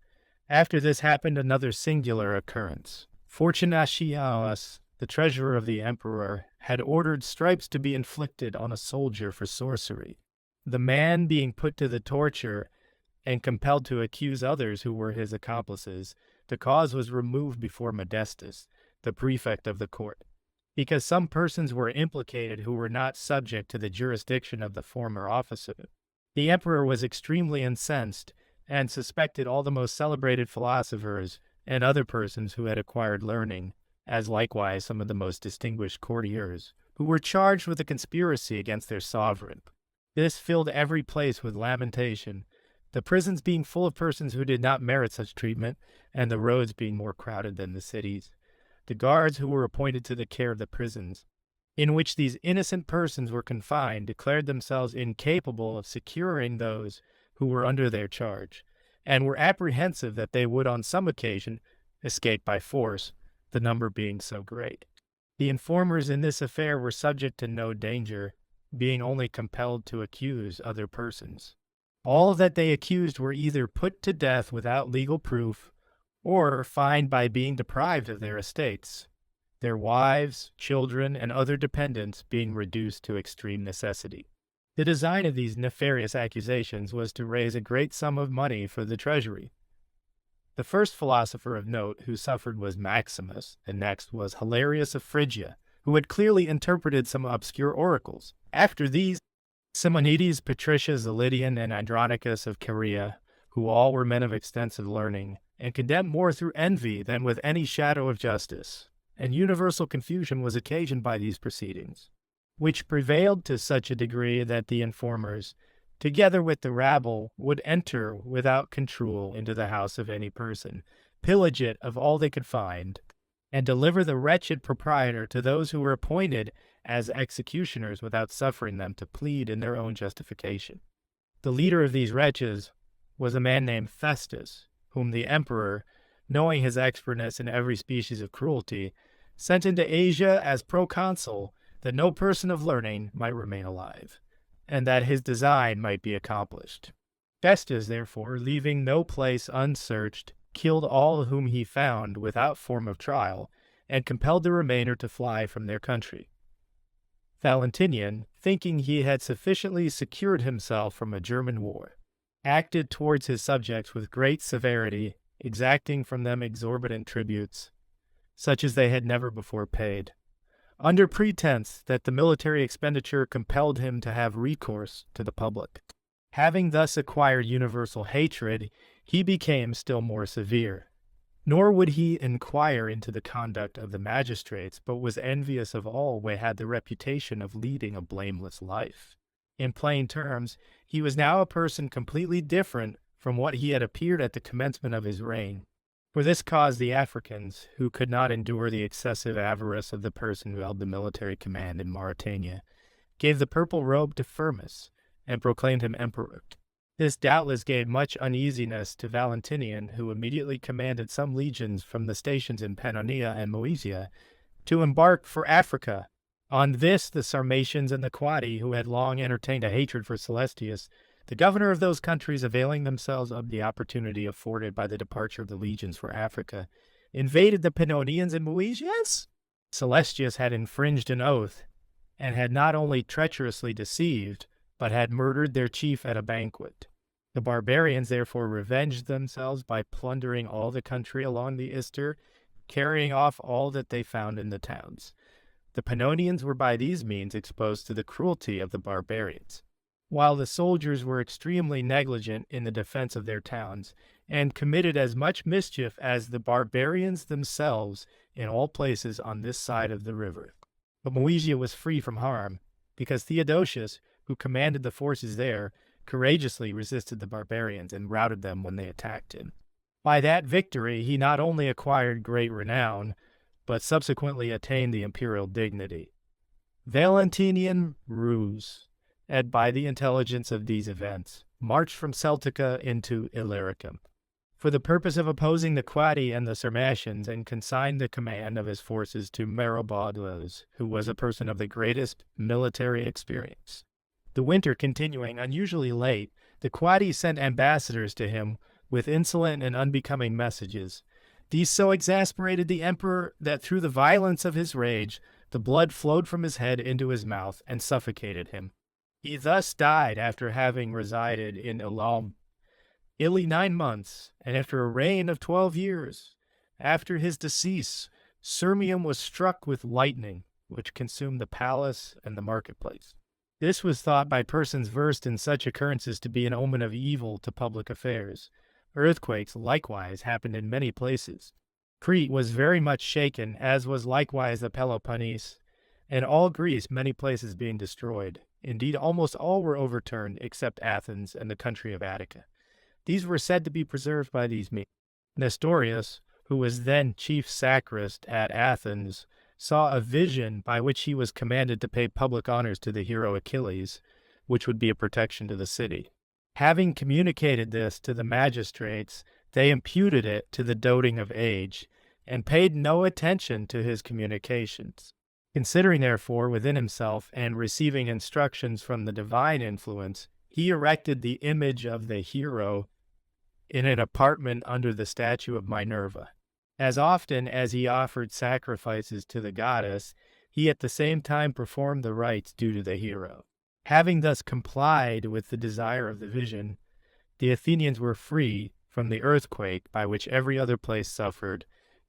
After this happened another singular occurrence. Fortunacius, the treasurer of the emperor, had ordered stripes to be inflicted on a soldier for sorcery. The man being put to the torture and compelled to accuse others who were his accomplices, the cause was removed before Modestus, the prefect of the court, because some persons were implicated who were not subject to the jurisdiction of the former officer. The emperor was extremely incensed, and suspected all the most celebrated philosophers and other persons who had acquired learning, as likewise some of the most distinguished courtiers, who were charged with a conspiracy against their sovereign. This filled every place with lamentation, the prisons being full of persons who did not merit such treatment, and the roads being more crowded than the cities. The guards who were appointed to the care of the prisons, in which these innocent persons were confined, declared themselves incapable of securing those who were under their charge, and were apprehensive that they would on some occasion escape by force, the number being so great. The informers in this affair were subject to no danger, being only compelled to accuse other persons. All that they accused were either put to death without legal proof, or fined by being deprived of their estates, their wives, children, and other dependents being reduced to extreme necessity. The design of these nefarious accusations was to raise a great sum of money for the treasury. The first philosopher of note who suffered was Maximus, and next was Hilarius of Phrygia, who had clearly interpreted some obscure oracles. After these, Simonides, Patricius, the Lydian, and Andronicus of Caria, who all were men of extensive learning, and condemned more through envy than with any shadow of justice. And universal confusion was occasioned by these proceedings, which prevailed to such a degree that the informers, together with the rabble, would enter without control into the house of any person, pillage it of all they could find, and deliver the wretched proprietor to those who were appointed as executioners without suffering them to plead in their own justification. The leader of these wretches was a man named Festus, whom the emperor, knowing his expertness in every species of cruelty, sent into Asia as proconsul, that no person of learning might remain alive, and that his design might be accomplished. Festus, therefore, leaving no place unsearched, killed all whom he found without form of trial, and compelled the remainder to fly from their country. Valentinian, thinking he had sufficiently secured himself from a German war, acted towards his subjects with great severity, exacting from them exorbitant tributes, such as they had never before paid, under pretense that the military expenditure compelled him to have recourse to the public. Having thus acquired universal hatred, he became still more severe. Nor would he inquire into the conduct of the magistrates, but was envious of all who had the reputation of leading a blameless life. In plain terms, he was now a person completely different from what he had appeared at the commencement of his reign. For this cause the Africans, who could not endure the excessive avarice of the person who held the military command in Mauritania, gave the purple robe to Firmus, and proclaimed him emperor. This doubtless gave much uneasiness to Valentinian, who immediately commanded some legions from the stations in Pannonia and Moesia to embark for Africa. On this the Sarmatians and the Quadi, who had long entertained a hatred for Celestius, the governor of those countries, availing themselves of the opportunity afforded by the departure of the legions for Africa, invaded the Pannonians and Moesians. Celestius had infringed an oath, and had not only treacherously deceived, but had murdered their chief at a banquet. The barbarians therefore revenged themselves by plundering all the country along the Ister, carrying off all that they found in the towns. The Pannonians were by these means exposed to the cruelty of the barbarians. while the soldiers were extremely negligent in the defense of their towns, and committed as much mischief as the barbarians themselves in all places on this side of the river. But Moesia was free from harm, because Theodosius, who commanded the forces there, courageously resisted the barbarians and routed them when they attacked him. By that victory he not only acquired great renown, but subsequently attained the imperial dignity. Valentinian ruse, and by the intelligence of these events, marched from Celtica into Illyricum, for the purpose of opposing the Quadi and the Sarmatians, and consigned the command of his forces to Maroboduus, who was a person of the greatest military experience. The winter continuing unusually late, the Quadi sent ambassadors to him with insolent and unbecoming messages. These so exasperated the emperor that through the violence of his rage, the blood flowed from his head into his mouth and suffocated him. He thus died after having resided in Ilum 9 months, and after a reign of 12 years. After his decease, Sirmium was struck with lightning, which consumed the palace and the marketplace. This was thought by persons versed in such occurrences to be an omen of evil to public affairs. Earthquakes likewise happened in many places. Crete was very much shaken, as was likewise the Peloponnese, and all Greece, many places being destroyed. Indeed, almost all were overturned, except Athens and the country of Attica. These were said to be preserved by these means. Nestorius, who was then chief sacrist at Athens, saw a vision by which he was commanded to pay public honors to the hero Achilles, which would be a protection to the city. Having communicated this to the magistrates, they imputed it to the doting of age, and paid no attention to his communications. Considering, therefore, within himself, and receiving instructions from the divine influence, he erected the image of the hero in an apartment under the statue of Minerva. As often as he offered sacrifices to the goddess, he at the same time performed the rites due to the hero. Having thus complied with the desire of the vision, the Athenians were free from the earthquake by which every other place suffered,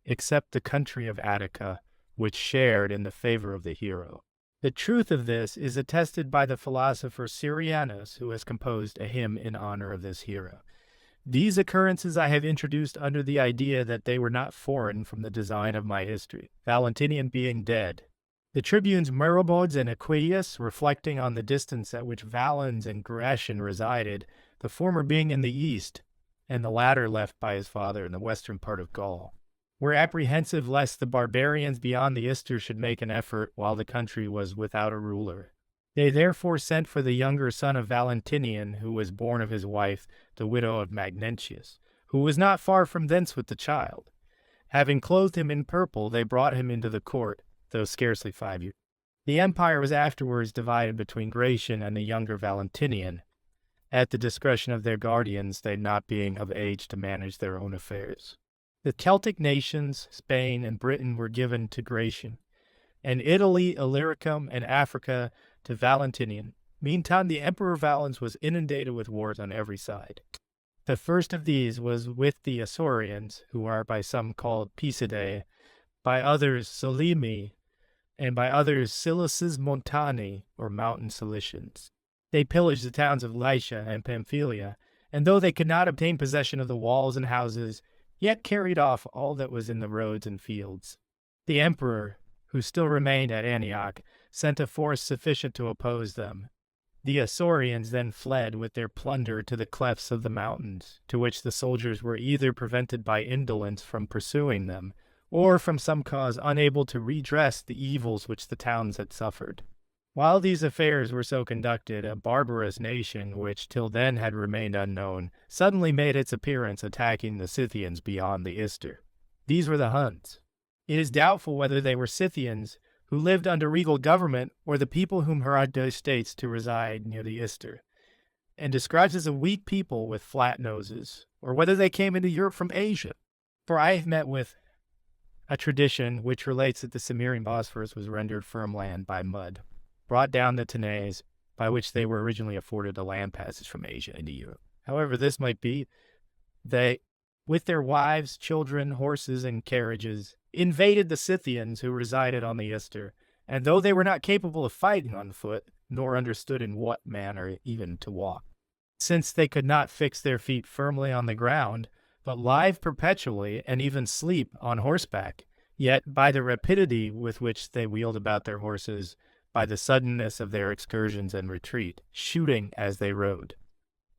except the country of Attica, which shared in the favor of the hero. The truth of this is attested by the philosopher Syrianus, who has composed a hymn in honor of this hero. These occurrences I have introduced under the idea that they were not foreign from the design of my history, Valentinian being dead. The tribunes Merobodes and Aquidius, reflecting on the distance at which Valens and Gratian resided, the former being in the east, and the latter left by his father in the western part of Gaul, were apprehensive lest the barbarians beyond the Ister should make an effort while the country was without a ruler. They therefore sent for the younger son of Valentinian, who was born of his wife, the widow of Magnentius, who was not far from thence with the child. Having clothed him in purple, they brought him into the court, though scarcely 5 years. The empire was afterwards divided between Gratian and the younger Valentinian, at the discretion of their guardians, they not being of age to manage their own affairs. The Celtic nations, Spain and Britain, were given to Gratian, and Italy, Illyricum, and Africa to Valentinian. Meantime, the Emperor Valens was inundated with wars on every side. The first of these was with the Isaurians, who are by some called Pisidae, by others Solimi, and by others Silices Montani, or mountain Cilicians. They pillaged the towns of Lycia and Pamphylia, and though they could not obtain possession of the walls and houses, yet carried off all that was in the roads and fields. The emperor, who still remained at Antioch, sent a force sufficient to oppose them. The Isaurians then fled with their plunder to the clefts of the mountains, to which the soldiers were either prevented by indolence from pursuing them, or from some cause unable to redress the evils which the towns had suffered. While these affairs were so conducted, a barbarous nation, which till then had remained unknown, suddenly made its appearance, attacking the Scythians beyond the Ister. These were the Huns. It is doubtful whether they were Scythians, who lived under regal government, or the people whom Herodotus states to reside near the Ister, and describes as a weak people with flat noses, or whether they came into Europe from Asia. For I have met with a tradition which relates that the Cimmerian Bosphorus was rendered firm land by mud, brought down the Tanais, by which they were originally afforded a land passage from Asia into Europe. However this might be, they, with their wives, children, horses, and carriages, invaded the Scythians who resided on the Ister, and though they were not capable of fighting on foot, nor understood in what manner even to walk. Since they could not fix their feet firmly on the ground, but live perpetually and even sleep on horseback, yet by the rapidity with which they wheeled about their horses, by the suddenness of their excursions and retreat, shooting as they rode,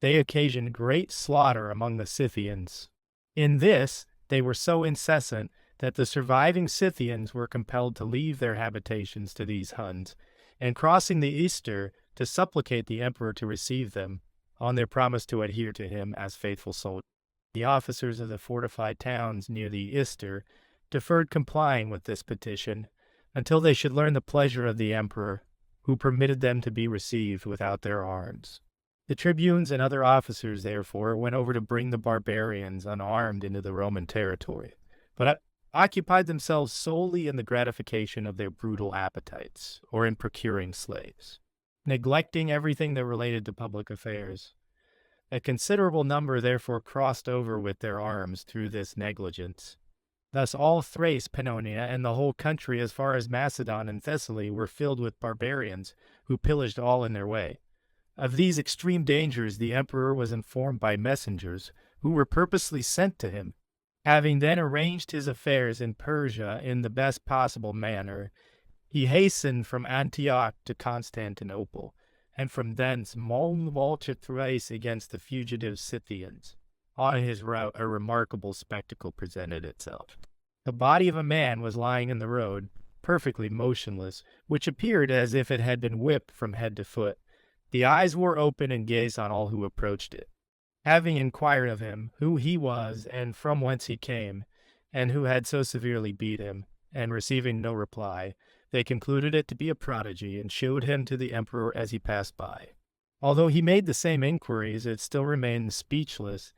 they occasioned great slaughter among the Scythians. In this they were so incessant that the surviving Scythians were compelled to leave their habitations to these Huns, and crossing the Ister to supplicate the emperor to receive them, on their promise to adhere to him as faithful soldiers. The officers of the fortified towns near the Ister deferred complying with this petition until they should learn the pleasure of the emperor, who permitted them to be received without their arms. The tribunes and other officers, therefore, went over to bring the barbarians unarmed into the Roman territory, but occupied themselves solely in the gratification of their brutal appetites, or in procuring slaves, neglecting everything that related to public affairs. A considerable number therefore crossed over with their arms through this negligence. Thus all Thrace, Pannonia, and the whole country as far as Macedon and Thessaly were filled with barbarians, who pillaged all in their way. Of these extreme dangers the emperor was informed by messengers, who were purposely sent to him. Having then arranged his affairs in Persia in the best possible manner, he hastened from Antioch to Constantinople, and from thence marched to Thrace against the fugitive Scythians. On his route a remarkable spectacle presented itself. The body of a man was lying in the road, perfectly motionless, which appeared as if it had been whipped from head to foot. The eyes were open and gazed on all who approached it. Having inquired of him who he was and from whence he came, and who had so severely beat him, and receiving no reply, they concluded it to be a prodigy, and showed him to the emperor as he passed by. Although he made the same inquiries, it still remained speechless,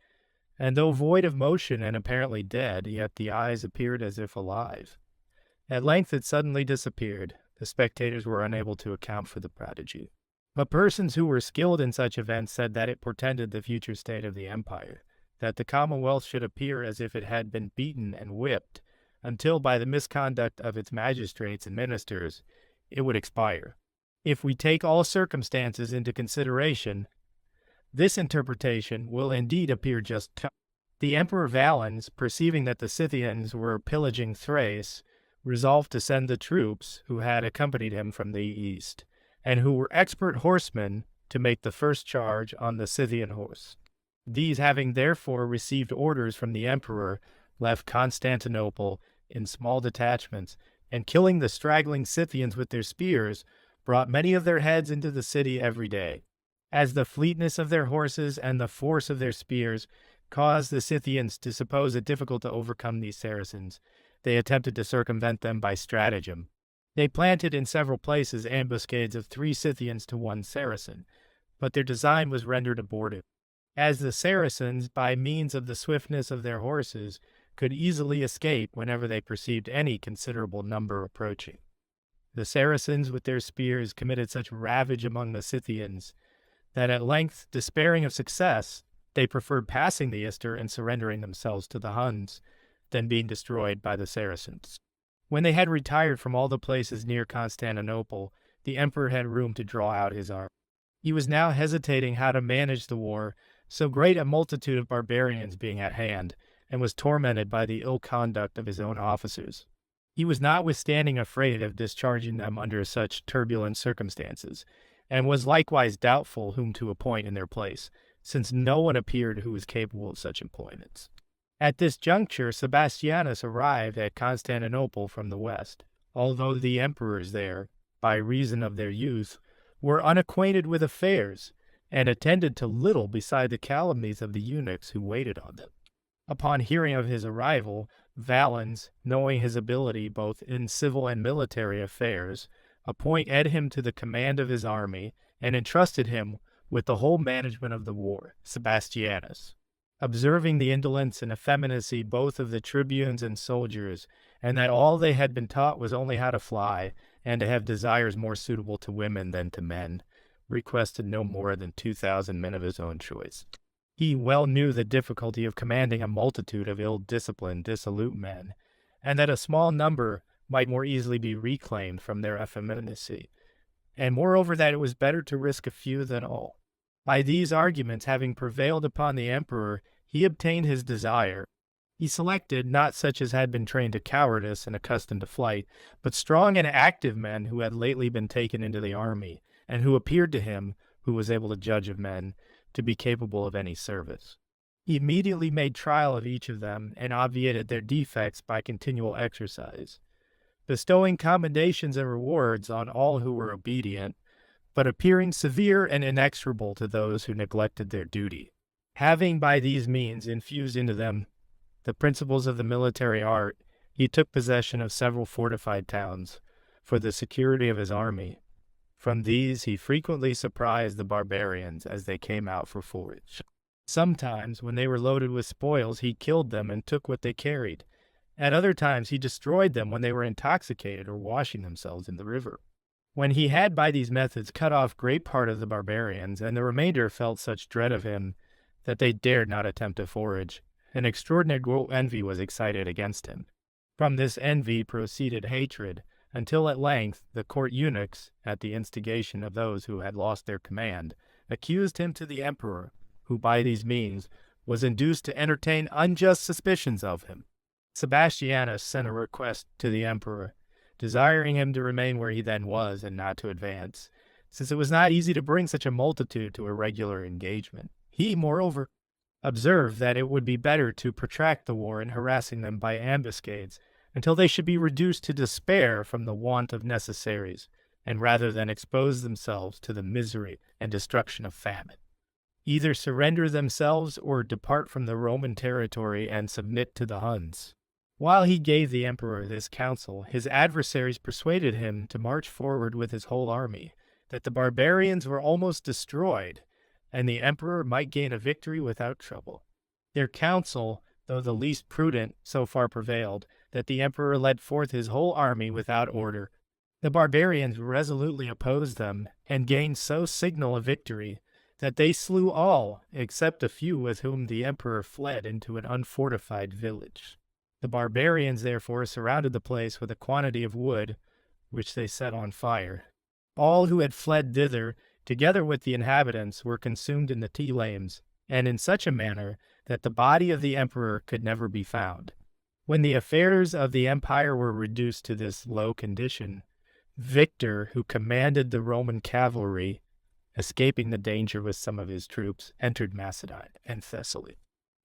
and though void of motion and apparently dead, yet the eyes appeared as if alive. At length it suddenly disappeared. The spectators were unable to account for the prodigy. But persons who were skilled in such events said that it portended the future state of the empire, that the commonwealth should appear as if it had been beaten and whipped, until by the misconduct of its magistrates and ministers it would expire. If we take all circumstances into consideration, this interpretation will indeed appear just. The Emperor Valens, perceiving that the Scythians were pillaging Thrace, resolved to send the troops who had accompanied him from the east, and who were expert horsemen, to make the first charge on the Scythian horse. These, having therefore received orders from the emperor, left Constantinople in small detachments, and killing the straggling Scythians with their spears, brought many of their heads into the city every day. As the fleetness of their horses and the force of their spears caused the Scythians to suppose it difficult to overcome these Saracens, they attempted to circumvent them by stratagem. They planted in several places ambuscades of 3 Scythians to 1 Saracen, but their design was rendered abortive, as the Saracens, by means of the swiftness of their horses, could easily escape whenever they perceived any considerable number approaching. The Saracens with their spears committed such ravage among the Scythians that at length, despairing of success, they preferred passing the Ister and surrendering themselves to the Huns than being destroyed by the Saracens. When they had retired from all the places near Constantinople, the emperor had room to draw out his army. He was now hesitating how to manage the war, so great a multitude of barbarians being at hand, and was tormented by the ill conduct of his own officers. He was notwithstanding afraid of discharging them under such turbulent circumstances, and was likewise doubtful whom to appoint in their place, since no one appeared who was capable of such employments. At this juncture Sebastianus arrived at Constantinople from the west, although the emperors there, by reason of their youth, were unacquainted with affairs, and attended to little beside the calumnies of the eunuchs who waited on them. Upon hearing of his arrival, Valens, knowing his ability both in civil and military affairs, appointed him to the command of his army, and entrusted him with the whole management of the war. Sebastianus, observing the indolence and effeminacy both of the tribunes and soldiers, and that all they had been taught was only how to fly, and to have desires more suitable to women than to men, requested no more than 2,000 men of his own choice. He well knew the difficulty of commanding a multitude of ill-disciplined, dissolute men, and that a small number might more easily be reclaimed from their effeminacy and moreover that it was better to risk a few than all. By these arguments having prevailed upon the emperor, he obtained his desire. He selected not such as had been trained to cowardice and accustomed to flight, but strong and active men who had lately been taken into the army, and who appeared to him, who was able to judge of men, to be capable of any service. He immediately made trial of each of them, and obviated their defects by continual exercise, bestowing commendations and rewards on all who were obedient, but appearing severe and inexorable to those who neglected their duty. Having by these means infused into them the principles of the military art, he took possession of several fortified towns for the security of his army. From these he frequently surprised the barbarians as they came out for forage. Sometimes, when they were loaded with spoils, he killed them and took what they carried. At other times he destroyed them when they were intoxicated or washing themselves in the river. When he had by these methods cut off great part of the barbarians, and the remainder felt such dread of him that they dared not attempt to forage, an extraordinary envy was excited against him. From this envy proceeded hatred, until at length the court eunuchs, at the instigation of those who had lost their command, accused him to the emperor, who by these means was induced to entertain unjust suspicions of him. Sebastianus sent a request to the emperor, desiring him to remain where he then was and not to advance, since it was not easy to bring such a multitude to a regular engagement. He, moreover, observed that it would be better to protract the war in harassing them by ambuscades until they should be reduced to despair from the want of necessaries, and rather than expose themselves to the misery and destruction of famine, either surrender themselves or depart from the Roman territory and submit to the Huns. While he gave the emperor this counsel, his adversaries persuaded him to march forward with his whole army, that the barbarians were almost destroyed, and the emperor might gain a victory without trouble. Their counsel, though the least prudent, so far prevailed, that the emperor led forth his whole army without order. The barbarians resolutely opposed them, and gained so signal a victory, that they slew all, except a few with whom the emperor fled into an unfortified village. The barbarians therefore surrounded the place with a quantity of wood, which they set on fire. All who had fled thither, together with the inhabitants, were consumed in the tea flames, and in such a manner that the body of the emperor could never be found. When the affairs of the empire were reduced to this low condition, Victor, who commanded the Roman cavalry, escaping the danger with some of his troops, entered Macedon and Thessaly.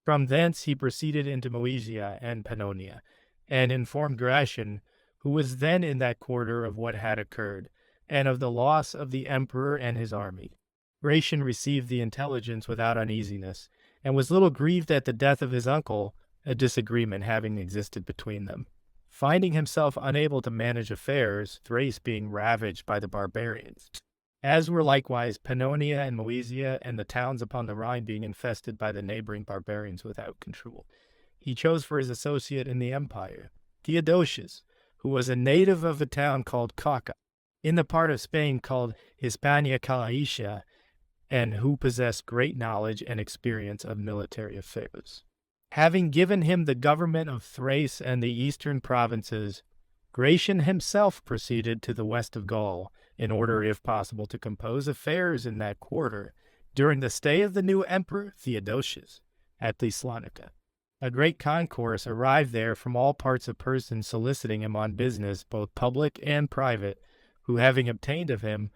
From thence he proceeded into Moesia and Pannonia, and informed Gratian, who was then in that quarter, of what had occurred, and of the loss of the emperor and his army. Gratian received the intelligence without uneasiness, and was little grieved at the death of his uncle, a disagreement having existed between them. Finding himself unable to manage affairs, Thrace being ravaged by the barbarians, as were likewise Pannonia and Moesia, and the towns upon the Rhine being infested by the neighboring barbarians without control, he chose for his associate in the empire Theodosius, who was a native of a town called Cauca, in the part of Spain called Hispania Calaetia, and who possessed great knowledge and experience of military affairs. Having given him the government of Thrace and the eastern provinces, Gratian himself proceeded to the west of Gaul, in order, if possible, to compose affairs in that quarter during the stay of the new emperor Theodosius at Thessalonica. A great concourse arrived there from all parts of persons soliciting him on business, both public and private, who, having obtained of him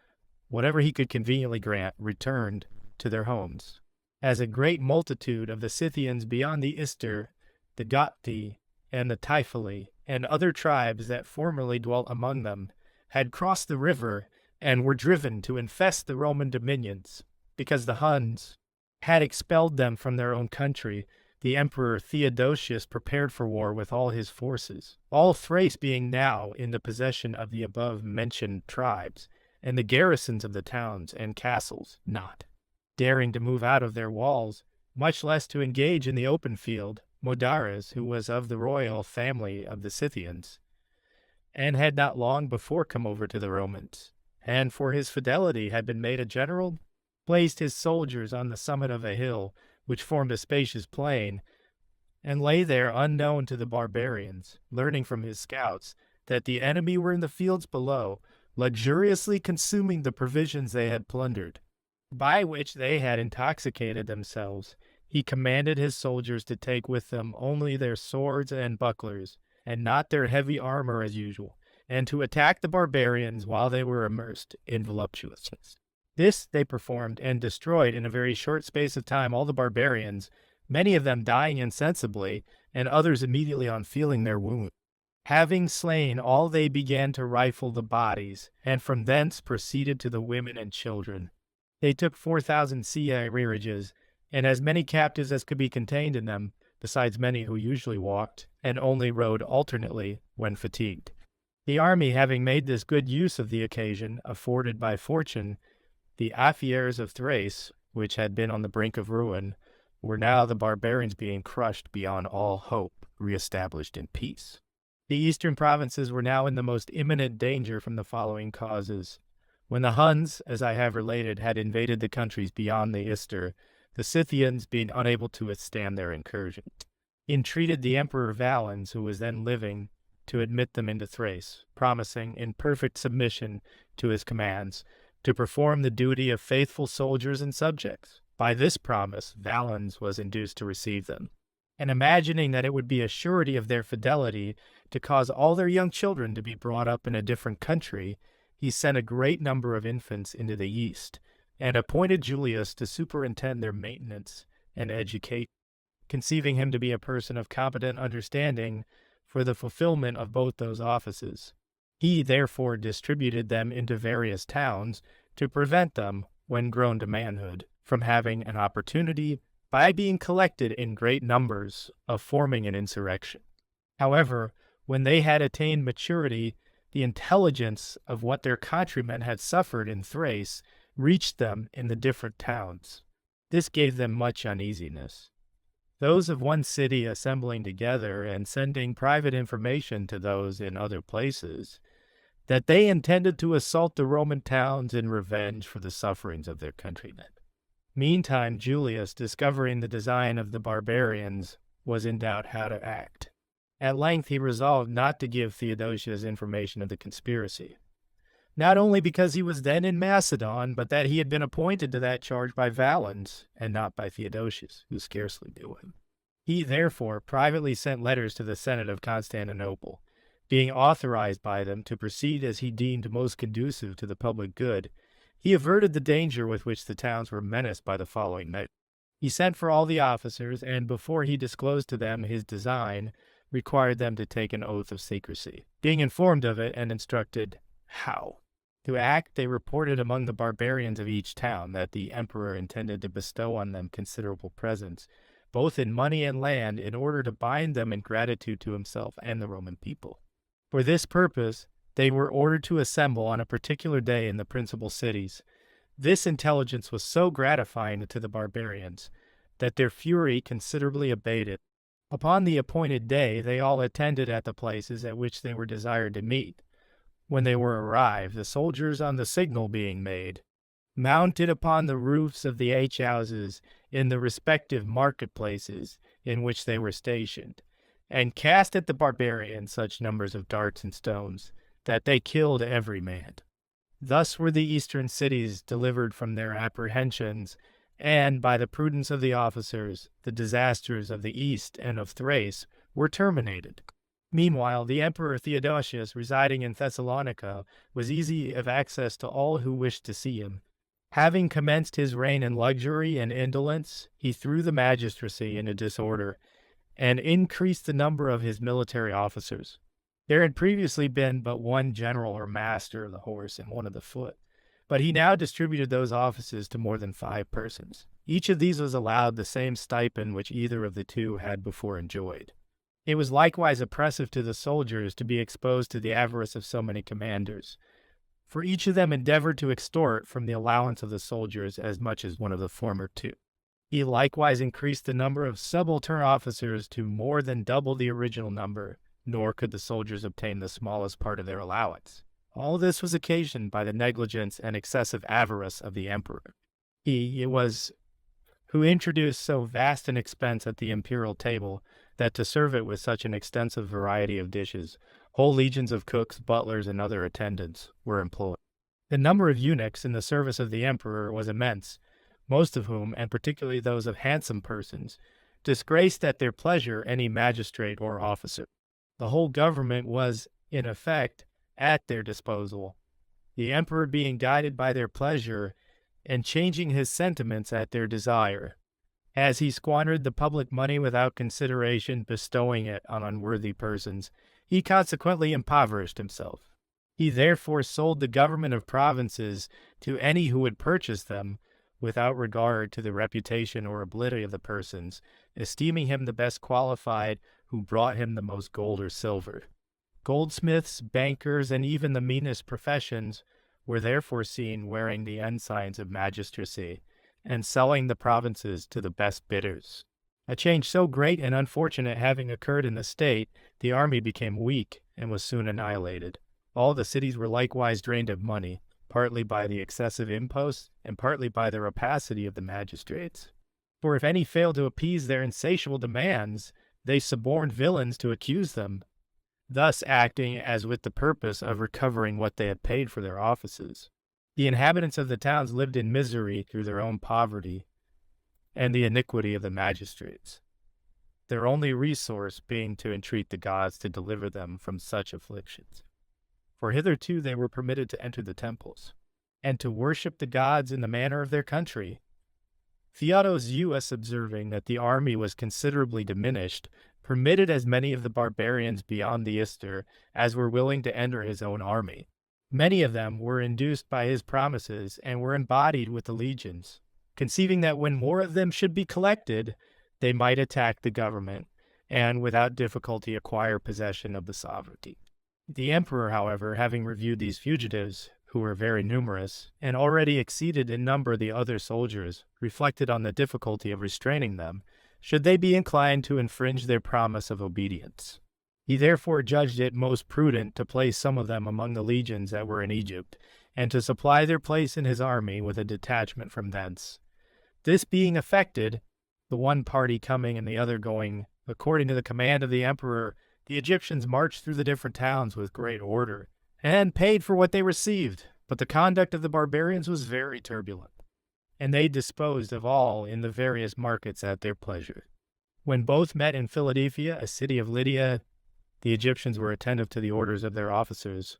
whatever he could conveniently grant, returned to their homes. As a great multitude of the Scythians beyond the Ister, the Gothi, and the Typhali, and other tribes that formerly dwelt among them, had crossed the river and were driven to infest the Roman dominions, because the Huns had expelled them from their own country, the emperor Theodosius prepared for war with all his forces, all Thrace being now in the possession of the above-mentioned tribes, and the garrisons of the towns and castles not daring to move out of their walls, much less to engage in the open field. Modares, who was of the royal family of the Scythians, and had not long before come over to the Romans, and for his fidelity had been made a general, placed his soldiers on the summit of a hill, which formed a spacious plain, and lay there unknown to the barbarians, learning from his scouts that the enemy were in the fields below, luxuriously consuming the provisions they had plundered, by which they had intoxicated themselves. He commanded his soldiers to take with them only their swords and bucklers, and not their heavy armor as usual, and to attack the barbarians while they were immersed in voluptuousness. This they performed, and destroyed in a very short space of time all the barbarians, many of them dying insensibly, and others immediately on feeling their wound. Having slain all, they began to rifle the bodies, and from thence proceeded to the women and children. They took 4,000 sea arrearages, and as many captives as could be contained in them, besides many who usually walked, and only rode alternately when fatigued. The army, having made this good use of the occasion afforded by fortune, the Aphiers of Thrace, which had been on the brink of ruin, were now, the barbarians being crushed beyond all hope, re-established in peace. The eastern provinces were now in the most imminent danger from the following causes. When the Huns, as I have related, had invaded the countries beyond the Ister, the Scythians, being unable to withstand their incursion, entreated the Emperor Valens, who was then living, to admit them into Thrace, promising, in perfect submission to his commands, to perform the duty of faithful soldiers and subjects. By this promise, Valens was induced to receive them, and imagining that it would be a surety of their fidelity to cause all their young children to be brought up in a different country, he sent a great number of infants into the east, and appointed Julius to superintend their maintenance and education, conceiving him to be a person of competent understanding for the fulfillment of both those offices. He therefore distributed them into various towns to prevent them, when grown to manhood, from having an opportunity, by being collected in great numbers, of forming an insurrection. However, when they had attained maturity, the intelligence of what their countrymen had suffered in Thrace reached them in the different towns. This gave them much uneasiness. Those of one city assembling together and sending private information to those in other places, that they intended to assault the Roman towns in revenge for the sufferings of their countrymen. Meantime, Julius, discovering the design of the barbarians, was in doubt how to act. At length he resolved not to give Theodosius information of the conspiracy, not only because he was then in Macedon, but that he had been appointed to that charge by Valens, and not by Theodosius, who scarcely knew him. He therefore privately sent letters to the Senate of Constantinople, being authorized by them to proceed as he deemed most conducive to the public good. He averted the danger with which the towns were menaced by the following measure. He sent for all the officers, and before he disclosed to them his design, required them to take an oath of secrecy. Being informed of it and instructed how to act, they reported among the barbarians of each town that the emperor intended to bestow on them considerable presents, both in money and land, in order to bind them in gratitude to himself and the Roman people. For this purpose, they were ordered to assemble on a particular day in the principal cities. This intelligence was so gratifying to the barbarians that their fury considerably abated. Upon the appointed day, they all attended at the places at which they were desired to meet. When they were arrived, the soldiers, on the signal being made, mounted upon the roofs of the houses in the respective marketplaces in which they were stationed, and cast at the barbarians such numbers of darts and stones that they killed every man. Thus were the eastern cities delivered from their apprehensions, and, by the prudence of the officers, the disasters of the east and of Thrace were terminated. Meanwhile, the Emperor Theodosius, residing in Thessalonica, was easy of access to all who wished to see him. Having commenced his reign in luxury and indolence, he threw the magistracy into disorder, and increased the number of his military officers. There had previously been but one general or master of the horse and one of the foot, but he now distributed those offices to more than 5 persons. Each of these was allowed the same stipend which either of the two had before enjoyed. It was likewise oppressive to the soldiers to be exposed to the avarice of so many commanders, for each of them endeavored to extort from the allowance of the soldiers as much as one of the former two. He likewise increased the number of subaltern officers to more than double the original number, nor could the soldiers obtain the smallest part of their allowance. All this was occasioned by the negligence and excessive avarice of the emperor. He it was who introduced so vast an expense at the imperial table, that to serve it with such an extensive variety of dishes, Whole legions of cooks, butlers, and other attendants were employed. The number of eunuchs in the service of the emperor was immense, most of whom, and particularly those of handsome persons, disgraced at their pleasure any magistrate or officer. The whole government was, in effect, at their disposal, the emperor being guided by their pleasure and changing his sentiments at their desire. As he squandered the public money without consideration, bestowing it on unworthy persons, he consequently impoverished himself. He therefore sold the government of provinces to any who would purchase them, without regard to the reputation or ability of the persons, esteeming him the best qualified who brought him the most gold or silver. Goldsmiths, bankers, and even the meanest professions were therefore seen wearing the ensigns of magistracy, and selling the provinces to the best bidders. A change so great and unfortunate having occurred in the state, the army became weak and was soon annihilated. All the cities were likewise drained of money, partly by the excessive imposts and partly by the rapacity of the magistrates. For if any failed to appease their insatiable demands, they suborned villains to accuse them, thus acting as with the purpose of recovering what they had paid for their offices. The inhabitants of the towns lived in misery through their own poverty and the iniquity of the magistrates, their only resource being to entreat the gods to deliver them from such afflictions. For hitherto they were permitted to enter the temples, and to worship the gods in the manner of their country. Theodosius, observing that the army was considerably diminished, permitted as many of the barbarians beyond the Ister as were willing to enter his own army. Many of them were induced by his promises and were embodied with the legions, conceiving that when more of them should be collected, they might attack the government and without difficulty acquire possession of the sovereignty. The emperor, however, having reviewed these fugitives, who were very numerous, and already exceeded in number the other soldiers, reflected on the difficulty of restraining them, should they be inclined to infringe their promise of obedience. He therefore judged it most prudent to place some of them among the legions that were in Egypt, and to supply their place in his army with a detachment from thence. This being effected, the one party coming and the other going according to the command of the emperor, the Egyptians marched through the different towns with great order, and paid for what they received. But the conduct of the barbarians was very turbulent, and they disposed of all in the various markets at their pleasure. When both met in Philadelphia, a city of Lydia, the Egyptians were attentive to the orders of their officers,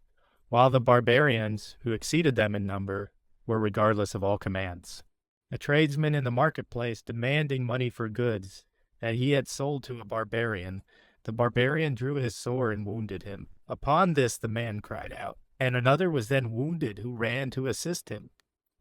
while the barbarians, who exceeded them in number, were regardless of all commands. A tradesman in the marketplace demanding money for goods that he had sold to a barbarian, the barbarian drew his sword and wounded him. Upon this the man cried out, and another was then wounded who ran to assist him.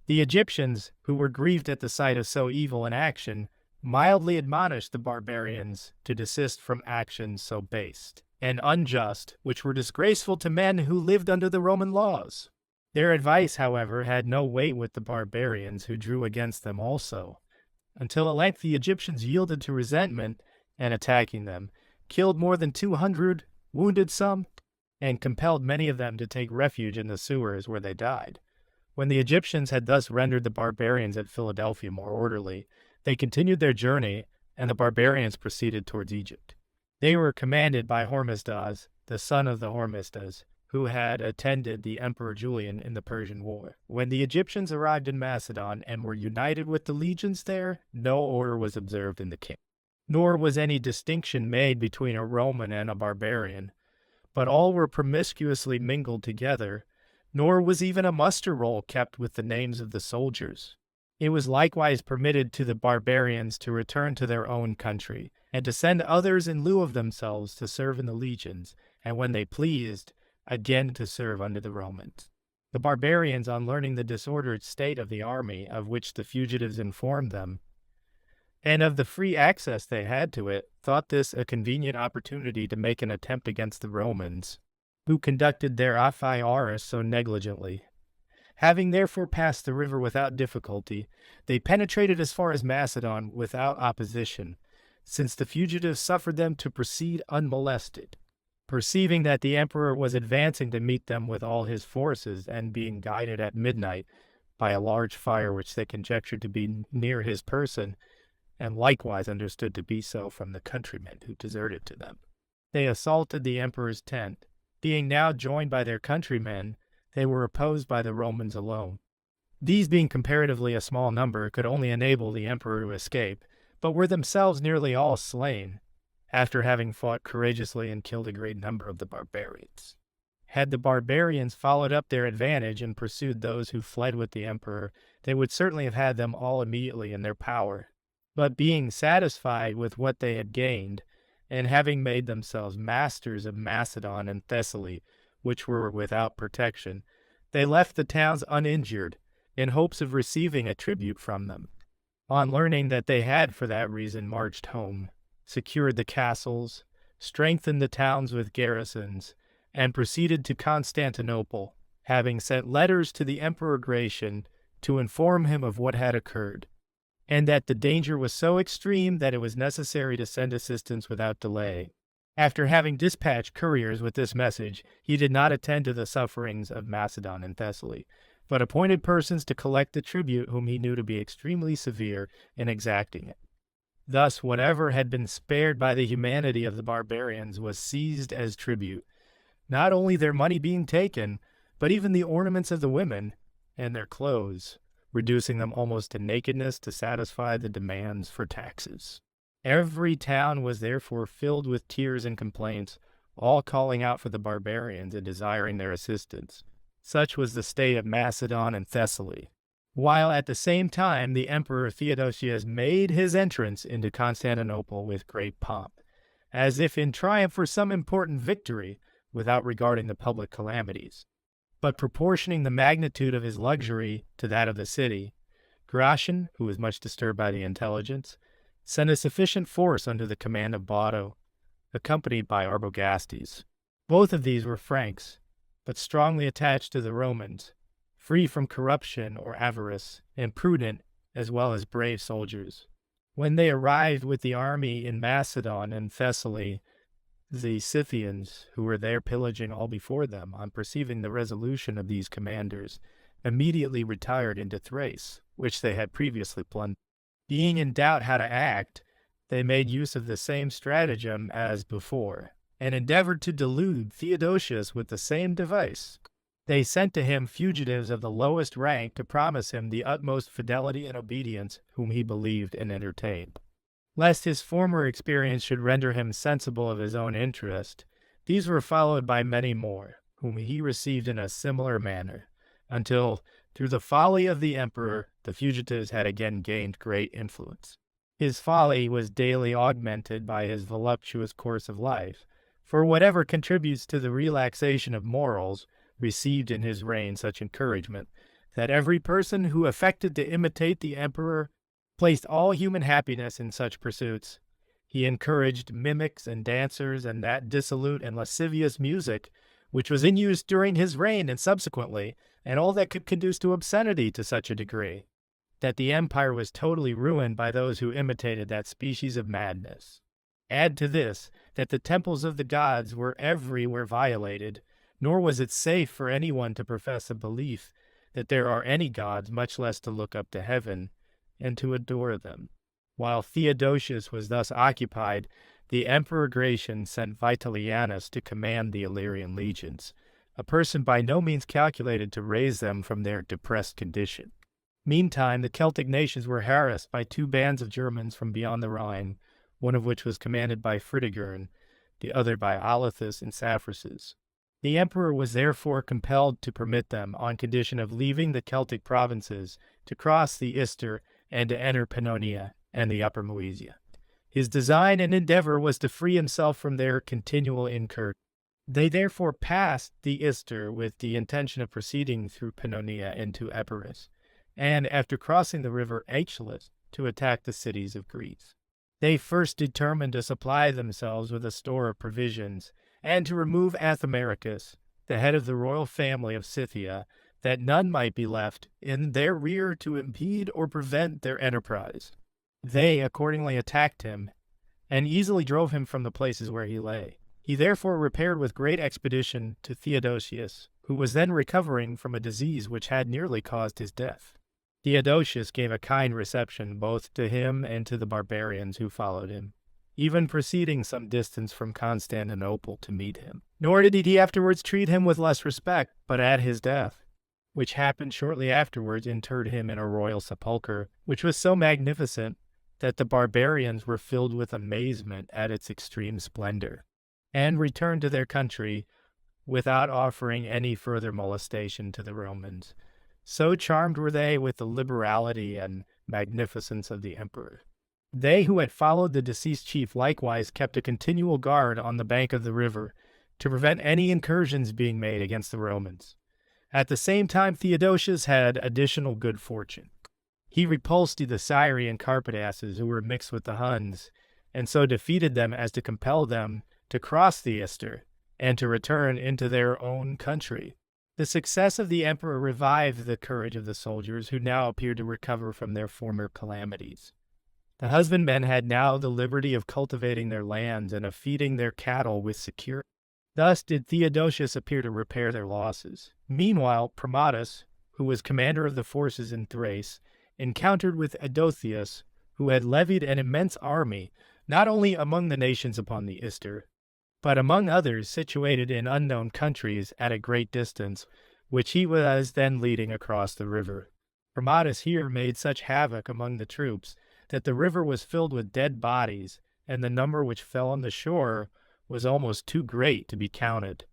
The Egyptians, who were grieved at the sight of so evil an action, mildly admonished the barbarians to desist from actions so base and unjust, which were disgraceful to men who lived under the Roman laws. Their advice, however, had no weight with the barbarians, who drew against them also, until at length the Egyptians yielded to resentment, and attacking them, killed more than 200, wounded some, and compelled many of them to take refuge in the sewers where they died. When the Egyptians had thus rendered the barbarians at Philadelphia more orderly, they continued their journey, and the barbarians proceeded towards Egypt. They were commanded by Hormisdas, the son of the Hormisdas, who had attended the Emperor Julian in the Persian War. When the Egyptians arrived in Macedon and were united with the legions there, no order was observed in the camp, nor was any distinction made between a Roman and a barbarian, but all were promiscuously mingled together, nor was even a muster roll kept with the names of the soldiers. It was likewise permitted to the barbarians to return to their own country, and to send others in lieu of themselves to serve in the legions, and when they pleased, again to serve under the Romans. The barbarians, on learning the disordered state of the army of which the fugitives informed them, and of the free access they had to it, thought this a convenient opportunity to make an attempt against the Romans, who conducted their affairs so negligently. Having therefore passed the river without difficulty, they penetrated as far as Macedon without opposition, since the fugitives suffered them to proceed unmolested. Perceiving that the emperor was advancing to meet them with all his forces, and being guided at midnight by a large fire which they conjectured to be near his person, and likewise understood to be so from the countrymen who deserted to them, they assaulted the emperor's tent, Being now joined by their countrymen, they were opposed by the Romans alone. These, being comparatively a small number, could only enable the emperor to escape, but were themselves nearly all slain, after having fought courageously and killed a great number of the barbarians. Had the barbarians followed up their advantage and pursued those who fled with the emperor, they would certainly have had them all immediately in their power. But being satisfied with what they had gained, and having made themselves masters of Macedon and Thessaly, which were without protection, they left the towns uninjured, in hopes of receiving a tribute from them. On learning that they had for that reason marched home, secured the castles, strengthened the towns with garrisons, and proceeded to Constantinople, having sent letters to the Emperor Gratian to inform him of what had occurred, and that the danger was so extreme that it was necessary to send assistance without delay. After having dispatched couriers with this message, he did not attend to the sufferings of Macedon and Thessaly, but appointed persons to collect the tribute whom he knew to be extremely severe in exacting it. Thus, whatever had been spared by the humanity of the barbarians was seized as tribute, not only their money being taken, but even the ornaments of the women and their clothes, reducing them almost to nakedness to satisfy the demands for taxes. Every town was therefore filled with tears and complaints, all calling out for the barbarians and desiring their assistance. Such was the state of Macedon and Thessaly, while at the same time the Emperor Theodosius made his entrance into Constantinople with great pomp, as if in triumph for some important victory, without regarding the public calamities. But proportioning the magnitude of his luxury to that of the city, Gratian, who was much disturbed by the intelligence, sent a sufficient force under the command of Botto, accompanied by Arbogastes. Both of these were Franks, but strongly attached to the Romans, free from corruption or avarice, and prudent as well as brave soldiers. When they arrived with the army in Macedon and Thessaly, the Scythians, who were there pillaging all before them, on perceiving the resolution of these commanders, immediately retired into Thrace, which they had previously plundered. Being in doubt how to act, they made use of the same stratagem as before, and endeavored to delude Theodosius with the same device. They sent to him fugitives of the lowest rank to promise him the utmost fidelity and obedience whom he believed and entertained. Lest his former experience should render him sensible of his own interest, these were followed by many more, whom he received in a similar manner, until, through the folly of the emperor, the fugitives had again gained great influence. His folly was daily augmented by his voluptuous course of life, for whatever contributes to the relaxation of morals received in his reign such encouragement, that every person who affected to imitate the emperor placed all human happiness in such pursuits. He encouraged mimics and dancers and that dissolute and lascivious music which was in use during his reign and subsequently, and all that could conduce to obscenity to such a degree, that the empire was totally ruined by those who imitated that species of madness. Add to this, that the temples of the gods were everywhere violated, nor was it safe for anyone to profess a belief that there are any gods, much less to look up to heaven and to adore them. While Theodosius was thus occupied, the Emperor Gratian sent Vitalianus to command the Illyrian legions, a person by no means calculated to raise them from their depressed condition. Meantime, the Celtic nations were harassed by two bands of Germans from beyond the Rhine, one of which was commanded by Fritigern, the other by Alathus and Saphraces. The emperor was therefore compelled to permit them, on condition of leaving the Celtic provinces, to cross the Ister and to enter Pannonia and the Upper Moesia. His design and endeavor was to free himself from their continual incursion. They therefore passed the Ister with the intention of proceeding through Pannonia into Epirus, and after crossing the river Aeschylus, to attack the cities of Greece. They first determined to supply themselves with a store of provisions, and to remove Athamaricus, the head of the royal family of Scythia, that none might be left in their rear to impede or prevent their enterprise. They accordingly attacked him, and easily drove him from the places where he lay. He therefore repaired with great expedition to Theodosius, who was then recovering from a disease which had nearly caused his death. Theodosius gave a kind reception both to him and to the barbarians who followed him, even proceeding some distance from Constantinople to meet him. Nor did he afterwards treat him with less respect, but at his death, which happened shortly afterwards, interred him in a royal sepulchre, which was so magnificent that the barbarians were filled with amazement at its extreme splendor, and returned to their country without offering any further molestation to the Romans. So charmed were they with the liberality and magnificence of the emperor. They who had followed the deceased chief likewise kept a continual guard on the bank of the river to prevent any incursions being made against the Romans. At the same time, Theodosius had additional good fortune. He repulsed the Syrian Carpadasses who were mixed with the Huns, and so defeated them as to compel them to cross the Ister and to return into their own country. The success of the emperor revived the courage of the soldiers, who now appeared to recover from their former calamities. The husbandmen had now the liberty of cultivating their lands and of feeding their cattle with security. Thus did Theodosius appear to repair their losses. Meanwhile, Pramatus, who was commander of the forces in Thrace, encountered with Adotheus, who had levied an immense army, not only among the nations upon the Ister, but among others situated in unknown countries at a great distance, which he was then leading across the river. Pramatus here made such havoc among the troops that the river was filled with dead bodies, and the number which fell on the shore was almost too great to be counted.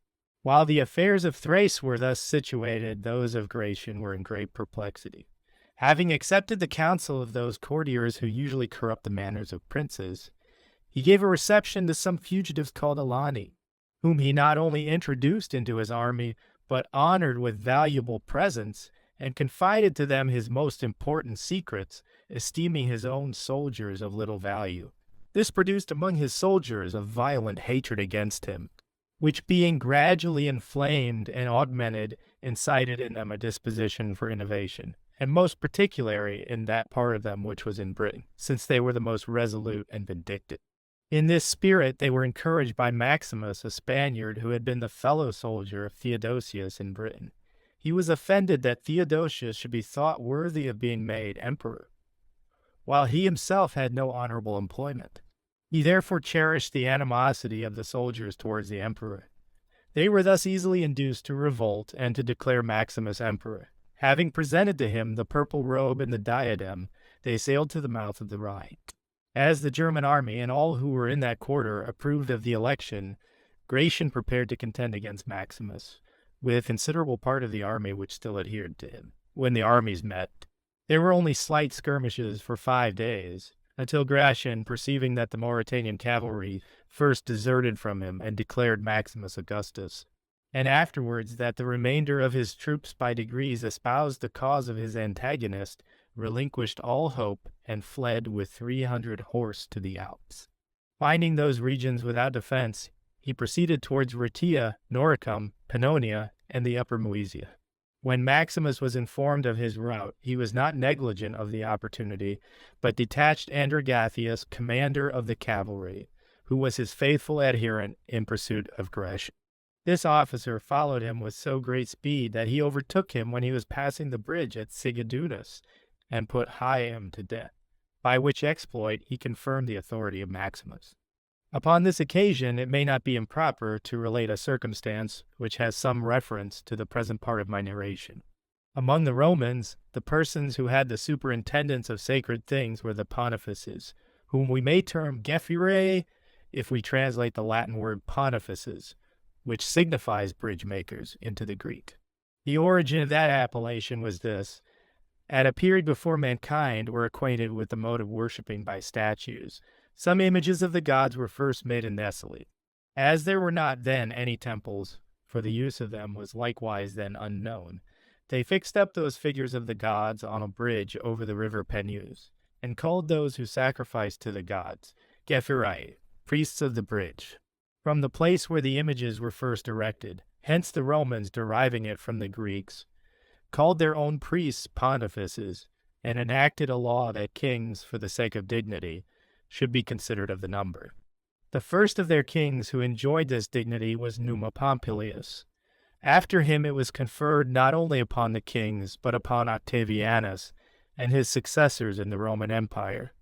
While the affairs of Thrace were thus situated, those of Gratian were in great perplexity. Having accepted the counsel of those courtiers who usually corrupt the manners of princes, he gave a reception to some fugitives called Alani, whom he not only introduced into his army, but honored with valuable presents, and confided to them his most important secrets, esteeming his own soldiers of little value. This produced among his soldiers a violent hatred against him, which being gradually inflamed and augmented, incited in them a disposition for innovation, and most particularly in that part of them which was in Britain, since they were the most resolute and vindictive. In this spirit they were encouraged by Maximus, a Spaniard who had been the fellow soldier of Theodosius in Britain. He was offended that Theodosius should be thought worthy of being made emperor, while he himself had no honorable employment. He therefore cherished the animosity of the soldiers towards the emperor. They were thus easily induced to revolt and to declare Maximus emperor. Having presented to him the purple robe and the diadem, they sailed to the mouth of the Rhine. As the German army and all who were in that quarter approved of the election, Gratian prepared to contend against Maximus, with a considerable part of the army which still adhered to him. When the armies met, there were only slight skirmishes for 5 days, until Gratian, perceiving that the Mauritanian cavalry first deserted from him and declared Maximus Augustus, and afterwards that the remainder of his troops by degrees espoused the cause of his antagonist, relinquished all hope and fled with 300 horse to the Alps. Finding those regions without defense, he proceeded towards Rhaetia, Noricum, Pannonia, and the Upper Moesia. When Maximus was informed of his route, he was not negligent of the opportunity, but detached Androgathius, commander of the cavalry, who was his faithful adherent, in pursuit of Gratian. This officer followed him with so great speed that he overtook him when he was passing the bridge at Sigidunus, and put Hyam to death, by which exploit he confirmed the authority of Maximus. Upon this occasion it may not be improper to relate a circumstance which has some reference to the present part of my narration. Among the Romans, the persons who had the superintendence of sacred things were the pontifices, whom we may term Gephirae if we translate the Latin word pontifices, which signifies bridge makers, into the Greek. The origin of that appellation was this. At a period before mankind were acquainted with the mode of worshipping by statues, some images of the gods were first made in Thessaly. As there were not then any temples, for the use of them was likewise then unknown, they fixed up those figures of the gods on a bridge over the river Penus, and called those who sacrificed to the gods Gephirae, priests of the bridge, from the place where the images were first erected. Hence the Romans, deriving it from the Greeks, called their own priests pontifices, and enacted a law that kings, for the sake of dignity, should be considered of the number. The first of their kings who enjoyed this dignity was Numa Pompilius. After him it was conferred not only upon the kings, but upon Octavianus and his successors in the Roman Empire.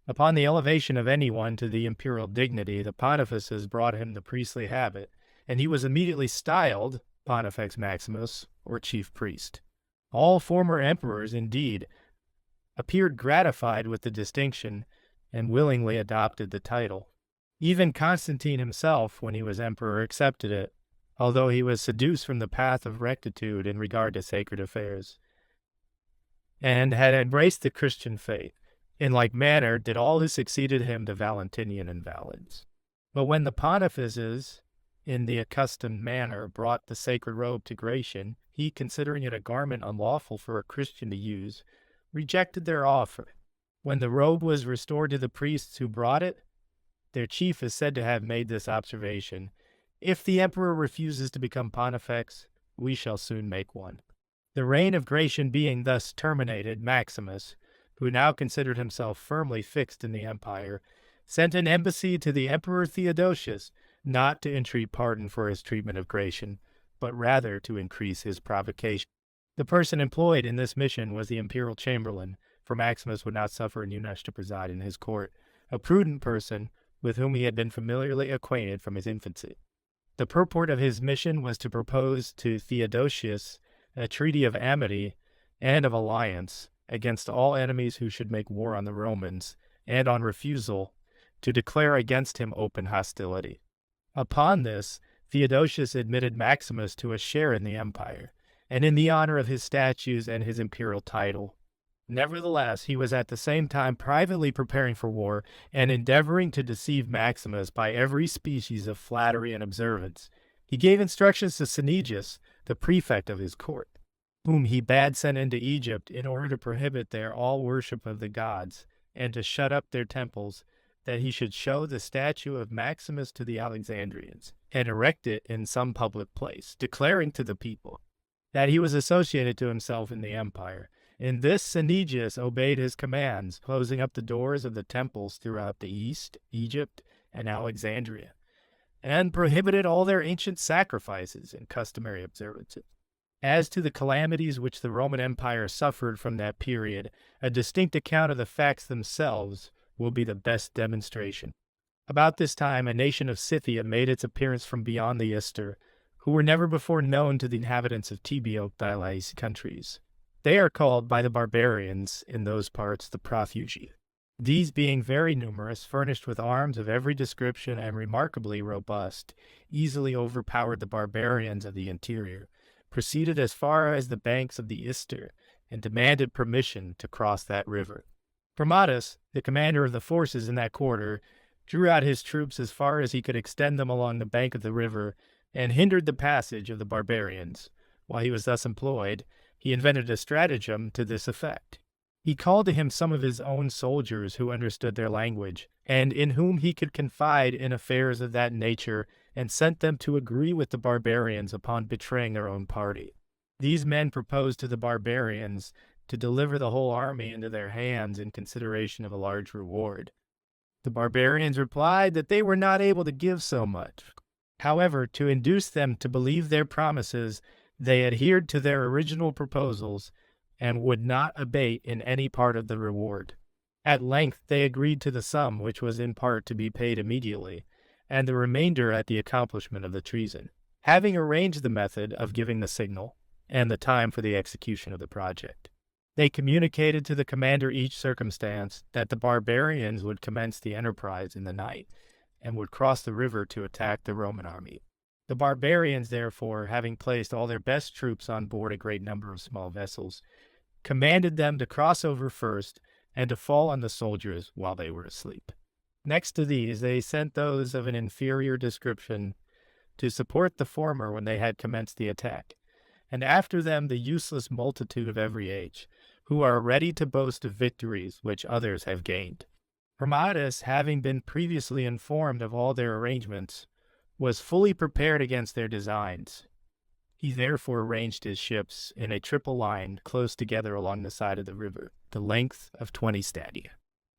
Upon the elevation of anyone to the imperial dignity, the pontifices brought him the priestly habit, and he was immediately styled Pontifex Maximus, or chief priest. All former emperors, indeed, appeared gratified with the distinction and willingly adopted the title. Even Constantine himself, when he was emperor, accepted it, although he was seduced from the path of rectitude in regard to sacred affairs, and had embraced the Christian faith. In like manner did all who succeeded him the Valentinian invalids. But when the pontifices, in the accustomed manner, brought the sacred robe to Gratian, he, considering it a garment unlawful for a Christian to use, rejected their offer. When the robe was restored to the priests who brought it, their chief is said to have made this observation: "If the emperor refuses to become pontifex, we shall soon make one." The reign of Gratian being thus terminated, Maximus, who now considered himself firmly fixed in the empire, sent an embassy to the Emperor Theodosius, not to entreat pardon for his treatment of Gratian, but rather to increase his provocation. The person employed in this mission was the imperial chamberlain, for Maximus would not suffer Eunuch to preside in his court, a prudent person with whom he had been familiarly acquainted from his infancy. The purport of his mission was to propose to Theodosius a treaty of amity and of alliance against all enemies who should make war on the Romans, and on refusal, to declare against him open hostility. Upon this, Theodosius admitted Maximus to a share in the empire, and in the honor of his statues and his imperial title. Nevertheless, he was at the same time privately preparing for war, and endeavoring to deceive Maximus by every species of flattery and observance. He gave instructions to Cynegius, the prefect of his court, whom he bade send into Egypt in order to prohibit there all worship of the gods, and to shut up their temples, that he should show the statue of Maximus to the Alexandrians, and erect it in some public place, declaring to the people that he was associated to himself in the empire. In this Cynegius obeyed his commands, closing up the doors of the temples throughout the East, Egypt, and Alexandria, and prohibited all their ancient sacrifices and customary observances. As to the calamities which the Roman Empire suffered from that period, a distinct account of the facts themselves will be the best demonstration. About this time, a nation of Scythia made its appearance from beyond the Ister, who were never before known to the inhabitants of Tibio-Thylace countries. They are called by the barbarians in those parts the Profugi. These, being very numerous, furnished with arms of every description and remarkably robust, easily overpowered the barbarians of the interior, proceeded as far as the banks of the Ister, and demanded permission to cross that river. Primatus, the commander of the forces in that quarter, drew out his troops as far as he could extend them along the bank of the river, and hindered the passage of the barbarians. While he was thus employed, he invented a stratagem to this effect. He called to him some of his own soldiers who understood their language, and in whom he could confide in affairs of that nature, and sent them to agree with the barbarians upon betraying their own party. These men proposed to the barbarians to deliver the whole army into their hands in consideration of a large reward. The barbarians replied that they were not able to give so much. However, to induce them to believe their promises, they adhered to their original proposals, and would not abate in any part of the reward. At length they agreed to the sum, which was in part to be paid immediately, and the remainder at the accomplishment of the treason. Having arranged the method of giving the signal, and the time for the execution of the project, they communicated to the commander each circumstance, that the barbarians would commence the enterprise in the night, and would cross the river to attack the Roman army. The barbarians, therefore, having placed all their best troops on board a great number of small vessels, commanded them to cross over first, and to fall on the soldiers while they were asleep. Next to these, they sent those of an inferior description to support the former when they had commenced the attack, and after them the useless multitude of every age, who are ready to boast of victories which others have gained. Primatus, having been previously informed of all their arrangements, was fully prepared against their designs. He therefore arranged his ships in a triple line close together along the side of the river, the length of 20 stadia.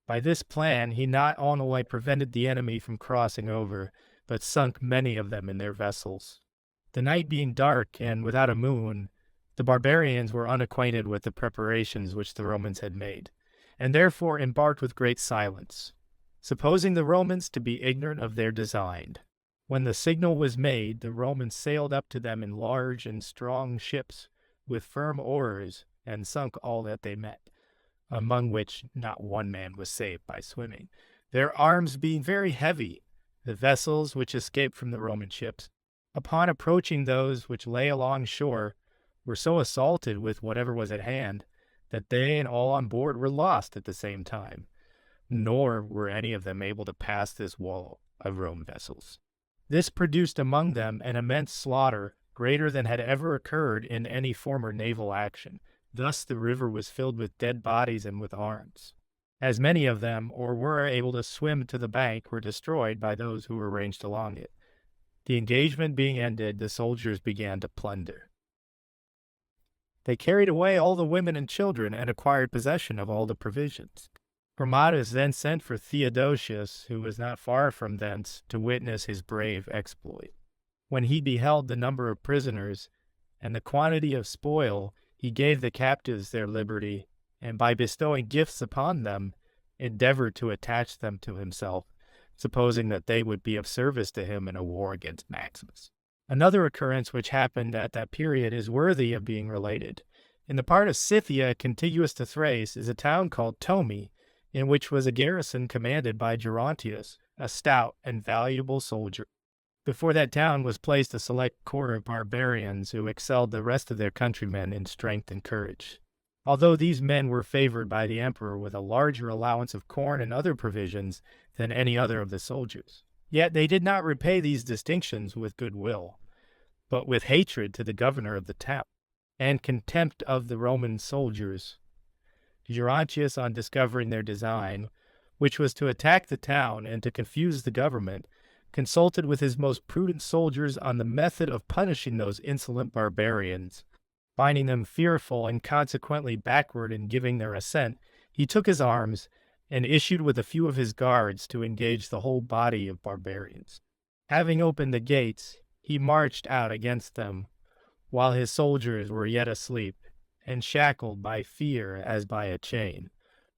By this plan, he not only prevented the enemy from crossing over, but sunk many of them in their vessels. The night being dark and without a moon, the barbarians were unacquainted with the preparations which the Romans had made, and therefore embarked with great silence, supposing the Romans to be ignorant of their design. When the signal was made, the Romans sailed up to them in large and strong ships, with firm oars, and sunk all that they met, among which not one man was saved by swimming, their arms being very heavy. The vessels which escaped from the Roman ships, upon approaching those which lay along shore, were so assaulted with whatever was at hand, that they and all on board were lost at the same time, nor were any of them able to pass this wall of Roman vessels. This produced among them an immense slaughter, greater than had ever occurred in any former naval action. Thus the river was filled with dead bodies and with arms. As many of them, or were able to swim to the bank, were destroyed by those who were ranged along it. The engagement being ended, the soldiers began to plunder. They carried away all the women and children, and acquired possession of all the provisions. Chromatus then sent for Theodosius, who was not far from thence, to witness his brave exploit. When he beheld the number of prisoners and the quantity of spoil, he gave the captives their liberty, and by bestowing gifts upon them, endeavored to attach them to himself, supposing that they would be of service to him in a war against Maximus. Another occurrence which happened at that period is worthy of being related. In the part of Scythia contiguous to Thrace is a town called Tomi, in which was a garrison commanded by Gerontius, a stout and valuable soldier. Before that town was placed a select corps of barbarians who excelled the rest of their countrymen in strength and courage. Although these men were favored by the emperor with a larger allowance of corn and other provisions than any other of the soldiers, yet they did not repay these distinctions with goodwill, but with hatred to the governor of the town, and contempt of the Roman soldiers. Gerontius, on discovering their design, which was to attack the town and to confuse the government, consulted with his most prudent soldiers on the method of punishing those insolent barbarians. Finding them fearful and consequently backward in giving their assent, he took his arms and issued with a few of his guards to engage the whole body of barbarians. Having opened the gates, he marched out against them, while his soldiers were yet asleep, and shackled by fear as by a chain,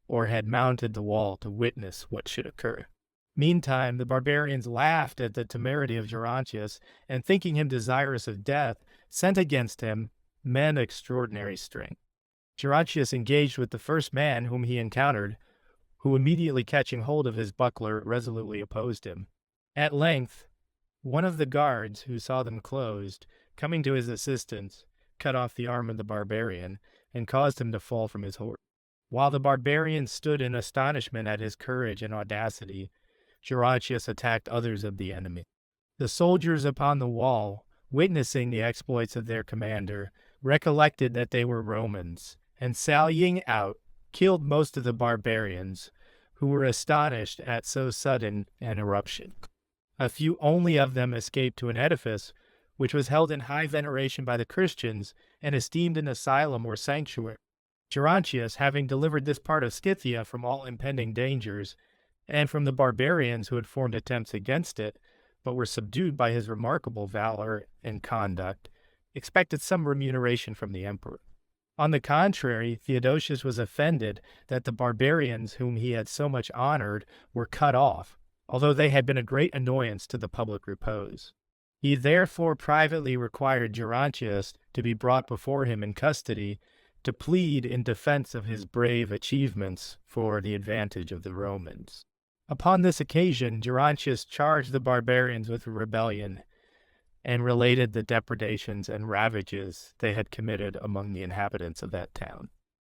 or had mounted the wall to witness what should occur. Meantime, the barbarians laughed at the temerity of Gerontius, and thinking him desirous of death, sent against him men of extraordinary strength. Gerontius engaged with the first man whom he encountered, who immediately catching hold of his buckler resolutely opposed him. At length, one of the guards, who saw them closed, coming to his assistance, cut off the arm of the barbarian, and caused him to fall from his horse. While the barbarian stood in astonishment at his courage and audacity, Gerontius attacked others of the enemy. The soldiers upon the wall, witnessing the exploits of their commander, recollected that they were Romans, and sallying out, killed most of the barbarians, who were astonished at so sudden an eruption. A few only of them escaped to an edifice which was held in high veneration by the Christians and esteemed an asylum or sanctuary. Gerontius, having delivered this part of Scythia from all impending dangers, and from the barbarians who had formed attempts against it, but were subdued by his remarkable valor and conduct, expected some remuneration from the emperor. On the contrary, Theodosius was offended that the barbarians whom he had so much honored were cut off, although they had been a great annoyance to the public repose. He therefore privately required Gerontius to be brought before him in custody to plead in defense of his brave achievements for the advantage of the Romans. Upon this occasion, Gerontius charged the barbarians with rebellion and related the depredations and ravages they had committed among the inhabitants of that town.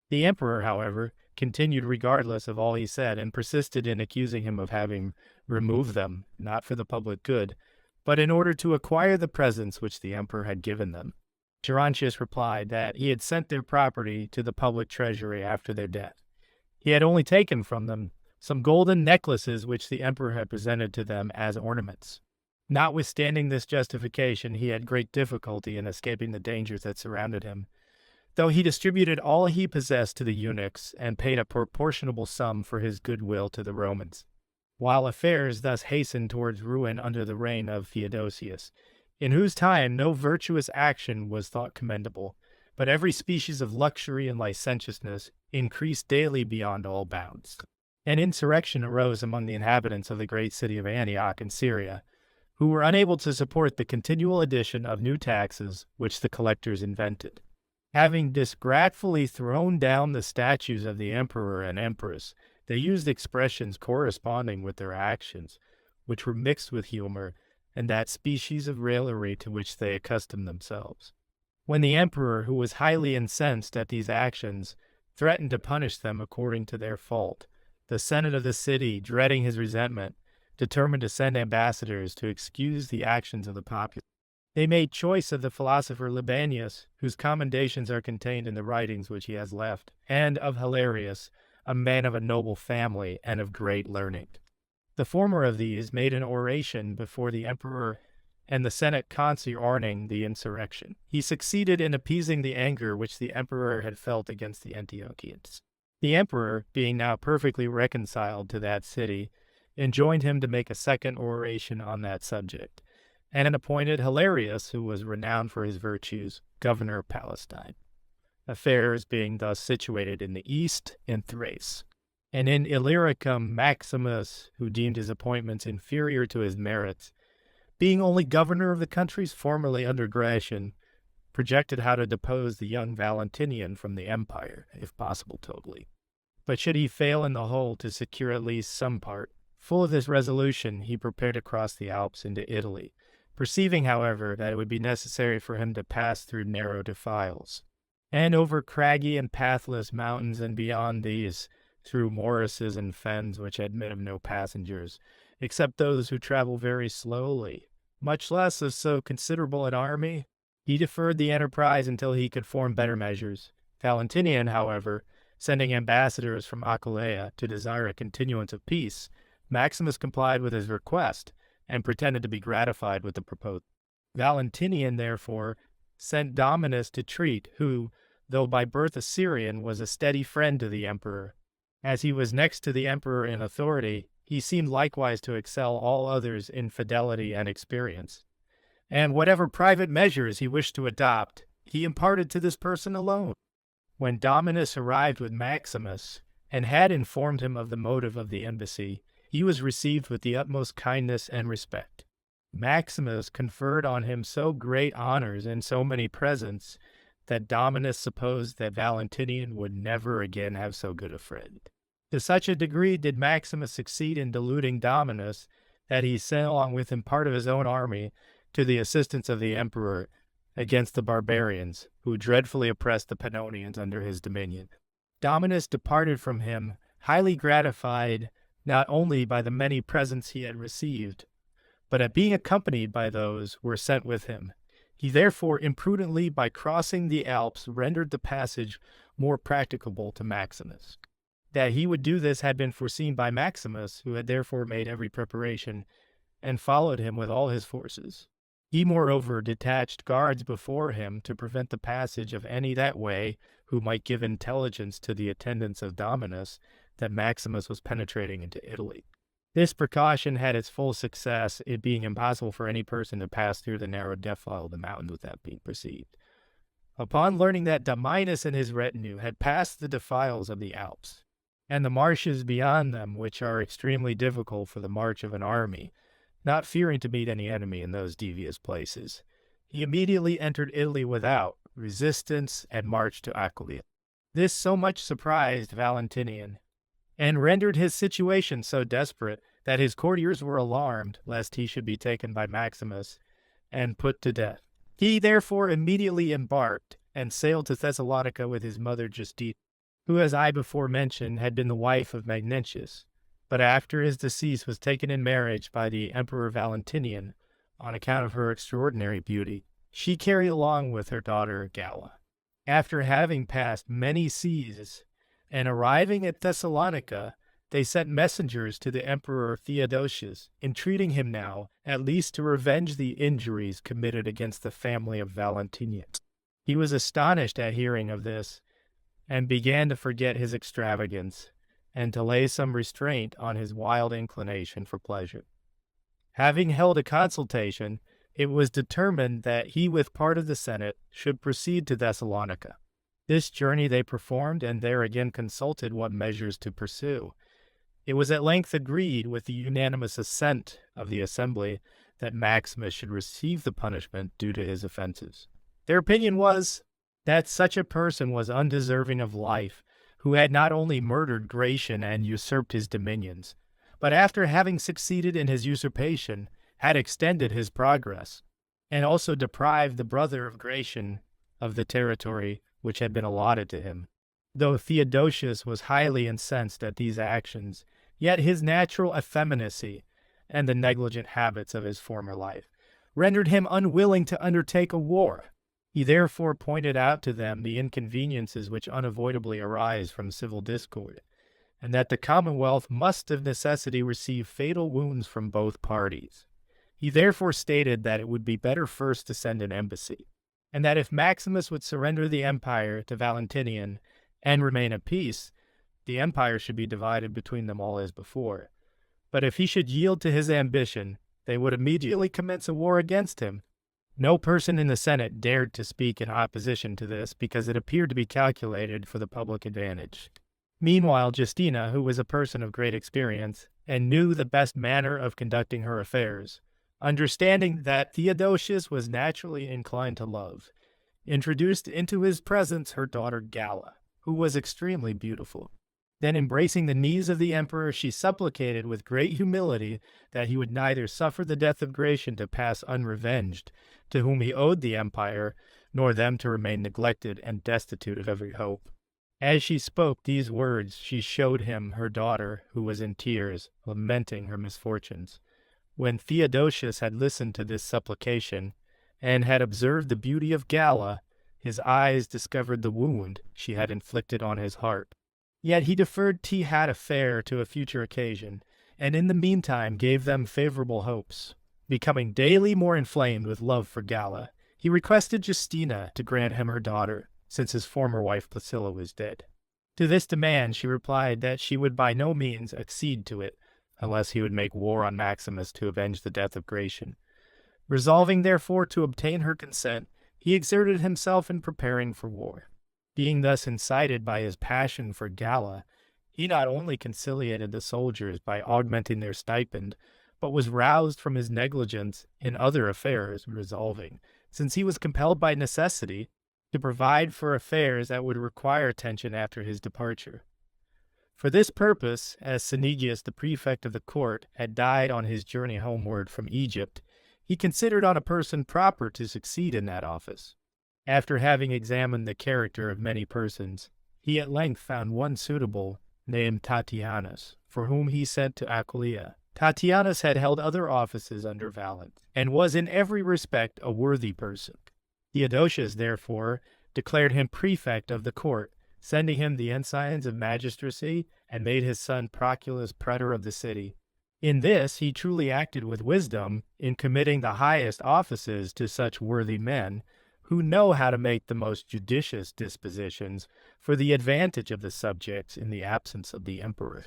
The emperor, however, continued regardless of all he said and persisted in accusing him of having removed them, not for the public good, but in order to acquire the presents which the emperor had given them. Gerontius replied that he had sent their property to the public treasury after their death. He had only taken from them some golden necklaces which the emperor had presented to them as ornaments. Notwithstanding this justification, he had great difficulty in escaping the dangers that surrounded him, though he distributed all he possessed to the eunuchs and paid a proportionable sum for his goodwill to the Romans. While affairs thus hastened towards ruin under the reign of Theodosius, in whose time no virtuous action was thought commendable, but every species of luxury and licentiousness, increased daily beyond all bounds. An insurrection arose among the inhabitants of the great city of Antioch in Syria, who were unable to support the continual addition of new taxes which the collectors invented. Having disgratefully thrown down the statues of the emperor and empress, they used expressions corresponding with their actions, which were mixed with humor and that species of raillery to which they accustomed themselves. When the emperor, who was highly incensed at these actions, threatened to punish them according to their fault, the senate of the city, dreading his resentment, determined to send ambassadors to excuse the actions of the populace. They made choice of the philosopher Libanius, whose commendations are contained in the writings which he has left, and of Hilarius, a man of a noble family and of great learning. The former of these made an oration before the emperor and the Senate concerning the insurrection. He succeeded in appeasing the anger which the emperor had felt against the Antiochians. The emperor, being now perfectly reconciled to that city, enjoined him to make a second oration on that subject, and appointed Hilarius, who was renowned for his virtues, governor of Palestine, affairs being thus situated in the east in Thrace. And in Illyricum Maximus, who deemed his appointments inferior to his merits, being only governor of the countries formerly under Gratian, projected how to depose the young Valentinian from the empire, if possible totally. But should he fail in the whole to secure at least some part, full of this resolution, he prepared to cross the Alps into Italy, perceiving, however, that it would be necessary for him to pass through narrow defiles, and over craggy and pathless mountains, and beyond these, through morasses and fens which admit of no passengers, except those who travel very slowly, much less of so considerable an army. He deferred the enterprise until he could form better measures. Valentinian, however, sending ambassadors from Aquileia to desire a continuance of peace, Maximus complied with his request, and pretended to be gratified with the proposal. Valentinian, therefore, sent Dominus to treat, who, though by birth a Syrian, was a steady friend to the emperor. As he was next to the emperor in authority, he seemed likewise to excel all others in fidelity and experience. And whatever private measures he wished to adopt, he imparted to this person alone. When Dominus arrived with Maximus, and had informed him of the motive of the embassy, he was received with the utmost kindness and respect. Maximus conferred on him so great honors and so many presents that Dominus supposed that Valentinian would never again have so good a friend. To such a degree did Maximus succeed in deluding Dominus that he sent along with him part of his own army to the assistance of the emperor against the barbarians, who dreadfully oppressed the Pannonians under his dominion. Dominus departed from him, highly gratified not only by the many presents he had received, but at being accompanied by those who were sent with him. He therefore imprudently, by crossing the Alps, rendered the passage more practicable to Maximus. That he would do this had been foreseen by Maximus, who had therefore made every preparation, and followed him with all his forces. He moreover detached guards before him to prevent the passage of any that way who might give intelligence to the attendants of Dominus that Maximus was penetrating into Italy. This precaution had its full success, it being impossible for any person to pass through the narrow defile of the mountain without being perceived. Upon learning that Dominus and his retinue had passed the defiles of the Alps, and the marshes beyond them, which are extremely difficult for the march of an army, not fearing to meet any enemy in those devious places, he immediately entered Italy without resistance and marched to Aquileia. This so much surprised Valentinian, and rendered his situation so desperate that his courtiers were alarmed lest he should be taken by Maximus and put to death. He therefore immediately embarked and sailed to Thessalonica with his mother Justina, who, as I before mentioned, had been the wife of Magnentius, but after his decease was taken in marriage by the Emperor Valentinian on account of her extraordinary beauty. She carried along with her daughter Galla. After having passed many seas and arriving at Thessalonica, they sent messengers to the Emperor Theodosius, entreating him now at least to revenge the injuries committed against the family of Valentinian. He was astonished at hearing of this, and began to forget his extravagance, and to lay some restraint on his wild inclination for pleasure. Having held a consultation, it was determined that he with part of the Senate should proceed to Thessalonica. This journey they performed, and there again consulted what measures to pursue. It was at length agreed, with the unanimous assent of the assembly, that Maximus should receive the punishment due to his offenses. Their opinion was that such a person was undeserving of life, who had not only murdered Gratian and usurped his dominions, but after having succeeded in his usurpation, had extended his progress, and also deprived the brother of Gratian of the territory which had been allotted to him. Though Theodosius was highly incensed at these actions, yet his natural effeminacy and the negligent habits of his former life rendered him unwilling to undertake a war. He therefore pointed out to them the inconveniences which unavoidably arise from civil discord, and that the commonwealth must of necessity receive fatal wounds from both parties. He therefore stated that it would be better first to send an embassy, and that if Maximus would surrender the empire to Valentinian and remain at peace, the empire should be divided between them all as before. But if he should yield to his ambition, they would immediately commence a war against him. No person in the Senate dared to speak in opposition to this, because it appeared to be calculated for the public advantage. Meanwhile, Justina, who was a person of great experience, and knew the best manner of conducting her affairs, understanding that Theodosius was naturally inclined to love, introduced into his presence her daughter Galla, who was extremely beautiful. Then, embracing the knees of the emperor, she supplicated with great humility that he would neither suffer the death of Gratian to pass unrevenged, to whom he owed the empire, nor them to remain neglected and destitute of every hope. As she spoke these words, she showed him her daughter, who was in tears, lamenting her misfortunes. When Theodosius had listened to this supplication, and had observed the beauty of Galla, his eyes discovered the wound she had inflicted on his heart. Yet he deferred Tihat affair to a future occasion, and in the meantime gave them favorable hopes. Becoming daily more inflamed with love for Galla, he requested Justina to grant him her daughter, since his former wife Placilla was dead. To this demand she replied that she would by no means accede to it, unless he would make war on Maximus to avenge the death of Gratian. Resolving therefore to obtain her consent, he exerted himself in preparing for war. Being thus incited by his passion for Galla, he not only conciliated the soldiers by augmenting their stipend, but was roused from his negligence in other affairs, resolving, since he was compelled by necessity, to provide for affairs that would require attention after his departure. For this purpose, as Cynegius, the prefect of the court, had died on his journey homeward from Egypt, he considered on a person proper to succeed in that office. After having examined the character of many persons, he at length found one suitable, named Tatianus, for whom he sent to Aquileia. Tatianus had held other offices under Valens, and was in every respect a worthy person. Theodosius, therefore, declared him prefect of the court, sending him the ensigns of magistracy, and made his son Proculus praetor of the city. In this he truly acted with wisdom in committing the highest offices to such worthy men, who know how to make the most judicious dispositions for the advantage of the subjects in the absence of the emperor.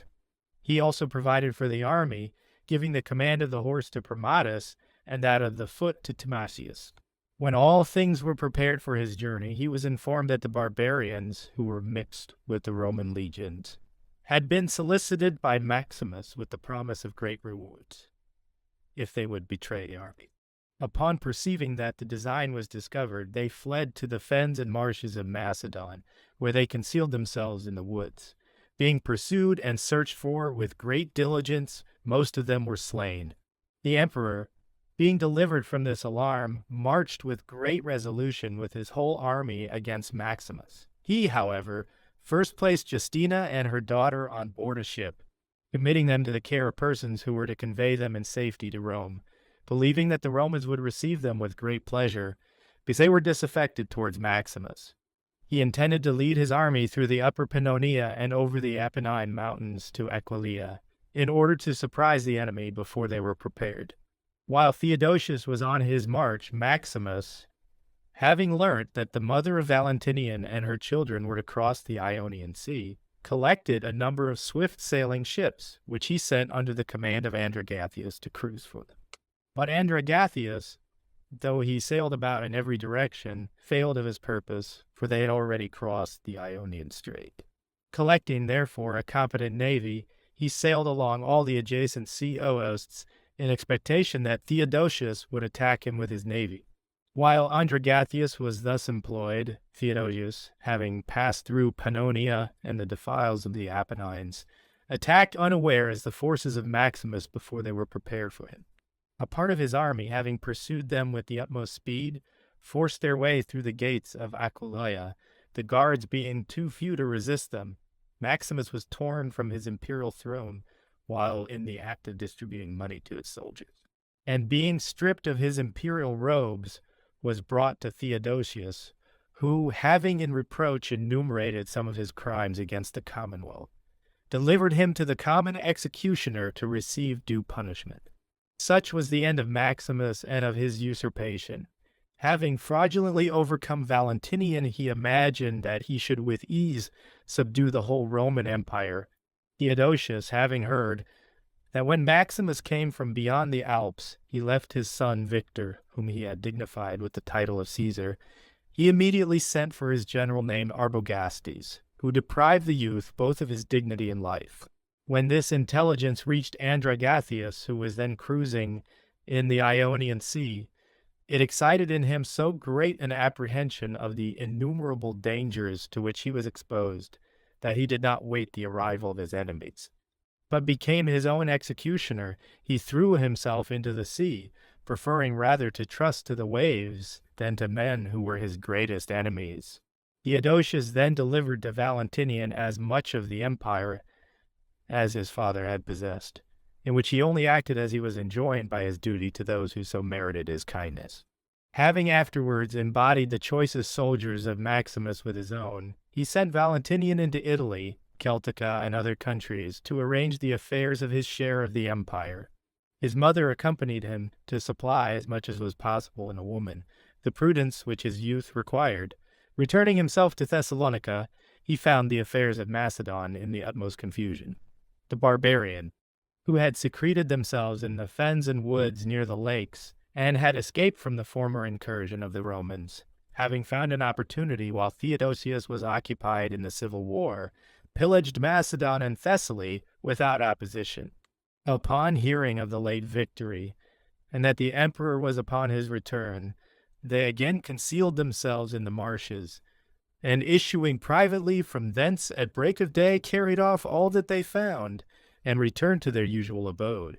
He also provided for the army, giving the command of the horse to Primatus and that of the foot to Timasius. When all things were prepared for his journey, he was informed that the barbarians, who were mixed with the Roman legions, had been solicited by Maximus with the promise of great rewards, if they would betray the army. Upon perceiving that the design was discovered, they fled to the fens and marshes of Macedon, where they concealed themselves in the woods. Being pursued and searched for with great diligence, most of them were slain. The emperor, being delivered from this alarm, marched with great resolution with his whole army against Maximus. He, however, first placed Justina and her daughter on board a ship, committing them to the care of persons who were to convey them in safety to Rome, believing that the Romans would receive them with great pleasure, because they were disaffected towards Maximus. He intended to lead his army through the upper Pannonia and over the Apennine mountains to Aquileia, in order to surprise the enemy before they were prepared. While Theodosius was on his march, Maximus, having learnt that the mother of Valentinian and her children were to cross the Ionian Sea, collected a number of swift-sailing ships, which he sent under the command of Androgathius to cruise for them. But Androgathius, though he sailed about in every direction, failed of his purpose, for they had already crossed the Ionian Strait. Collecting, therefore, a competent navy, he sailed along all the adjacent sea coasts in expectation that Theodosius would attack him with his navy. While Androgathius was thus employed, Theodosius, having passed through Pannonia and the defiles of the Apennines, attacked unawares the forces of Maximus before they were prepared for him. A part of his army, having pursued them with the utmost speed, forced their way through the gates of Aquileia, the guards being too few to resist them. Maximus was torn from his imperial throne while in the act of distributing money to his soldiers, and being stripped of his imperial robes, was brought to Theodosius, who, having in reproach enumerated some of his crimes against the Commonwealth, delivered him to the common executioner to receive due punishment. Such was the end of Maximus and of his usurpation. Having fraudulently overcome Valentinian, he imagined that he should with ease subdue the whole Roman Empire. Theodosius, having heard that when Maximus came from beyond the Alps, he left his son Victor, whom he had dignified with the title of Caesar, he immediately sent for his general named Arbogastes, who deprived the youth both of his dignity and life. When this intelligence reached Androgathius, who was then cruising in the Ionian Sea, it excited in him so great an apprehension of the innumerable dangers to which he was exposed that he did not wait the arrival of his enemies, but became his own executioner. He threw himself into the sea, preferring rather to trust to the waves than to men who were his greatest enemies. Theodosius then delivered to Valentinian as much of the empire as his father had possessed, in which he only acted as he was enjoined by his duty to those who so merited his kindness. Having afterwards embodied the choicest soldiers of Maximus with his own, he sent Valentinian into Italy, Celtica, and other countries to arrange the affairs of his share of the empire. His mother accompanied him to supply, as much as was possible in a woman, the prudence which his youth required. Returning himself to Thessalonica, he found the affairs of Macedon in the utmost confusion. The barbarian, who had secreted themselves in the fens and woods near the lakes, and had escaped from the former incursion of the Romans, having found an opportunity while Theodosius was occupied in the civil war, pillaged Macedon and Thessaly without opposition. Upon hearing of the late victory, and that the emperor was upon his return, they again concealed themselves in the marshes, and issuing privately from thence at break of day, carried off all that they found, and returned to their usual abode.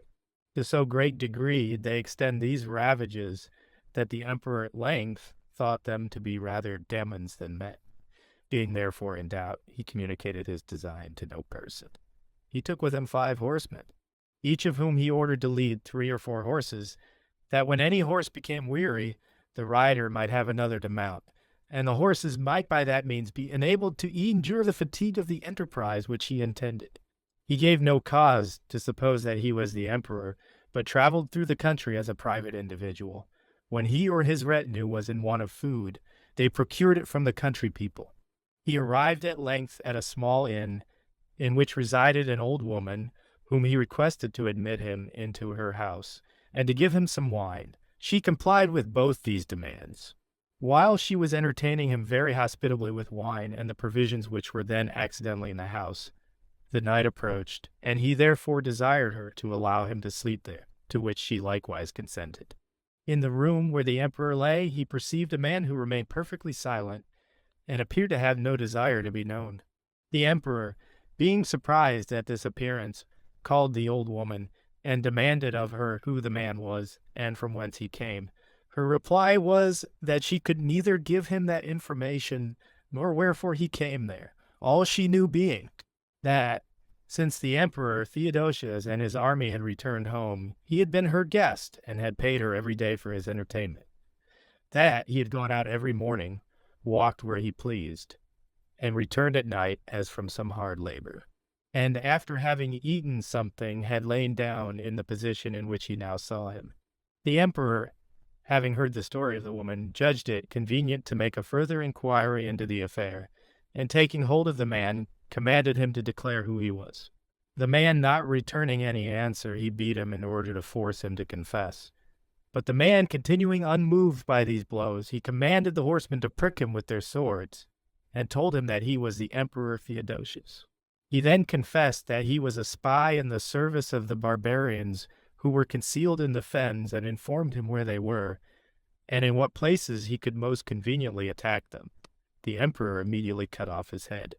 To so great degree they extend these ravages, that the emperor at length thought them to be rather demons than men. Being therefore in doubt, he communicated his design to no person. He took with him 5 horsemen, each of whom he ordered to lead 3 or 4 horses, that when any horse became weary, the rider might have another to mount, and the horses might by that means be enabled to endure the fatigue of the enterprise which he intended. He gave no cause to suppose that he was the emperor, but traveled through the country as a private individual. When he or his retinue was in want of food, they procured it from the country people. He arrived at length at a small inn, in which resided an old woman, whom he requested to admit him into her house, and to give him some wine. She complied with both these demands. While she was entertaining him very hospitably with wine and the provisions which were then accidentally in the house, the night approached, and he therefore desired her to allow him to sleep there, to which she likewise consented. In the room where the emperor lay, he perceived a man who remained perfectly silent, and appeared to have no desire to be known. The emperor, being surprised at this appearance, called the old woman, and demanded of her who the man was, and from whence he came. Her reply was that she could neither give him that information, nor wherefore he came there, all she knew being that, since the emperor Theodosius and his army had returned home, he had been her guest, and had paid her every day for his entertainment. That he had gone out every morning, walked where he pleased, and returned at night as from some hard labor, and after having eaten something had lain down in the position in which he now saw him. The emperor, having heard the story of the woman, judged it convenient to make a further inquiry into the affair, and taking hold of the man, commanded him to declare who he was. The man not returning any answer, he beat him in order to force him to confess. But the man, continuing unmoved by these blows, he commanded the horsemen to prick him with their swords, and told him that he was the Emperor Theodosius. He then confessed that he was a spy in the service of the barbarians who were concealed in the fens, and informed him where they were, and in what places he could most conveniently attack them. The emperor immediately cut off his head.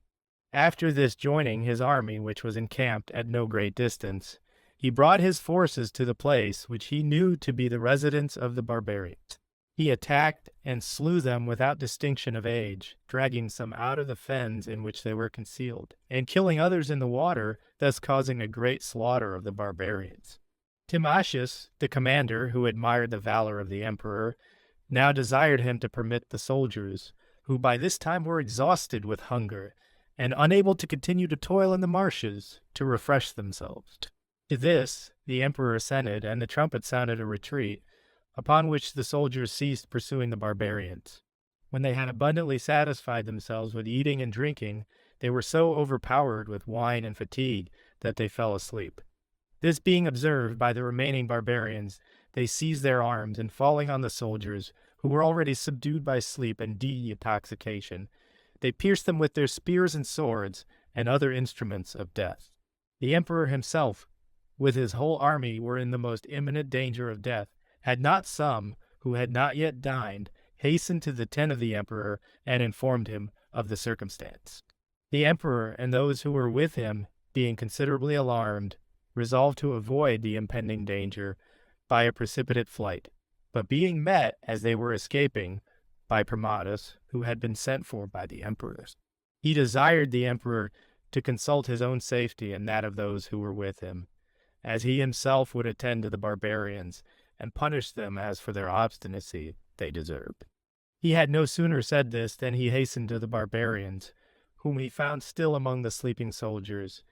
After this, joining his army, which was encamped at no great distance, he brought his forces to the place which he knew to be the residence of the barbarians. He attacked and slew them without distinction of age, dragging some out of the fens in which they were concealed, and killing others in the water, thus causing a great slaughter of the barbarians. Timasius, the commander, who admired the valor of the emperor, now desired him to permit the soldiers, who by this time were exhausted with hunger, and unable to continue to toil in the marshes, to refresh themselves. To this the emperor assented, and the trumpet sounded a retreat, upon which the soldiers ceased pursuing the barbarians. When they had abundantly satisfied themselves with eating and drinking, they were so overpowered with wine and fatigue that they fell asleep. This being observed by the remaining barbarians, they seized their arms, and falling on the soldiers, who were already subdued by sleep and de-intoxication, they pierced them with their spears and swords and other instruments of death. The emperor himself, with his whole army, were in the most imminent danger of death, had not some, who had not yet dined, hastened to the tent of the emperor and informed him of the circumstance. The emperor and those who were with him, being considerably alarmed, resolved to avoid the impending danger by a precipitate flight, but being met, as they were escaping, by Primatus, who had been sent for by the emperors, he desired the emperor to consult his own safety and that of those who were with him, as he himself would attend to the barbarians, and punish them as for their obstinacy they deserved. He had no sooner said this than he hastened to the barbarians, whom he found still among the sleeping soldiers,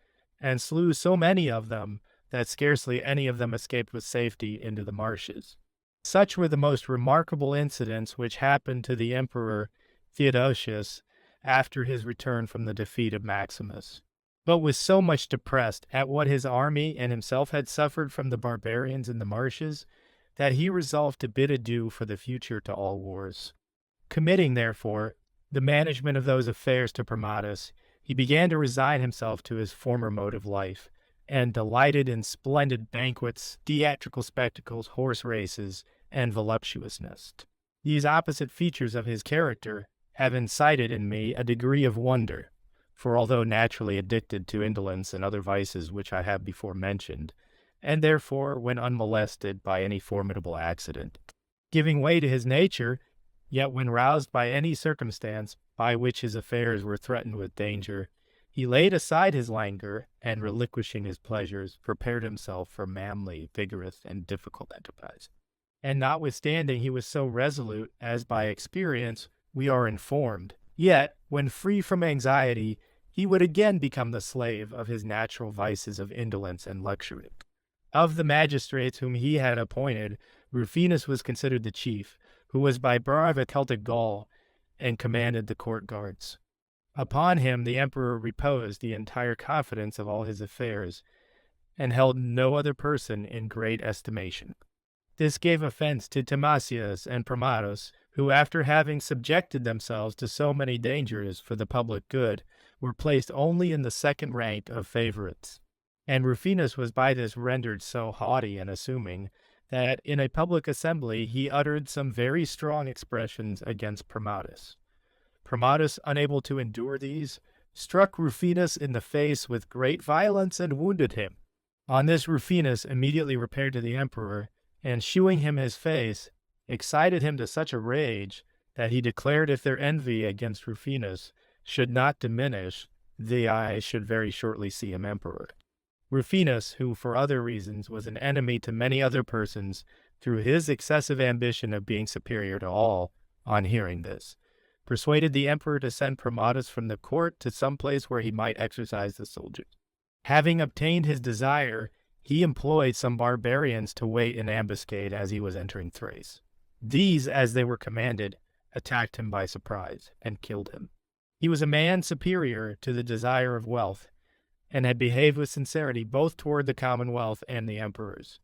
and slew so many of them that scarcely any of them escaped with safety into the marshes. Such were the most remarkable incidents which happened to the Emperor Theodosius after his return from the defeat of Maximus, but was so much depressed at what his army and himself had suffered from the barbarians in the marshes, that he resolved to bid adieu for the future to all wars. Committing, therefore, the management of those affairs to Primatus, he began to resign himself to his former mode of life, and delighted in splendid banquets, theatrical spectacles, horse races, and voluptuousness. These opposite features of his character have incited in me a degree of wonder, for although naturally addicted to indolence and other vices which I have before mentioned, and therefore, when unmolested by any formidable accident, giving way to his nature, yet when roused by any circumstance by which his affairs were threatened with danger, he laid aside his languor, and relinquishing his pleasures, prepared himself for manly, vigorous, and difficult enterprise. And notwithstanding he was so resolute, as by experience we are informed, yet, when free from anxiety, he would again become the slave of his natural vices of indolence and luxury. Of the magistrates whom he had appointed, Rufinus was considered the chief, who was by birth a Celtic Gaul, and commanded the court guards. Upon him the emperor reposed the entire confidence of all his affairs, and held no other person in great estimation. This gave offense to Timasius and Primatus, who, after having subjected themselves to so many dangers for the public good, were placed only in the second rank of favorites. And Rufinus was by this rendered so haughty and assuming, that in a public assembly he uttered some very strong expressions against Primatus. Primatus, unable to endure these, struck Rufinus in the face with great violence and wounded him. On this Rufinus immediately repaired to the emperor, and shewing him his face, excited him to such a rage that he declared if their envy against Rufinus should not diminish, they should very shortly see him emperor. Rufinus, who for other reasons was an enemy to many other persons, through his excessive ambition of being superior to all, on hearing this, persuaded the emperor to send Primatus from the court to some place where he might exercise the soldiers. Having obtained his desire, he employed some barbarians to wait in ambuscade as he was entering Thrace. These, as they were commanded, attacked him by surprise and killed him. He was a man superior to the desire of wealth, and had behaved with sincerity both toward the commonwealth and the emperors.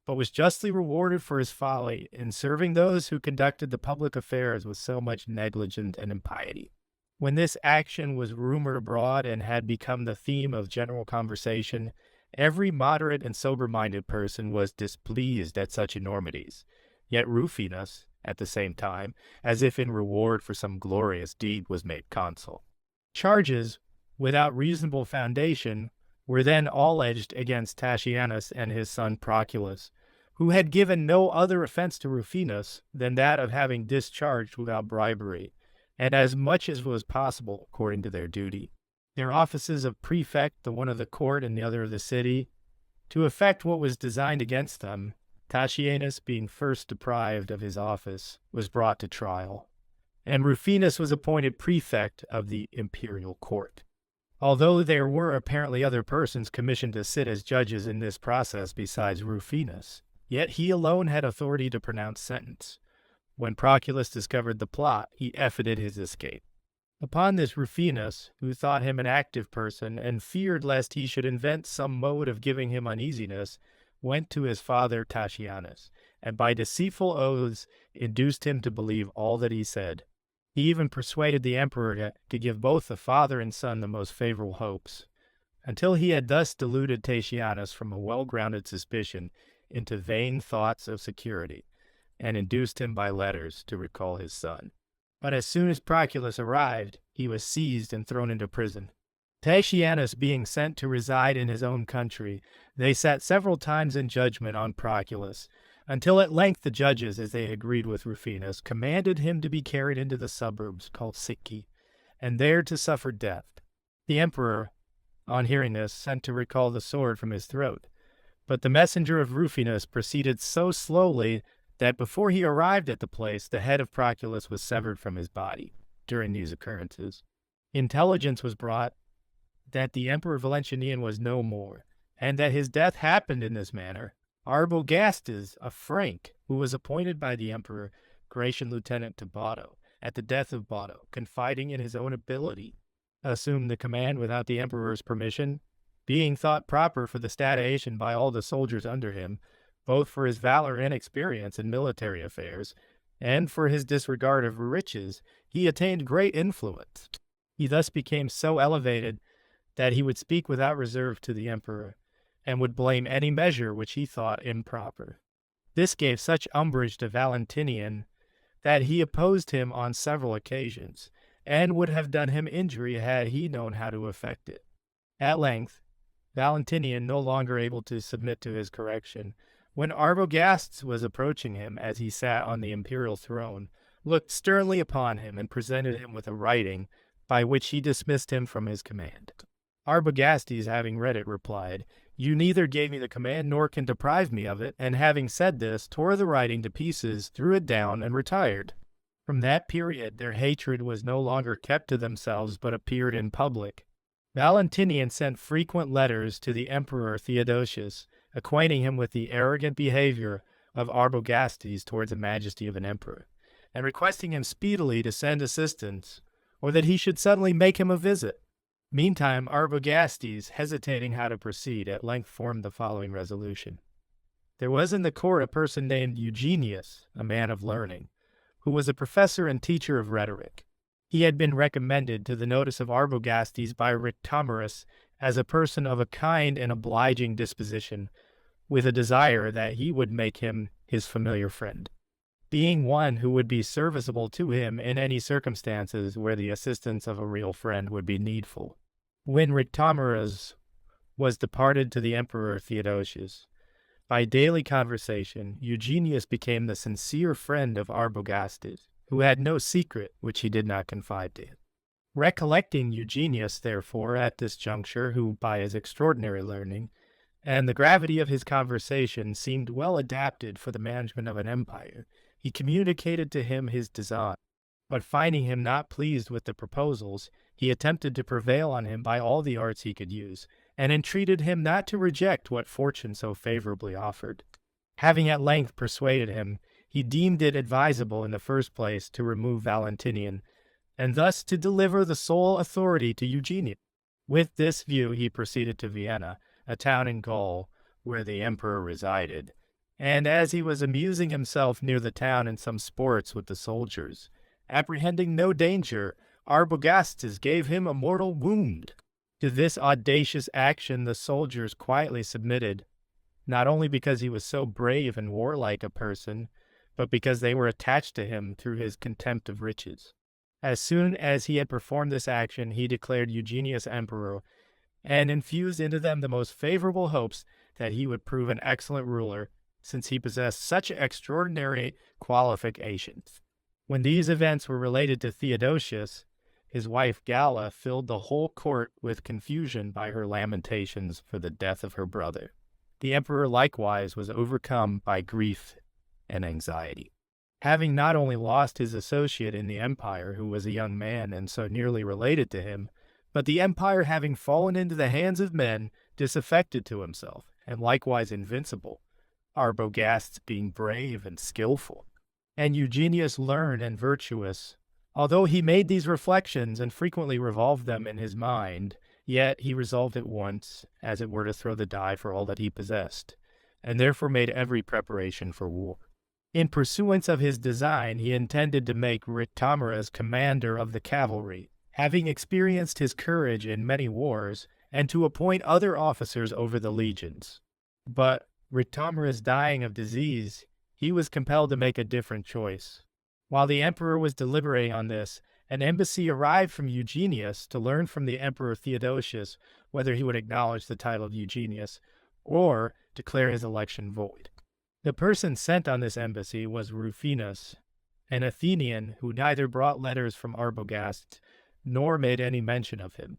but was justly rewarded for his folly in serving those who conducted the public affairs with so much negligence and impiety. When this action was rumored abroad and had become the theme of general conversation, every moderate and sober-minded person was displeased at such enormities. Yet Rufinus, at the same time, as if in reward for some glorious deed, was made consul. Charges, without reasonable foundation, were then all alleged against Tatianus and his son Proculus, who had given no other offense to Rufinus than that of having discharged without bribery, and as much as was possible according to their duty, their offices of prefect, the one of the court and the other of the city, to effect what was designed against them. Tatianus, being first deprived of his office, was brought to trial, and Rufinus was appointed prefect of the imperial court. Although there were apparently other persons commissioned to sit as judges in this process besides Rufinus, yet he alone had authority to pronounce sentence. When Proculus discovered the plot, he effected his escape. Upon this, Rufinus, who thought him an active person and feared lest he should invent some mode of giving him uneasiness, went to his father Tatianus, and by deceitful oaths induced him to believe all that he said. He even persuaded the emperor to give both the father and son the most favorable hopes, until he had thus deluded Tatianus from a well-grounded suspicion into vain thoughts of security, and induced him by letters to recall his son. But as soon as Proculus arrived, he was seized and thrown into prison. Tatianus being sent to reside in his own country, they sat several times in judgment on Proculus, until at length the judges, as they agreed with Rufinus, commanded him to be carried into the suburbs called Sicci, and there to suffer death. The emperor, on hearing this, sent to recall the sword from his throat, but the messenger of Rufinus proceeded so slowly that before he arrived at the place, the head of Proculus was severed from his body. During these occurrences, intelligence was brought that the Emperor Valentinian was no more, and that his death happened in this manner. Arbogastes, a Frank, who was appointed by the emperor Gratian lieutenant to Botto, at the death of Botto, confiding in his own ability, assumed the command without the emperor's permission, being thought proper for the statization by all the soldiers under him, both for his valor and experience in military affairs, and for his disregard of riches. He attained great influence. He thus became so elevated that he would speak without reserve to the emperor, and would blame any measure which he thought improper. This gave such umbrage to Valentinian that he opposed him on several occasions, and would have done him injury had he known how to effect it. At length, Valentinian, no longer able to submit to his correction, when Arbogastes was approaching him as he sat on the imperial throne, looked sternly upon him and presented him with a writing by which he dismissed him from his command. Arbogastes, having read it, replied, "You neither gave me the command nor can deprive me of it," and having said this, tore the writing to pieces, threw it down, and retired. From that period their hatred was no longer kept to themselves, but appeared in public. Valentinian sent frequent letters to the Emperor Theodosius, acquainting him with the arrogant behavior of Arbogastes towards the majesty of an emperor, and requesting him speedily to send assistance, or that he should suddenly make him a visit. Meantime, Arbogastes, hesitating how to proceed, at length formed the following resolution. There was in the court a person named Eugenius, a man of learning, who was a professor and teacher of rhetoric. He had been recommended to the notice of Arbogastes by Rictomerus as a person of a kind and obliging disposition, with a desire that he would make him his familiar friend, being one who would be serviceable to him in any circumstances where the assistance of a real friend would be needful. When Rictomerus was departed to the Emperor Theodosius, by daily conversation, Eugenius became the sincere friend of Arbogastes, who had no secret which he did not confide to him. Recollecting Eugenius, therefore, at this juncture, who, by his extraordinary learning, and the gravity of his conversation, seemed well adapted for the management of an empire, he communicated to him his design, but finding him not pleased with the proposals, he attempted to prevail on him by all the arts he could use, and entreated him not to reject what fortune so favorably offered. Having at length persuaded him, he deemed it advisable in the first place to remove Valentinian, and thus to deliver the sole authority to Eugenius. With this view he proceeded to Vienna, a town in Gaul, where the emperor resided, And as he was amusing himself near the town in some sports with the soldiers, apprehending no danger, Arbogastes gave him a mortal wound. To this audacious action the soldiers quietly submitted, not only because he was so brave and warlike a person, but because they were attached to him through his contempt of riches. As soon as he had performed this action, he declared Eugenius emperor, and infused into them the most favorable hopes that he would prove an excellent ruler, since he possessed such extraordinary qualifications. When these events were related to Theodosius, his wife Galla filled the whole court with confusion by her lamentations for the death of her brother. The emperor likewise was overcome by grief and anxiety. Having not only lost his associate in the empire, who was a young man and so nearly related to him, but the empire having fallen into the hands of men disaffected to himself, and likewise invincible, Arbogastes being brave and skillful, and Eugenius learned and virtuous. Although he made these reflections and frequently revolved them in his mind, yet he resolved at once, as it were to throw the die for all that he possessed, and therefore made every preparation for war. In pursuance of his design, he intended to make Rhitomeras commander of the cavalry, having experienced his courage in many wars, and to appoint other officers over the legions. But Rhitomeras dying of disease, he was compelled to make a different choice. While the emperor was deliberating on this, an embassy arrived from Eugenius to learn from the emperor Theodosius whether he would acknowledge the title of Eugenius or declare his election void. The person sent on this embassy was Rufinus, an Athenian who neither brought letters from Arbogastes nor made any mention of him.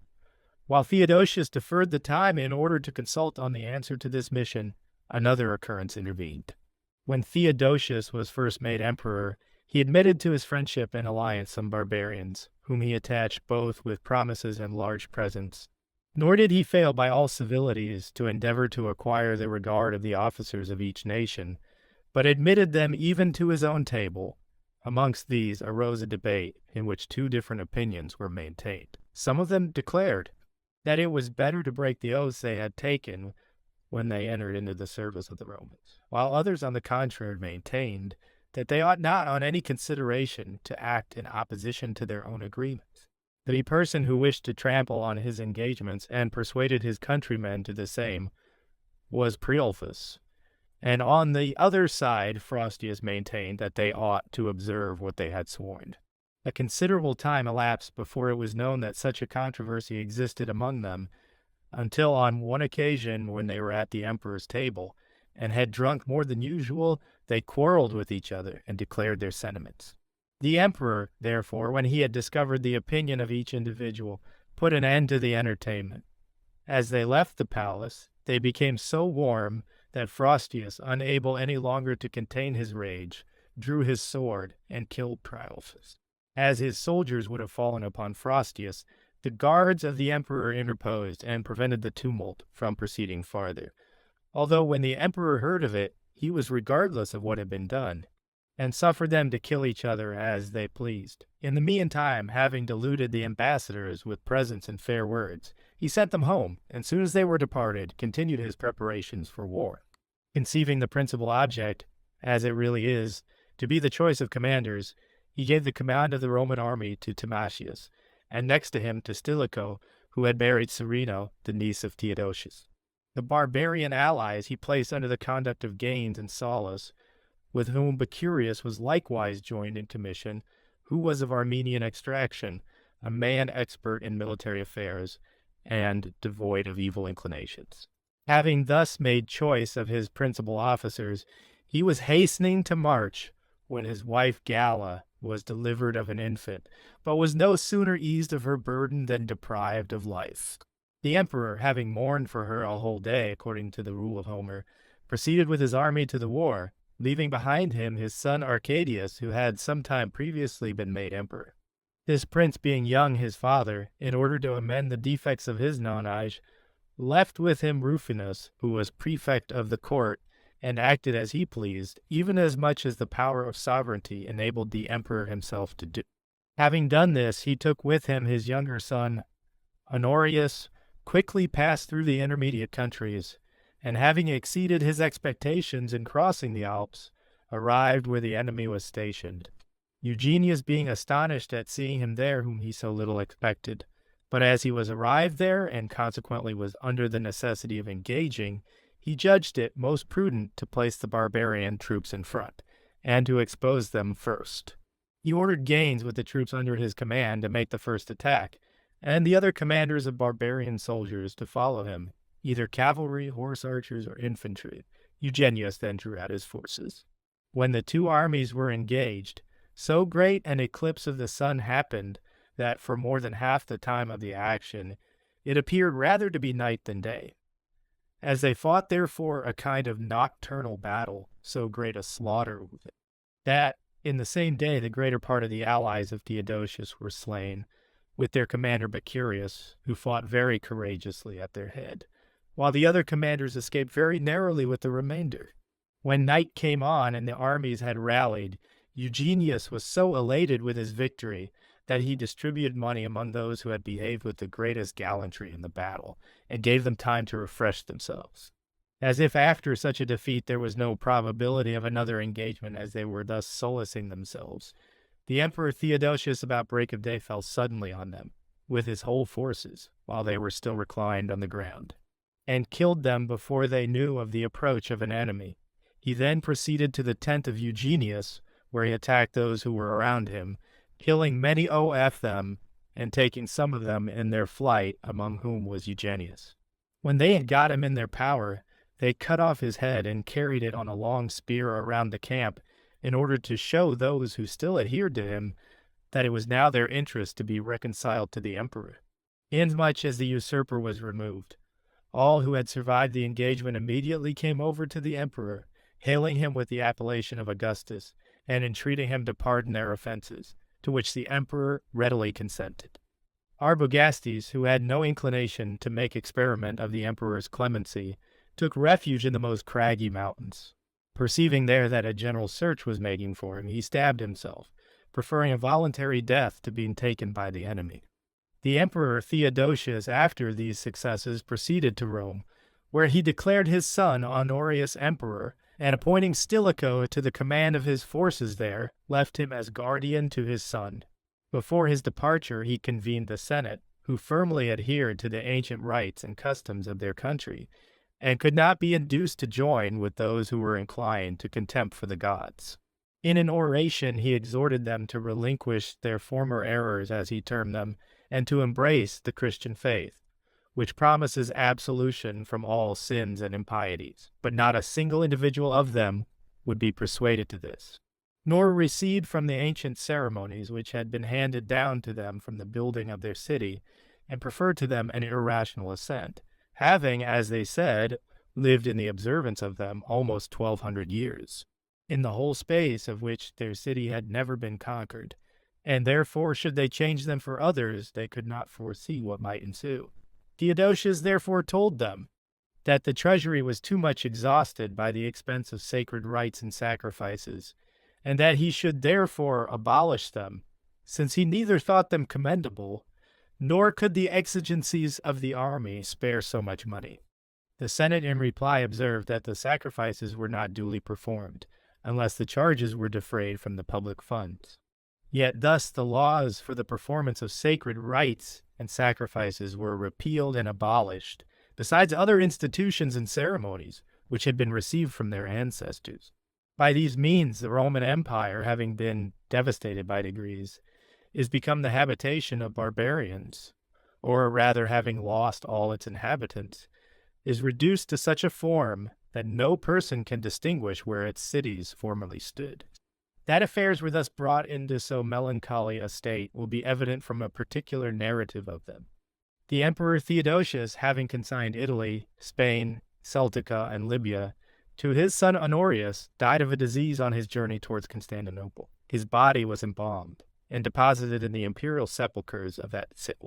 While Theodosius deferred the time in order to consult on the answer to this mission, another occurrence intervened. When Theodosius was first made emperor, he admitted to his friendship and alliance some barbarians, whom he attached both with promises and large presents. Nor did he fail by all civilities to endeavor to acquire the regard of the officers of each nation, but admitted them even to his own table. Amongst these arose a debate in which two different opinions were maintained. Some of them declared that it was better to break the oaths they had taken when they entered into the service of the Romans, while others, on the contrary, maintained that they ought not on any consideration to act in opposition to their own agreements. The person who wished to trample on his engagements and persuaded his countrymen to the same was Priolphus, and on the other side Frostius maintained that they ought to observe what they had sworn. A considerable time elapsed before it was known that such a controversy existed among them, until on one occasion when they were at the emperor's table, and had drunk more than usual, they quarreled with each other and declared their sentiments. The emperor, therefore, when he had discovered the opinion of each individual, put an end to the entertainment. As they left the palace, they became so warm that Frostius, unable any longer to contain his rage, drew his sword and killed Priolphus. As his soldiers would have fallen upon Frostius, the guards of the emperor interposed and prevented the tumult from proceeding farther, although when the emperor heard of it, he was regardless of what had been done, and suffered them to kill each other as they pleased. In the meantime, having deluded the ambassadors with presents and fair words, he sent them home, and soon as they were departed, continued his preparations for war. Conceiving the principal object, as it really is, to be the choice of commanders, he gave the command of the Roman army to Timasius, and next to him to Stilicho, who had married Sereno, the niece of Theodosius. The barbarian allies he placed under the conduct of Gaines and Saulus, with whom Bacurius was likewise joined in commission, who was of Armenian extraction, a man expert in military affairs, and devoid of evil inclinations. Having thus made choice of his principal officers, he was hastening to march when his wife Galla was delivered of an infant, but was no sooner eased of her burden than deprived of life. The emperor, having mourned for her a whole day, according to the rule of Homer, proceeded with his army to the war, leaving behind him his son Arcadius, who had some time previously been made emperor. This prince, being young his father, in order to amend the defects of his nonage, left with him Rufinus, who was prefect of the court, and acted as he pleased, even as much as the power of sovereignty enabled the emperor himself to do. Having done this, he took with him his younger son Honorius, quickly passed through the intermediate countries, and having exceeded his expectations in crossing the Alps, arrived where the enemy was stationed. Eugenius being astonished at seeing him there whom he so little expected. But as he was arrived there, and consequently was under the necessity of engaging, he judged it most prudent to place the barbarian troops in front, and to expose them first. He ordered Gaines with the troops under his command to make the first attack, and the other commanders of barbarian soldiers to follow him, either cavalry, horse archers, or infantry. Eugenius then drew out his forces. When the two armies were engaged, so great an eclipse of the sun happened that for more than half the time of the action it appeared rather to be night than day. As they fought therefore a kind of nocturnal battle, so great a slaughter was it, that in the same day the greater part of the allies of Theodosius were slain, with their commander Mercurius, who fought very courageously at their head, while the other commanders escaped very narrowly with the remainder. When night came on and the armies had rallied, Eugenius was so elated with his victory that he distributed money among those who had behaved with the greatest gallantry in the battle, and gave them time to refresh themselves, as if after such a defeat there was no probability of another engagement. As they were thus solacing themselves, the Emperor Theodosius about break of day fell suddenly on them, with his whole forces, while they were still reclined on the ground, and killed them before they knew of the approach of an enemy. He then proceeded to the tent of Eugenius, where he attacked those who were around him, killing many of them, and taking some of them in their flight, among whom was Eugenius. When they had got him in their power, they cut off his head and carried it on a long spear around the camp, in order to show those who still adhered to him that it was now their interest to be reconciled to the emperor. Inasmuch as the usurper was removed, all who had survived the engagement immediately came over to the emperor, hailing him with the appellation of Augustus, and entreating him to pardon their offenses, to which the emperor readily consented. Arbogastes, who had no inclination to make experiment of the emperor's clemency, took refuge in the most craggy mountains. Perceiving there that a general search was making for him, he stabbed himself, preferring a voluntary death to being taken by the enemy. The Emperor Theodosius, after these successes, proceeded to Rome, where he declared his son Honorius emperor, and appointing Stilicho to the command of his forces there, left him as guardian to his son. Before his departure he convened the Senate, who firmly adhered to the ancient rites and customs of their country, and could not be induced to join with those who were inclined to contempt for the gods. In an oration he exhorted them to relinquish their former errors, as he termed them, and to embrace the Christian faith, which promises absolution from all sins and impieties, but not a single individual of them would be persuaded to this, nor recede from the ancient ceremonies which had been handed down to them from the building of their city, and preferred to them an irrational assent, having, as they said, lived in the observance of them almost 1,200 years, in the whole space of which their city had never been conquered, and therefore should they change them for others, they could not foresee what might ensue. Theodosius therefore told them that the treasury was too much exhausted by the expense of sacred rites and sacrifices, and that he should therefore abolish them, since he neither thought them commendable, nor could the exigencies of the army spare so much money. The Senate in reply observed that the sacrifices were not duly performed, unless the charges were defrayed from the public funds. Yet thus the laws for the performance of sacred rites and sacrifices were repealed and abolished, besides other institutions and ceremonies which had been received from their ancestors. By these means the Roman Empire, having been devastated by degrees, is become the habitation of barbarians, or rather having lost all its inhabitants, is reduced to such a form that no person can distinguish where its cities formerly stood. That affairs were thus brought into so melancholy a state will be evident from a particular narrative of them. The Emperor Theodosius, having consigned Italy, Spain, Celtica, and Libya to his son Honorius, died of a disease on his journey towards Constantinople. His body was embalmed and deposited in the imperial sepulchres of that city.